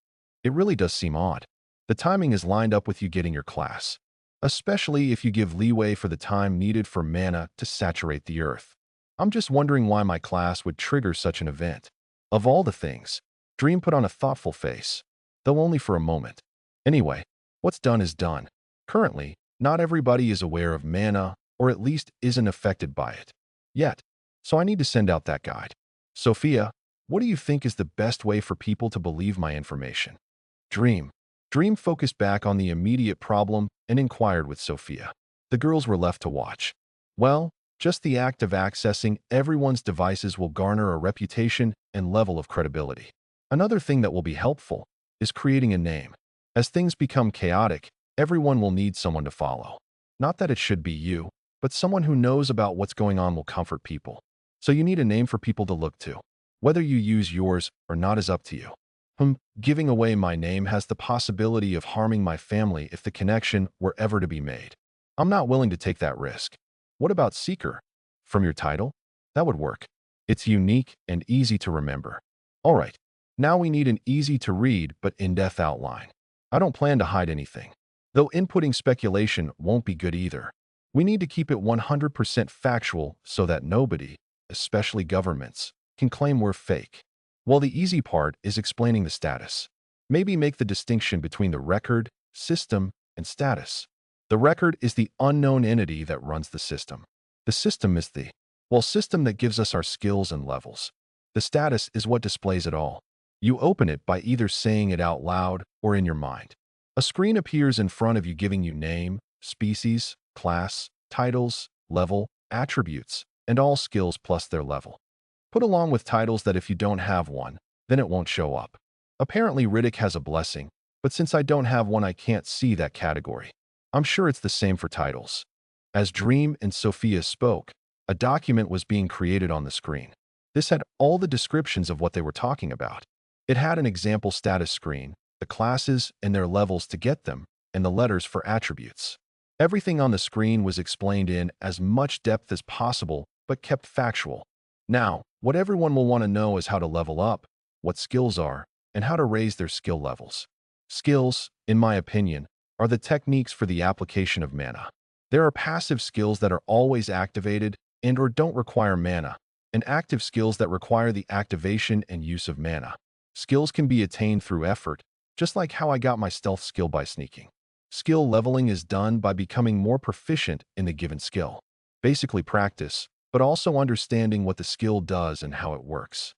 It really does seem odd. The timing is lined up with you getting your class, especially if you give leeway for the time needed for mana to saturate the earth. I'm just wondering why my class would trigger such an event. Of all the things, Dream put on a thoughtful face, though only for a moment. Anyway, what's done is done. Currently, not everybody is aware of mana, or at least isn't affected by it. Yet, so I need to send out that guide. Sophia, what do you think is the best way for people to believe my information? Dream. Dream focused back on the immediate problem and inquired with Sophia. The girls were left to watch. Well, just the act of accessing everyone's devices will garner a reputation and level of credibility. Another thing that will be helpful is creating a name. As things become chaotic, everyone will need someone to follow. Not that it should be you, but someone who knows about what's going on will comfort people. So you need a name for people to look to. Whether you use yours or not is up to you. Giving away my name has the possibility of harming my family if the connection were ever to be made. I'm not willing to take that risk. What about Seeker? From your title? That would work. It's unique and easy to remember. All right, now we need an easy-to-read but in-depth outline. I don't plan to hide anything. Though inputting speculation won't be good either. We need to keep it 100% factual so that nobody, especially governments, can claim we're fake. Well, the easy part is explaining the status. Maybe make the distinction between the record, system, and status. The record is the unknown entity that runs the system. The system is the, system that gives us our skills and levels. The status is what displays it all. You open it by either saying it out loud or in your mind. A screen appears in front of you giving you name, species, class, titles, level, attributes, and all skills plus their level. Put along with titles that if you don't have one, then it won't show up. Apparently Riddick has a blessing, but since I don't have one I can't see that category. I'm sure it's the same for titles. As Dream and Sophia spoke, a document was being created on the screen. This had all the descriptions of what they were talking about. It had an example status screen, the classes and their levels to get them, and the letters for attributes. Everything on the screen was explained in as much depth as possible, but kept factual. Now, what everyone will want to know is how to level up, what skills are, and how to raise their skill levels. Skills, in my opinion, are the techniques for the application of mana. There are passive skills that are always activated and or don't require mana, and active skills that require the activation and use of mana. Skills can be attained through effort, just like how I got my stealth skill by sneaking. Skill leveling is done by becoming more proficient in the given skill. Basically practice, but also understanding what the skill does and how it works.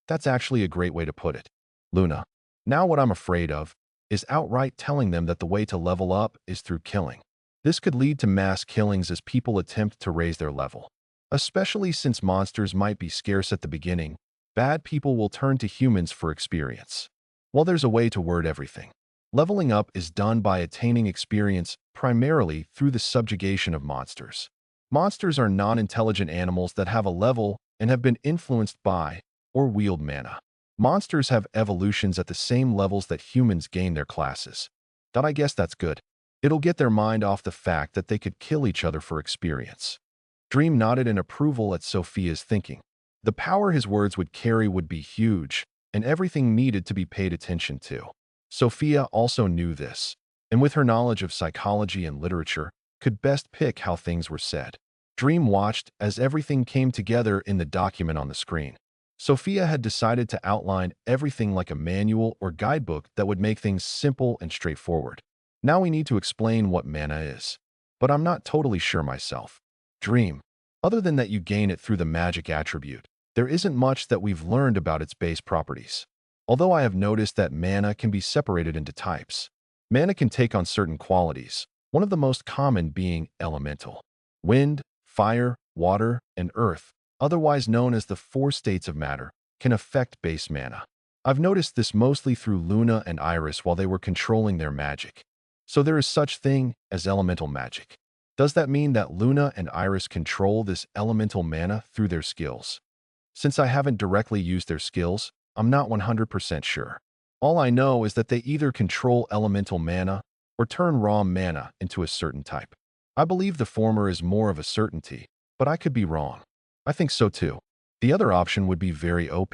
That's actually a great way to put it. Luna. Now what I'm afraid of is outright telling them that the way to level up is through killing. This could lead to mass killings as people attempt to raise their level. Especially since monsters might be scarce at the beginning, bad people will turn to humans for experience. While there's a way to word everything. Leveling up is done by attaining experience primarily through the subjugation of monsters. Monsters are non-intelligent animals that have a level and have been influenced by or wield mana. Monsters have evolutions at the same levels that humans gain their classes. But I guess that's good. It'll get their mind off the fact that they could kill each other for experience. Dream nodded in approval at Sophia's thinking. The power his words would carry would be huge, and everything needed to be paid attention to. Sophia also knew this, and with her knowledge of psychology and literature, could best pick how things were said. Dream watched as everything came together in the document on the screen. Sophia had decided to outline everything like a manual or guidebook that would make things simple and straightforward. Now we need to explain what mana is. But I'm not totally sure myself. Dream. Other than that you gain it through the magic attribute, there isn't much that we've learned about its base properties. Although I have noticed that mana can be separated into types. Mana can take on certain qualities, one of the most common being elemental. Wind, fire, water, and earth, otherwise known as the four states of matter, can affect base mana. I've noticed this mostly through Luna and Iris while they were controlling their magic. So there is such thing as elemental magic. Does that mean that Luna and Iris control this elemental mana through their skills? Since I haven't directly used their skills, I'm not 100% sure. All I know is that they either control elemental mana or turn raw mana into a certain type. I believe the former is more of a certainty, but I could be wrong. I think so too. The other option would be very OP.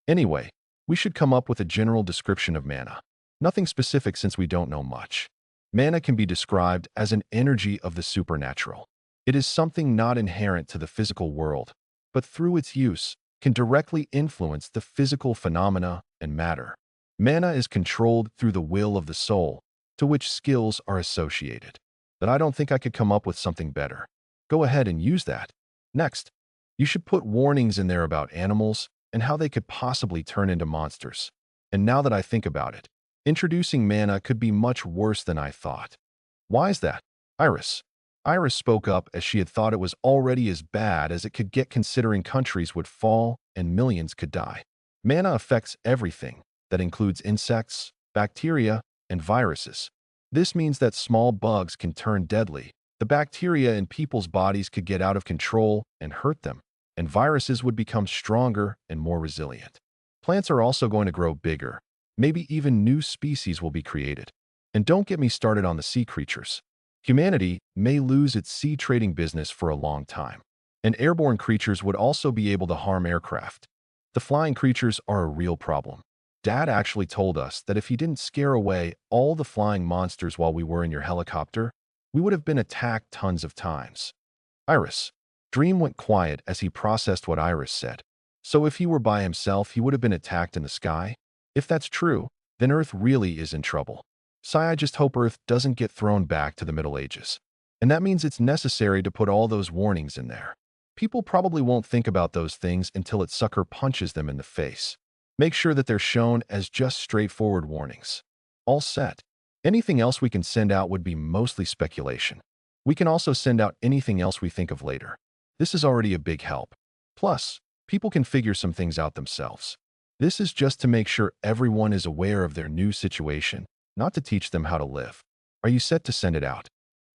Anyway, we should come up with a general description of mana. Nothing specific since we don't know much. Mana can be described as an energy of the supernatural. It is something not inherent to the physical world, but through its use, can directly influence the physical phenomena and matter. Mana is controlled through the will of the soul, to which skills are associated. But I don't think I could come up with something better. Go ahead and use that. Next, you should put warnings in there about animals and how they could possibly turn into monsters. And now that I think about it, introducing mana could be much worse than I thought. Why is that? Iris. Iris spoke up as she had thought it was already as bad as it could get considering countries would fall and millions could die. Mana affects everything. That includes insects, bacteria, and viruses. This means that small bugs can turn deadly. The bacteria in people's bodies could get out of control and hurt them, and viruses would become stronger and more resilient. Plants are also going to grow bigger. Maybe even new species will be created. And don't get me started on the sea creatures. Humanity may lose its sea trading business for a long time. And airborne creatures would also be able to harm aircraft. The flying creatures are a real problem. Dad actually told us that if he didn't scare away all the flying monsters while we were in your helicopter, we would have been attacked tons of times. Iris. Dream went quiet as he processed what Iris said. So if he were by himself, he would have been attacked in the sky? If that's true, then Earth really is in trouble. I just hope Earth doesn't get thrown back to the Middle Ages. And that means it's necessary to put all those warnings in there. People probably won't think about those things until it sucker punches them in the face. Make sure that they're shown as just straightforward warnings. All set. Anything else we can send out would be mostly speculation. We can also send out anything else we think of later. This is already a big help. Plus, people can figure some things out themselves. This is just to make sure everyone is aware of their new situation, not to teach them how to live. Are you set to send it out?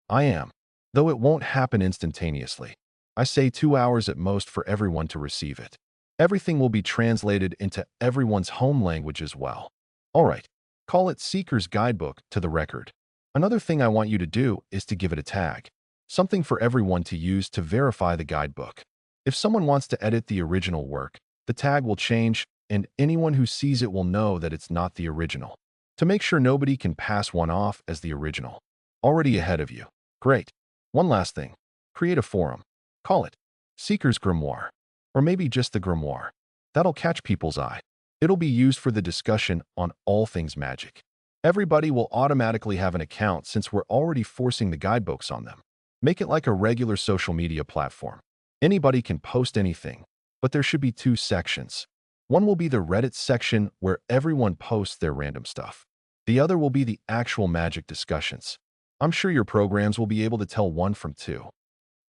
I am. Though it won't happen instantaneously. I say 2 hours at most for everyone to receive it. Everything will be translated into everyone's home language as well. All right, call it Seeker's Guidebook to the record. Another thing I want you to do is to give it a tag. Something for everyone to use to verify the guidebook. If someone wants to edit the original work, the tag will change and anyone who sees it will know that it's not the original. To make sure nobody can pass one off as the original. Already ahead of you. Great. One last thing. Create a forum. Call it Seeker's Grimoire. Or maybe just the Grimoire. That'll catch people's eye. It'll be used for the discussion on all things magic. Everybody will automatically have an account since we're already forcing the guidebooks on them. Make it like a regular social media platform. Anybody can post anything, but there should be 2 sections. One will be the Reddit section where everyone posts their random stuff. The other will be the actual magic discussions. I'm sure your programs will be able to tell 1 from 2.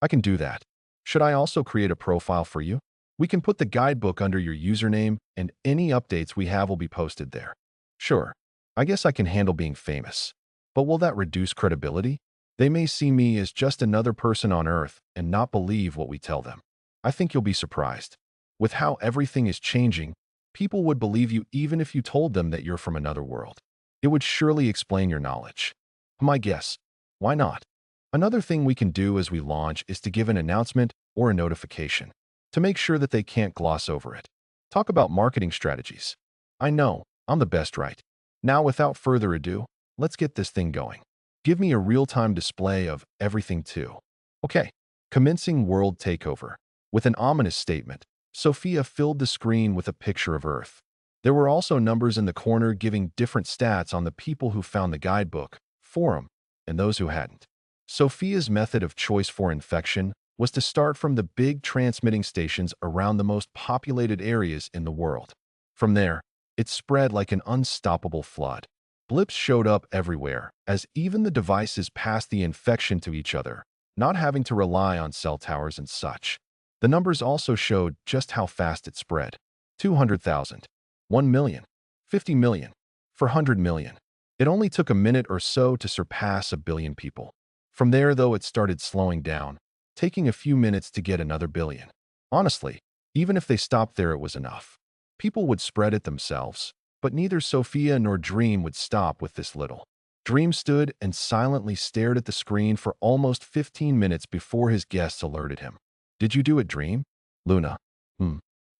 I can do that. Should I also create a profile for you? We can put the guidebook under your username and any updates we have will be posted there. Sure, I guess I can handle being famous. But will that reduce credibility? They may see me as just another person on Earth and not believe what we tell them. I think you'll be surprised. With how everything is changing, People would believe you even if you told them that you're from another world. It would surely explain your knowledge. My guess. Why not? Another thing we can do as we launch is to give an announcement or a notification to make sure that they can't gloss over it. Talk about marketing strategies. I know, I'm the best, right? Now, without further ado, let's get this thing going. Give me a real-time display of everything too. Okay, commencing world takeover. With an ominous statement, Sophia filled the screen with a picture of Earth. There were also numbers in the corner giving different stats on the people who found the guidebook, forum, and those who hadn't. Sophia's method of choice for infection was to start from the big transmitting stations around the most populated areas in the world. From there, it spread like an unstoppable flood. Blips showed up everywhere, as even the devices passed the infection to each other, not having to rely on cell towers and such. The numbers also showed just how fast it spread. 200,000, 1 million, 50 million, 400 million. It only took a minute or so to surpass 1 billion people. From there, though, it started slowing down, taking a few minutes to get another billion. Honestly, even if they stopped there, it was enough. People would spread it themselves, but neither Sophia nor Dream would stop with this little. Dream stood and silently stared at the screen for almost 15 minutes before his guests alerted him. Did you do it, Dream? Luna.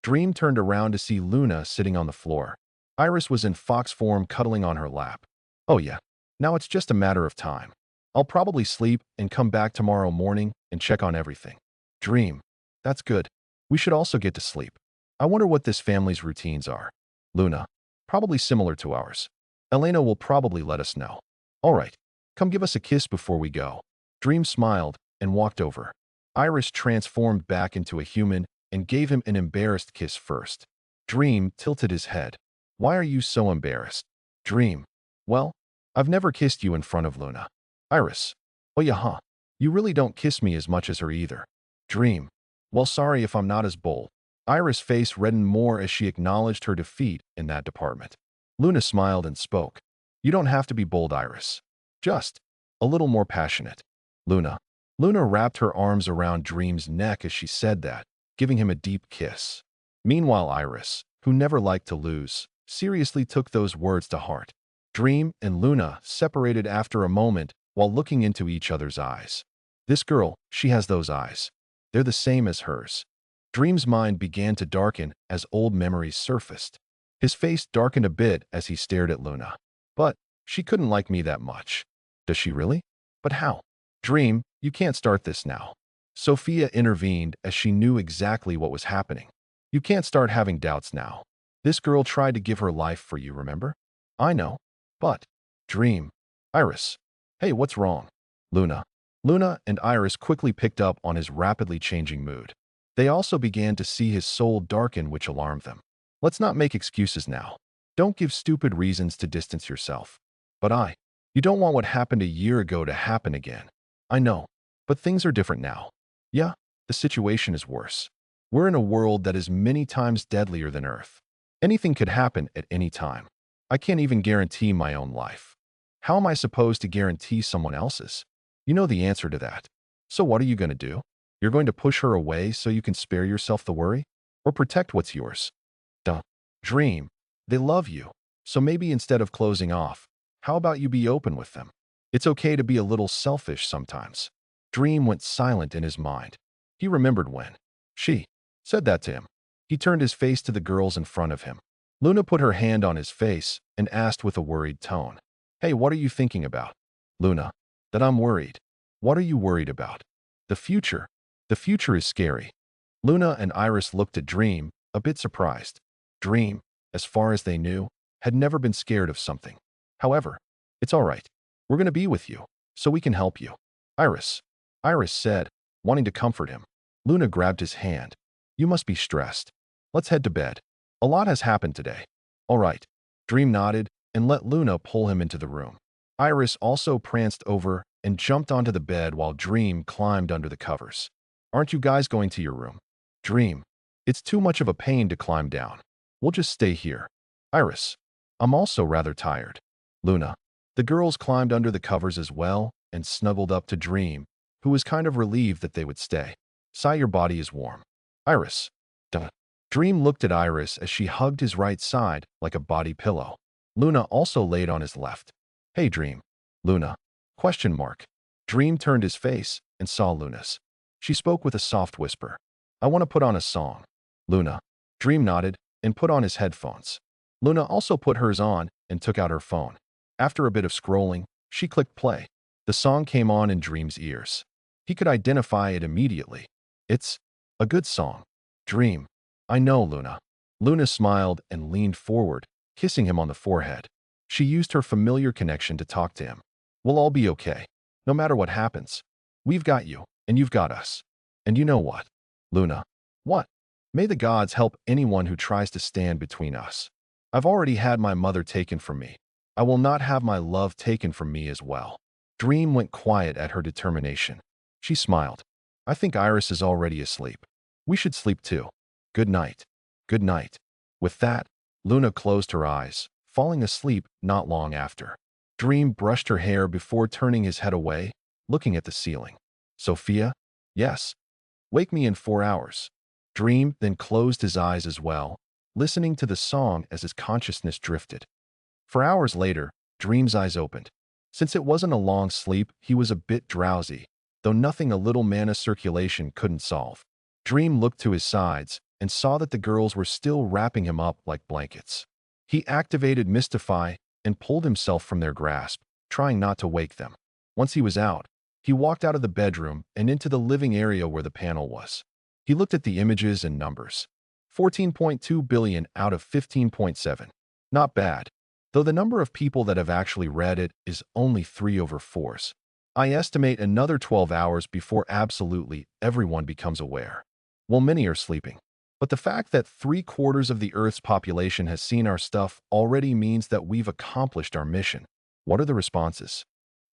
Dream turned around to see Luna sitting on the floor. Iris was in fox form cuddling on her lap. Oh yeah, now it's just a matter of time. I'll probably sleep and come back tomorrow morning and check on everything. Dream. That's good. We should also get to sleep. I wonder what this family's routines are. Luna. Probably similar to ours. Elena will probably let us know. All right, come give us a kiss before we go. Dream smiled and walked over. Iris transformed back into a human and gave him an embarrassed kiss first. Dream tilted his head. Why are you so embarrassed? Dream. Well, I've never kissed you in front of Luna. Iris. Oh yeah, huh? You really don't kiss me as much as her either. Dream. Well, sorry if I'm not as bold. Iris' face reddened more as she acknowledged her defeat in that department. Luna smiled and spoke. You don't have to be bold, Iris. Just a little more passionate. Luna. Luna wrapped her arms around Dream's neck as she said that, giving him a deep kiss. Meanwhile, Iris, who never liked to lose, seriously took those words to heart. Dream and Luna separated after a moment while looking into each other's eyes. This girl, she has those eyes. They're the same as hers. Dream's mind began to darken as old memories surfaced. His face darkened a bit as he stared at Luna. But she couldn't like me that much. Does she really? But how? Dream, you can't start this now. Sophia intervened as she knew exactly what was happening. You can't start having doubts now. This girl tried to give her life for you, remember? I know. But, Dream. Iris. Hey, what's wrong? Luna. Luna and Iris quickly picked up on his rapidly changing mood. They also began to see his soul darken, which alarmed them. Let's not make excuses now. Don't give stupid reasons to distance yourself. But you don't want what happened a year ago to happen again. I know, but things are different now. Yeah, the situation is worse. We're in a world that is many times deadlier than Earth. Anything could happen at any time. I can't even guarantee my own life. How am I supposed to guarantee someone else's? You know the answer to that. So what are you going to do? You're going to push her away so you can spare yourself the worry? Or protect what's yours? Duh. Dream. They love you. So maybe instead of closing off, how about you be open with them? It's okay to be a little selfish sometimes. Dream went silent in his mind. He remembered when she said that to him. He turned his face to the girls in front of him. Luna put her hand on his face and asked with a worried tone, Hey, what are you thinking about? Luna. That I'm worried. What are you worried about? The future. The future is scary. Luna and Iris looked at Dream, a bit surprised. Dream, as far as they knew, had never been scared of something. However, it's all right. We're going to be with you, so we can help you. Iris. Iris said, wanting to comfort him. Luna grabbed his hand. You must be stressed. Let's head to bed. A lot has happened today. All right. Dream nodded and let Luna pull him into the room. Iris also pranced over and jumped onto the bed while Dream climbed under the covers. Aren't you guys going to your room? Dream. It's too much of a pain to climb down. We'll just stay here. Iris. I'm also rather tired. Luna. The girls climbed under the covers as well and snuggled up to Dream, who was kind of relieved that they would stay. Sigh, your body is warm. Iris. Duh. Dream looked at Iris as she hugged his right side like a body pillow. Luna also laid on his left. Hey, Dream. Luna. Question mark. Dream turned his face and saw Luna's. She spoke with a soft whisper. I want to put on a song. Luna. Dream nodded and put on his headphones. Luna also put hers on and took out her phone. After a bit of scrolling, she clicked play. The song came on in Dream's ears. He could identify it immediately. It's a good song. Dream. I know, Luna. Luna smiled and leaned forward, kissing him on the forehead. She used her familiar connection to talk to him. We'll all be okay. No matter what happens. We've got you, and you've got us. And you know what? Luna. What? May the gods help anyone who tries to stand between us. I've already had my mother taken from me. I will not have my love taken from me as well. Dream went quiet at her determination. She smiled. I think Iris is already asleep. We should sleep too. Good night. Good night. With that, Luna closed her eyes, falling asleep not long after. Dream brushed her hair before turning his head away, looking at the ceiling. Sophia? Yes. Wake me in 4 hours. Dream then closed his eyes as well, listening to the song as his consciousness drifted. For hours later, Dream's eyes opened. Since it wasn't a long sleep, he was a bit drowsy, though nothing a little mana circulation couldn't solve. Dream looked to his sides and saw that the girls were still wrapping him up like blankets. He activated Mystify and pulled himself from their grasp, trying not to wake them. Once he was out, he walked out of the bedroom and into the living area where the panel was. He looked at the images and numbers. 14.2 billion out of 15.7. Not bad, though the number of people that have actually read it is only 3/4. I estimate another 12 hours before absolutely everyone becomes aware. Well, many are sleeping. But the fact that 3/4 of the Earth's population has seen our stuff already means that we've accomplished our mission. What are the responses?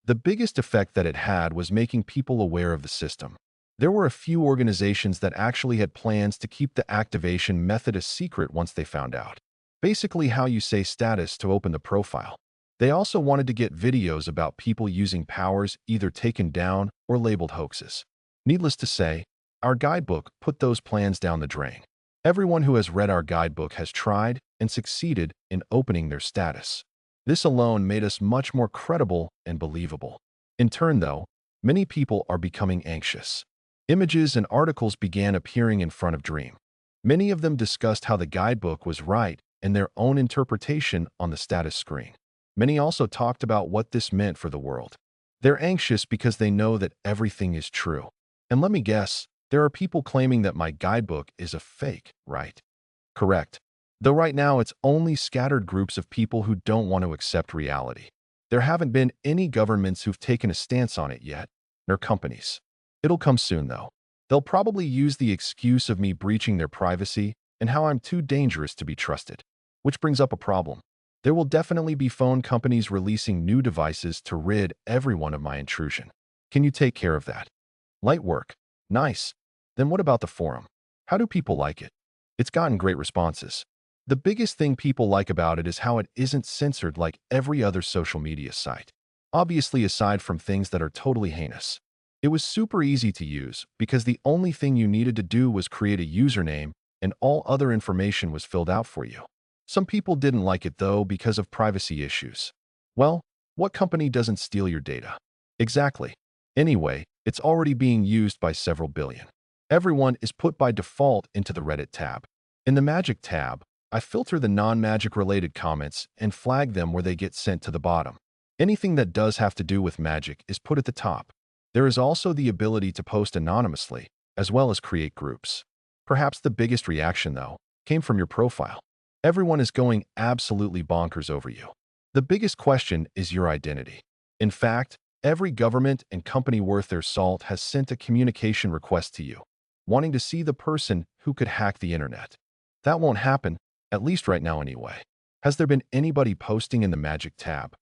The biggest effect that it had was making people aware of the system. There were a few organizations that actually had plans to keep the activation method a secret once they found out. Basically how you say status to open the profile. They also wanted to get videos about people using powers either taken down or labeled hoaxes. Needless to say, our guidebook put those plans down the drain. Everyone who has read our guidebook has tried and succeeded in opening their status. This alone made us much more credible and believable. In turn, though, many people are becoming anxious. Images and articles began appearing in front of Dream. Many of them discussed how the guidebook was right and their own interpretation on the status screen. Many also talked about what this meant for the world. They're anxious because they know that everything is true. And let me guess, there are people claiming that my guidebook is a fake, right? Correct. Though right now it's only scattered groups of people who don't want to accept reality. There haven't been any governments who've taken a stance on it yet, nor companies. It'll come soon, though. They'll probably use the excuse of me breaching their privacy and how I'm too dangerous to be trusted. Which brings up a problem. There will definitely be phone companies releasing new devices to rid everyone of my intrusion. Can you take care of that? Light work. Nice. Then what about the forum? How do people like it? It's gotten great responses. The biggest thing people like about it is how it isn't censored like every other social media site. Obviously, aside from things that are totally heinous. It was super easy to use because the only thing you needed to do was create a username and all other information was filled out for you. Some people didn't like it though because of privacy issues. Well, what company doesn't steal your data? Exactly. Anyway, it's already being used by several billion. Everyone is put by default into the Reddit tab. In the Magic tab, I filter the non-magic related comments and flag them where they get sent to the bottom. Anything that does have to do with magic is put at the top. There is also the ability to post anonymously, as well as create groups. Perhaps the biggest reaction, though, came from your profile. Everyone is going absolutely bonkers over you. The biggest question is your identity. In fact, every government and company worth their salt has sent a communication request to you, wanting to see the person who could hack the internet. That won't happen, at least right now anyway. Has there been anybody posting in the Magic tab?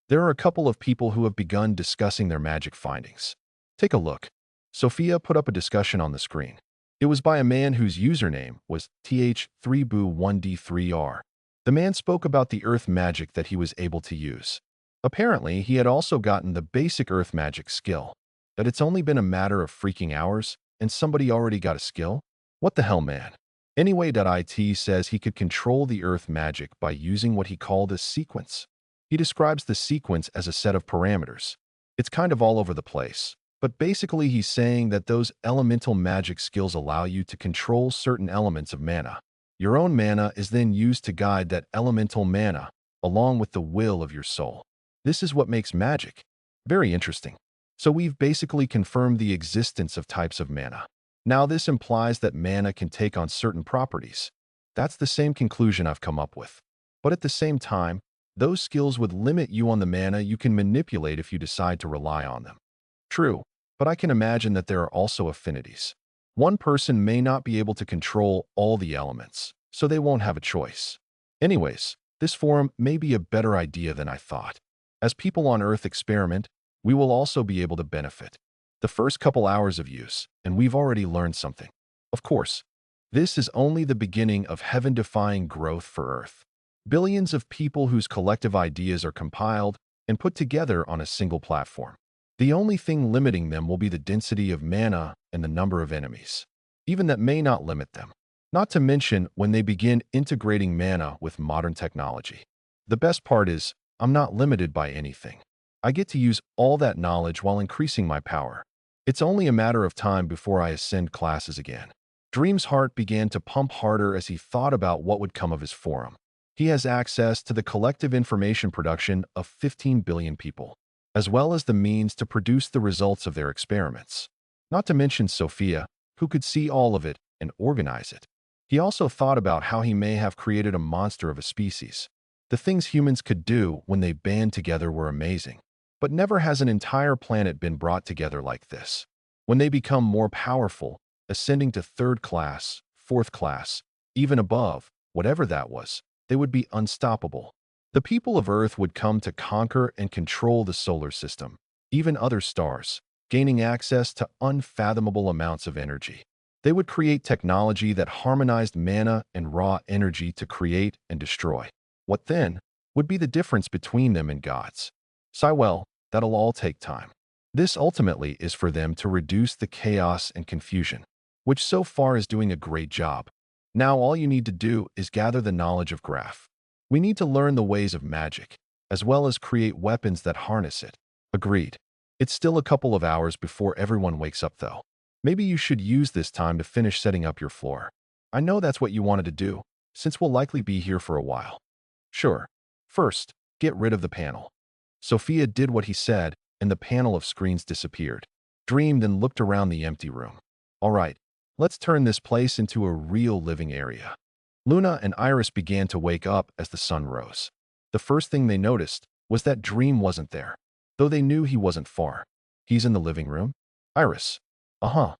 There are a couple of people who have begun discussing their magic findings. Take a look. Sophia put up a discussion on the screen. It was by a man whose username was th3boo1d3r. The man spoke about the earth magic that he was able to use. Apparently, he had also gotten the basic earth magic skill. That it's only been a matter of freaking hours, and somebody already got a skill? What the hell, man? Anyway.it says he could control the earth magic by using what he called a sequence. He describes the sequence as a set of parameters. It's kind of all over the place, but basically he's saying that those elemental magic skills allow you to control certain elements of mana. Your own mana is then used to guide that elemental mana, along with the will of your soul. This is what makes magic. Very interesting. So we've basically confirmed the existence of types of mana. Now this implies that mana can take on certain properties. That's the same conclusion I've come up with. But at the same time, those skills would limit you on the mana you can manipulate if you decide to rely on them. True, but I can imagine that there are also affinities. One person may not be able to control all the elements, so they won't have a choice. Anyways, this forum may be a better idea than I thought. As people on Earth experiment, we will also be able to benefit. The first couple hours of use, and we've already learned something. Of course, this is only the beginning of heaven-defying growth for Earth. Billions of people whose collective ideas are compiled and put together on a single platform. The only thing limiting them will be the density of mana and the number of enemies. Even that may not limit them. Not to mention when they begin integrating mana with modern technology. The best part is, I'm not limited by anything. I get to use all that knowledge while increasing my power. It's only a matter of time before I ascend classes again. Dream's heart began to pump harder as he thought about what would come of his forum. He has access to the collective information production of 15 billion people, as well as the means to produce the results of their experiments. Not to mention Sophia, who could see all of it and organize it. He also thought about how he may have created a monster of a species. The things humans could do when they band together were amazing. But never has an entire planet been brought together like this. When they become more powerful, ascending to third class, fourth class, even above, whatever that was, they would be unstoppable. The people of Earth would come to conquer and control the solar system, even other stars, gaining access to unfathomable amounts of energy. They would create technology that harmonized mana and raw energy to create and destroy. What then would be the difference between them and gods? Well, that'll all take time. This ultimately is for them to reduce the chaos and confusion, which so far is doing a great job. Now all you need to do is gather the knowledge of graph. We need to learn the ways of magic, as well as create weapons that harness it. Agreed. It's still a couple of hours before everyone wakes up though. Maybe you should use this time to finish setting up your floor. I know that's what you wanted to do, since we'll likely be here for a while. Sure. First, get rid of the panel. Sophia did what he said, and the panel of screens disappeared. Dream then looked around the empty room. All right, let's turn this place into a real living area. Luna and Iris began to wake up as the sun rose. The first thing they noticed was that Dream wasn't there, though they knew he wasn't far. He's in the living room? Iris. Uh-huh.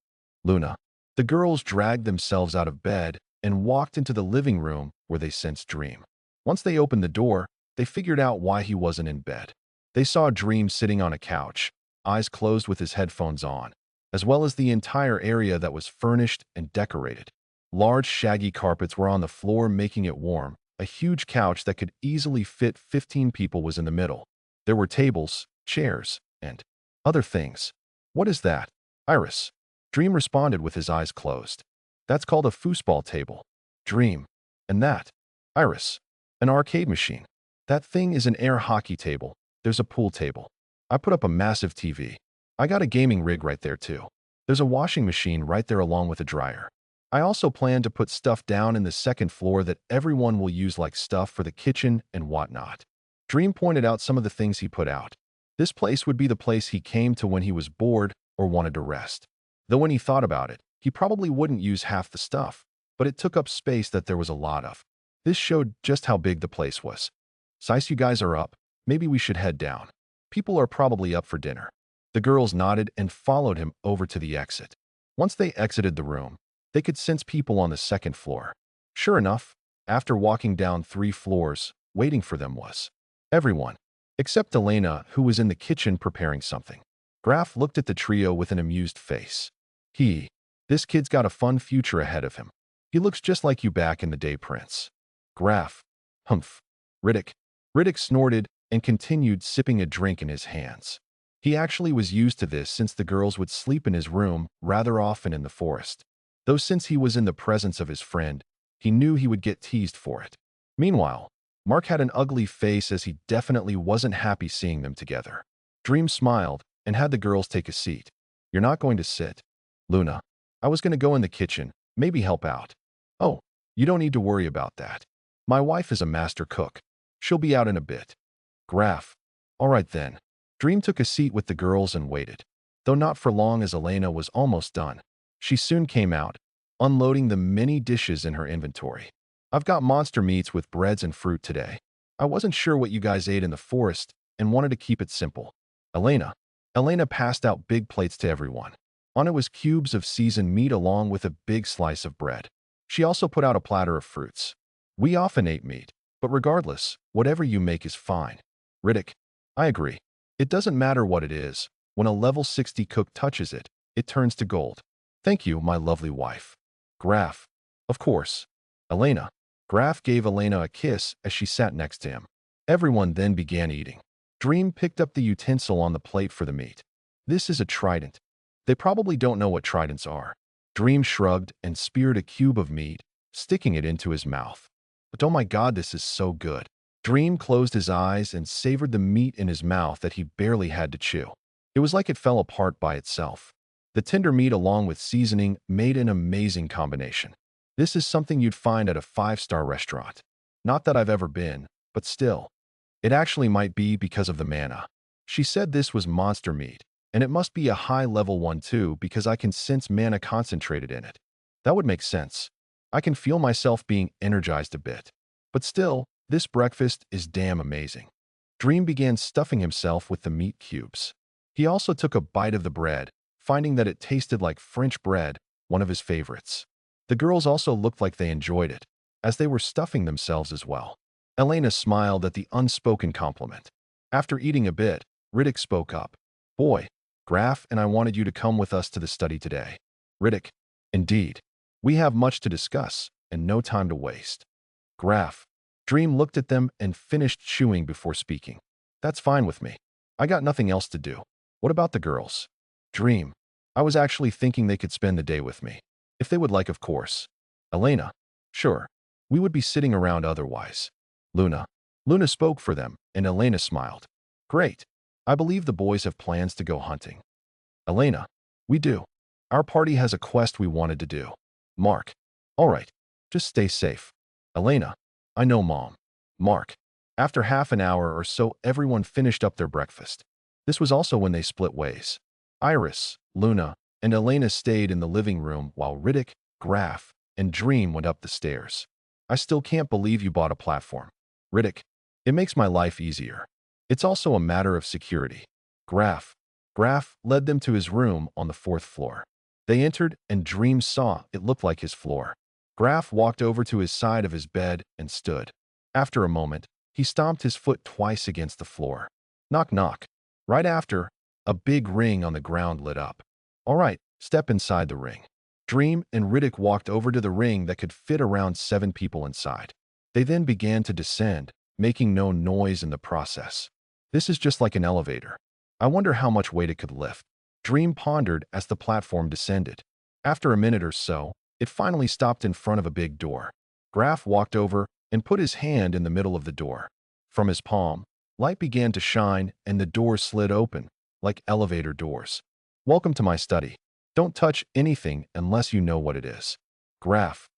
Luna. The girls dragged themselves out of bed and walked into the living room where they sensed Dream. Once they opened the door, they figured out why he wasn't in bed. They saw Dream sitting on a couch, eyes closed with his headphones on, as well as the entire area that was furnished and decorated. Large shaggy carpets were on the floor making it warm. A huge couch that could easily fit 15 people was in the middle. There were tables, chairs, and other things. What is that? Iris. Dream responded with his eyes closed. That's called a foosball table. Dream. And that? Iris. An arcade machine. That thing is an air hockey table. There's a pool table. I put up a massive TV. I got a gaming rig right there too. There's a washing machine right there along with a dryer. I also plan to put stuff down in the second floor that everyone will use like stuff for the kitchen and whatnot. Dream pointed out some of the things he put out. This place would be the place he came to when he was bored or wanted to rest. Though when he thought about it, he probably wouldn't use half the stuff, but it took up space that there was a lot of. This showed just how big the place was. Since you guys are up, maybe we should head down. People are probably up for dinner. The girls nodded and followed him over to the exit. Once they exited the room, they could sense people on the second floor. Sure enough, after walking down 3 floors, waiting for them was everyone, except Elena, who was in the kitchen preparing something. Graf looked at the trio with an amused face. This kid's got a fun future ahead of him. He looks just like you back in the day, Prince. Graf. Humph. Riddick snorted and continued sipping a drink in his hands. He actually was used to this since the girls would sleep in his room rather often in the forest. though since he was in the presence of his friend, he knew he would get teased for it. Meanwhile, Mark had an ugly face as he definitely wasn't happy seeing them together. Dream smiled and had the girls take a seat. You're not going to sit. Luna, I was going to go in the kitchen, maybe help out. Oh, you don't need to worry about that. My wife is a master cook. She'll be out in a bit. Graph. All right then. Dream took a seat with the girls and waited, though not for long as Elena was almost done. She soon came out, unloading the many dishes in her inventory. I've got monster meats with breads and fruit today. I wasn't sure what you guys ate in the forest and wanted to keep it simple. Elena. Elena passed out big plates to everyone. On it was cubes of seasoned meat along with a big slice of bread. She also put out a platter of fruits. We often ate meat, but regardless, whatever you make is fine. Riddick. I agree. It doesn't matter what it is. When a level 60 cook touches it, it turns to gold. Thank you, my lovely wife. Graph. Of course. Elena. Graph gave Elena a kiss as she sat next to him. Everyone then began eating. Dream picked up the utensil on the plate for the meat. This is a trident. They probably don't know what tridents are. Dream shrugged and speared a cube of meat, sticking it into his mouth. But oh my God, this is so good. Dream closed his eyes and savored the meat in his mouth that he barely had to chew. It was like it fell apart by itself. The tender meat along with seasoning made an amazing combination. This is something you'd find at a 5-star restaurant. Not that I've ever been, but still. It actually might be because of the mana. She said this was monster meat, and it must be a high-level one too because I can sense mana concentrated in it. That would make sense. I can feel myself being energized a bit. But still, this breakfast is damn amazing. Dream began stuffing himself with the meat cubes. He also took a bite of the bread, finding that it tasted like French bread, one of his favorites. The girls also looked like they enjoyed it, as they were stuffing themselves as well. Elena smiled at the unspoken compliment. After eating a bit, Riddick spoke up. Boy, Graph and I wanted you to come with us to the study today. Riddick. Indeed. We have much to discuss, and no time to waste. Graph. Dream looked at them and finished chewing before speaking. That's fine with me. I got nothing else to do. What about the girls? Dream. I was actually thinking they could spend the day with me. If they would like, of course. Elena. Sure. We would be sitting around otherwise. Luna. Luna spoke for them, and Elena smiled. Great. I believe the boys have plans to go hunting. Elena. We do. Our party has a quest we wanted to do. Mark. All right. Just stay safe. Elena. I know, Mom. Mark. After half an hour or so, everyone finished up their breakfast. This was also when they split ways. Iris, Luna, and Elena stayed in the living room while Riddick, Graph, and Dream went up the stairs. I still can't believe you bought a platform. Riddick. It makes my life easier. It's also a matter of security. Graph. Graph led them to his room on the 4th floor. They entered, and Dream saw it looked like his floor. Graph walked over to his side of his bed and stood. After a moment, he stomped his foot twice against the floor. Knock, knock. Right after, a big ring on the ground lit up. All right, step inside the ring. Dream and Riddick walked over to the ring that could fit around 7 people inside. They then began to descend, making no noise in the process. This is just like an elevator. I wonder how much weight it could lift. Dream pondered as the platform descended. After a minute or so, it finally stopped in front of a big door. Graph walked over and put his hand in the middle of the door. From his palm, light began to shine and the door slid open, like elevator doors. Welcome to my study. Don't touch anything unless you know what it is. Graph.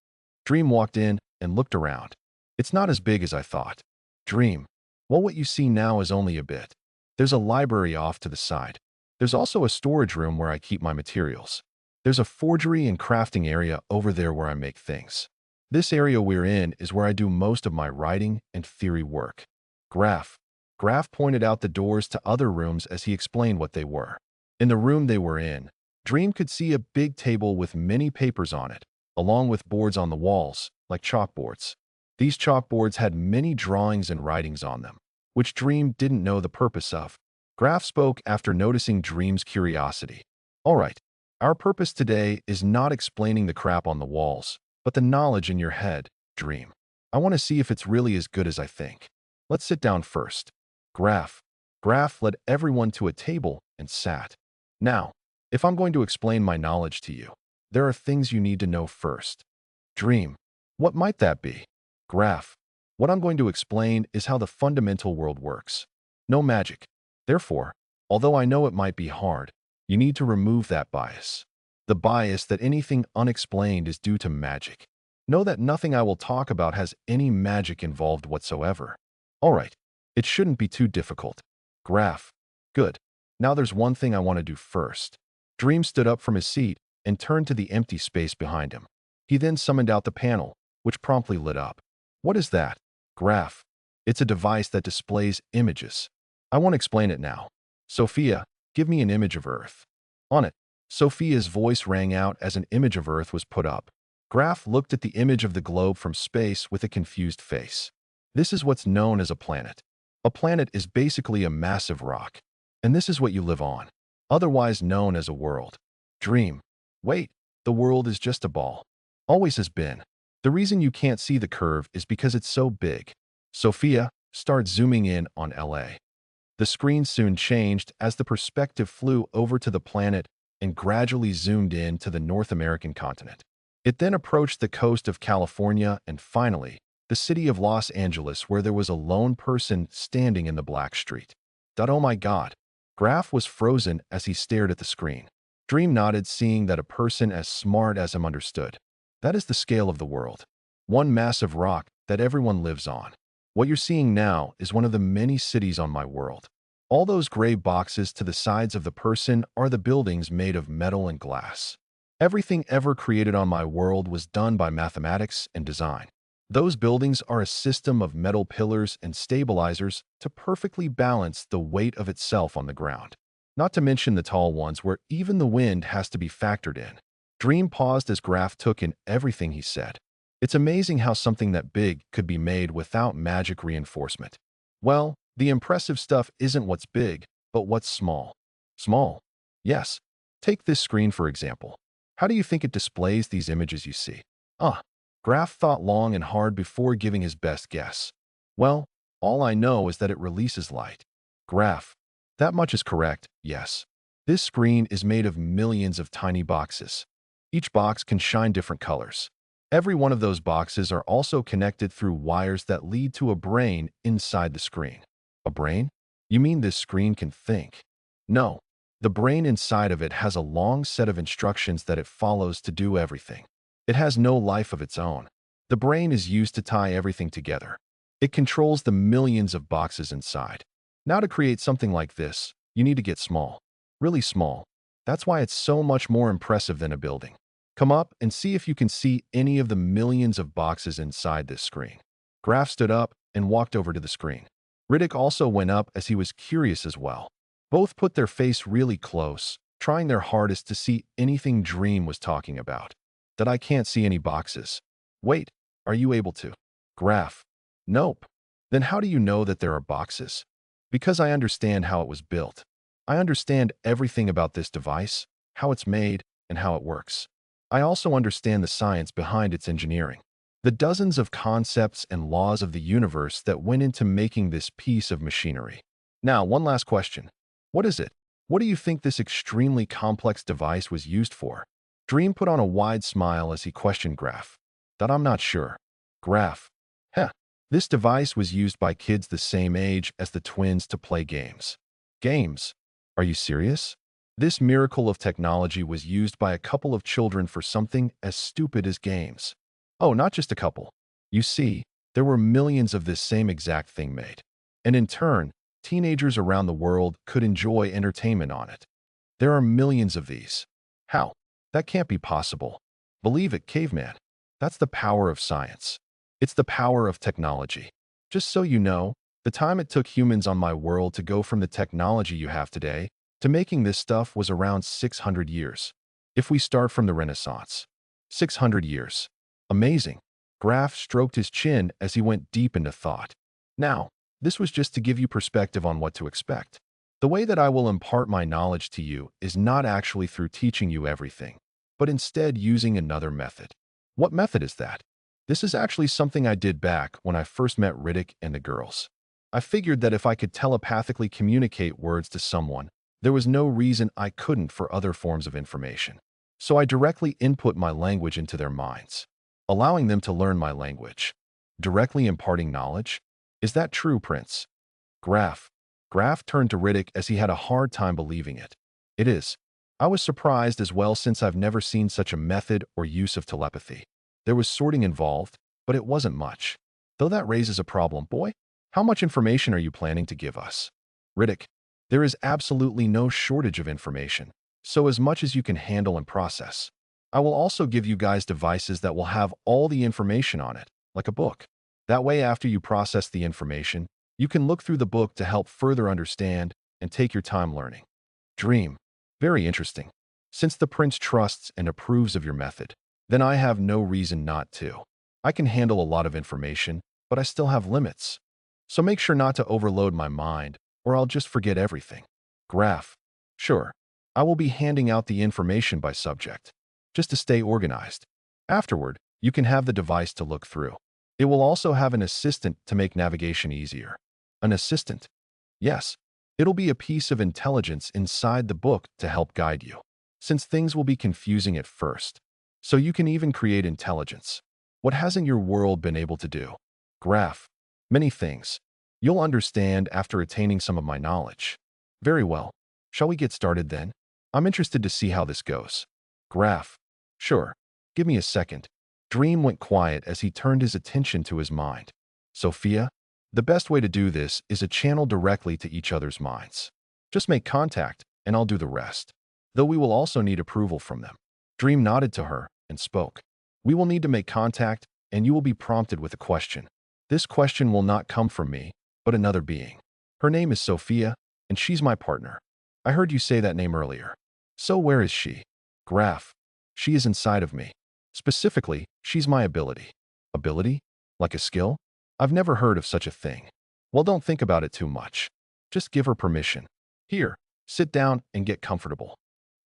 Dream walked in and looked around. It's not as big as I thought. Dream. Well, what you see now is only a bit. There's a library off to the side. There's also a storage room where I keep my materials. There's a forgery and crafting area over there where I make things. This area we're in is where I do most of my writing and theory work. Graph. Graph pointed out the doors to other rooms as he explained what they were. In the room they were in, Dream could see a big table with many papers on it, along with boards on the walls, like chalkboards. These chalkboards had many drawings and writings on them, which Dream didn't know the purpose of. Graph spoke after noticing Dream's curiosity. All right, our purpose today is not explaining the crap on the walls, but the knowledge in your head, Dream. I want to see if it's really as good as I think. Let's sit down first. Graph. Graph led everyone to a table and sat. Now, if I'm going to explain my knowledge to you, there are things you need to know first. Dream. What might that be? Graph. What I'm going to explain is how the fundamental world works. No magic. Therefore, although I know it might be hard, you need to remove that bias. The bias that anything unexplained is due to magic. Know that nothing I will talk about has any magic involved whatsoever. All right, it shouldn't be too difficult. Graph. Good. Now there's one thing I want to do first. Dream stood up from his seat and turned to the empty space behind him. He then summoned out the panel, which promptly lit up. What is that? Graph. It's a device that displays images. I won't explain it now. Sophia, give me an image of Earth. On it, Sophia's voice rang out as an image of Earth was put up. Graph looked at the image of the globe from space with a confused face. This is what's known as a planet. A planet is basically a massive rock. And this is what you live on, otherwise known as a world. Dream. Wait, the world is just a ball. Always has been. The reason you can't see the curve is because it's so big. Sophia, start zooming in on LA. The screen soon changed as the perspective flew over to the planet and gradually zoomed in to the North American continent. It then approached the coast of California and finally, the city of Los Angeles where there was a lone person standing in the black street. Oh my God. Graph was frozen as he stared at the screen. Dream nodded, seeing that a person as smart as him understood. That is the scale of the world. One massive rock that everyone lives on. What you're seeing now is one of the many cities on my world. All those gray boxes to the sides of the person are the buildings made of metal and glass. Everything ever created on my world was done by mathematics and design. Those buildings are a system of metal pillars and stabilizers to perfectly balance the weight of itself on the ground. Not to mention the tall ones where even the wind has to be factored in. Dream paused as Graph took in everything he said. It's amazing how something that big could be made without magic reinforcement. Well, the impressive stuff isn't what's big, but what's small. Small? Yes. Take this screen for example. How do you think it displays these images you see? Graph thought long and hard before giving his best guess. Well, all I know is that it releases light. Graph. That much is correct, yes. This screen is made of millions of tiny boxes. Each box can shine different colors. Every one of those boxes are also connected through wires that lead to a brain inside the screen. A brain? You mean this screen can think? No. The brain inside of it has a long set of instructions that it follows to do everything. It has no life of its own. The brain is used to tie everything together. It controls the millions of boxes inside. Now to create something like this, you need to get small. Really small. That's why it's so much more impressive than a building. Come up and see if you can see any of the millions of boxes inside this screen. Graph stood up and walked over to the screen. Riddick also went up as he was curious as well. Both put their face really close, trying their hardest to see anything Dream was talking about. That I can't see any boxes. Wait, are you able to? Graph. Nope. Then how do you know that there are boxes? Because I understand how it was built. I understand everything about this device, how it's made, and how it works. I also understand the science behind its engineering. The dozens of concepts and laws of the universe that went into making this piece of machinery. Now, one last question. What is it? What do you think this extremely complex device was used for? Dream put on a wide smile as he questioned Graph. That I'm not sure. Graph. This device was used by kids the same age as the twins to play games. Games? Are you serious? This miracle of technology was used by a couple of children for something as stupid as games. Oh, not just a couple. You see, there were millions of this same exact thing made. And in turn, teenagers around the world could enjoy entertainment on it. There are millions of these. How? That can't be possible. Believe it, caveman. That's the power of science. It's the power of technology. Just so you know, the time it took humans on my world to go from the technology you have today to making this stuff was around 600 years. If we start from the Renaissance. 600 years. Amazing. Graph stroked his chin as he went deep into thought. Now, this was just to give you perspective on what to expect. The way that I will impart my knowledge to you is not actually through teaching you everything, but instead using another method. What method is that? This is actually something I did back when I first met Riddick and the girls. I figured that if I could telepathically communicate words to someone, there was no reason I couldn't for other forms of information. So I directly input my language into their minds, allowing them to learn my language. Directly imparting knowledge? Is that true, Prince? Graf. Graf turned to Riddick as he had a hard time believing it. It is. I was surprised as well since I've never seen such a method or use of telepathy. There was sorting involved, but it wasn't much. Though that raises a problem, boy. How much information are you planning to give us? Riddick, there is absolutely no shortage of information, so as much as you can handle and process. I will also give you guys devices that will have all the information on it, like a book. That way, after you process the information, you can look through the book to help further understand and take your time learning. Dream. Very interesting. Since the prince trusts and approves of your method, then I have no reason not to. I can handle a lot of information, but I still have limits. So make sure not to overload my mind, or I'll just forget everything. Graph. Sure. I will be handing out the information by subject, just to stay organized. Afterward, you can have the device to look through. It will also have an assistant to make navigation easier. An assistant? Yes. It'll be a piece of intelligence inside the book to help guide you, since things will be confusing at first. So you can even create intelligence. What hasn't your world been able to do? Graph. Many things. You'll understand after attaining some of my knowledge. Very well. Shall we get started then? I'm interested to see how this goes. Graph. Sure. Give me a second. Dream went quiet as he turned his attention to his mind. Sophia, the best way to do this is a channel directly to each other's minds. Just make contact, and I'll do the rest. Though we will also need approval from them. Dream nodded to her and spoke. We will need to make contact, and you will be prompted with a question. This question will not come from me, but another being. Her name is Sophia, and she's my partner. I heard you say that name earlier. So where is she? Graph. She is inside of me. Specifically, she's my ability. Ability? Like a skill? I've never heard of such a thing. Well, don't think about it too much. Just give her permission. Here, sit down and get comfortable.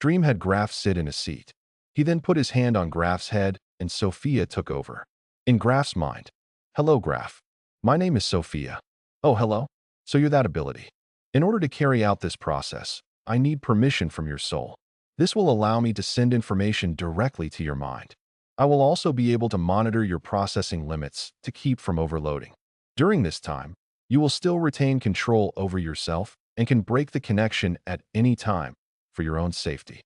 Dream had Graf sit in a seat. He then put his hand on Graf's head, and Sophia took over. In Graf's mind, hello, Graf. My name is Sophia. Oh, hello. So you're that ability. In order to carry out this process, I need permission from your soul. This will allow me to send information directly to your mind. I will also be able to monitor your processing limits to keep from overloading. During this time, you will still retain control over yourself and can break the connection at any time for your own safety.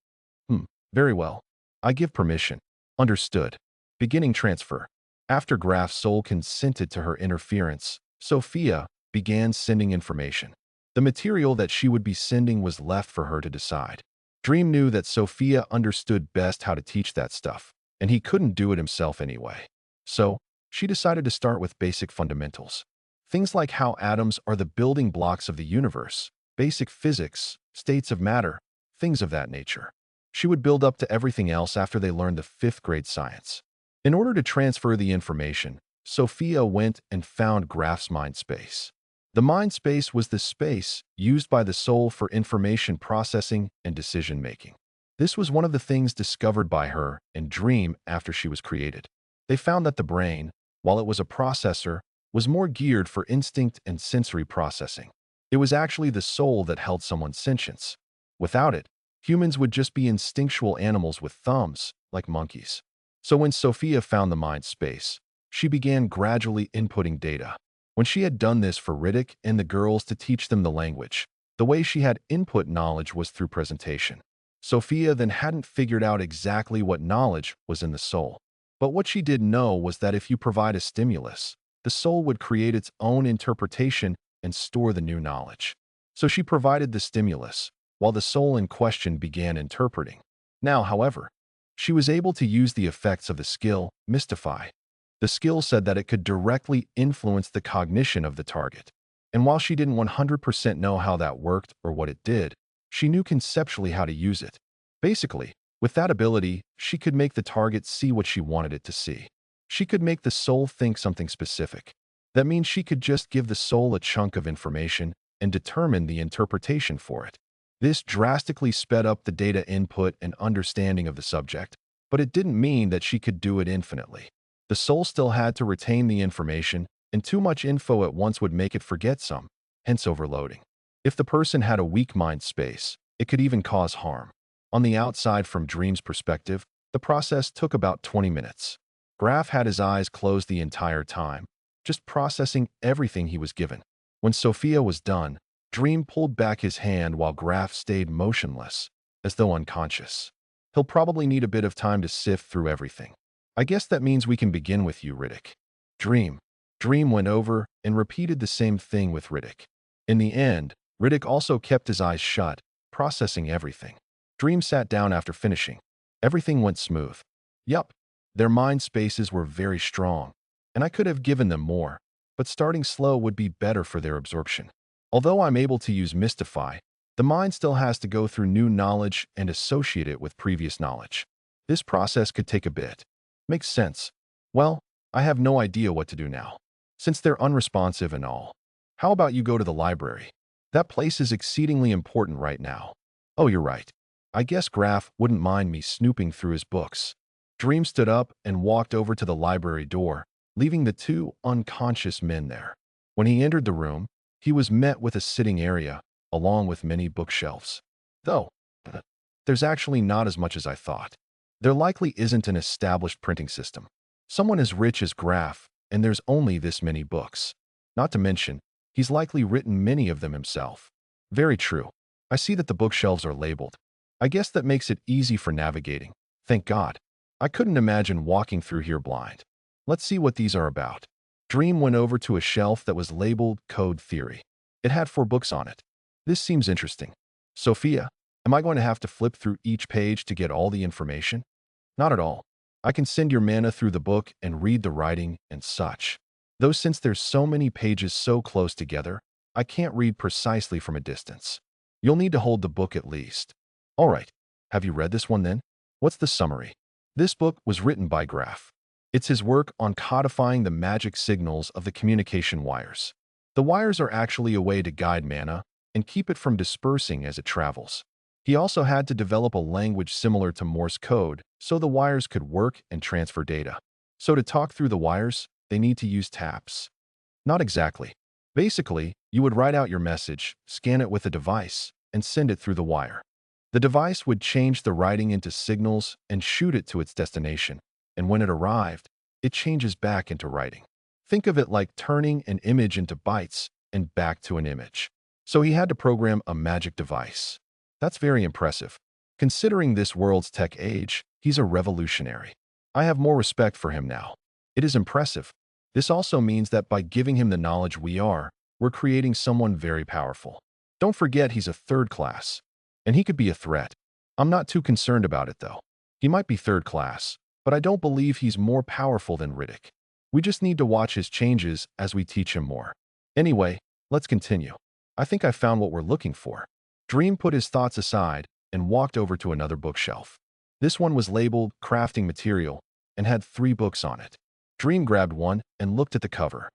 Very well. I give permission. Understood. Beginning transfer. After Graf's soul consented to her interference, Sophia began sending information. The material that she would be sending was left for her to decide. Dream knew that Sophia understood best how to teach that stuff, and he couldn't do it himself anyway. So, she decided to start with basic fundamentals. Things like how atoms are the building blocks of the universe, basic physics, states of matter, things of that nature. She would build up to everything else after they learned the 5th grade science. In order to transfer the information, Sophia went and found Graf's mind space. The mind space was the space used by the soul for information processing and decision-making. This was one of the things discovered by her and Dream after she was created. They found that the brain, while it was a processor, was more geared for instinct and sensory processing. It was actually the soul that held someone's sentience. Without it, humans would just be instinctual animals with thumbs, like monkeys. So when Sophia found the mind space, she began gradually inputting data. When she had done this for Riddick and the girls to teach them the language, the way she had input knowledge was through presentation. Sophia then hadn't figured out exactly what knowledge was in the soul. But what she did know was that if you provide a stimulus, the soul would create its own interpretation and store the new knowledge. So she provided the stimulus, while the soul in question began interpreting. Now, however, she was able to use the effects of the skill, Mystify. The skill said that it could directly influence the cognition of the target. And while she didn't 100% know how that worked or what it did, she knew conceptually how to use it. Basically, with that ability, she could make the target see what she wanted it to see. She could make the soul think something specific. That means she could just give the soul a chunk of information and determine the interpretation for it. This drastically sped up the data input and understanding of the subject, but it didn't mean that she could do it infinitely. The soul still had to retain the information, and too much info at once would make it forget some, hence overloading. If the person had a weak mind space, it could even cause harm. On the outside, from Dream's perspective, the process took about 20 minutes. Graf had his eyes closed the entire time, just processing everything he was given. When Sophia was done, Dream pulled back his hand while Graf stayed motionless, as though unconscious. He'll probably need a bit of time to sift through everything. I guess that means we can begin with you, Riddick. Dream. Dream went over and repeated the same thing with Riddick. In the end, Riddick also kept his eyes shut, processing everything. Dream sat down after finishing. Everything went smooth. Yup, their mind spaces were very strong, and I could have given them more, but starting slow would be better for their absorption. Although I'm able to use Mystify, the mind still has to go through new knowledge and associate it with previous knowledge. This process could take a bit. Makes sense. Well, I have no idea what to do now, since they're unresponsive and all. How about you go to the library? That place is exceedingly important right now. Oh, you're right. I guess Graf wouldn't mind me snooping through his books. Dream stood up and walked over to the library door, leaving the two unconscious men there. When he entered the room, he was met with a sitting area, along with many bookshelves. Though, there's actually not as much as I thought. There likely isn't an established printing system. Someone as rich as Graf, and there's only this many books. Not to mention, he's likely written many of them himself. Very true. I see that the bookshelves are labeled. I guess that makes it easy for navigating. Thank God. I couldn't imagine walking through here blind. Let's see what these are about. Dream went over to a shelf that was labeled Code Theory. It had 4 books on it. This seems interesting. Sophia, am I going to have to flip through each page to get all the information? Not at all. I can send your mana through the book and read the writing and such. Though since there's so many pages so close together, I can't read precisely from a distance. You'll need to hold the book at least. All right. Have you read this one then? What's the summary? This book was written by Graf. It's his work on codifying the magic signals of the communication wires. The wires are actually a way to guide mana and keep it from dispersing as it travels. He also had to develop a language similar to Morse code so the wires could work and transfer data. So to talk through the wires, they need to use taps. Not exactly. Basically, you would write out your message, scan it with a device, and send it through the wire. The device would change the writing into signals and shoot it to its destination, and when it arrived, it changes back into writing. Think of it like turning an image into bytes and back to an image. So he had to program a magic device. That's very impressive. Considering this world's tech age, he's a revolutionary. I have more respect for him now. It is impressive. This also means that by giving him the knowledge we're creating someone very powerful. Don't forget he's a 3rd class, and he could be a threat. I'm not too concerned about it though. He might be 3rd class, but I don't believe he's more powerful than Riddick. We just need to watch his changes as we teach him more. Anyway, let's continue. I think I found what we're looking for. Dream put his thoughts aside and walked over to another bookshelf. This one was labeled Crafting Material and had 3 books on it. Dream grabbed one and looked at the cover.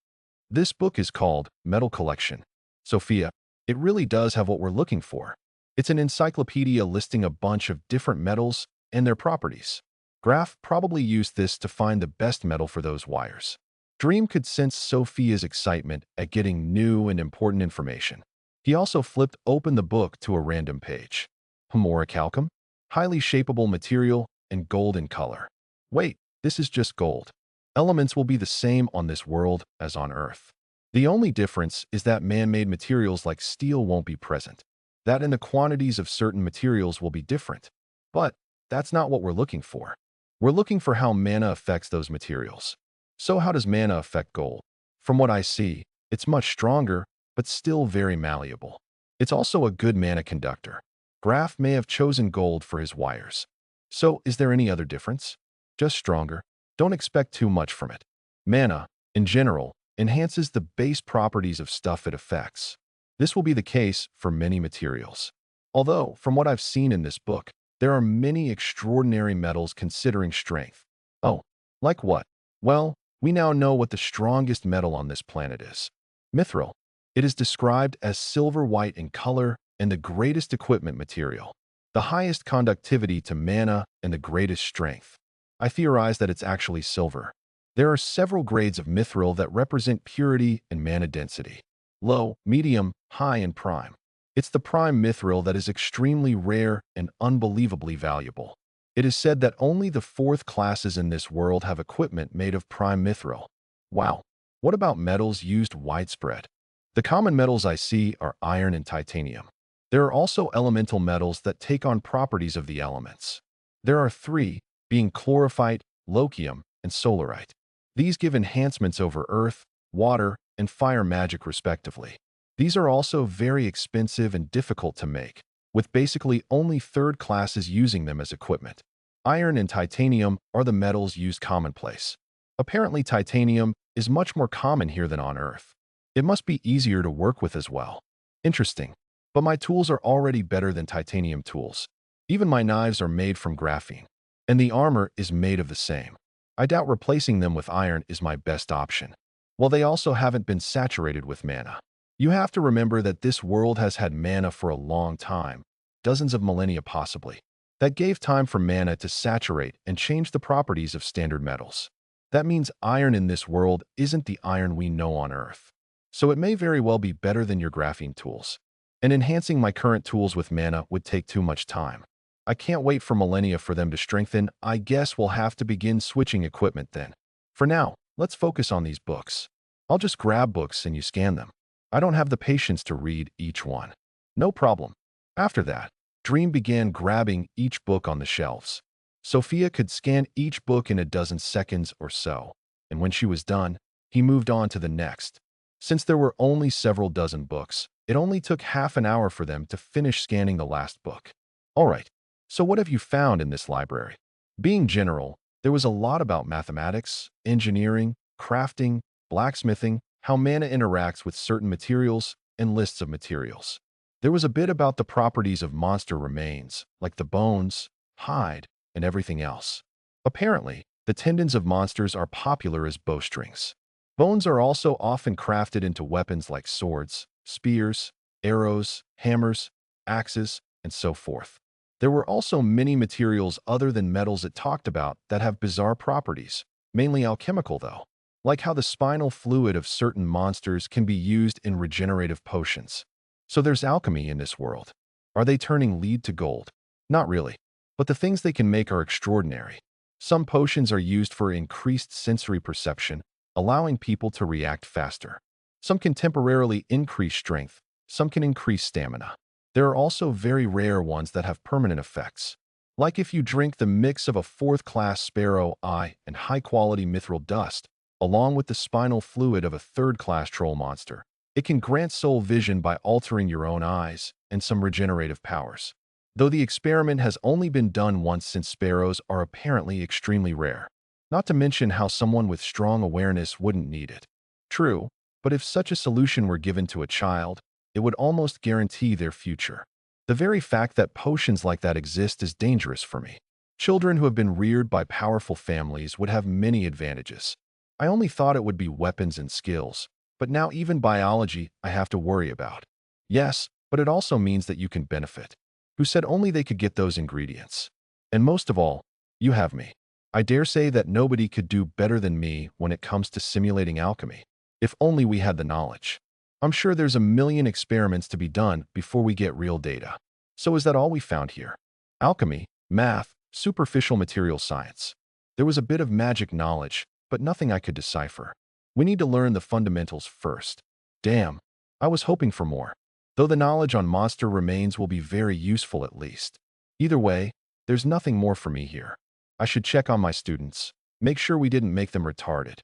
This book is called Metal Collection. Sophia, it really does have what we're looking for. It's an encyclopedia listing a bunch of different metals and their properties. Graf probably used this to find the best metal for those wires. Dream could sense Sophia's excitement at getting new and important information. He also flipped open the book to a random page. Humoricalcum? Highly shapeable material and gold in color. Wait, this is just gold. Elements will be the same on this world as on Earth. The only difference is that man-made materials like steel won't be present. That and the quantities of certain materials will be different. But that's not what we're looking for. We're looking for how mana affects those materials. So how does mana affect gold? From what I see, it's much stronger, but still very malleable. It's also a good mana conductor. Graf may have chosen gold for his wires. So is there any other difference? Just stronger. Don't expect too much from it. Mana, in general, enhances the base properties of stuff it affects. This will be the case for many materials. Although, from what I've seen in this book, there are many extraordinary metals considering strength. Oh, like what? Well, we now know what the strongest metal on this planet is. Mithril. It is described as silver-white in color and the greatest equipment material, the highest conductivity to mana and the greatest strength. I theorize that it's actually silver. There are several grades of mithril that represent purity and mana density. Low, medium, high, and prime. It's the prime mithril that is extremely rare and unbelievably valuable. It is said that only the fourth classes in this world have equipment made of prime mithril. Wow. What about metals used widespread? The common metals I see are iron and titanium. There are also elemental metals that take on properties of the elements. There are three, being chlorophyte, lokium, and solarite. These give enhancements over earth, water, and fire magic respectively. These are also very expensive and difficult to make, with basically only third classes using them as equipment. Iron and titanium are the metals used commonplace. Apparently titanium is much more common here than on Earth. It must be easier to work with as well. Interesting. But my tools are already better than titanium tools. Even my knives are made from graphene. And the armor is made of the same. I doubt replacing them with iron is my best option. Well, they also haven't been saturated with mana. You have to remember that this world has had mana for a long time, dozens of millennia possibly. That gave time for mana to saturate and change the properties of standard metals. That means iron in this world isn't the iron we know on Earth. So it may very well be better than your graphene tools. And enhancing my current tools with mana would take too much time. I can't wait for millennia for them to strengthen. I guess we'll have to begin switching equipment then. For now, let's focus on these books. I'll just grab books and you scan them. I don't have the patience to read each one. No problem. After that, Dream began grabbing each book on the shelves. Sophia could scan each book in a dozen seconds or so, and when she was done, he moved on to the next. Since there were only several dozen books, it only took half an hour for them to finish scanning the last book. All right, so what have you found in this library? Being general, there was a lot about mathematics, engineering, crafting, blacksmithing, how mana interacts with certain materials, and lists of materials. There was a bit about the properties of monster remains, like the bones, hide, and everything else. Apparently, the tendons of monsters are popular as bowstrings. Bones are also often crafted into weapons like swords, spears, arrows, hammers, axes, and so forth. There were also many materials other than metals it talked about that have bizarre properties, mainly alchemical though, like how the spinal fluid of certain monsters can be used in regenerative potions. So there's alchemy in this world. Are they turning lead to gold? Not really. But the things they can make are extraordinary. Some potions are used for increased sensory perception, allowing people to react faster. Some can temporarily increase strength, some can increase stamina. There are also very rare ones that have permanent effects. Like if you drink the mix of a fourth-class sparrow eye and high-quality mithril dust, along with the spinal fluid of a third-class troll monster, it can grant soul vision by altering your own eyes and some regenerative powers. Though the experiment has only been done once since sparrows are apparently extremely rare. Not to mention how someone with strong awareness wouldn't need it. True, but if such a solution were given to a child, it would almost guarantee their future. The very fact that potions like that exist is dangerous for me. Children who have been reared by powerful families would have many advantages. I only thought it would be weapons and skills, but now even biology I have to worry about. Yes, but it also means that you can benefit. Who said only they could get those ingredients? And most of all, you have me. I dare say that nobody could do better than me when it comes to simulating alchemy. If only we had the knowledge. I'm sure there's a million experiments to be done before we get real data. So is that all we found here? Alchemy, math, superficial material science. There was a bit of magic knowledge, but nothing I could decipher. We need to learn the fundamentals first. Damn, I was hoping for more. Though the knowledge on monster remains will be very useful at least. Either way, there's nothing more for me here. I should check on my students, make sure we didn't make them retarded.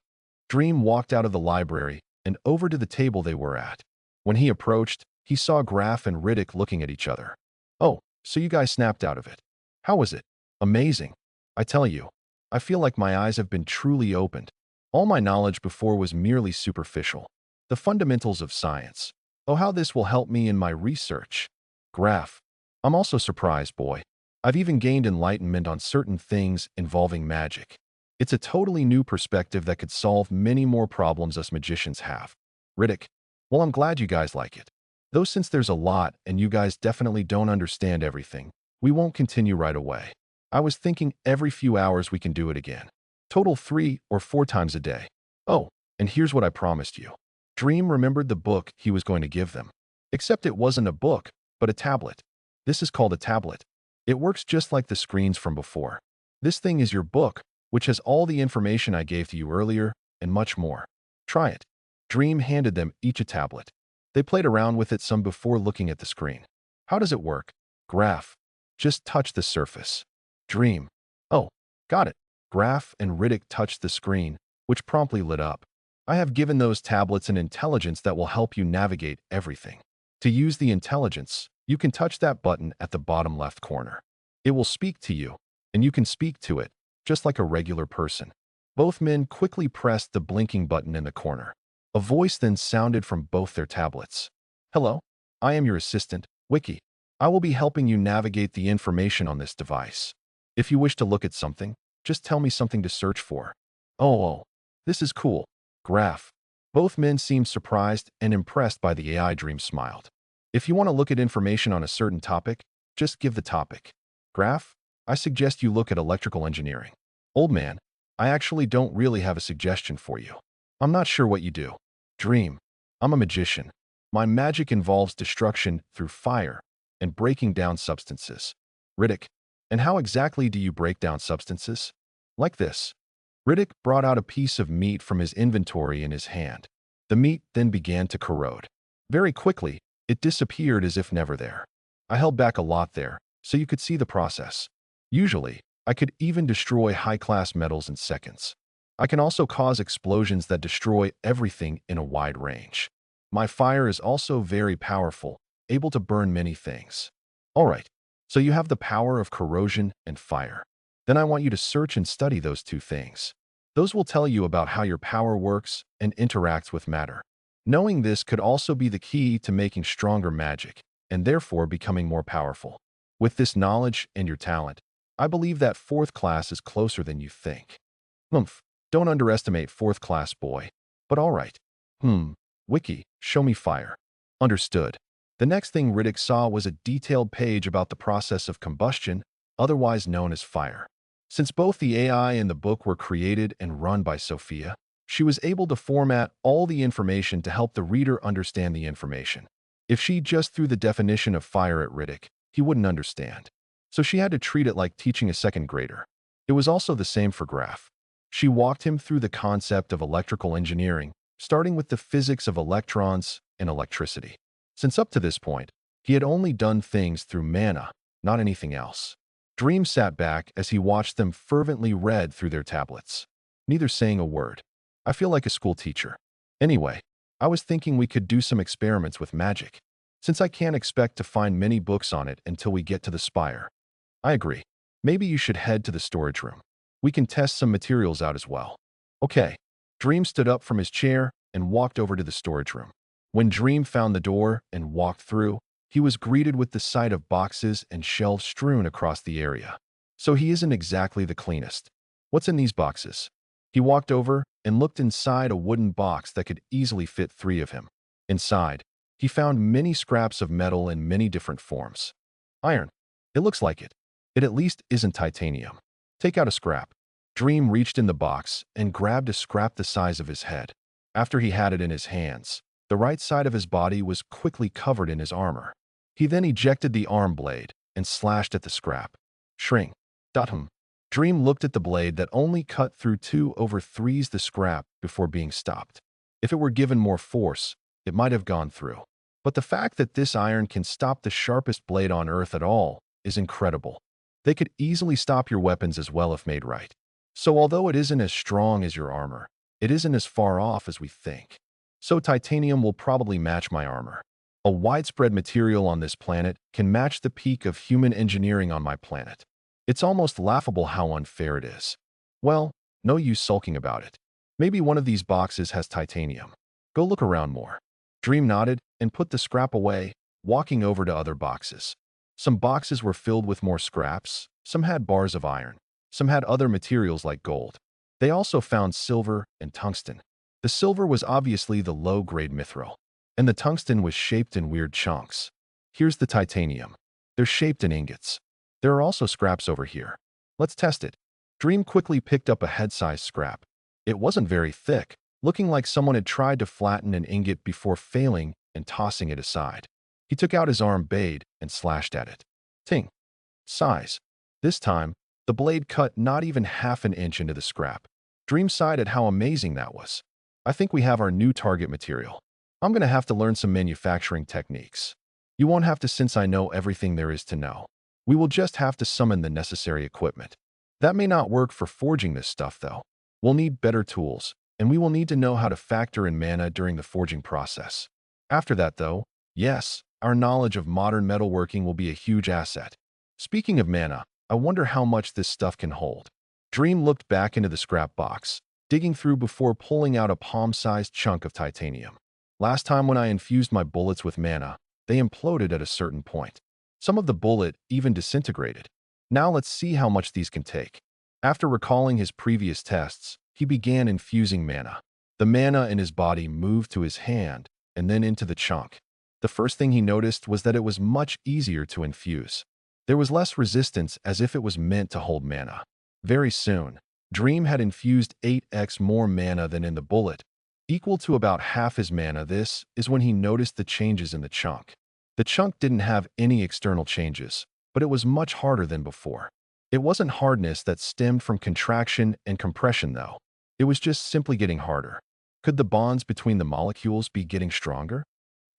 Dream walked out of the library and over to the table they were at. When he approached, he saw Graf and Riddick looking at each other. Oh, so you guys snapped out of it. How was it? Amazing. I tell you, I feel like my eyes have been truly opened. All my knowledge before was merely superficial. The fundamentals of science. Oh, how this will help me in my research. Graf. I'm also surprised, boy. I've even gained enlightenment on certain things involving magic. It's a totally new perspective that could solve many more problems us magicians have. Riddick. Well, I'm glad you guys like it. Though since there's a lot and you guys definitely don't understand everything, we won't continue right away. I was thinking every few hours we can do it again. Total 3 or 4 times a day. Oh, and here's what I promised you. Dream remembered the book he was going to give them. Except it wasn't a book, but a tablet. This is called a tablet. It works just like the screens from before. This thing is your book, which has all the information I gave to you earlier, and much more. Try it. Dream handed them each a tablet. They played around with it some before looking at the screen. How does it work? Graph. Just touch the surface. Dream. Oh, got it. Graph and Riddick touched the screen, which promptly lit up. I have given those tablets an intelligence that will help you navigate everything. To use the intelligence, you can touch that button at the bottom left corner. It will speak to you, and you can speak to it, just like a regular person. Both men quickly pressed the blinking button in the corner. A voice then sounded from both their tablets. Hello, I am your assistant, Wiki. I will be helping you navigate the information on this device. If you wish to look at something, just tell me something to search for. Oh, this is cool. Graph. Both men seemed surprised and impressed by the AI. Dream smiled. If you want to look at information on a certain topic, just give the topic. Graph, I suggest you look at electrical engineering. Old man, I actually don't really have a suggestion for you. I'm not sure what you do. Dream, I'm a magician. My magic involves destruction through fire and breaking down substances. Riddick, and how exactly do you break down substances? Like this. Riddick brought out a piece of meat from his inventory in his hand. The meat then began to corrode. Very quickly, it disappeared as if never there. I held back a lot there, so you could see the process. Usually, I could even destroy high-class metals in seconds. I can also cause explosions that destroy everything in a wide range. My fire is also very powerful, able to burn many things. Alright, so you have the power of corrosion and fire. Then I want you to search and study those two things. Those will tell you about how your power works and interacts with matter. Knowing this could also be the key to making stronger magic, and therefore becoming more powerful. With this knowledge and your talent, I believe that fourth class is closer than you think. Don't underestimate fourth class, boy. But alright. Wiki, show me fire. Understood. The next thing Riddick saw was a detailed page about the process of combustion, otherwise known as fire. Since both the AI and the book were created and run by Sophia, she was able to format all the information to help the reader understand the information. If she just threw the definition of fire at Riddick, he wouldn't understand. So she had to treat it like teaching a second grader. It was also the same for Graph. She walked him through the concept of electrical engineering, starting with the physics of electrons and electricity. Since up to this point, he had only done things through mana, not anything else. Dream sat back as he watched them fervently read through their tablets, neither saying a word. I feel like a school teacher. Anyway, I was thinking we could do some experiments with magic, since I can't expect to find many books on it until we get to the spire. I agree. Maybe you should head to the storage room. We can test some materials out as well. Okay. Dream stood up from his chair and walked over to the storage room. When Dream found the door and walked through, he was greeted with the sight of boxes and shelves strewn across the area. So he isn't exactly the cleanest. What's in these boxes? He walked over and looked inside a wooden box that could easily fit 3 of him. Inside, he found many scraps of metal in many different forms. Iron. It looks like it. It at least isn't titanium. Take out a scrap. Dream reached in the box and grabbed a scrap the size of his head. After he had it in his hands, the right side of his body was quickly covered in his armor. He then ejected the arm blade and slashed at the scrap. Shrink. Dream looked at the blade that only cut through 2/3 the scrap before being stopped. If it were given more force, it might have gone through. But the fact that this iron can stop the sharpest blade on Earth at all is incredible. They could easily stop your weapons as well if made right. So although it isn't as strong as your armor, it isn't as far off as we think. So titanium will probably match my armor. A widespread material on this planet can match the peak of human engineering on my planet. It's almost laughable how unfair it is. Well, no use sulking about it. Maybe one of these boxes has titanium. Go look around more. Dream nodded and put the scrap away, walking over to other boxes. Some boxes were filled with more scraps, some had bars of iron, some had other materials like gold. They also found silver and tungsten. The silver was obviously the low-grade mithril, and the tungsten was shaped in weird chunks. Here's the titanium. They're shaped in ingots. There are also scraps over here. Let's test it. Dream quickly picked up a head-sized scrap. It wasn't very thick, looking like someone had tried to flatten an ingot before failing and tossing it aside. He took out his arm blade and slashed at it. Ting. Size. This time, the blade cut not even half an inch into the scrap. Dream sighed at how amazing that was. I think we have our new target material. I'm going to have to learn some manufacturing techniques. You won't have to since I know everything there is to know. We will just have to summon the necessary equipment. That may not work for forging this stuff, though. We'll need better tools, and we will need to know how to factor in mana during the forging process. After that, though, yes, our knowledge of modern metalworking will be a huge asset. Speaking of mana, I wonder how much this stuff can hold. Dream looked back into the scrap box, digging through before pulling out a palm-sized chunk of titanium. Last time when I infused my bullets with mana, they imploded at a certain point. Some of the bullet even disintegrated. Now let's see how much these can take. After recalling his previous tests, he began infusing mana. The mana in his body moved to his hand and then into the chunk. The first thing he noticed was that it was much easier to infuse. There was less resistance, as if it was meant to hold mana. Very soon, Dream had infused 8x more mana than in the bullet, equal to about half his mana. This is when he noticed the changes in the chunk. The chunk didn't have any external changes, but it was much harder than before. It wasn't hardness that stemmed from contraction and compression, though. It was just simply getting harder. Could the bonds between the molecules be getting stronger?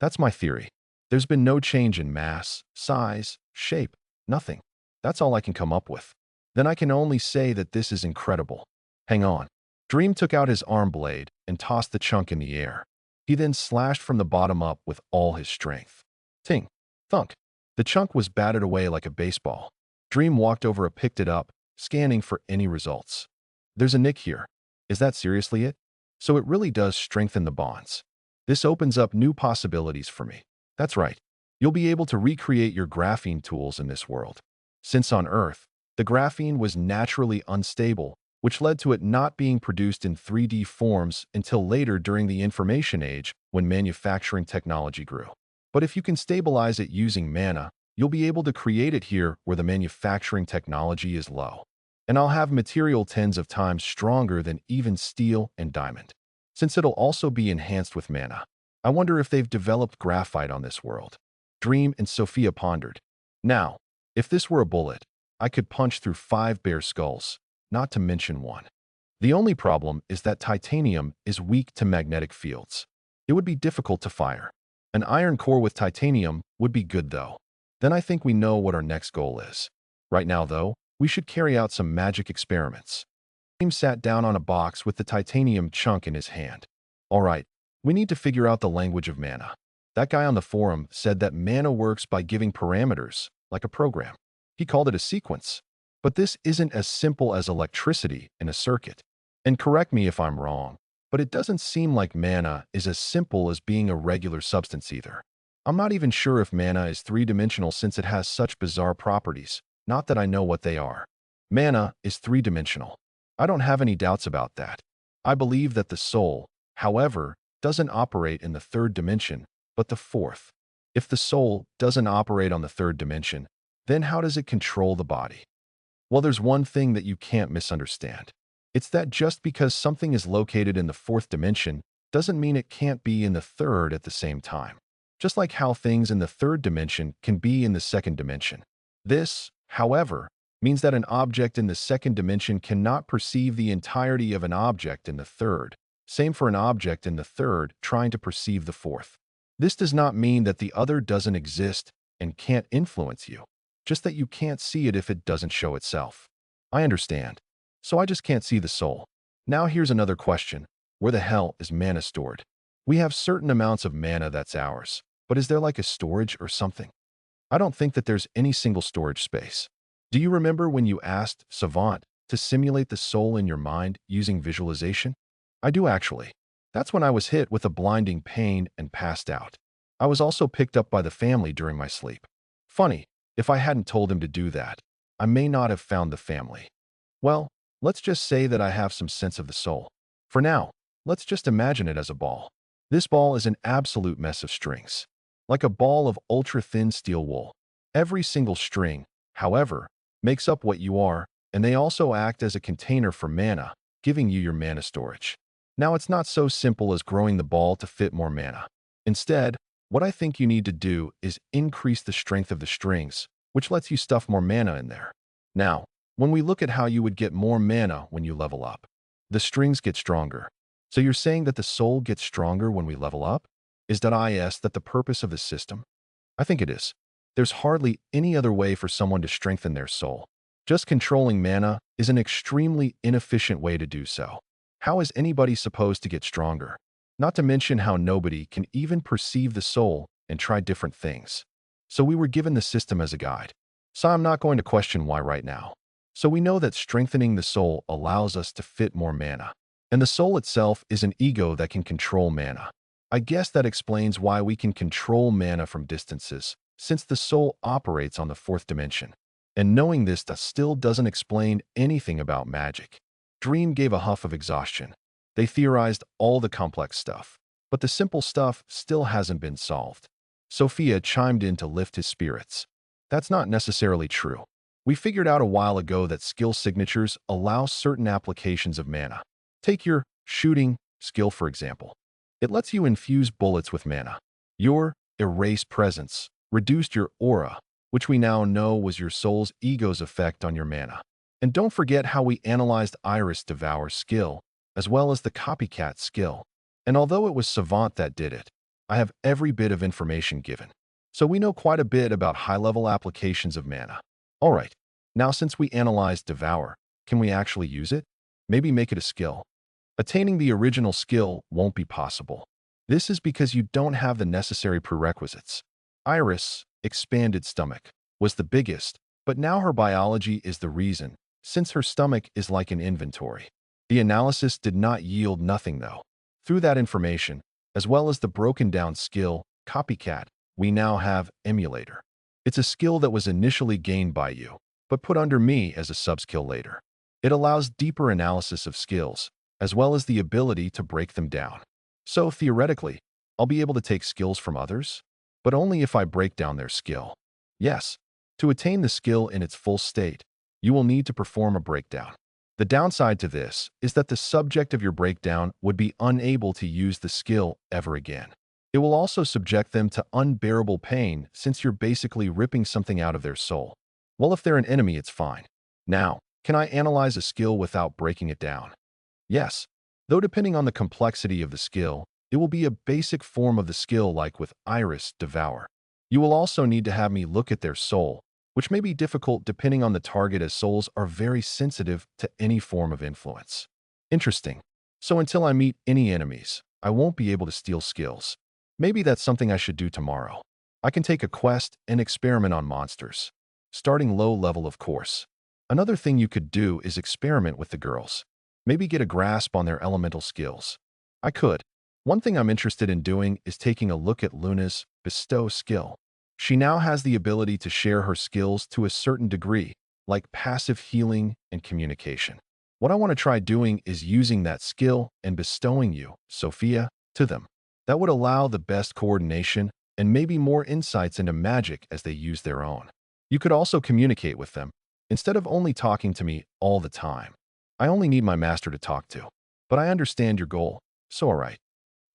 That's my theory. There's been no change in mass, size, shape, nothing. That's all I can come up with. Then I can only say that this is incredible. Hang on. Dream took out his arm blade and tossed the chunk in the air. He then slashed from the bottom up with all his strength. Ting. Thunk. The chunk was battered away like a baseball. Dream walked over and picked it up, scanning for any results. There's a nick here. Is that seriously it? So it really does strengthen the bonds. This opens up new possibilities for me. That's right. You'll be able to recreate your graphene tools in this world. Since on Earth, the graphene was naturally unstable, which led to it not being produced in 3D forms until later during the Information Age when manufacturing technology grew. But if you can stabilize it using mana, you'll be able to create it here where the manufacturing technology is low. And I'll have material tens of times stronger than even steel and diamond. Since it'll also be enhanced with mana. I wonder if they've developed graphite on this world. Dream and Sophia pondered. Now, if this were a bullet, I could punch through 5 bear skulls, not to mention one. The only problem is that titanium is weak to magnetic fields. It would be difficult to fire. An iron core with titanium would be good, though. Then I think we know what our next goal is. Right now, though, we should carry out some magic experiments. Dream sat down on a box with the titanium chunk in his hand. All right, we need to figure out the language of mana. That guy on the forum said that mana works by giving parameters, like a program. He called it a sequence. But this isn't as simple as electricity in a circuit. And correct me if I'm wrong, but it doesn't seem like mana is as simple as being a regular substance either. I'm not even sure if mana is three-dimensional since it has such bizarre properties, not that I know what they are. Mana is three-dimensional. I don't have any doubts about that. I believe that the soul, however, doesn't operate in the third dimension, but the fourth. If the soul doesn't operate on the third dimension, then how does it control the body? Well, there's one thing that you can't misunderstand. It's that just because something is located in the fourth dimension doesn't mean it can't be in the third at the same time. Just like how things in the third dimension can be in the second dimension. This, however, means that an object in the second dimension cannot perceive the entirety of an object in the third. Same for an object in the third trying to perceive the fourth. This does not mean that the other doesn't exist and can't influence you, just that you can't see it if it doesn't show itself. I understand. So I just can't see the soul. Now here's another question. Where the hell is mana stored? We have certain amounts of mana that's ours, but is there like a storage or something? I don't think that there's any single storage space. Do you remember when you asked Savant to simulate the soul in your mind using visualization? I do actually. That's when I was hit with a blinding pain and passed out. I was also picked up by the family during my sleep. Funny, if I hadn't told him to do that, I may not have found the family. Well, let's just say that I have some sense of the soul. For now, let's just imagine it as a ball. This ball is an absolute mess of strings, like a ball of ultra-thin steel wool. Every single string, however, makes up what you are, and they also act as a container for mana, giving you your mana storage. Now, it's not so simple as growing the ball to fit more mana. Instead, What I think you need to do is increase the strength of the strings, which lets you stuff more mana in there. Now, when we look at how you would get more mana when you level up, the strings get stronger. So you're saying that the soul gets stronger when we level up? Is that the purpose of the system? I think it is. There's hardly any other way for someone to strengthen their soul. Just controlling mana is an extremely inefficient way to do so. How is anybody supposed to get stronger? Not to mention how nobody can even perceive the soul and try different things. So we were given the system as a guide. So I'm not going to question why right now. So we know that strengthening the soul allows us to fit more mana. And the soul itself is an ego that can control mana. I guess that explains why we can control mana from distances, since the soul operates on the fourth dimension. And knowing this still doesn't explain anything about magic. Dream gave a huff of exhaustion. They theorized all the complex stuff, but the simple stuff still hasn't been solved. Sophia chimed in to lift his spirits. That's not necessarily true. We figured out a while ago that skill signatures allow certain applications of mana. Take your shooting skill, for example. It lets you infuse bullets with mana. Your erase presence reduced your aura, which we now know was your soul's ego's effect on your mana. And don't forget how we analyzed Iris Devour's skill, as well as the copycat skill. And although it was Savant that did it, I have every bit of information given. So we know quite a bit about high-level applications of mana. All right, now since we analyzed Devour, can we actually use it? Maybe make it a skill. Attaining the original skill won't be possible. This is because you don't have the necessary prerequisites. Iris' expanded stomach was the biggest, but now her biology is the reason, since her stomach is like an inventory. The analysis did not yield nothing though. Through that information, as well as the broken down skill, Copycat, we now have Emulator. It's a skill that was initially gained by you, but put under me as a sub-skill later. It allows deeper analysis of skills, as well as the ability to break them down. So theoretically, I'll be able to take skills from others, but only if I break down their skill. Yes, to attain the skill in its full state, you will need to perform a breakdown. The downside to this is that the subject of your breakdown would be unable to use the skill ever again. It will also subject them to unbearable pain since you're basically ripping something out of their soul. Well, if they're an enemy, it's fine. Now, can I analyze a skill without breaking it down? Yes, though depending on the complexity of the skill, it will be a basic form of the skill like with Iris Devour. You will also need to have me look at their soul, which may be difficult depending on the target as souls are very sensitive to any form of influence. Interesting. So until I meet any enemies, I won't be able to steal skills. Maybe that's something I should do tomorrow. I can take a quest and experiment on monsters. Starting low level, of course. Another thing you could do is experiment with the girls. Maybe get a grasp on their elemental skills. I could. One thing I'm interested in doing is taking a look at Luna's bestow skill. She now has the ability to share her skills to a certain degree, like passive healing and communication. What I want to try doing is using that skill and bestowing you, Sophia, to them. That would allow the best coordination and maybe more insights into magic as they use their own. You could also communicate with them, instead of only talking to me all the time. I only need my master to talk to. But I understand your goal, so alright.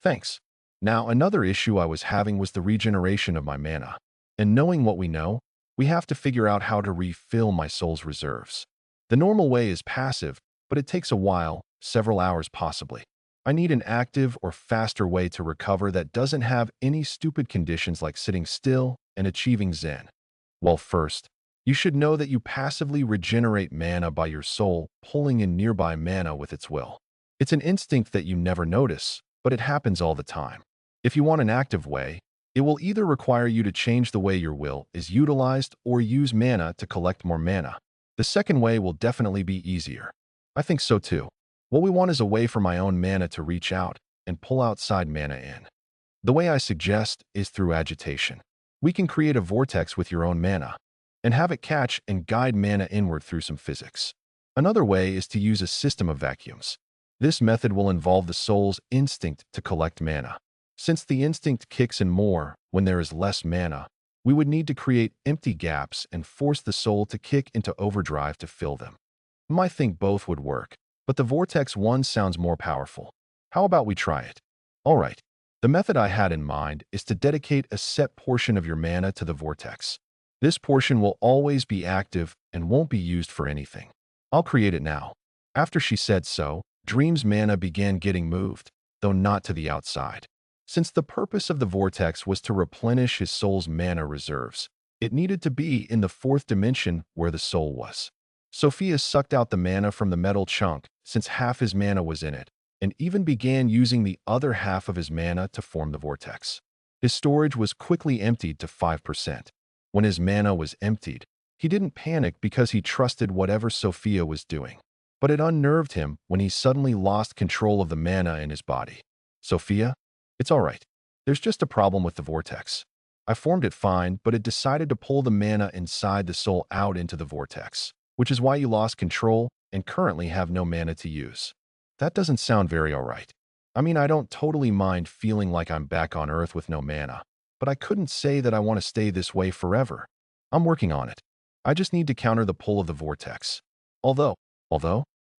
Thanks. Now, another issue I was having was the regeneration of my mana. And knowing what we know, we have to figure out how to refill my soul's reserves. The normal way is passive, but it takes a while, several hours possibly. I need an active or faster way to recover that doesn't have any stupid conditions like sitting still and achieving Zen. Well, first, you should know that you passively regenerate mana by your soul pulling in nearby mana with its will. It's an instinct that you never notice, but it happens all the time. If you want an active way, it will either require you to change the way your will is utilized or use mana to collect more mana. The second way will definitely be easier. I think so too. What we want is a way for my own mana to reach out and pull outside mana in. The way I suggest is through agitation. We can create a vortex with your own mana and have it catch and guide mana inward through some physics. Another way is to use a system of vacuums. This method will involve the soul's instinct to collect mana. Since the instinct kicks in more when there is less mana, we would need to create empty gaps and force the soul to kick into overdrive to fill them. I think both would work, but the vortex one sounds more powerful. How about we try it? All right. The method I had in mind is to dedicate a set portion of your mana to the vortex. This portion will always be active and won't be used for anything. I'll create it now. After she said so, Dream's mana began getting moved, though not to the outside. Since the purpose of the vortex was to replenish his soul's mana reserves, it needed to be in the fourth dimension where the soul was. Sophia sucked out the mana from the metal chunk, since half his mana was in it, and even began using the other half of his mana to form the vortex. His storage was quickly emptied to 5%. When his mana was emptied, he didn't panic because he trusted whatever Sophia was doing. But it unnerved him when he suddenly lost control of the mana in his body. Sophia, it's all right. There's just a problem with the vortex. I formed it fine, but it decided to pull the mana inside the soul out into the vortex, which is why you lost control and currently have no mana to use. That doesn't sound very all right. I mean, I don't totally mind feeling like I'm back on Earth with no mana, but I couldn't say that I want to stay this way forever. I'm working on it. I just need to counter the pull of the vortex. Although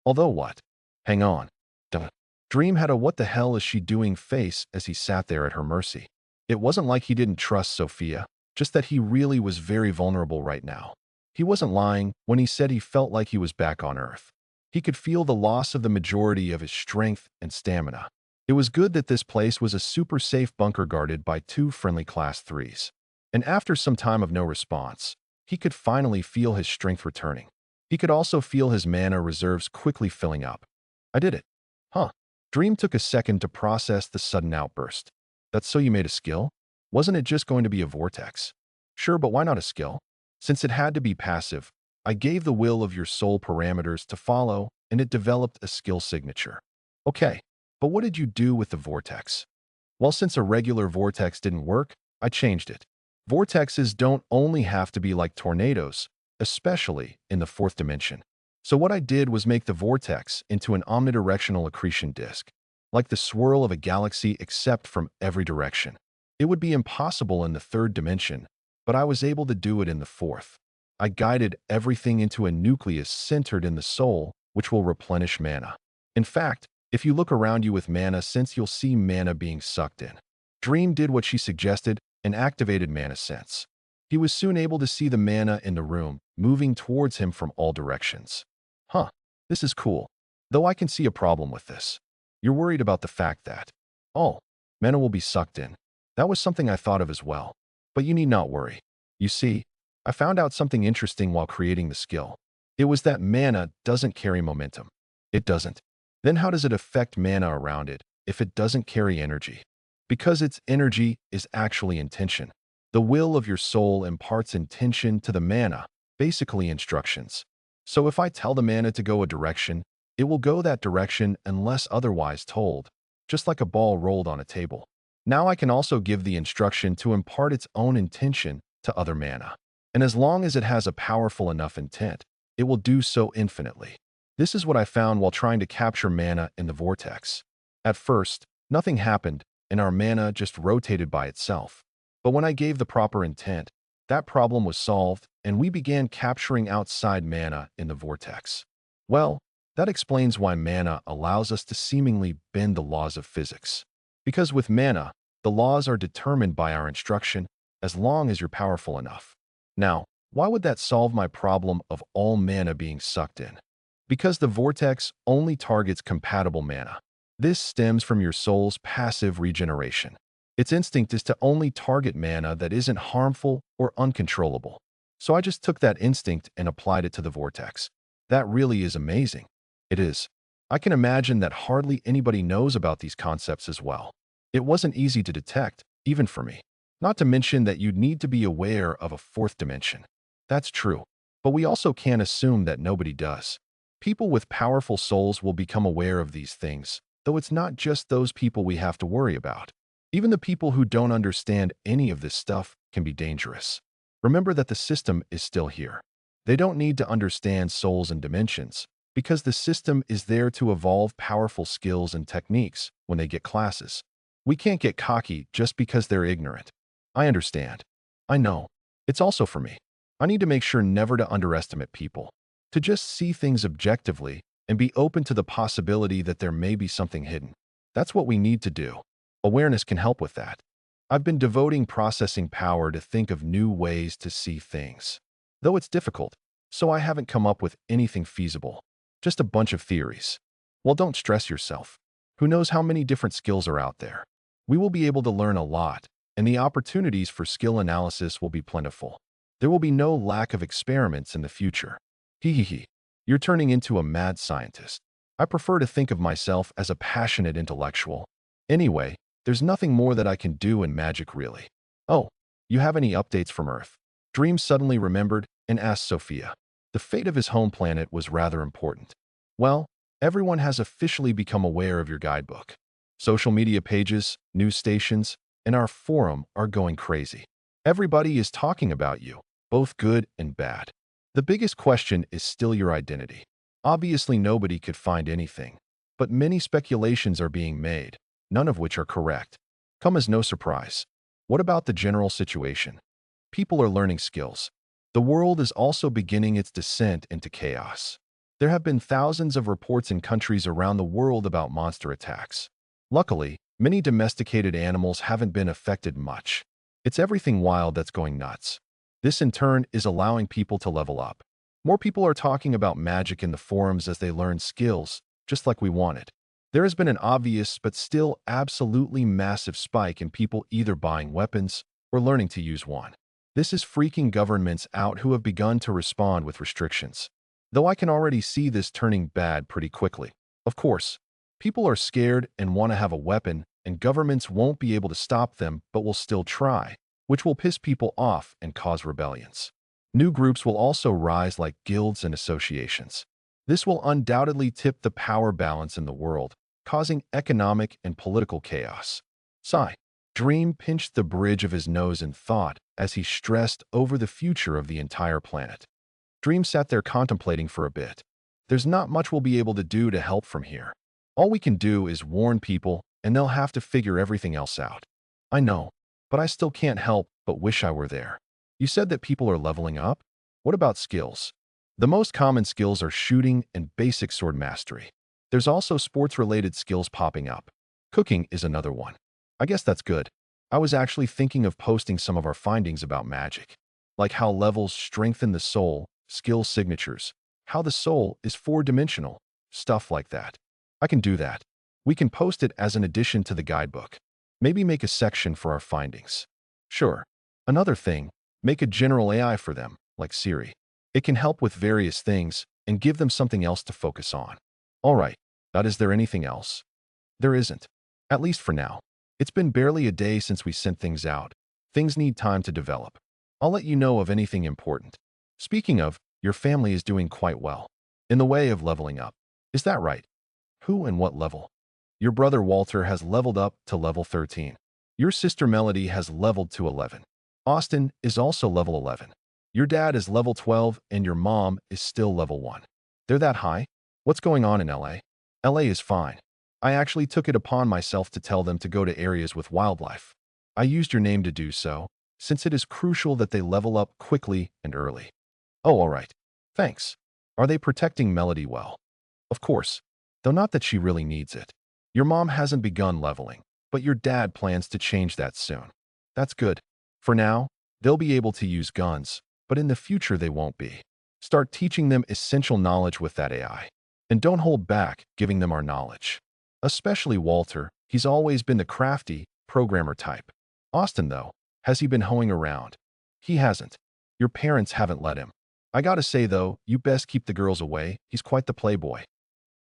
what? Hang on. Duh. Dream had a what the hell is she doing face as he sat there at her mercy. It wasn't like he didn't trust Sophia, just that he really was very vulnerable right now. He wasn't lying when he said he felt like he was back on Earth. He could feel the loss of the majority of his strength and stamina. It was good that this place was a super safe bunker guarded by 2 friendly class 3s. And after some time of no response, he could finally feel his strength returning. He could also feel his mana reserves quickly filling up. I did it. Huh. Dream took a second to process the sudden outburst. That's so you made a skill? Wasn't it just going to be a vortex? Sure, but why not a skill? Since it had to be passive, I gave the will of your soul parameters to follow, and it developed a skill signature. Okay, but what did you do with the vortex? Well, since a regular vortex didn't work, I changed it. Vortexes don't only have to be like tornadoes, especially in the fourth dimension. So what I did was make the vortex into an omnidirectional accretion disk, like the swirl of a galaxy except from every direction. It would be impossible in the third dimension, but I was able to do it in the fourth. I guided everything into a nucleus centered in the soul, which will replenish mana. In fact, if you look around you with mana sense, you'll see mana being sucked in. Dream did what she suggested and activated mana sense. He was soon able to see the mana in the room, moving towards him from all directions. Huh, this is cool. Though I can see a problem with this. You're worried about the fact that, oh, mana will be sucked in. That was something I thought of as well. But you need not worry. You see, I found out something interesting while creating the skill. It was that mana doesn't carry momentum. It doesn't. Then how does it affect mana around it if it doesn't carry energy? Because its energy is actually intention. The will of your soul imparts intention to the mana, basically instructions. So if I tell the mana to go a direction, it will go that direction unless otherwise told, just like a ball rolled on a table. Now I can also give the instruction to impart its own intention to other mana. And as long as it has a powerful enough intent, it will do so infinitely. This is what I found while trying to capture mana in the vortex. At first, nothing happened, and our mana just rotated by itself. But when I gave the proper intent, that problem was solved, and we began capturing outside mana in the vortex. Well, that explains why mana allows us to seemingly bend the laws of physics. Because with mana, the laws are determined by our instruction, as long as you're powerful enough. Now, why would that solve my problem of all mana being sucked in? Because the vortex only targets compatible mana. This stems from your soul's passive regeneration. Its instinct is to only target mana that isn't harmful or uncontrollable. So I just took that instinct and applied it to the vortex. That really is amazing. It is. I can imagine that hardly anybody knows about these concepts as well. It wasn't easy to detect, even for me. Not to mention that you'd need to be aware of a fourth dimension. That's true. But we also can't assume that nobody does. People with powerful souls will become aware of these things, though it's not just those people we have to worry about. Even the people who don't understand any of this stuff can be dangerous. Remember that the system is still here. They don't need to understand souls and dimensions, because the system is there to evolve powerful skills and techniques when they get classes. We can't get cocky just because they're ignorant. I understand. I know. It's also for me. I need to make sure never to underestimate people, to just see things objectively and be open to the possibility that there may be something hidden. That's what we need to do. Awareness can help with that. I've been devoting processing power to think of new ways to see things. Though it's difficult, so I haven't come up with anything feasible. Just a bunch of theories. Well, don't stress yourself. Who knows how many different skills are out there? We will be able to learn a lot, and the opportunities for skill analysis will be plentiful. There will be no lack of experiments in the future. Hee hee hee. You're turning into a mad scientist. I prefer to think of myself as a passionate intellectual. Anyway, there's nothing more that I can do in magic really. Oh, you have any updates from Earth? Dream suddenly remembered and asked Sophia. The fate of his home planet was rather important. Well, everyone has officially become aware of your guidebook. Social media pages, news stations, and our forum are going crazy. Everybody is talking about you, both good and bad. The biggest question is still your identity. Obviously, nobody could find anything, but many speculations are being made, none of which are correct. Come as no surprise. What about the general situation? People are learning skills. The world is also beginning its descent into chaos. There have been thousands of reports in countries around the world about monster attacks. Luckily, many domesticated animals haven't been affected much. It's everything wild that's going nuts. This in turn is allowing people to level up. More people are talking about magic in the forums as they learn skills, just like we wanted. There has been an obvious but still absolutely massive spike in people either buying weapons or learning to use one. This is freaking governments out who have begun to respond with restrictions. Though I can already see this turning bad pretty quickly. Of course, people are scared and want to have a weapon, and governments won't be able to stop them but will still try, which will piss people off and cause rebellions. New groups will also rise like guilds and associations. This will undoubtedly tip the power balance in the world, causing economic and political chaos. Sigh. Dream pinched the bridge of his nose in thought as he stressed over the future of the entire planet. Dream sat there contemplating for a bit. There's not much we'll be able to do to help from here. All we can do is warn people, and they'll have to figure everything else out. I know, but I still can't help but wish I were there. You said that people are leveling up? What about skills? The most common skills are shooting and basic sword mastery. There's also sports-related skills popping up. Cooking is another one. I guess that's good. I was actually thinking of posting some of our findings about magic, like how levels strengthen the soul, skill signatures, how the soul is four-dimensional, stuff like that. I can do that. We can post it as an addition to the guidebook. Maybe make a section for our findings. Sure. Another thing, make a general AI for them, like Siri. It can help with various things and give them something else to focus on. All right, but is there anything else? There isn't. At least for now. It's been barely a day since we sent things out. Things need time to develop. I'll let you know of anything important. Speaking of, your family is doing quite well. In the way of leveling up. Is that right? Who and what level? Your brother Walter has leveled up to level 13. Your sister Melody has leveled to 11. Austin is also level 11. Your dad is level 12 and your mom is still level 1. They're that high? What's going on in LA? LA is fine. I actually took it upon myself to tell them to go to areas with wildlife. I used your name to do so, since it is crucial that they level up quickly and early. Oh, all right. Thanks. Are they protecting Melody well? Of course, though not that she really needs it. Your mom hasn't begun leveling, but your dad plans to change that soon. That's good. For now, they'll be able to use guns, but in the future they won't be. Start teaching them essential knowledge with that AI. And don't hold back giving them our knowledge. Especially Walter, he's always been the crafty, programmer type. Austin, though, has he been hoeing around? He hasn't. Your parents haven't let him. I gotta say, though, you best keep the girls away. He's quite the playboy.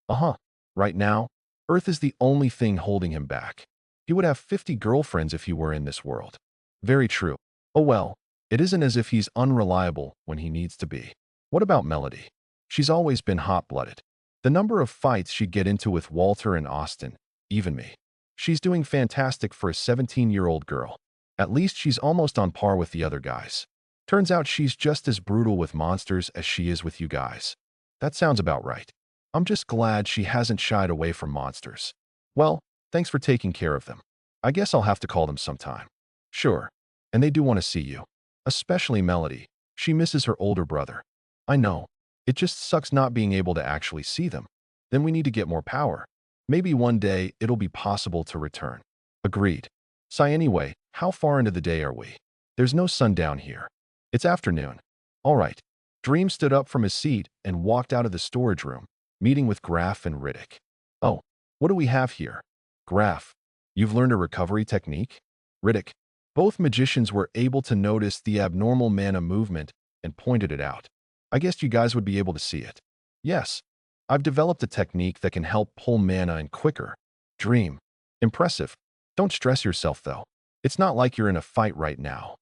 Uh-huh. Right now, Earth is the only thing holding him back. He would have 50 girlfriends if he were in this world. Very true. Oh well, it isn't as if he's unreliable when he needs to be. What about Melody? She's always been hot-blooded. The number of fights she'd get into with Walter and Austin, even me. She's doing fantastic for a 17-year-old girl. At least she's almost on par with the other guys. Turns out she's just as brutal with monsters as she is with you guys. That sounds about right. I'm just glad she hasn't shied away from monsters. Well, thanks for taking care of them. I guess I'll have to call them sometime. Sure. And they do want to see you. Especially Melody. She misses her older brother. I know. It just sucks not being able to actually see them. Then we need to get more power. Maybe one day it'll be possible to return. Agreed. Sigh anyway, how far into the day are we? There's no sun down here. It's afternoon. All right. Dream stood up from his seat and walked out of the storage room, meeting with Graf and Riddick. Oh, what do we have here? Graf, you've learned a recovery technique? Riddick, both magicians were able to notice the abnormal mana movement and pointed it out. I guess you guys would be able to see it. Yes, I've developed a technique that can help pull mana in quicker. Dream. Impressive. Don't stress yourself, though. It's not like you're in a fight right now.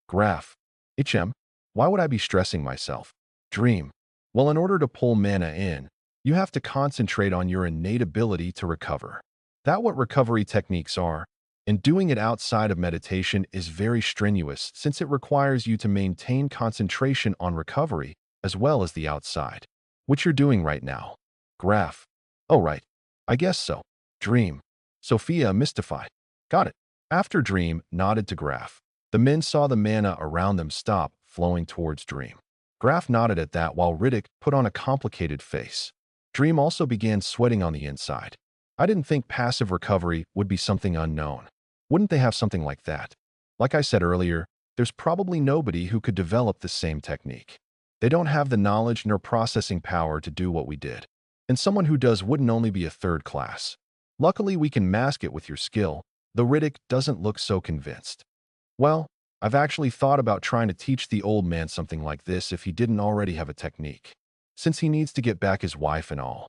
Graf. HM. Why would I be stressing myself? Dream. Well, in order to pull mana in, you have to concentrate on your innate ability to recover. That's what recovery techniques are, and doing it outside of meditation is very strenuous since it requires you to maintain concentration on recovery as well as the outside, which you're doing right now. Graf. Oh, right. I guess so. Dream. Sophia mystified. Got it. After Dream nodded to Graf, the men saw the mana around them stop flowing towards Dream. Graf nodded at that while Riddick put on a complicated face. Dream also began sweating on the inside. I didn't think passive recovery would be something unknown. Wouldn't they have something like that? Like I said earlier, there's probably nobody who could develop the same technique. They don't have the knowledge nor processing power to do what we did. And someone who does wouldn't only be a third class. Luckily, we can mask it with your skill, though Riddick doesn't look so convinced. Well, I've actually thought about trying to teach the old man something like this if he didn't already have a technique, since he needs to get back his wife and all.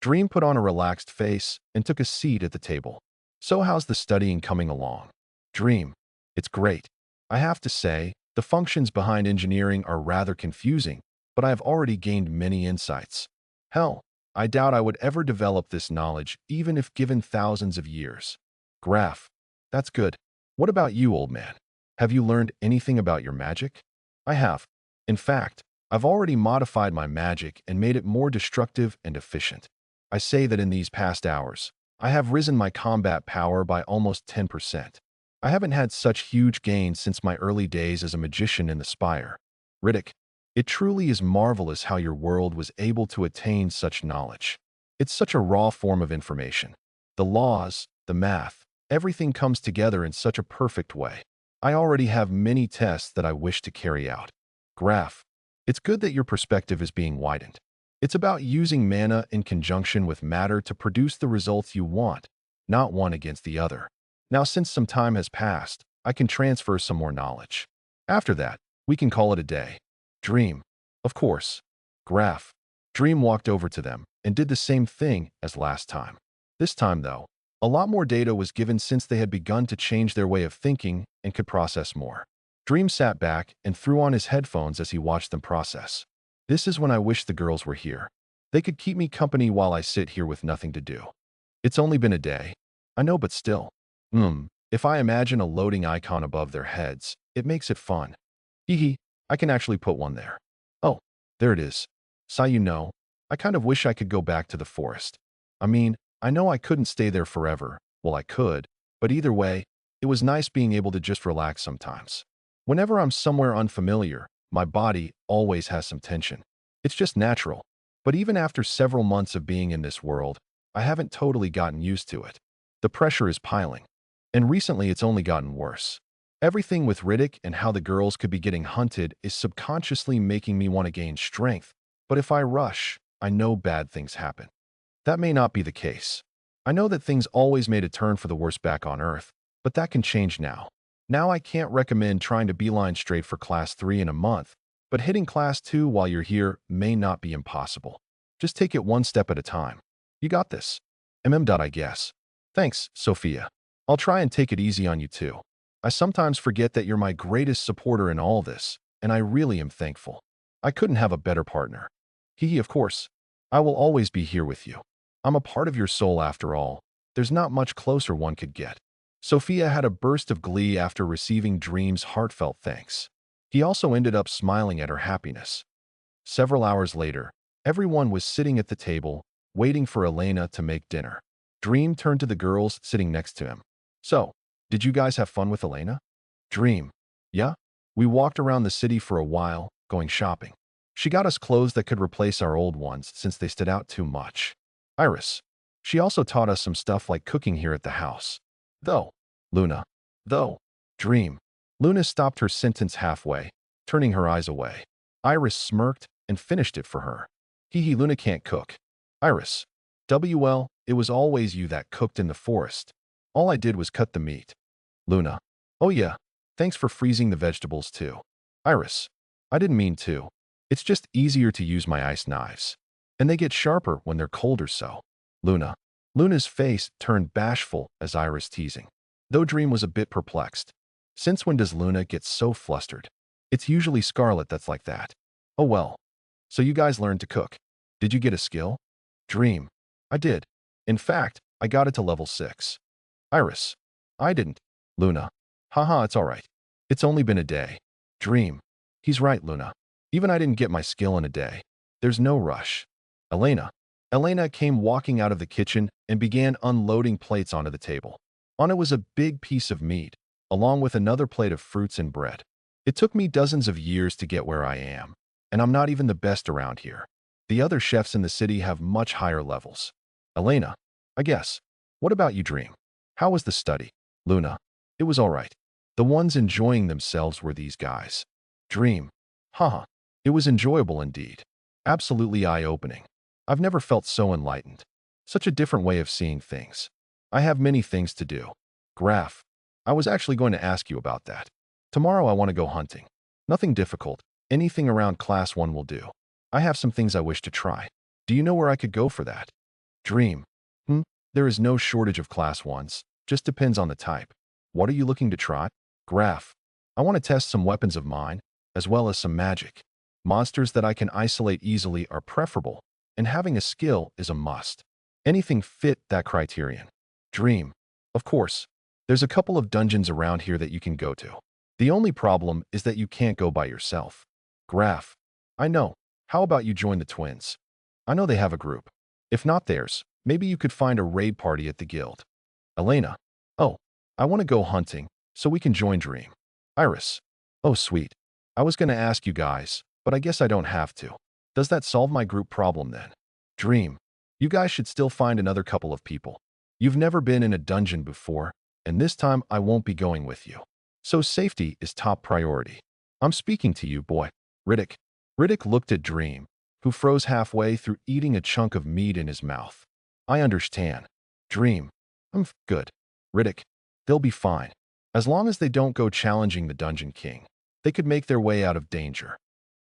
Dream put on a relaxed face and took a seat at the table. So how's the studying coming along? Dream. It's great. I have to say, the functions behind engineering are rather confusing, but I've already gained many insights. Hell, I doubt I would ever develop this knowledge even if given thousands of years. Graf. That's good. What about you, old man? Have you learned anything about your magic? I have. In fact, I've already modified my magic and made it more destructive and efficient. I say that in these past hours, I have risen my combat power by almost 10%. I haven't had such huge gains since my early days as a magician in the Spire. Riddick, it truly is marvelous how your world was able to attain such knowledge. It's such a raw form of information. The laws, the math, everything comes together in such a perfect way. I already have many tests that I wish to carry out. Graf, it's good that your perspective is being widened. It's about using mana in conjunction with matter to produce the results you want, not one against the other. Now, since some time has passed, I can transfer some more knowledge. After that, we can call it a day. Dream. Of course. Graf. Dream walked over to them and did the same thing as last time. This time, though, a lot more data was given since they had begun to change their way of thinking and could process more. Dream sat back and threw on his headphones as he watched them process. This is when I wish the girls were here. They could keep me company while I sit here with nothing to do. It's only been a day. I know, but still. If I imagine a loading icon above their heads, it makes it fun. Hee, I can actually put one there. Oh, there it is. Sai, I kind of wish I could go back to the forest. I mean, I know I couldn't stay there forever. Well, I could, but either way, it was nice being able to just relax sometimes. Whenever I'm somewhere unfamiliar, my body always has some tension. It's just natural. But even after several months of being in this world, I haven't totally gotten used to it. The pressure is piling. And recently it's only gotten worse. Everything with Riddick and how the girls could be getting hunted is subconsciously making me want to gain strength. But if I rush, I know bad things happen. That may not be the case. I know that things always made a turn for the worse back on Earth, but that can change now. Now I can't recommend trying to beeline straight for Class 3 in a month, but hitting Class 2 while you're here may not be impossible. Just take it one step at a time. You got this. I guess. Thanks, Sophia. I'll try and take it easy on you too. I sometimes forget that you're my greatest supporter in all this, and I really am thankful. I couldn't have a better partner. Of course. I will always be here with you. I'm a part of your soul after all. There's not much closer one could get. Sophia had a burst of glee after receiving Dream's heartfelt thanks. He also ended up smiling at her happiness. Several hours later, everyone was sitting at the table, waiting for Elena to make dinner. Dream turned to the girls sitting next to him. So, did you guys have fun with Elena? Dream. Yeah? We walked around the city for a while, going shopping. She got us clothes that could replace our old ones since they stood out too much. Iris. She also taught us some stuff like cooking here at the house. Though, Luna. Though. Dream. Luna stopped her sentence halfway, turning her eyes away. Iris smirked and finished it for her. Hee hee, Luna can't cook. Iris. WL, it was always you that cooked in the forest. All I did was cut the meat. Luna. Oh yeah, thanks for freezing the vegetables too. Iris. I didn't mean to. It's just easier to use my ice knives. And they get sharper when they're colder so. Luna. Luna's face turned bashful as Iris teasing, though Dream was a bit perplexed. Since when does Luna get so flustered? It's usually Scarlet that's like that. Oh well. So you guys learned to cook. Did you get a skill? Dream. I did. In fact, I got it to level 6. Iris. I didn't. Luna. Haha, it's alright. It's only been a day. Dream. He's right, Luna. Even I didn't get my skill in a day. There's no rush. Elena. Elena came walking out of the kitchen and began unloading plates onto the table. On it was a big piece of meat, along with another plate of fruits and bread. It took me dozens of years to get where I am, and I'm not even the best around here. The other chefs in the city have much higher levels. Elena. I guess. What about you, Dream? How was the study? Luna. It was alright. The ones enjoying themselves were these guys. Dream. Haha. It was enjoyable indeed. Absolutely eye-opening. I've never felt so enlightened. Such a different way of seeing things. I have many things to do. Graph. I was actually going to ask you about that. Tomorrow I want to go hunting. Nothing difficult. Anything around class 1 will do. I have some things I wish to try. Do you know where I could go for that? Dream. There is no shortage of class 1s. Just depends on the type. What are you looking to try? Graph. I want to test some weapons of mine, as well as some magic. Monsters that I can isolate easily are preferable, and having a skill is a must. Anything fit that criterion. Dream. Of course. There's a couple of dungeons around here that you can go to. The only problem is that you can't go by yourself. Graph. I know. How about you join the twins? I know they have a group. If not theirs, maybe you could find a raid party at the guild. Elena. Oh, I want to go hunting, so we can join Dream. Iris. Oh, sweet. I was going to ask you guys, but I guess I don't have to. Does that solve my group problem then? Dream. You guys should still find another couple of people. You've never been in a dungeon before, and this time I won't be going with you. So safety is top priority. I'm speaking to you, boy. Riddick. Riddick looked at Dream, who froze halfway through eating a chunk of meat in his mouth. I understand. Dream. Good. Riddick. They'll be fine. As long as they don't go challenging the Dungeon King, they could make their way out of danger.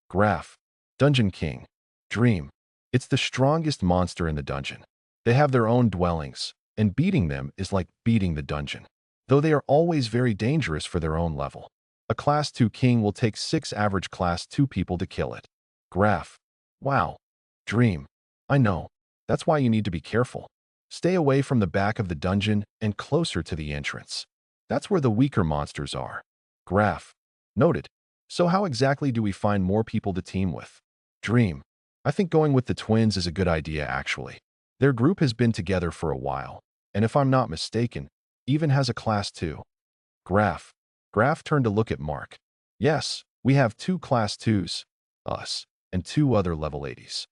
Graph. Dungeon King. Dream. It's the strongest monster in the dungeon. They have their own dwellings, and beating them is like beating the dungeon, though they are always very dangerous for their own level. A Class 2 king will take 6 average Class 2 people to kill it. Graph. Wow. Dream. I know. That's why you need to be careful. Stay away from the back of the dungeon and closer to the entrance. That's where the weaker monsters are. Graph. Noted. So how exactly do we find more people to team with? Dream. I think going with the twins is a good idea actually. Their group has been together for a while, and if I'm not mistaken, even has a Class 2. Graph. Graph turned to look at Mark. Yes, we have 2 Class 2s, us, and 2 other level 80s.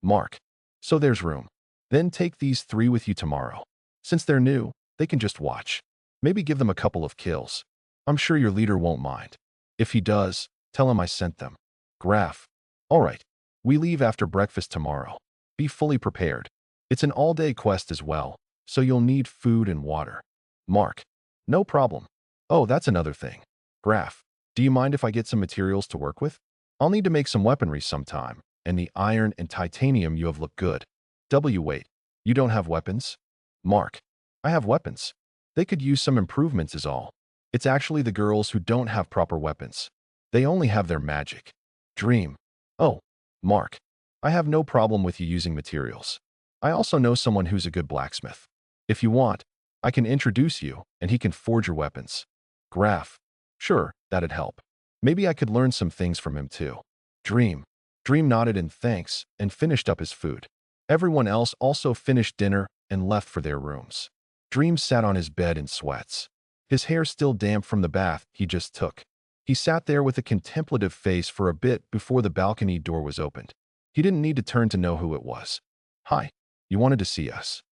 Mark. So there's room. Then take these 3 with you tomorrow. Since they're new, they can just watch. Maybe give them a couple of kills. I'm sure your leader won't mind. If he does, tell him I sent them. Graph. All right. We leave after breakfast tomorrow. Be fully prepared. It's an all-day quest as well, so you'll need food and water. Mark. No problem. Oh, that's another thing. Graph. Do you mind if I get some materials to work with? I'll need to make some weaponry sometime, and the iron and titanium you have looked good. Wait. You don't have weapons? Mark. I have weapons. They could use some improvements is all. It's actually the girls who don't have proper weapons. They only have their magic. Dream. Oh. Mark. I have no problem with you using materials. I also know someone who's a good blacksmith. If you want, I can introduce you, and he can forge your weapons. Graph. Sure, that'd help. Maybe I could learn some things from him too. Dream. Dream nodded in thanks and finished up his food. Everyone else also finished dinner and left for their rooms. Dream sat on his bed in sweats. His hair still damp from the bath he just took. He sat there with a contemplative face for a bit before the balcony door was opened. He didn't need to turn to know who it was. Hi. You wanted to see us.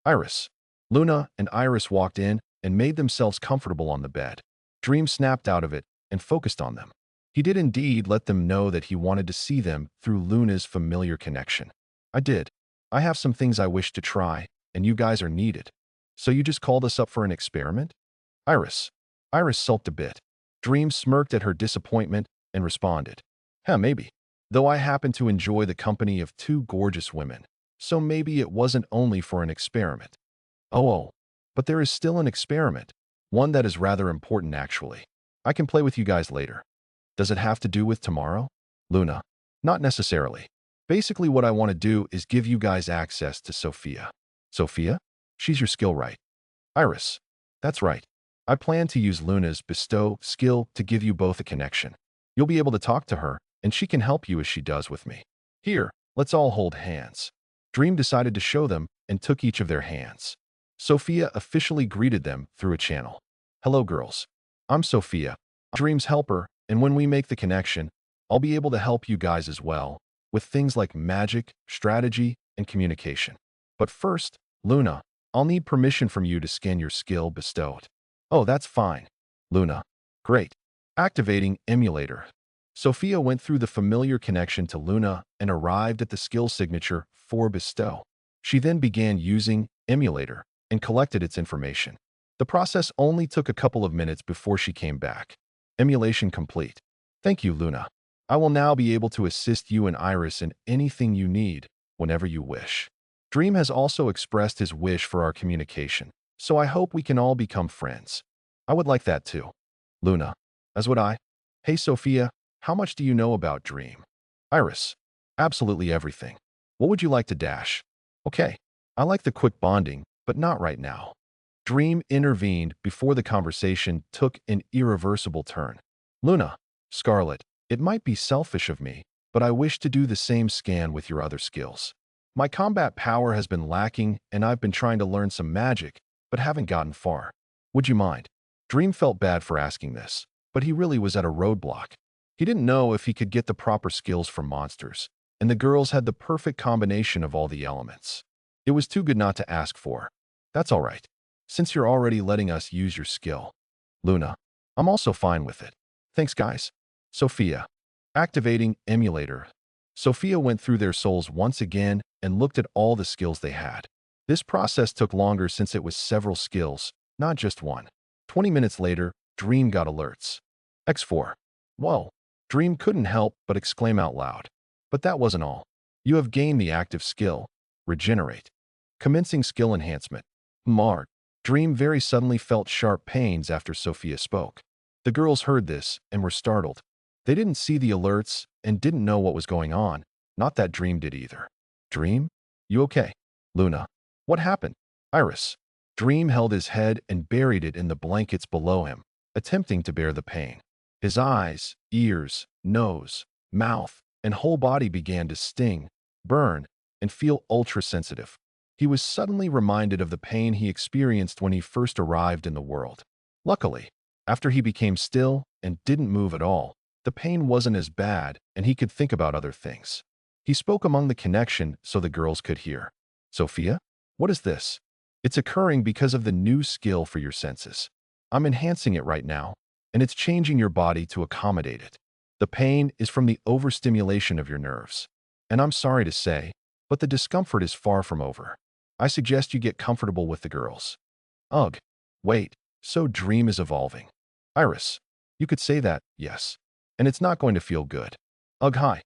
Iris. Luna and Iris walked in and made themselves comfortable on the bed. Dream snapped out of it and focused on them. He did indeed let them know that he wanted to see them through Luna's familiar connection. I did. I have some things I wish to try, and you guys are needed. So you just called us up for an experiment? Iris. Iris sulked a bit. Dream smirked at her disappointment and responded, maybe. Though I happen to enjoy the company of two gorgeous women, so maybe it wasn't only for an experiment. Oh, but there is still an experiment. One that is rather important, actually. I can play with you guys later. Does it have to do with tomorrow? Luna. Not necessarily. Basically, what I want to do is give you guys access to Sophia. Sophia? She's your skill, right? Iris. That's right. I plan to use Luna's bestow skill to give you both a connection. You'll be able to talk to her, and she can help you as she does with me. Here, let's all hold hands. Dream decided to show them and took each of their hands. Sophia officially greeted them through a channel. Hello, girls. I'm Sophia, Dream's helper, and when we make the connection, I'll be able to help you guys as well, with things like magic, strategy, and communication. But first, Luna, I'll need permission from you to scan your skill bestowed. Oh, that's fine. Luna. Great. Activating emulator. Sophia went through the familiar connection to Luna and arrived at the skill signature for bestow. She then began using emulator and collected its information. The process only took a couple of minutes before she came back. Emulation complete. Thank you, Luna. I will now be able to assist you and Iris in anything you need, whenever you wish. Dream has also expressed his wish for our communication, so I hope we can all become friends. I would like that too. Luna. As would I. Hey, Sophia, how much do you know about Dream? Iris. Absolutely everything. What would you like to dash? Okay. I like the quick bonding, but not right now. Dream intervened before the conversation took an irreversible turn. Luna. Scarlet. It might be selfish of me, but I wish to do the same scan with your other skills. My combat power has been lacking, and I've been trying to learn some magic, but haven't gotten far. Would you mind? Dream felt bad for asking this, but he really was at a roadblock. He didn't know if he could get the proper skills from monsters, and the girls had the perfect combination of all the elements. It was too good not to ask for. That's all right, since you're already letting us use your skill. Luna. I'm also fine with it. Thanks, guys. Sophia. Activating emulator. Sophia went through their souls once again and looked at all the skills they had. This process took longer since it was several skills, not just one. 20 minutes later, Dream got alerts. X4. Whoa. Dream couldn't help but exclaim out loud. But that wasn't all. You have gained the active skill, Regenerate. Commencing skill enhancement. Mark. Dream very suddenly felt sharp pains after Sophia spoke. The girls heard this and were startled. They didn't see the alerts and didn't know what was going on. Not that Dream did either. Dream? You okay? Luna. What happened? Iris. Dream held his head and buried it in the blankets below him, attempting to bear the pain. His eyes, ears, nose, mouth, and whole body began to sting, burn, and feel ultra-sensitive. He was suddenly reminded of the pain he experienced when he first arrived in the world. Luckily, after he became still and didn't move at all, the pain wasn't as bad and he could think about other things. He spoke among the connection so the girls could hear. Sophia? What is this? It's occurring because of the new skill for your senses. I'm enhancing it right now, and it's changing your body to accommodate it. The pain is from the overstimulation of your nerves. And I'm sorry to say, but the discomfort is far from over. I suggest you get comfortable with the girls. Ugh. Wait, so Dream is evolving. Iris. You could say that, yes. And it's not going to feel good. Ugh, hi.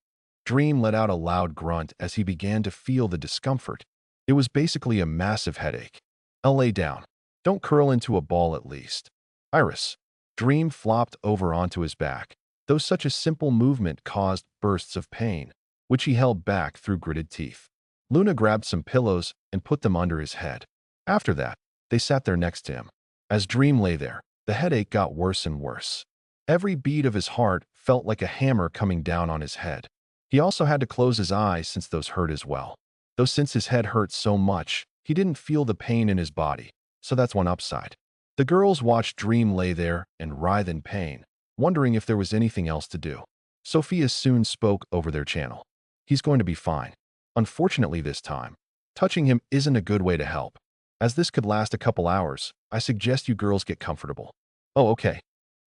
Dream let out a loud grunt as he began to feel the discomfort. It was basically a massive headache. I'll lay down. Don't curl into a ball at least. Iris. Dream flopped over onto his back, though such a simple movement caused bursts of pain, which he held back through gritted teeth. Luna grabbed some pillows and put them under his head. After that, they sat there next to him. As Dream lay there, the headache got worse and worse. Every beat of his heart felt like a hammer coming down on his head. He also had to close his eyes since those hurt as well. Though since his head hurt so much, he didn't feel the pain in his body, so that's one upside. The girls watched Dream lay there and writhe in pain, wondering if there was anything else to do. Sophia soon spoke over their channel. He's going to be fine. Unfortunately this time, touching him isn't a good way to help. As this could last a couple hours, I suggest you girls get comfortable. Oh, okay.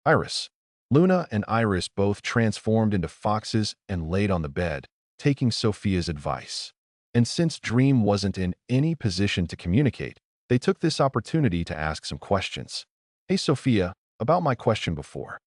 Iris. Luna and Iris both transformed into foxes and laid on the bed, taking Sophia's advice. And since Dream wasn't in any position to communicate, they took this opportunity to ask some questions. Hey, Sophia, about my question before.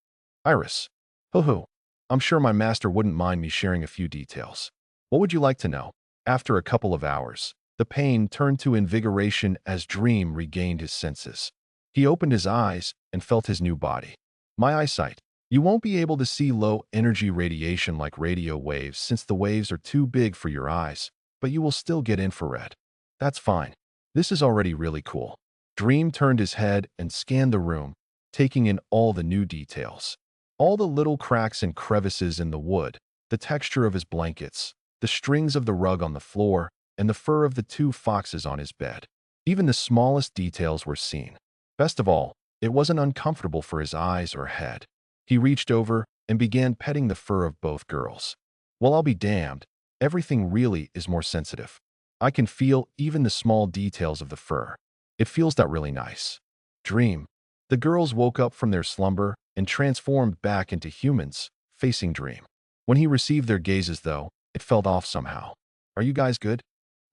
Iris. Hoo-hoo. I'm sure my master wouldn't mind me sharing a few details. What would you like to know? After a couple of hours, the pain turned to invigoration as Dream regained his senses. He opened his eyes and felt his new body. My eyesight. You won't be able to see low-energy radiation like radio waves since the waves are too big for your eyes, but you will still get infrared. That's fine. This is already really cool. Dream turned his head and scanned the room, taking in all the new details. All the little cracks and crevices in the wood, the texture of his blankets, the strings of the rug on the floor, and the fur of the two foxes on his bed. Even the smallest details were seen. Best of all, it wasn't uncomfortable for his eyes or head. He reached over and began petting the fur of both girls. Well, I'll be damned. Everything really is more sensitive. I can feel even the small details of the fur. It feels that really nice. Dream. The girls woke up from their slumber and transformed back into humans, facing Dream. When he received their gazes, though, it felt off somehow. Are you guys good?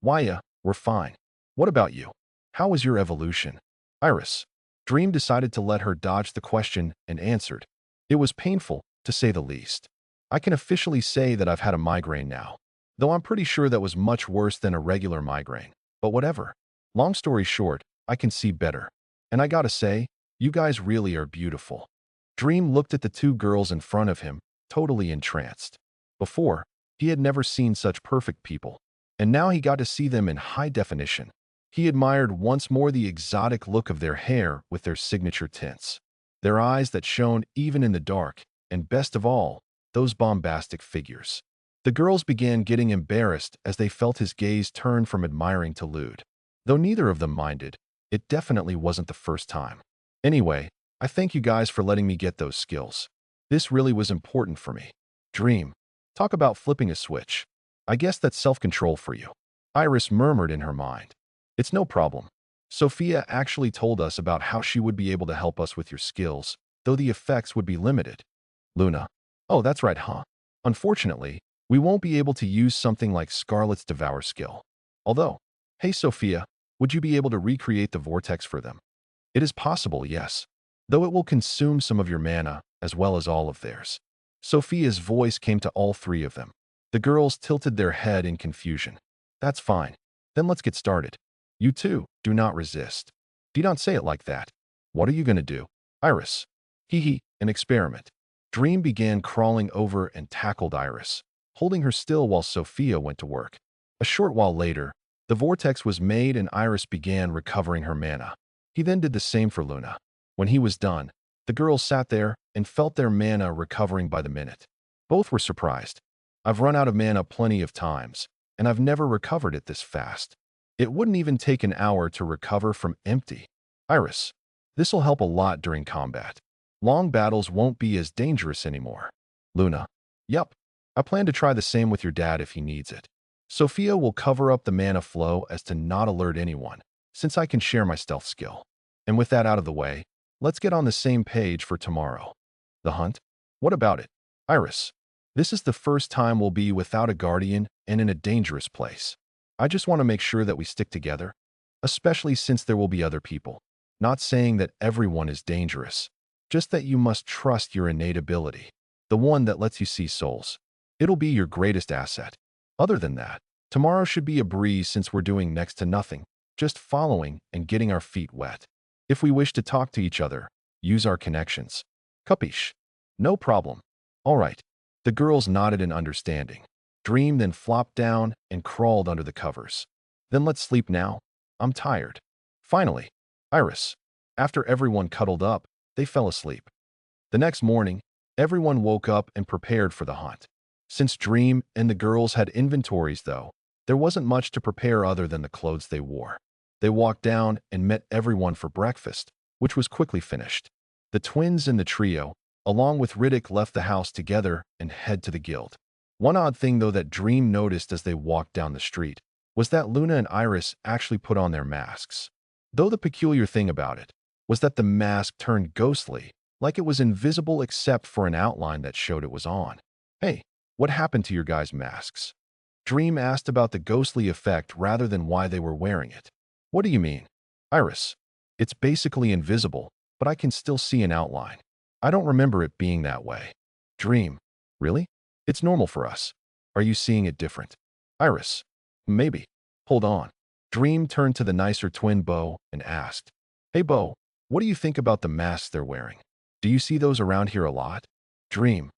Why, yeah, we're fine. What about you? How was your evolution? Iris. Dream decided to let her dodge the question and answered. It was painful, to say the least. I can officially say that I've had a migraine now, though I'm pretty sure that was much worse than a regular migraine. But whatever. Long story short, I can see better. And I gotta say, you guys really are beautiful. Dream looked at the two girls in front of him, totally entranced. Before, he had never seen such perfect people, and now he got to see them in high definition. He admired once more the exotic look of their hair with their signature tints, their eyes that shone even in the dark, and best of all, those bombastic figures. The girls began getting embarrassed as they felt his gaze turn from admiring to lewd. Though neither of them minded, it definitely wasn't the first time. Anyway, I thank you guys for letting me get those skills. This really was important for me. Dream. Talk about flipping a switch. I guess that's self-control for you. Iris murmured in her mind. It's no problem. Sophia actually told us about how she would be able to help us with your skills, though the effects would be limited. Luna. Oh, that's right, huh? Unfortunately, we won't be able to use something like Scarlet's Devour skill. Although, hey Sophia, would you be able to recreate the vortex for them? It is possible, yes, though it will consume some of your mana as well as all of theirs. Sophia's voice came to all three of them. The girls tilted their head in confusion. That's fine. Then let's get started. You too, do not resist. Do not say it like that. What are you going to do? Iris. Hee, an experiment. Dream began crawling over and tackled Iris, holding her still while Sophia went to work. A short while later, the vortex was made and Iris began recovering her mana. He then did the same for Luna. When he was done, the girls sat there and felt their mana recovering by the minute. Both were surprised. I've run out of mana plenty of times, and I've never recovered it this fast. It wouldn't even take an hour to recover from empty. Iris. This'll help a lot during combat. Long battles won't be as dangerous anymore. Luna. Yup. I plan to try the same with your dad if he needs it. Sophia will cover up the mana flow as to not alert anyone, since I can share my stealth skill. And with that out of the way, let's get on the same page for tomorrow. The hunt? What about it? Iris. This is the first time we'll be without a guardian and in a dangerous place. I just want to make sure that we stick together, especially since there will be other people. Not saying that everyone is dangerous, just that you must trust your innate ability, the one that lets you see souls. It'll be your greatest asset. Other than that, tomorrow should be a breeze since we're doing next to nothing, just following and getting our feet wet. If we wish to talk to each other, use our connections. Capiche? No problem. All right. The girls nodded in understanding. Dream then flopped down and crawled under the covers. Then let's sleep now. I'm tired. Finally, Iris. After everyone cuddled up, they fell asleep. The next morning, everyone woke up and prepared for the hunt. Since Dream and the girls had inventories, though, there wasn't much to prepare other than the clothes they wore. They walked down and met everyone for breakfast, which was quickly finished. The twins and the trio, along with Riddick, left the house together and head to the guild. One odd thing, though, that Dream noticed as they walked down the street was that Luna and Iris actually put on their masks. Though the peculiar thing about it was that the mask turned ghostly, like it was invisible except for an outline that showed it was on. Hey, what happened to your guys' masks? Dream asked about the ghostly effect rather than why they were wearing it. What do you mean? Iris, it's basically invisible, but I can still see an outline. I don't remember it being that way. Dream, really? It's normal for us. Are you seeing it different? Iris, maybe. Hold on. Dream turned to the nicer twin Bo and asked, Hey Bo, what do you think about the masks they're wearing? Do you see those around here a lot? Dream,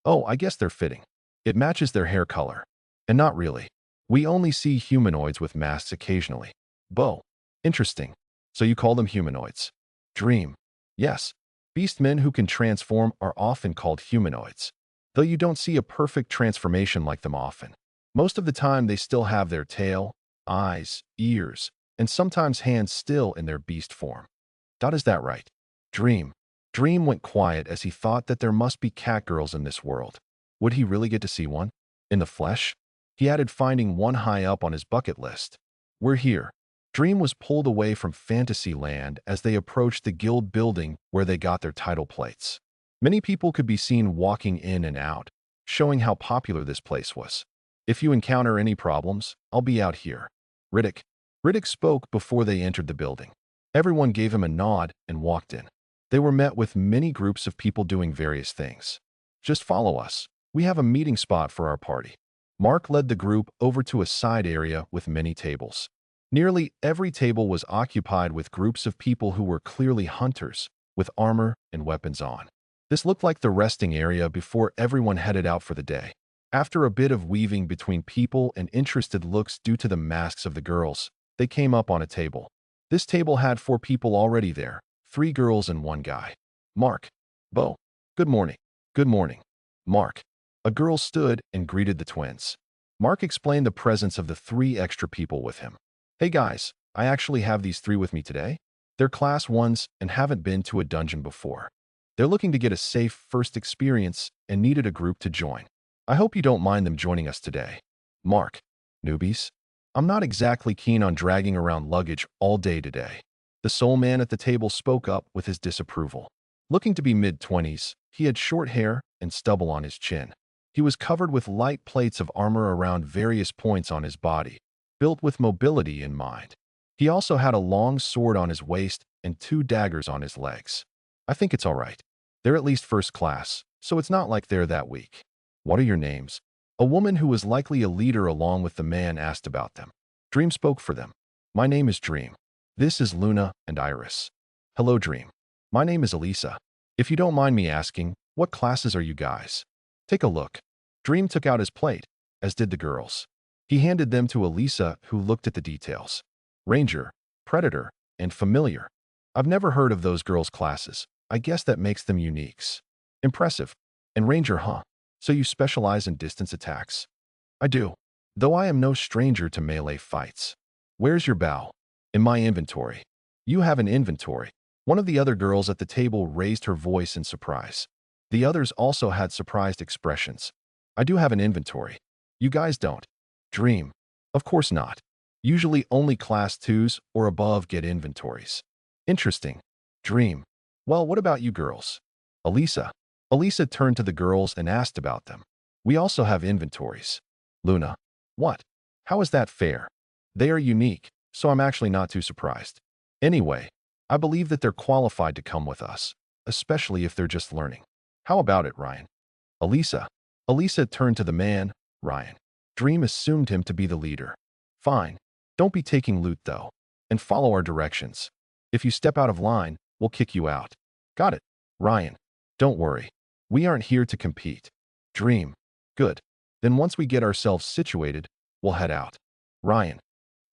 Oh, I guess they're fitting. It matches their hair color. And not really. We only see humanoids with masks occasionally. Bo, interesting. So you call them humanoids? Dream, yes. Beastmen who can transform are often called humanoids, though you don't see a perfect transformation like them often. Most of the time they still have their tail, eyes, ears, and sometimes hands still in their beast form. Is that right? Dream. Dream went quiet as he thought that there must be catgirls in this world. Would he really get to see one? In the flesh? He added finding one high up on his bucket list. We're here. Dream was pulled away from Fantasyland as they approached the guild building where they got their title plates. Many people could be seen walking in and out, showing how popular this place was. If you encounter any problems, I'll be out here. Riddick. Riddick spoke before they entered the building. Everyone gave him a nod and walked in. They were met with many groups of people doing various things. Just follow us. We have a meeting spot for our party. Mark led the group over to a side area with many tables. Nearly every table was occupied with groups of people who were clearly hunters, with armor and weapons on. This looked like the resting area before everyone headed out for the day. After a bit of weaving between people and interested looks due to the masks of the girls, they came up on a table. This table had 4 people already there, 3 girls and 1 guy. Mark. Bo. Good morning. Good morning. Mark. A girl stood and greeted the twins. Mark explained the presence of the 3 extra people with him. Hey guys, I actually have these 3 with me today. They're class 1s and haven't been to a dungeon before. They're looking to get a safe first experience and needed a group to join. I hope you don't mind them joining us today. Mark. Newbies? I'm not exactly keen on dragging around luggage all day today. The soul man at the table spoke up with his disapproval. Looking to be mid-20s, he had short hair and stubble on his chin. He was covered with light plates of armor around various points on his body, built with mobility in mind. He also had a long sword on his waist and 2 daggers on his legs. I think it's all right. They're at least first class, so it's not like they're that weak. What are your names? A woman who was likely a leader along with the man asked about them. Dream spoke for them. My name is Dream. This is Luna and Iris. Hello, Dream. My name is Elisa. If you don't mind me asking, what classes are you guys? Take a look. Dream took out his plate, as did the girls. He handed them to Elisa, who looked at the details. Ranger, Predator, and Familiar. I've never heard of those girls' classes. I guess that makes them uniques. Impressive. And Ranger, huh? So you specialize in distance attacks? I do. Though I am no stranger to melee fights. Where's your bow? In my inventory. You have an inventory. One of the other girls at the table raised her voice in surprise. The others also had surprised expressions. I do have an inventory. You guys don't. Dream. Of course not. Usually only class 2s or above get inventories. Interesting. Dream. Well, what about you girls? Elisa. Elisa turned to the girls and asked about them. We also have inventories. Luna. What? How is that fair? They are unique, so I'm actually not too surprised. Anyway, I believe that they're qualified to come with us, especially if they're just learning. How about it, Ryan? Elisa. Elisa turned to the man, Ryan. Dream assumed him to be the leader. Fine. Don't be taking loot, though. And follow our directions. If you step out of line, we'll kick you out. Got it. Ryan. Don't worry. We aren't here to compete. Dream. Good. Then once we get ourselves situated, we'll head out. Ryan.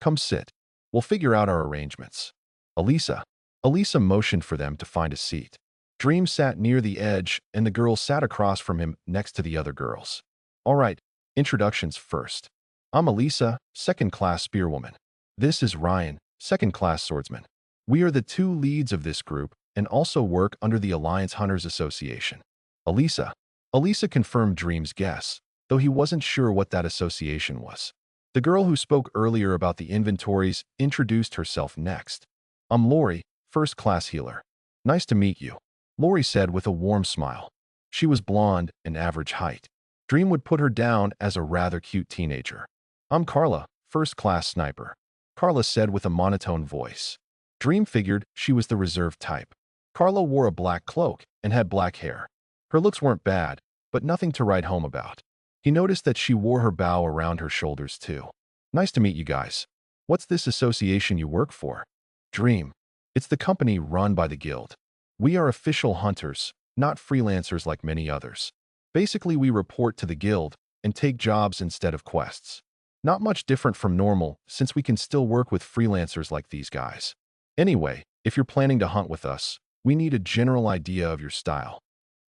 Come sit. We'll figure out our arrangements. Elisa. Elisa motioned for them to find a seat. Dream sat near the edge, and the girl sat across from him next to the other girls. All right, introductions first. I'm Elisa, second-class spearwoman. This is Ryan, second-class swordsman. We are the 2 leads of this group and also work under the Alliance Hunters Association. Elisa. Elisa confirmed Dream's guess, though he wasn't sure what that association was. The girl who spoke earlier about the inventories introduced herself next. I'm Lori, first-class healer. Nice to meet you, Lori said with a warm smile. She was blonde and average height. Dream would put her down as a rather cute teenager. I'm Carla, first-class sniper, Carla said with a monotone voice. Dream figured she was the reserved type. Carla wore a black cloak and had black hair. Her looks weren't bad, but nothing to write home about. He noticed that she wore her bow around her shoulders too. Nice to meet you guys. What's this association you work for? Dream. It's the company run by the guild. We are official hunters, not freelancers like many others. Basically, we report to the guild and take jobs instead of quests. Not much different from normal, since we can still work with freelancers like these guys. Anyway, if you're planning to hunt with us, we need a general idea of your style.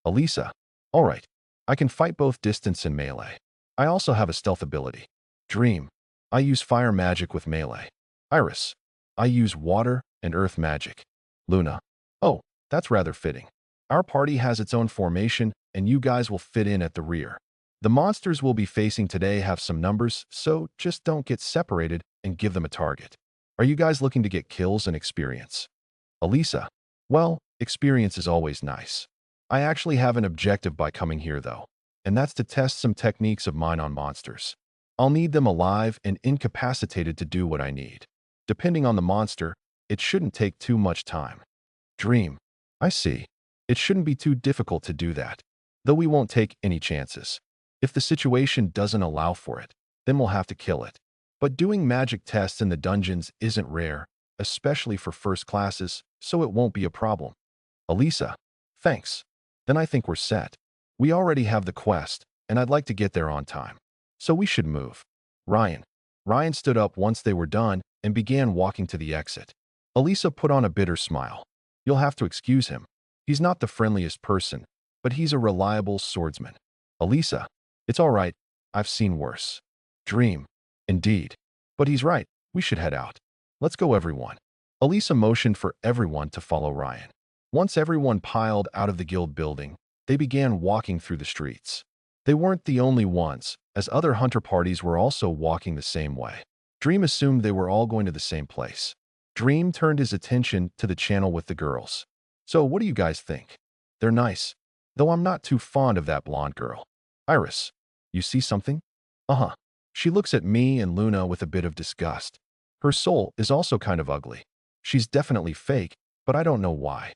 Elisa. All right. I can fight both distance and melee. I also have a stealth ability. Dream. I use fire magic with melee. Iris. I use water and earth magic. Luna. Oh, that's rather fitting. Our party has its own formation, and you guys will fit in at the rear. The monsters we'll be facing today have some numbers, so just don't get separated and give them a target. Are you guys looking to get kills and experience? Elisa. Well, experience is always nice. I actually have an objective by coming here though, and that's to test some techniques of mine on monsters. I'll need them alive and incapacitated to do what I need. Depending on the monster, it shouldn't take too much time. Dream. I see. It shouldn't be too difficult to do that, though we won't take any chances. If the situation doesn't allow for it, then we'll have to kill it. But doing magic tests in the dungeons isn't rare, especially for first classes, so it won't be a problem. Elisa. Thanks. Then I think we're set. We already have the quest, and I'd like to get there on time. So we should move. Ryan. Ryan stood up once they were done and began walking to the exit. Elisa put on a bitter smile. You'll have to excuse him. He's not the friendliest person, but he's a reliable swordsman. Elisa. It's all right. I've seen worse. Dream. Indeed. But he's right. We should head out. Let's go, everyone. Elisa motioned for everyone to follow Ryan. Once everyone piled out of the guild building, they began walking through the streets. They weren't the only ones, as other hunter parties were also walking the same way. Dream assumed they were all going to the same place. Dream turned his attention to the channel with the girls. So what do you guys think? They're nice, though I'm not too fond of that blonde girl. Iris. You see something? Uh-huh. She looks at me and Luna with a bit of disgust. Her soul is also kind of ugly. She's definitely fake, but I don't know why.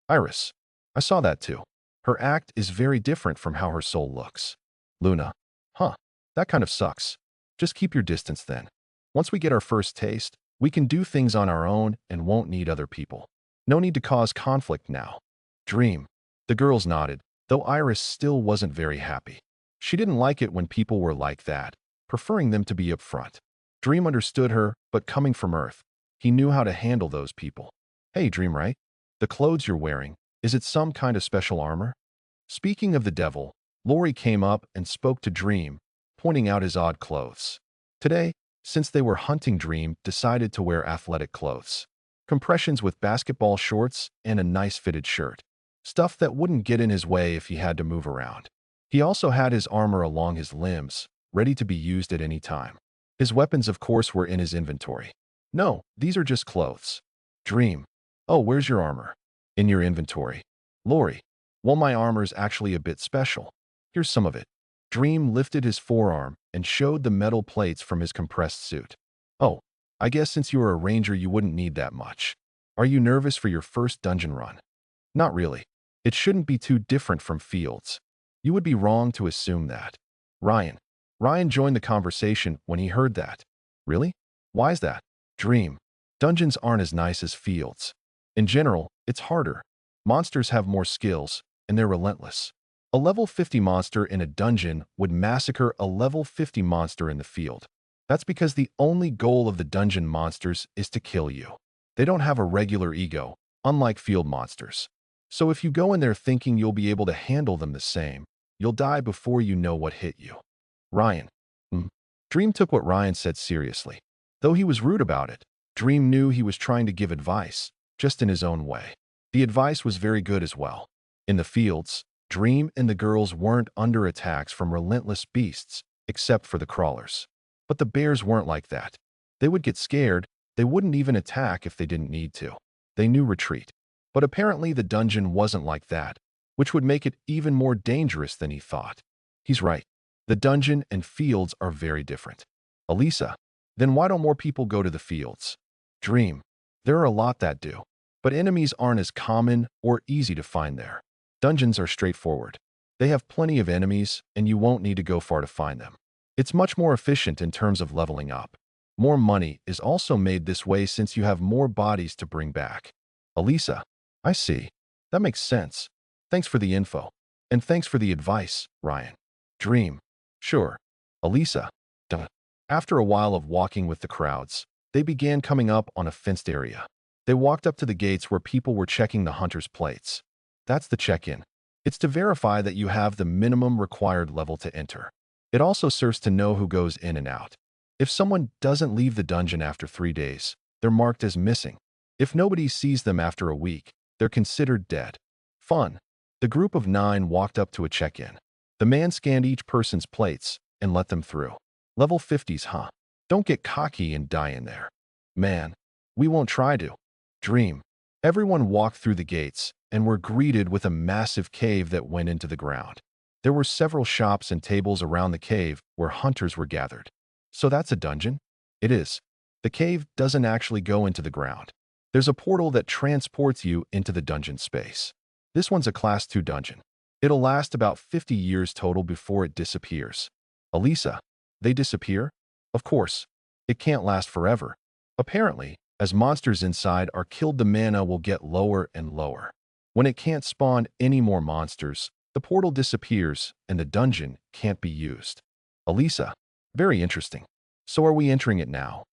Iris. I saw that too. Her act is very different from how her soul looks. Luna. Huh. That kind of sucks. Just keep your distance then. Once we get our first taste, we can do things on our own and won't need other people. No need to cause conflict now. Dream. The girls nodded, though Iris still wasn't very happy. She didn't like it when people were like that, preferring them to be upfront. Dream understood her, but coming from Earth, he knew how to handle those people. Hey, Dream, right? The clothes you're wearing, is it some kind of special armor? Speaking of the devil, Lori came up and spoke to Dream, pointing out his odd clothes. Today, since they were hunting, Dream decided to wear athletic clothes. Compressions with basketball shorts and a nice fitted shirt. Stuff that wouldn't get in his way if he had to move around. He also had his armor along his limbs, ready to be used at any time. His weapons, of course, were in his inventory. No, these are just clothes. Dream. Oh, where's your armor? In your inventory. Lori. Well, my armor's actually a bit special. Here's some of it. Dream lifted his forearm and showed the metal plates from his compressed suit. Oh, I guess since you are a ranger you wouldn't need that much. Are you nervous for your first dungeon run? Not really. It shouldn't be too different from fields. You would be wrong to assume that. Ryan. Ryan joined the conversation when he heard that. Really? Why is that? Dream. Dungeons aren't as nice as fields. In general, it's harder. Monsters have more skills, and they're relentless. A level 50 monster in a dungeon would massacre a level 50 monster in the field. That's because the only goal of the dungeon monsters is to kill you. They don't have a regular ego, unlike field monsters. So if you go in there thinking you'll be able to handle them the same, you'll die before you know what hit you. Ryan. Dream took what Ryan said seriously. Though he was rude about it, Dream knew he was trying to give advice, just in his own way. The advice was very good as well. In the fields, Dream and the girls weren't under attacks from relentless beasts, except for the crawlers. But the bears weren't like that. They would get scared. They wouldn't even attack if they didn't need to. They knew retreat. But apparently the dungeon wasn't like that, which would make it even more dangerous than he thought. He's right. The dungeon and fields are very different. Elisa, then why don't more people go to the fields? Dream. There are a lot that do. But enemies aren't as common or easy to find there. Dungeons are straightforward. They have plenty of enemies, and you won't need to go far to find them. It's much more efficient in terms of leveling up. More money is also made this way since you have more bodies to bring back. Elisa, I see. That makes sense. Thanks for the info. And thanks for the advice, Ryan. Dream. Sure. Elisa. Duh. After a while of walking with the crowds, they began coming up on a fenced area. They walked up to the gates where people were checking the hunter's plates. That's the check-in. It's to verify that you have the minimum required level to enter. It also serves to know who goes in and out. If someone doesn't leave the dungeon after 3 days, they're marked as missing. If nobody sees them after a week, they're considered dead. Fun. The group of 9 walked up to a check-in. The man scanned each person's plates and let them through. Level 50s, huh? Don't get cocky and die in there. Man, we won't try to. Dream. Everyone walked through the gates and were greeted with a massive cave that went into the ground. There were several shops and tables around the cave where hunters were gathered. So that's a dungeon? It is. The cave doesn't actually go into the ground. There's a portal that transports you into the dungeon space. This one's a Class 2 dungeon. It'll last about 50 years total before it disappears. Elisa, they disappear? Of course. It can't last forever. Apparently, as monsters inside are killed, the mana will get lower and lower. When it can't spawn any more monsters, the portal disappears and the dungeon can't be used. Elisa, very interesting. So are we entering it now?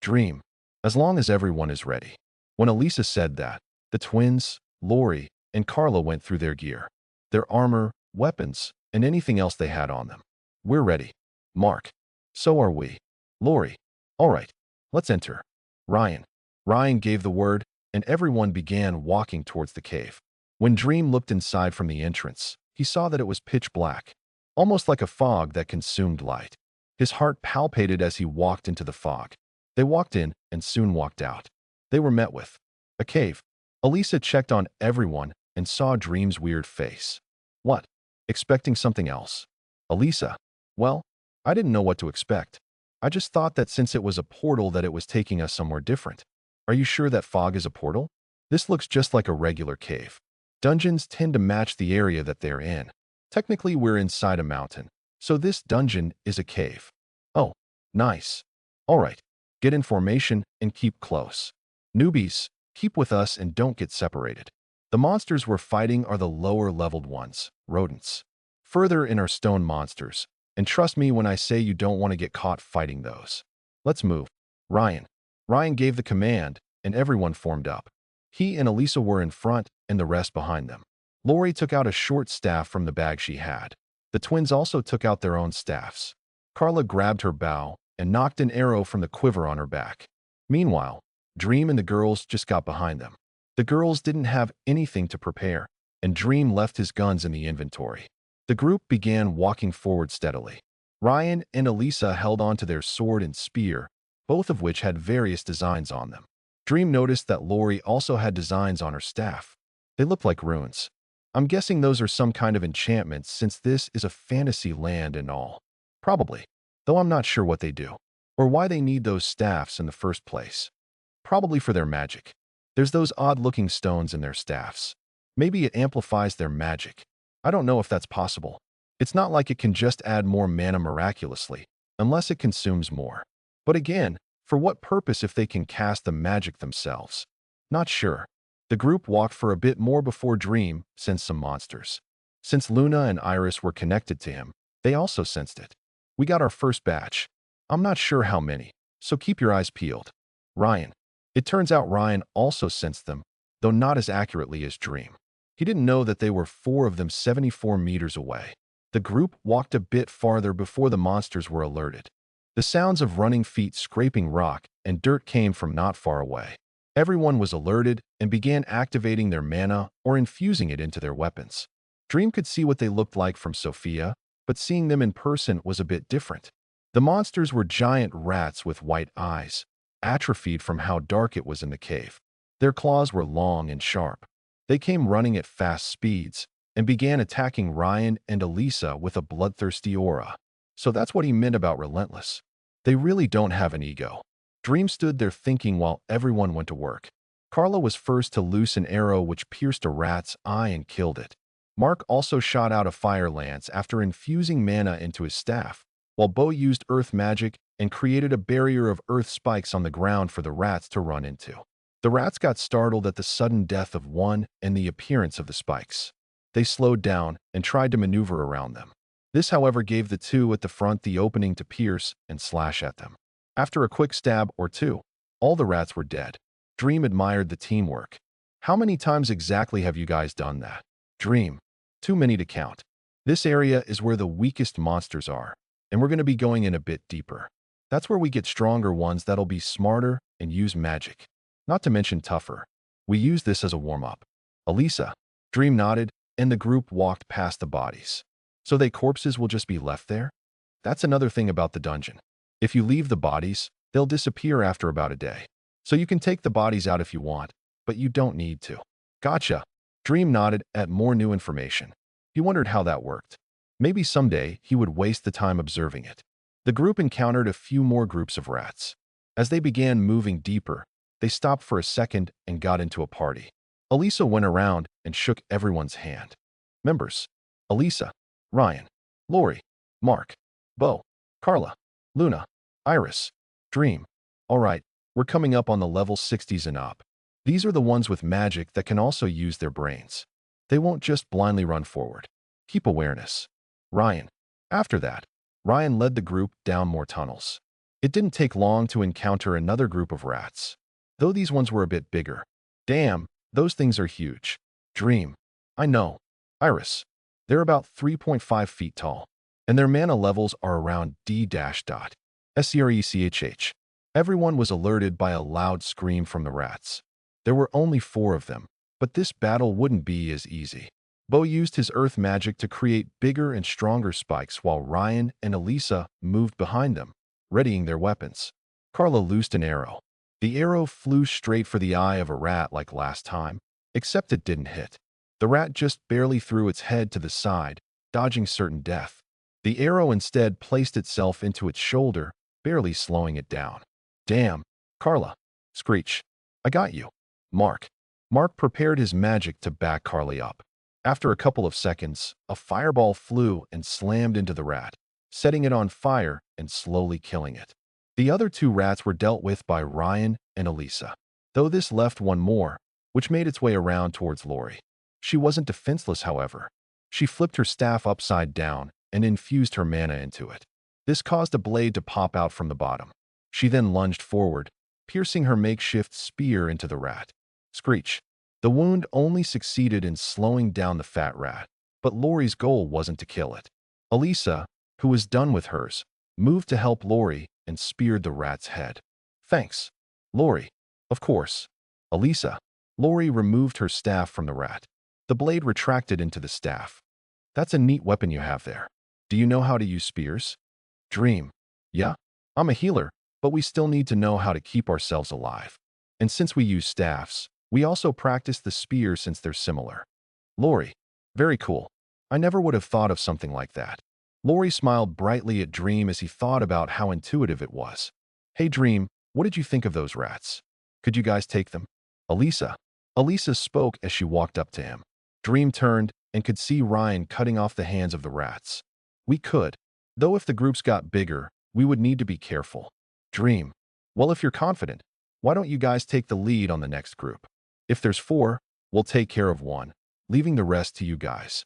Dream, as long as everyone is ready. When Elisa said that, the twins, Lori, and Carla went through their gear, their armor, weapons, and anything else they had on them. We're ready. Mark, so are we. Lori, all right, let's enter. Ryan. Ryan gave the word, and everyone began walking towards the cave. When Dream looked inside from the entrance, he saw that it was pitch black, almost like a fog that consumed light. His heart palpitated as he walked into the fog. They walked in and soon walked out. They were met with a cave. Elisa checked on everyone and saw Dream's weird face. What? Expecting something else? Elisa, well, I didn't know what to expect. I just thought that since it was a portal that it was taking us somewhere different. Are you sure that fog is a portal? This looks just like a regular cave. Dungeons tend to match the area that they're in. Technically, we're inside a mountain, so this dungeon is a cave. Oh, nice. All right, get in formation and keep close. Newbies, keep with us and don't get separated. The monsters we're fighting are the lower-leveled ones, rodents. Further in are stone monsters, and trust me when I say you don't want to get caught fighting those. Let's move. Ryan. Ryan gave the command, and everyone formed up. He and Elisa were in front, and the rest behind them. Lori took out a short staff from the bag she had. The twins also took out their own staffs. Carla grabbed her bow and knocked an arrow from the quiver on her back. Meanwhile, Dream and the girls just got behind them. The girls didn't have anything to prepare, and Dream left his guns in the inventory. The group began walking forward steadily. Ryan and Elisa held onto their sword and spear, both of which had various designs on them. Dream noticed that Lori also had designs on her staff. They looked like runes. I'm guessing those are some kind of enchantments since this is a fantasy land and all. Probably, though I'm not sure what they do, or why they need those staffs in the first place. Probably for their magic. There's those odd-looking stones in their staffs. Maybe it amplifies their magic. I don't know if that's possible. It's not like it can just add more mana miraculously, unless it consumes more. But again, for what purpose if they can cast the magic themselves? Not sure. The group walked for a bit more before Dream sensed some monsters. Since Luna and Iris were connected to him, they also sensed it. We got our first batch. I'm not sure how many, so keep your eyes peeled. Ryan. It turns out Ryan also sensed them, though not as accurately as Dream. He didn't know that they were 4 of them 74 meters away. The group walked a bit farther before the monsters were alerted. The sounds of running feet scraping rock and dirt came from not far away. Everyone was alerted and began activating their mana or infusing it into their weapons. Dream could see what they looked like from Sophia, but seeing them in person was a bit different. The monsters were giant rats with white eyes, atrophied from how dark it was in the cave. Their claws were long and sharp. They came running at fast speeds and began attacking Ryan and Elisa with a bloodthirsty aura. So that's what he meant about relentless. They really don't have an ego. Dream stood there thinking while everyone went to work. Carla was first to loose an arrow which pierced a rat's eye and killed it. Mark also shot out a fire lance after infusing mana into his staff, while Bo used earth magic and created a barrier of earth spikes on the ground for the rats to run into. The rats got startled at the sudden death of one and the appearance of the spikes. They slowed down and tried to maneuver around them. This, however, gave the two at the front the opening to pierce and slash at them. After a quick stab or two, all the rats were dead. Dream admired the teamwork. How many times exactly have you guys done that? Dream. Too many to count. This area is where the weakest monsters are, and we're going to be going in a bit deeper. That's where we get stronger ones that'll be smarter and use magic. Not to mention tougher. We use this as a warm-up. Elisa. Dream nodded, and the group walked past the bodies. So they corpses will just be left there? That's another thing about the dungeon. If you leave the bodies, they'll disappear after about a day. So you can take the bodies out if you want, but you don't need to. Gotcha. Dream nodded at more new information. He wondered how that worked. Maybe someday he would waste the time observing it. The group encountered a few more groups of rats. As they began moving deeper, they stopped for a second and got into a party. Elisa went around and shook everyone's hand. Members: Elisa, Ryan, Lori, Mark, Bo, Carla, Luna, Iris, Dream. All right, we're coming up on the level 60s and up. These are the ones with magic that can also use their brains. They won't just blindly run forward. Keep awareness. Ryan. After that, Ryan led the group down more tunnels. It didn't take long to encounter another group of rats, though these ones were a bit bigger. Damn, those things are huge. Dream. I know. Iris. They're about 3.5 feet tall, and their mana levels are around D-SRECHH. Everyone was alerted by a loud scream from the rats. There were only 4 of them, but this battle wouldn't be as easy. Bo used his earth magic to create bigger and stronger spikes while Ryan and Elisa moved behind them, readying their weapons. Carla loosed an arrow. The arrow flew straight for the eye of a rat like last time, except it didn't hit. The rat just barely threw its head to the side, dodging certain death. The arrow instead placed itself into its shoulder, barely slowing it down. Damn, Carla. Screech. I got you. Mark. Mark prepared his magic to back Carly up. After a couple of seconds, a fireball flew and slammed into the rat, setting it on fire and slowly killing it. The other 2 rats were dealt with by Ryan and Elisa, though this left one more, which made its way around towards Lori. She wasn't defenseless, however. She flipped her staff upside down and infused her mana into it. This caused a blade to pop out from the bottom. She then lunged forward, piercing her makeshift spear into the rat. Screech. The wound only succeeded in slowing down the fat rat, but Lori's goal wasn't to kill it. Elisa, who was done with hers, moved to help Lori and speared the rat's head. Thanks. Lori. Of course. Elisa. Lori removed her staff from the rat. The blade retracted into the staff. That's a neat weapon you have there. Do you know how to use spears? Dream. Yeah. I'm a healer, but we still need to know how to keep ourselves alive. And since we use staffs, we also practice the spear since they're similar. Lori. Very cool. I never would have thought of something like that. Lori smiled brightly at Dream as he thought about how intuitive it was. Hey Dream, what did you think of those rats? Could you guys take them? Elisa. Elisa spoke as she walked up to him. Dream turned and could see Ryan cutting off the hands of the rats. We could, though if the groups got bigger, we would need to be careful. Dream. Well, if you're confident, why don't you guys take the lead on the next group? If there's 4, we'll take care of one, leaving the rest to you guys.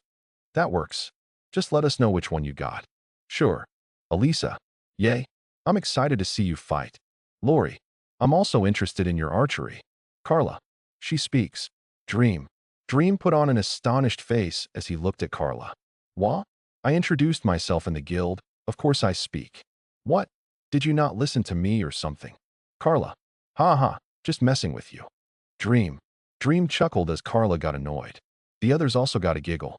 That works. Just let us know which one you got. Sure. Elisa. Yay. I'm excited to see you fight. Lori. I'm also interested in your archery. Carla. She speaks. Dream. Dream put on an astonished face as he looked at Carla. What? I introduced myself in the guild. Of course I speak. What? Did you not listen to me or something? Carla. Ha ha, just messing with you. Dream. Dream chuckled as Carla got annoyed. The others also got a giggle.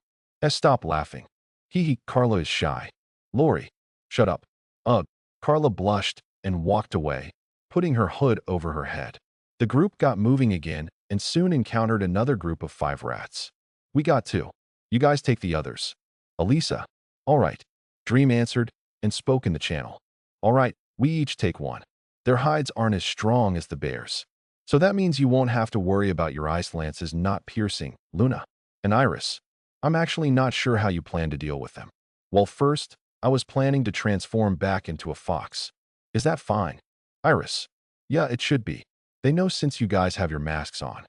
Stop laughing. Hee hee, Carla is shy. Lori. Shut up. Ugh. Carla blushed and walked away, putting her hood over her head. The group got moving again and soon encountered another group of 5 rats. We got 2. You guys take the others. Elisa. All right. Dream answered and spoke in the channel. All right, we each take 1. Their hides aren't as strong as the bears. So that means you won't have to worry about your ice lances not piercing, Luna. And Iris. I'm actually not sure how you plan to deal with them. Well, first, I was planning to transform back into a fox. Is that fine? Iris. Yeah, it should be. They know since you guys have your masks on.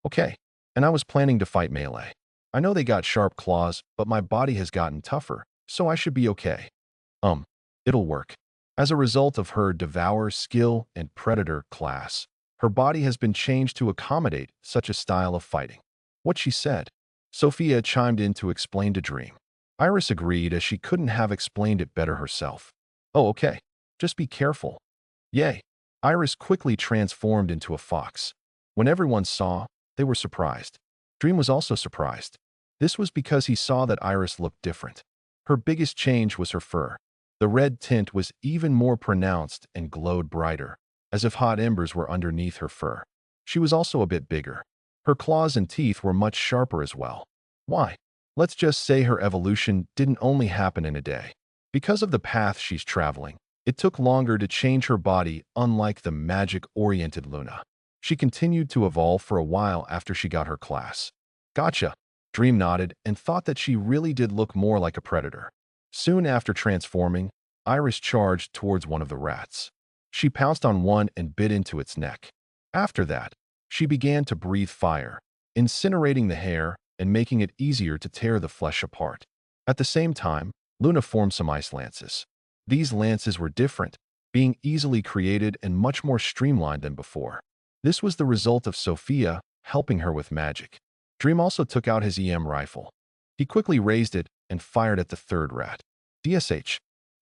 Okay. And I was planning to fight melee. I know they got sharp claws, but my body has gotten tougher, so I should be okay. It'll work. As a result of her Devour skill and Predator class, her body has been changed to accommodate such a style of fighting. What she said. Sophia chimed in to explain to Dream. Iris agreed as she couldn't have explained it better herself. Oh, okay. Just be careful. Yay. Iris quickly transformed into a fox. When everyone saw, they were surprised. Dream was also surprised. This was because he saw that Iris looked different. Her biggest change was her fur. The red tint was even more pronounced and glowed brighter, as if hot embers were underneath her fur. She was also a bit bigger. Her claws and teeth were much sharper as well. Why? Let's just say her evolution didn't only happen in a day. Because of the path she's traveling, it took longer to change her body, unlike the magic-oriented Luna. She continued to evolve for a while after she got her class. Gotcha. Dream nodded and thought that she really did look more like a predator. Soon after transforming, Iris charged towards one of the rats. She pounced on one and bit into its neck. After that, she began to breathe fire, incinerating the hair and making it easier to tear the flesh apart. At the same time, Luna formed some ice lances. These lances were different, being easily created and much more streamlined than before. This was the result of Sophia helping her with magic. Dream also took out his EM rifle. He quickly raised it and fired at the 3rd rat. DSH.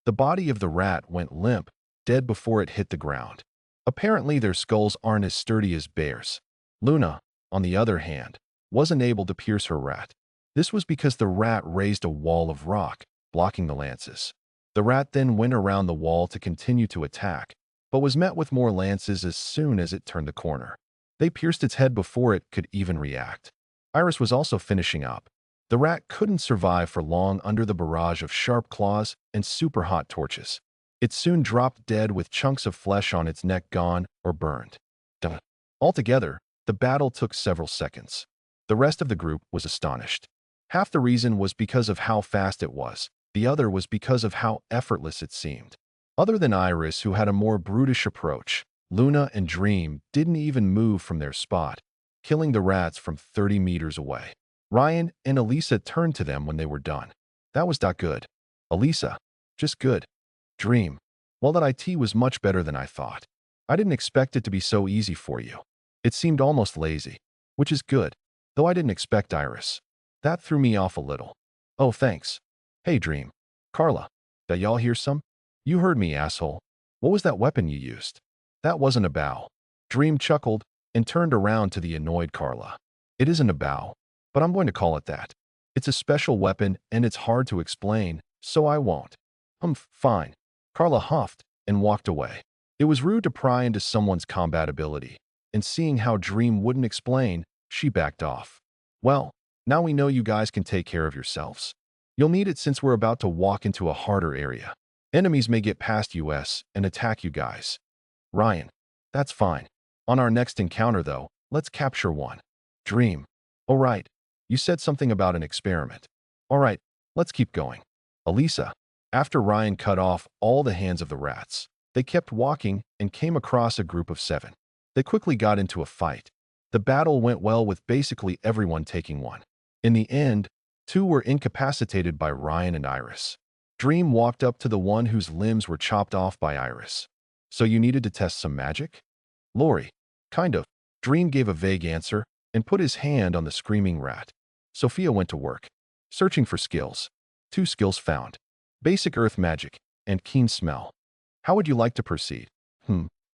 The body of the rat went limp, dead before it hit the ground. Apparently their skulls aren't as sturdy as bears. Luna, on the other hand, wasn't able to pierce her rat. This was because the rat raised a wall of rock, blocking the lances. The rat then went around the wall to continue to attack, but was met with more lances as soon as it turned the corner. They pierced its head before it could even react. Iris was also finishing up. The rat couldn't survive for long under the barrage of sharp claws and super hot torches. It soon dropped dead with chunks of flesh on its neck gone or burned. Duh. Altogether, the battle took several seconds. The rest of the group was astonished. Half the reason was because of how fast it was. The other was because of how effortless it seemed. Other than Iris, who had a more brutish approach, Luna and Dream didn't even move from their spot, killing the rats from 30 meters away. Ryan and Elisa turned to them when they were done. That was not good. Elisa, just good. Dream, well, that IT was much better than I thought. I didn't expect it to be so easy for you. It seemed almost lazy, which is good, though I didn't expect Iris. That threw me off a little. Oh, thanks. Hey, Dream. Carla, did y'all hear some? You heard me, asshole. What was that weapon you used? That wasn't a bow. Dream chuckled and turned around to the annoyed Carla. It isn't a bow, but I'm going to call it that. It's a special weapon and it's hard to explain, so I won't. Fine. Carla huffed and walked away. It was rude to pry into someone's combat ability, and seeing how Dream wouldn't explain, she backed off. Well, now we know you guys can take care of yourselves. You'll need it since we're about to walk into a harder area. Enemies may get past us and attack you guys. Ryan, that's fine. On our next encounter, though, let's capture one. Dream. Oh, right. You said something about an experiment. All right, let's keep going. Elisa. After Ryan cut off all the hands of the rats, they kept walking and came across a group of 7. They quickly got into a fight. The battle went well with basically everyone taking one. In the end, 2 were incapacitated by Ryan and Iris. Dream walked up to the one whose limbs were chopped off by Iris. So you needed to test some magic? Lori. Kind of. Dream gave a vague answer and put his hand on the screaming rat. Sophia went to work, searching for skills. 2 skills found. Basic earth magic and keen smell. How would you like to proceed?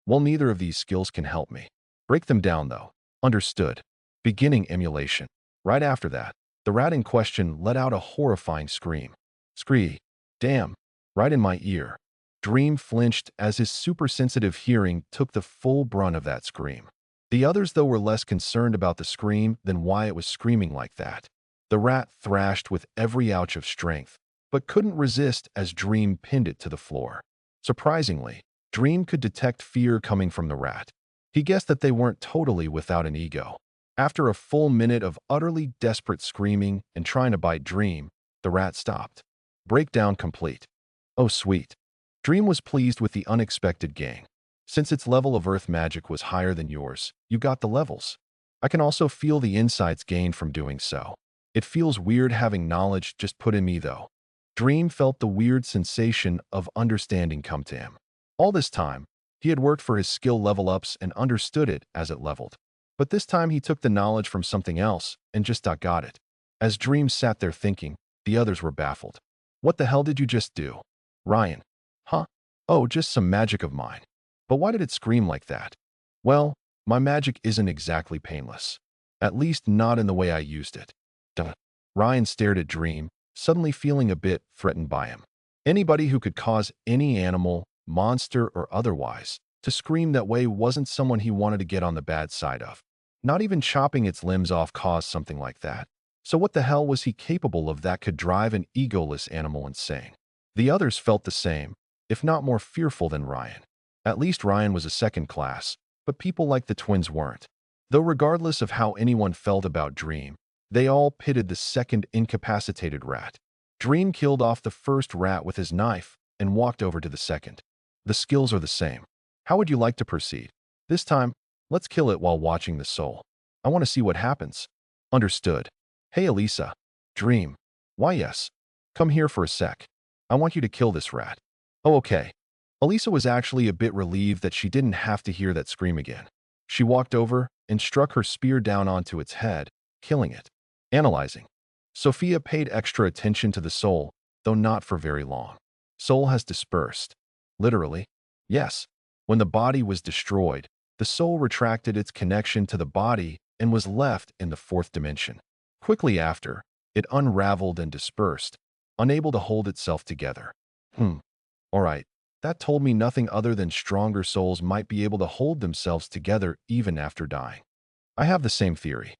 Well, neither of these skills can help me. Break them down, though. Understood. Beginning emulation. Right after that, the rat in question let out a horrifying scream. Scree. Damn. Right in my ear. Dream flinched as his super-sensitive hearing took the full brunt of that scream. The others, though, were less concerned about the scream than why it was screaming like that. The rat thrashed with every ounce of strength, but couldn't resist as Dream pinned it to the floor. Surprisingly, Dream could detect fear coming from the rat. He guessed that they weren't totally without an ego. After a full minute of utterly desperate screaming and trying to bite Dream, the rat stopped. Breakdown complete. Oh, sweet. Dream was pleased with the unexpected gain. Since its level of earth magic was higher than yours, you got the levels. I can also feel the insights gained from doing so. It feels weird having knowledge just put in me, though. Dream felt the weird sensation of understanding come to him. All this time, he had worked for his skill level ups and understood it as it leveled. But this time he took the knowledge from something else and just got it. As Dream sat there thinking, the others were baffled. What the hell did you just do? Ryan. Huh? Oh, just some magic of mine. But why did it scream like that? Well, my magic isn't exactly painless. At least not in the way I used it. Duh. Ryan stared at Dream, suddenly feeling a bit threatened by him. Anybody who could cause any animal, monster or otherwise, to scream that way wasn't someone he wanted to get on the bad side of. Not even chopping its limbs off caused something like that. So what the hell was he capable of that could drive an egoless animal insane? The others felt the same, if not more fearful than Ryan. At least Ryan was a second class, but people like the twins weren't. Though regardless of how anyone felt about Dream, they all pitted the second incapacitated rat. Dream killed off the first rat with his knife and walked over to the second. The skills are the same. How would you like to proceed? This time, let's kill it while watching the soul. I want to see what happens. Understood. Hey, Elisa. Dream. Why, yes. Come here for a sec. I want you to kill this rat. Oh, okay. Elisa was actually a bit relieved that she didn't have to hear that scream again. She walked over and struck her spear down onto its head, killing it. Analyzing. Sophia paid extra attention to the soul, though not for very long. Soul has dispersed. Literally? Yes. When the body was destroyed, the soul retracted its connection to the body and was left in the fourth dimension. Quickly after, it unraveled and dispersed, unable to hold itself together. All right. That told me nothing other than stronger souls might be able to hold themselves together even after dying. I have the same theory.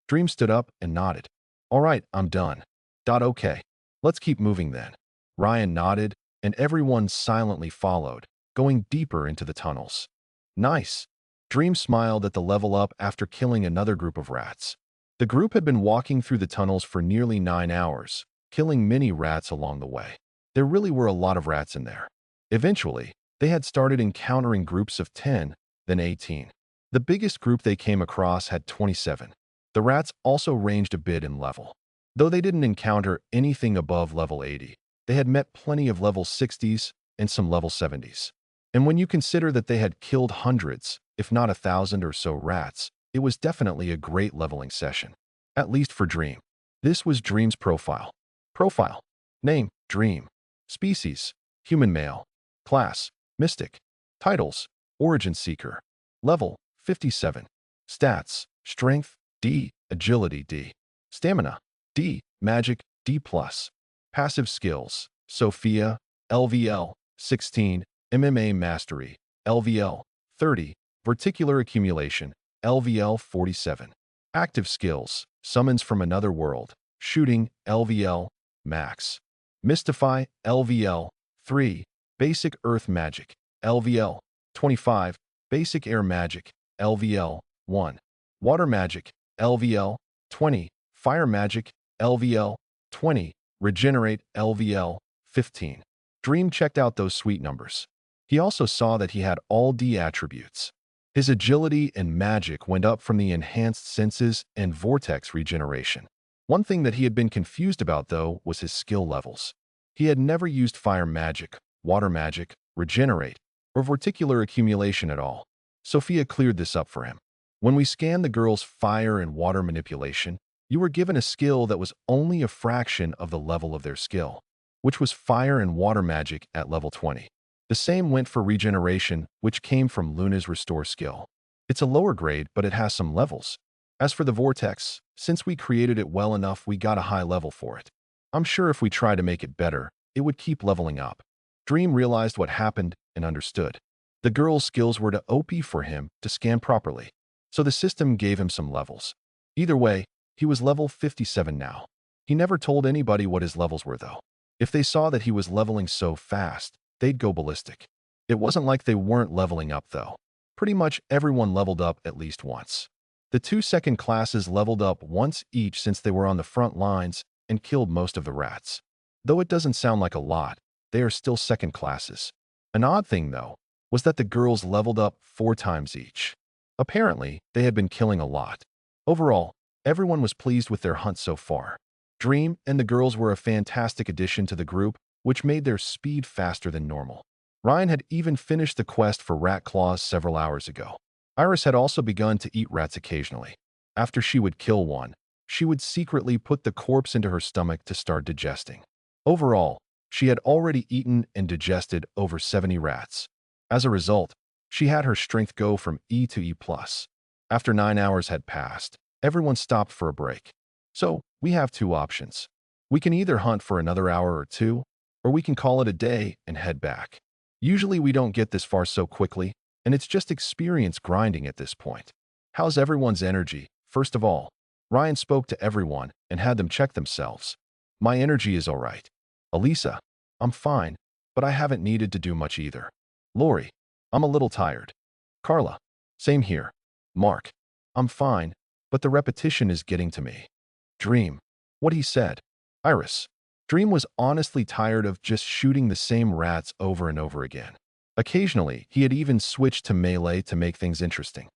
Dream stood up and nodded. All right, I'm done. Okay. Let's keep moving then. Ryan nodded, and everyone silently followed, going deeper into the tunnels. Nice. Dream smiled at the level up after killing another group of rats. The group had been walking through the tunnels for nearly 9 hours, killing many rats along the way. There really were a lot of rats in there. Eventually, they had started encountering groups of 10, then 18. The biggest group they came across had 27. The rats also ranged a bit in level. Though they didn't encounter anything above level 80, they had met plenty of level 60s and some level 70s. And when you consider that they had killed hundreds, if not 1,000 or so rats, it was definitely a great leveling session. At least for Dream. This was Dream's profile. Profile. Name, Dream. Species, human male. Class, Mystic. Titles, Origin Seeker. Level, 57. Stats, Strength, D. Agility, D. Stamina, D. Magic, D+. Passive skills, Sophia, LVL, 16. MMA Mastery, LVL, 30. Verticular Accumulation, LVL, 47. Active skills, Summons from Another World, Shooting, LVL, Max. Mystify, LVL, 3. Basic Earth Magic, LVL, 25. Basic Air Magic, LVL, 1. Water Magic, LVL, 20. Fire Magic, LVL, 20. Regenerate, LVL, 15. Dream checked out those sweet numbers. He also saw that he had all D attributes. His agility and magic went up from the enhanced senses and vortex regeneration. One thing that he had been confused about, though, was his skill levels. He had never used fire magic, water magic, regenerate, or verticular accumulation at all. Sophia cleared this up for him. When we scanned the girl's fire and water manipulation, you were given a skill that was only a fraction of the level of their skill, which was fire and water magic at level 20. The same went for regeneration, which came from Luna's restore skill. It's a lower grade, but it has some levels. As for the vortex, since we created it well enough, we got a high level for it. I'm sure if we try to make it better, it would keep leveling up. Dream realized what happened and understood. The girl's skills were too OP for him to scan properly, so the system gave him some levels. Either way, he was level 57 now. He never told anybody what his levels were, though. If they saw that he was leveling so fast, they'd go ballistic. It wasn't like they weren't leveling up, though. Pretty much everyone leveled up at least once. The two second classes leveled up once each since they were on the front lines and killed most of the rats. Though it doesn't sound like a lot, they are still second classes. An odd thing, though, was that the girls leveled up 4 times each. Apparently, they had been killing a lot. Overall, everyone was pleased with their hunt so far. Dream and the girls were a fantastic addition to the group, which made their speed faster than normal. Ryan had even finished the quest for rat claws several hours ago. Iris had also begun to eat rats occasionally. After she would kill one, she would secretly put the corpse into her stomach to start digesting. Overall, she had already eaten and digested over 70 rats. As a result, she had her strength go from E to E+. After 9 hours had passed, everyone stopped for a break. So, we have 2 options. We can either hunt for another hour or 2, or we can call it a day and head back. Usually we don't get this far so quickly, and it's just experience grinding at this point. How's everyone's energy? First of all, Ryan spoke to everyone and had them check themselves. My energy is alright. Elisa, I'm fine, but I haven't needed to do much either. Lori, I'm a little tired. Carla, same here. Mark, I'm fine, but the repetition is getting to me. Dream, what he said. Iris, Dream was honestly tired of just shooting the same rats over and over again. Occasionally, he had even switched to melee to make things interesting.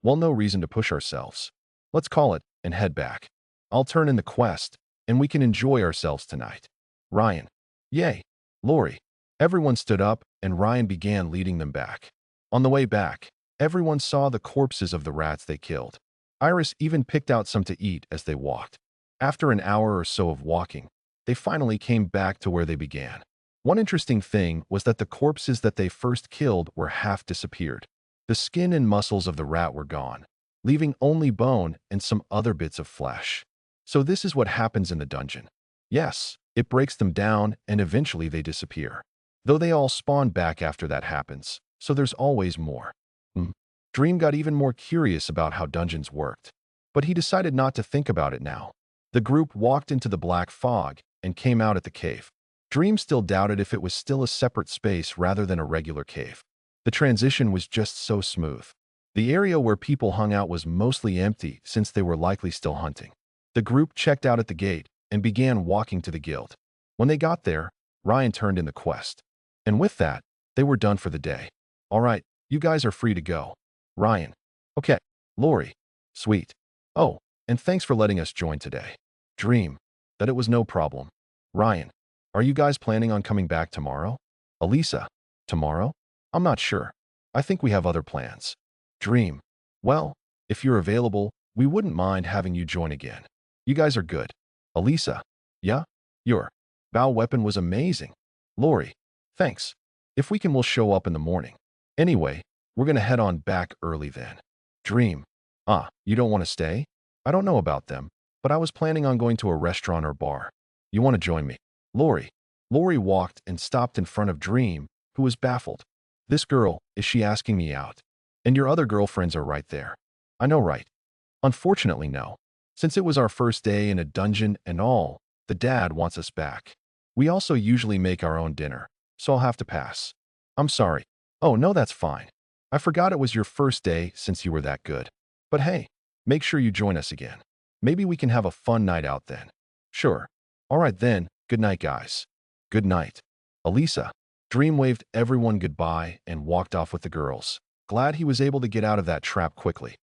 Well, no reason to push ourselves. Let's call it and head back. I'll turn in the quest, and we can enjoy ourselves tonight. Ryan, yay. Lori, everyone stood up, and Ryan began leading them back. On the way back, everyone saw the corpses of the rats they killed. Iris even picked out some to eat as they walked. After an hour or so of walking, they finally came back to where they began. One interesting thing was that the corpses that they first killed were half disappeared. The skin and muscles of the rat were gone, leaving only bone and some other bits of flesh. So this is what happens in the dungeon. Yes, it breaks them down and eventually they disappear. Though they all spawn back after that happens, so there's always more. Dream got even more curious about how dungeons worked, but he decided not to think about it now. The group walked into the black fog and came out at the cave. Dream still doubted if it was still a separate space rather than a regular cave. The transition was just so smooth. The area where people hung out was mostly empty since they were likely still hunting. The group checked out at the gate and began walking to the guild. When they got there, Ryan turned in the quest. And with that, they were done for the day. All right, you guys are free to go. Ryan. Okay. Lori. Sweet. Oh, and thanks for letting us join today. Dream. That it was no problem. Ryan. Are you guys planning on coming back tomorrow? Elisa. Tomorrow? I'm not sure. I think we have other plans. Dream. Well, if you're available, we wouldn't mind having you join again. You guys are good. Elisa. Yeah? Your bow weapon was amazing. Lori. Thanks. If we can, we'll show up in the morning. Anyway, we're gonna head on back early then. Dream. You don't want to stay? I don't know about them, but I was planning on going to a restaurant or bar. You want to join me? Lori. Lori walked and stopped in front of Dream, who was baffled. This girl, is she asking me out? And your other girlfriends are right there. I know, right? Unfortunately, no. Since it was our first day in a dungeon and all, the dad wants us back. We also usually make our own dinner, so I'll have to pass. I'm sorry. Oh, no, that's fine. I forgot it was your first day since you were that good. But hey, make sure you join us again. Maybe we can have a fun night out then. Sure. All right then, good night, guys. Good night. Elisa. Dream waved everyone goodbye and walked off with the girls. Glad he was able to get out of that trap quickly.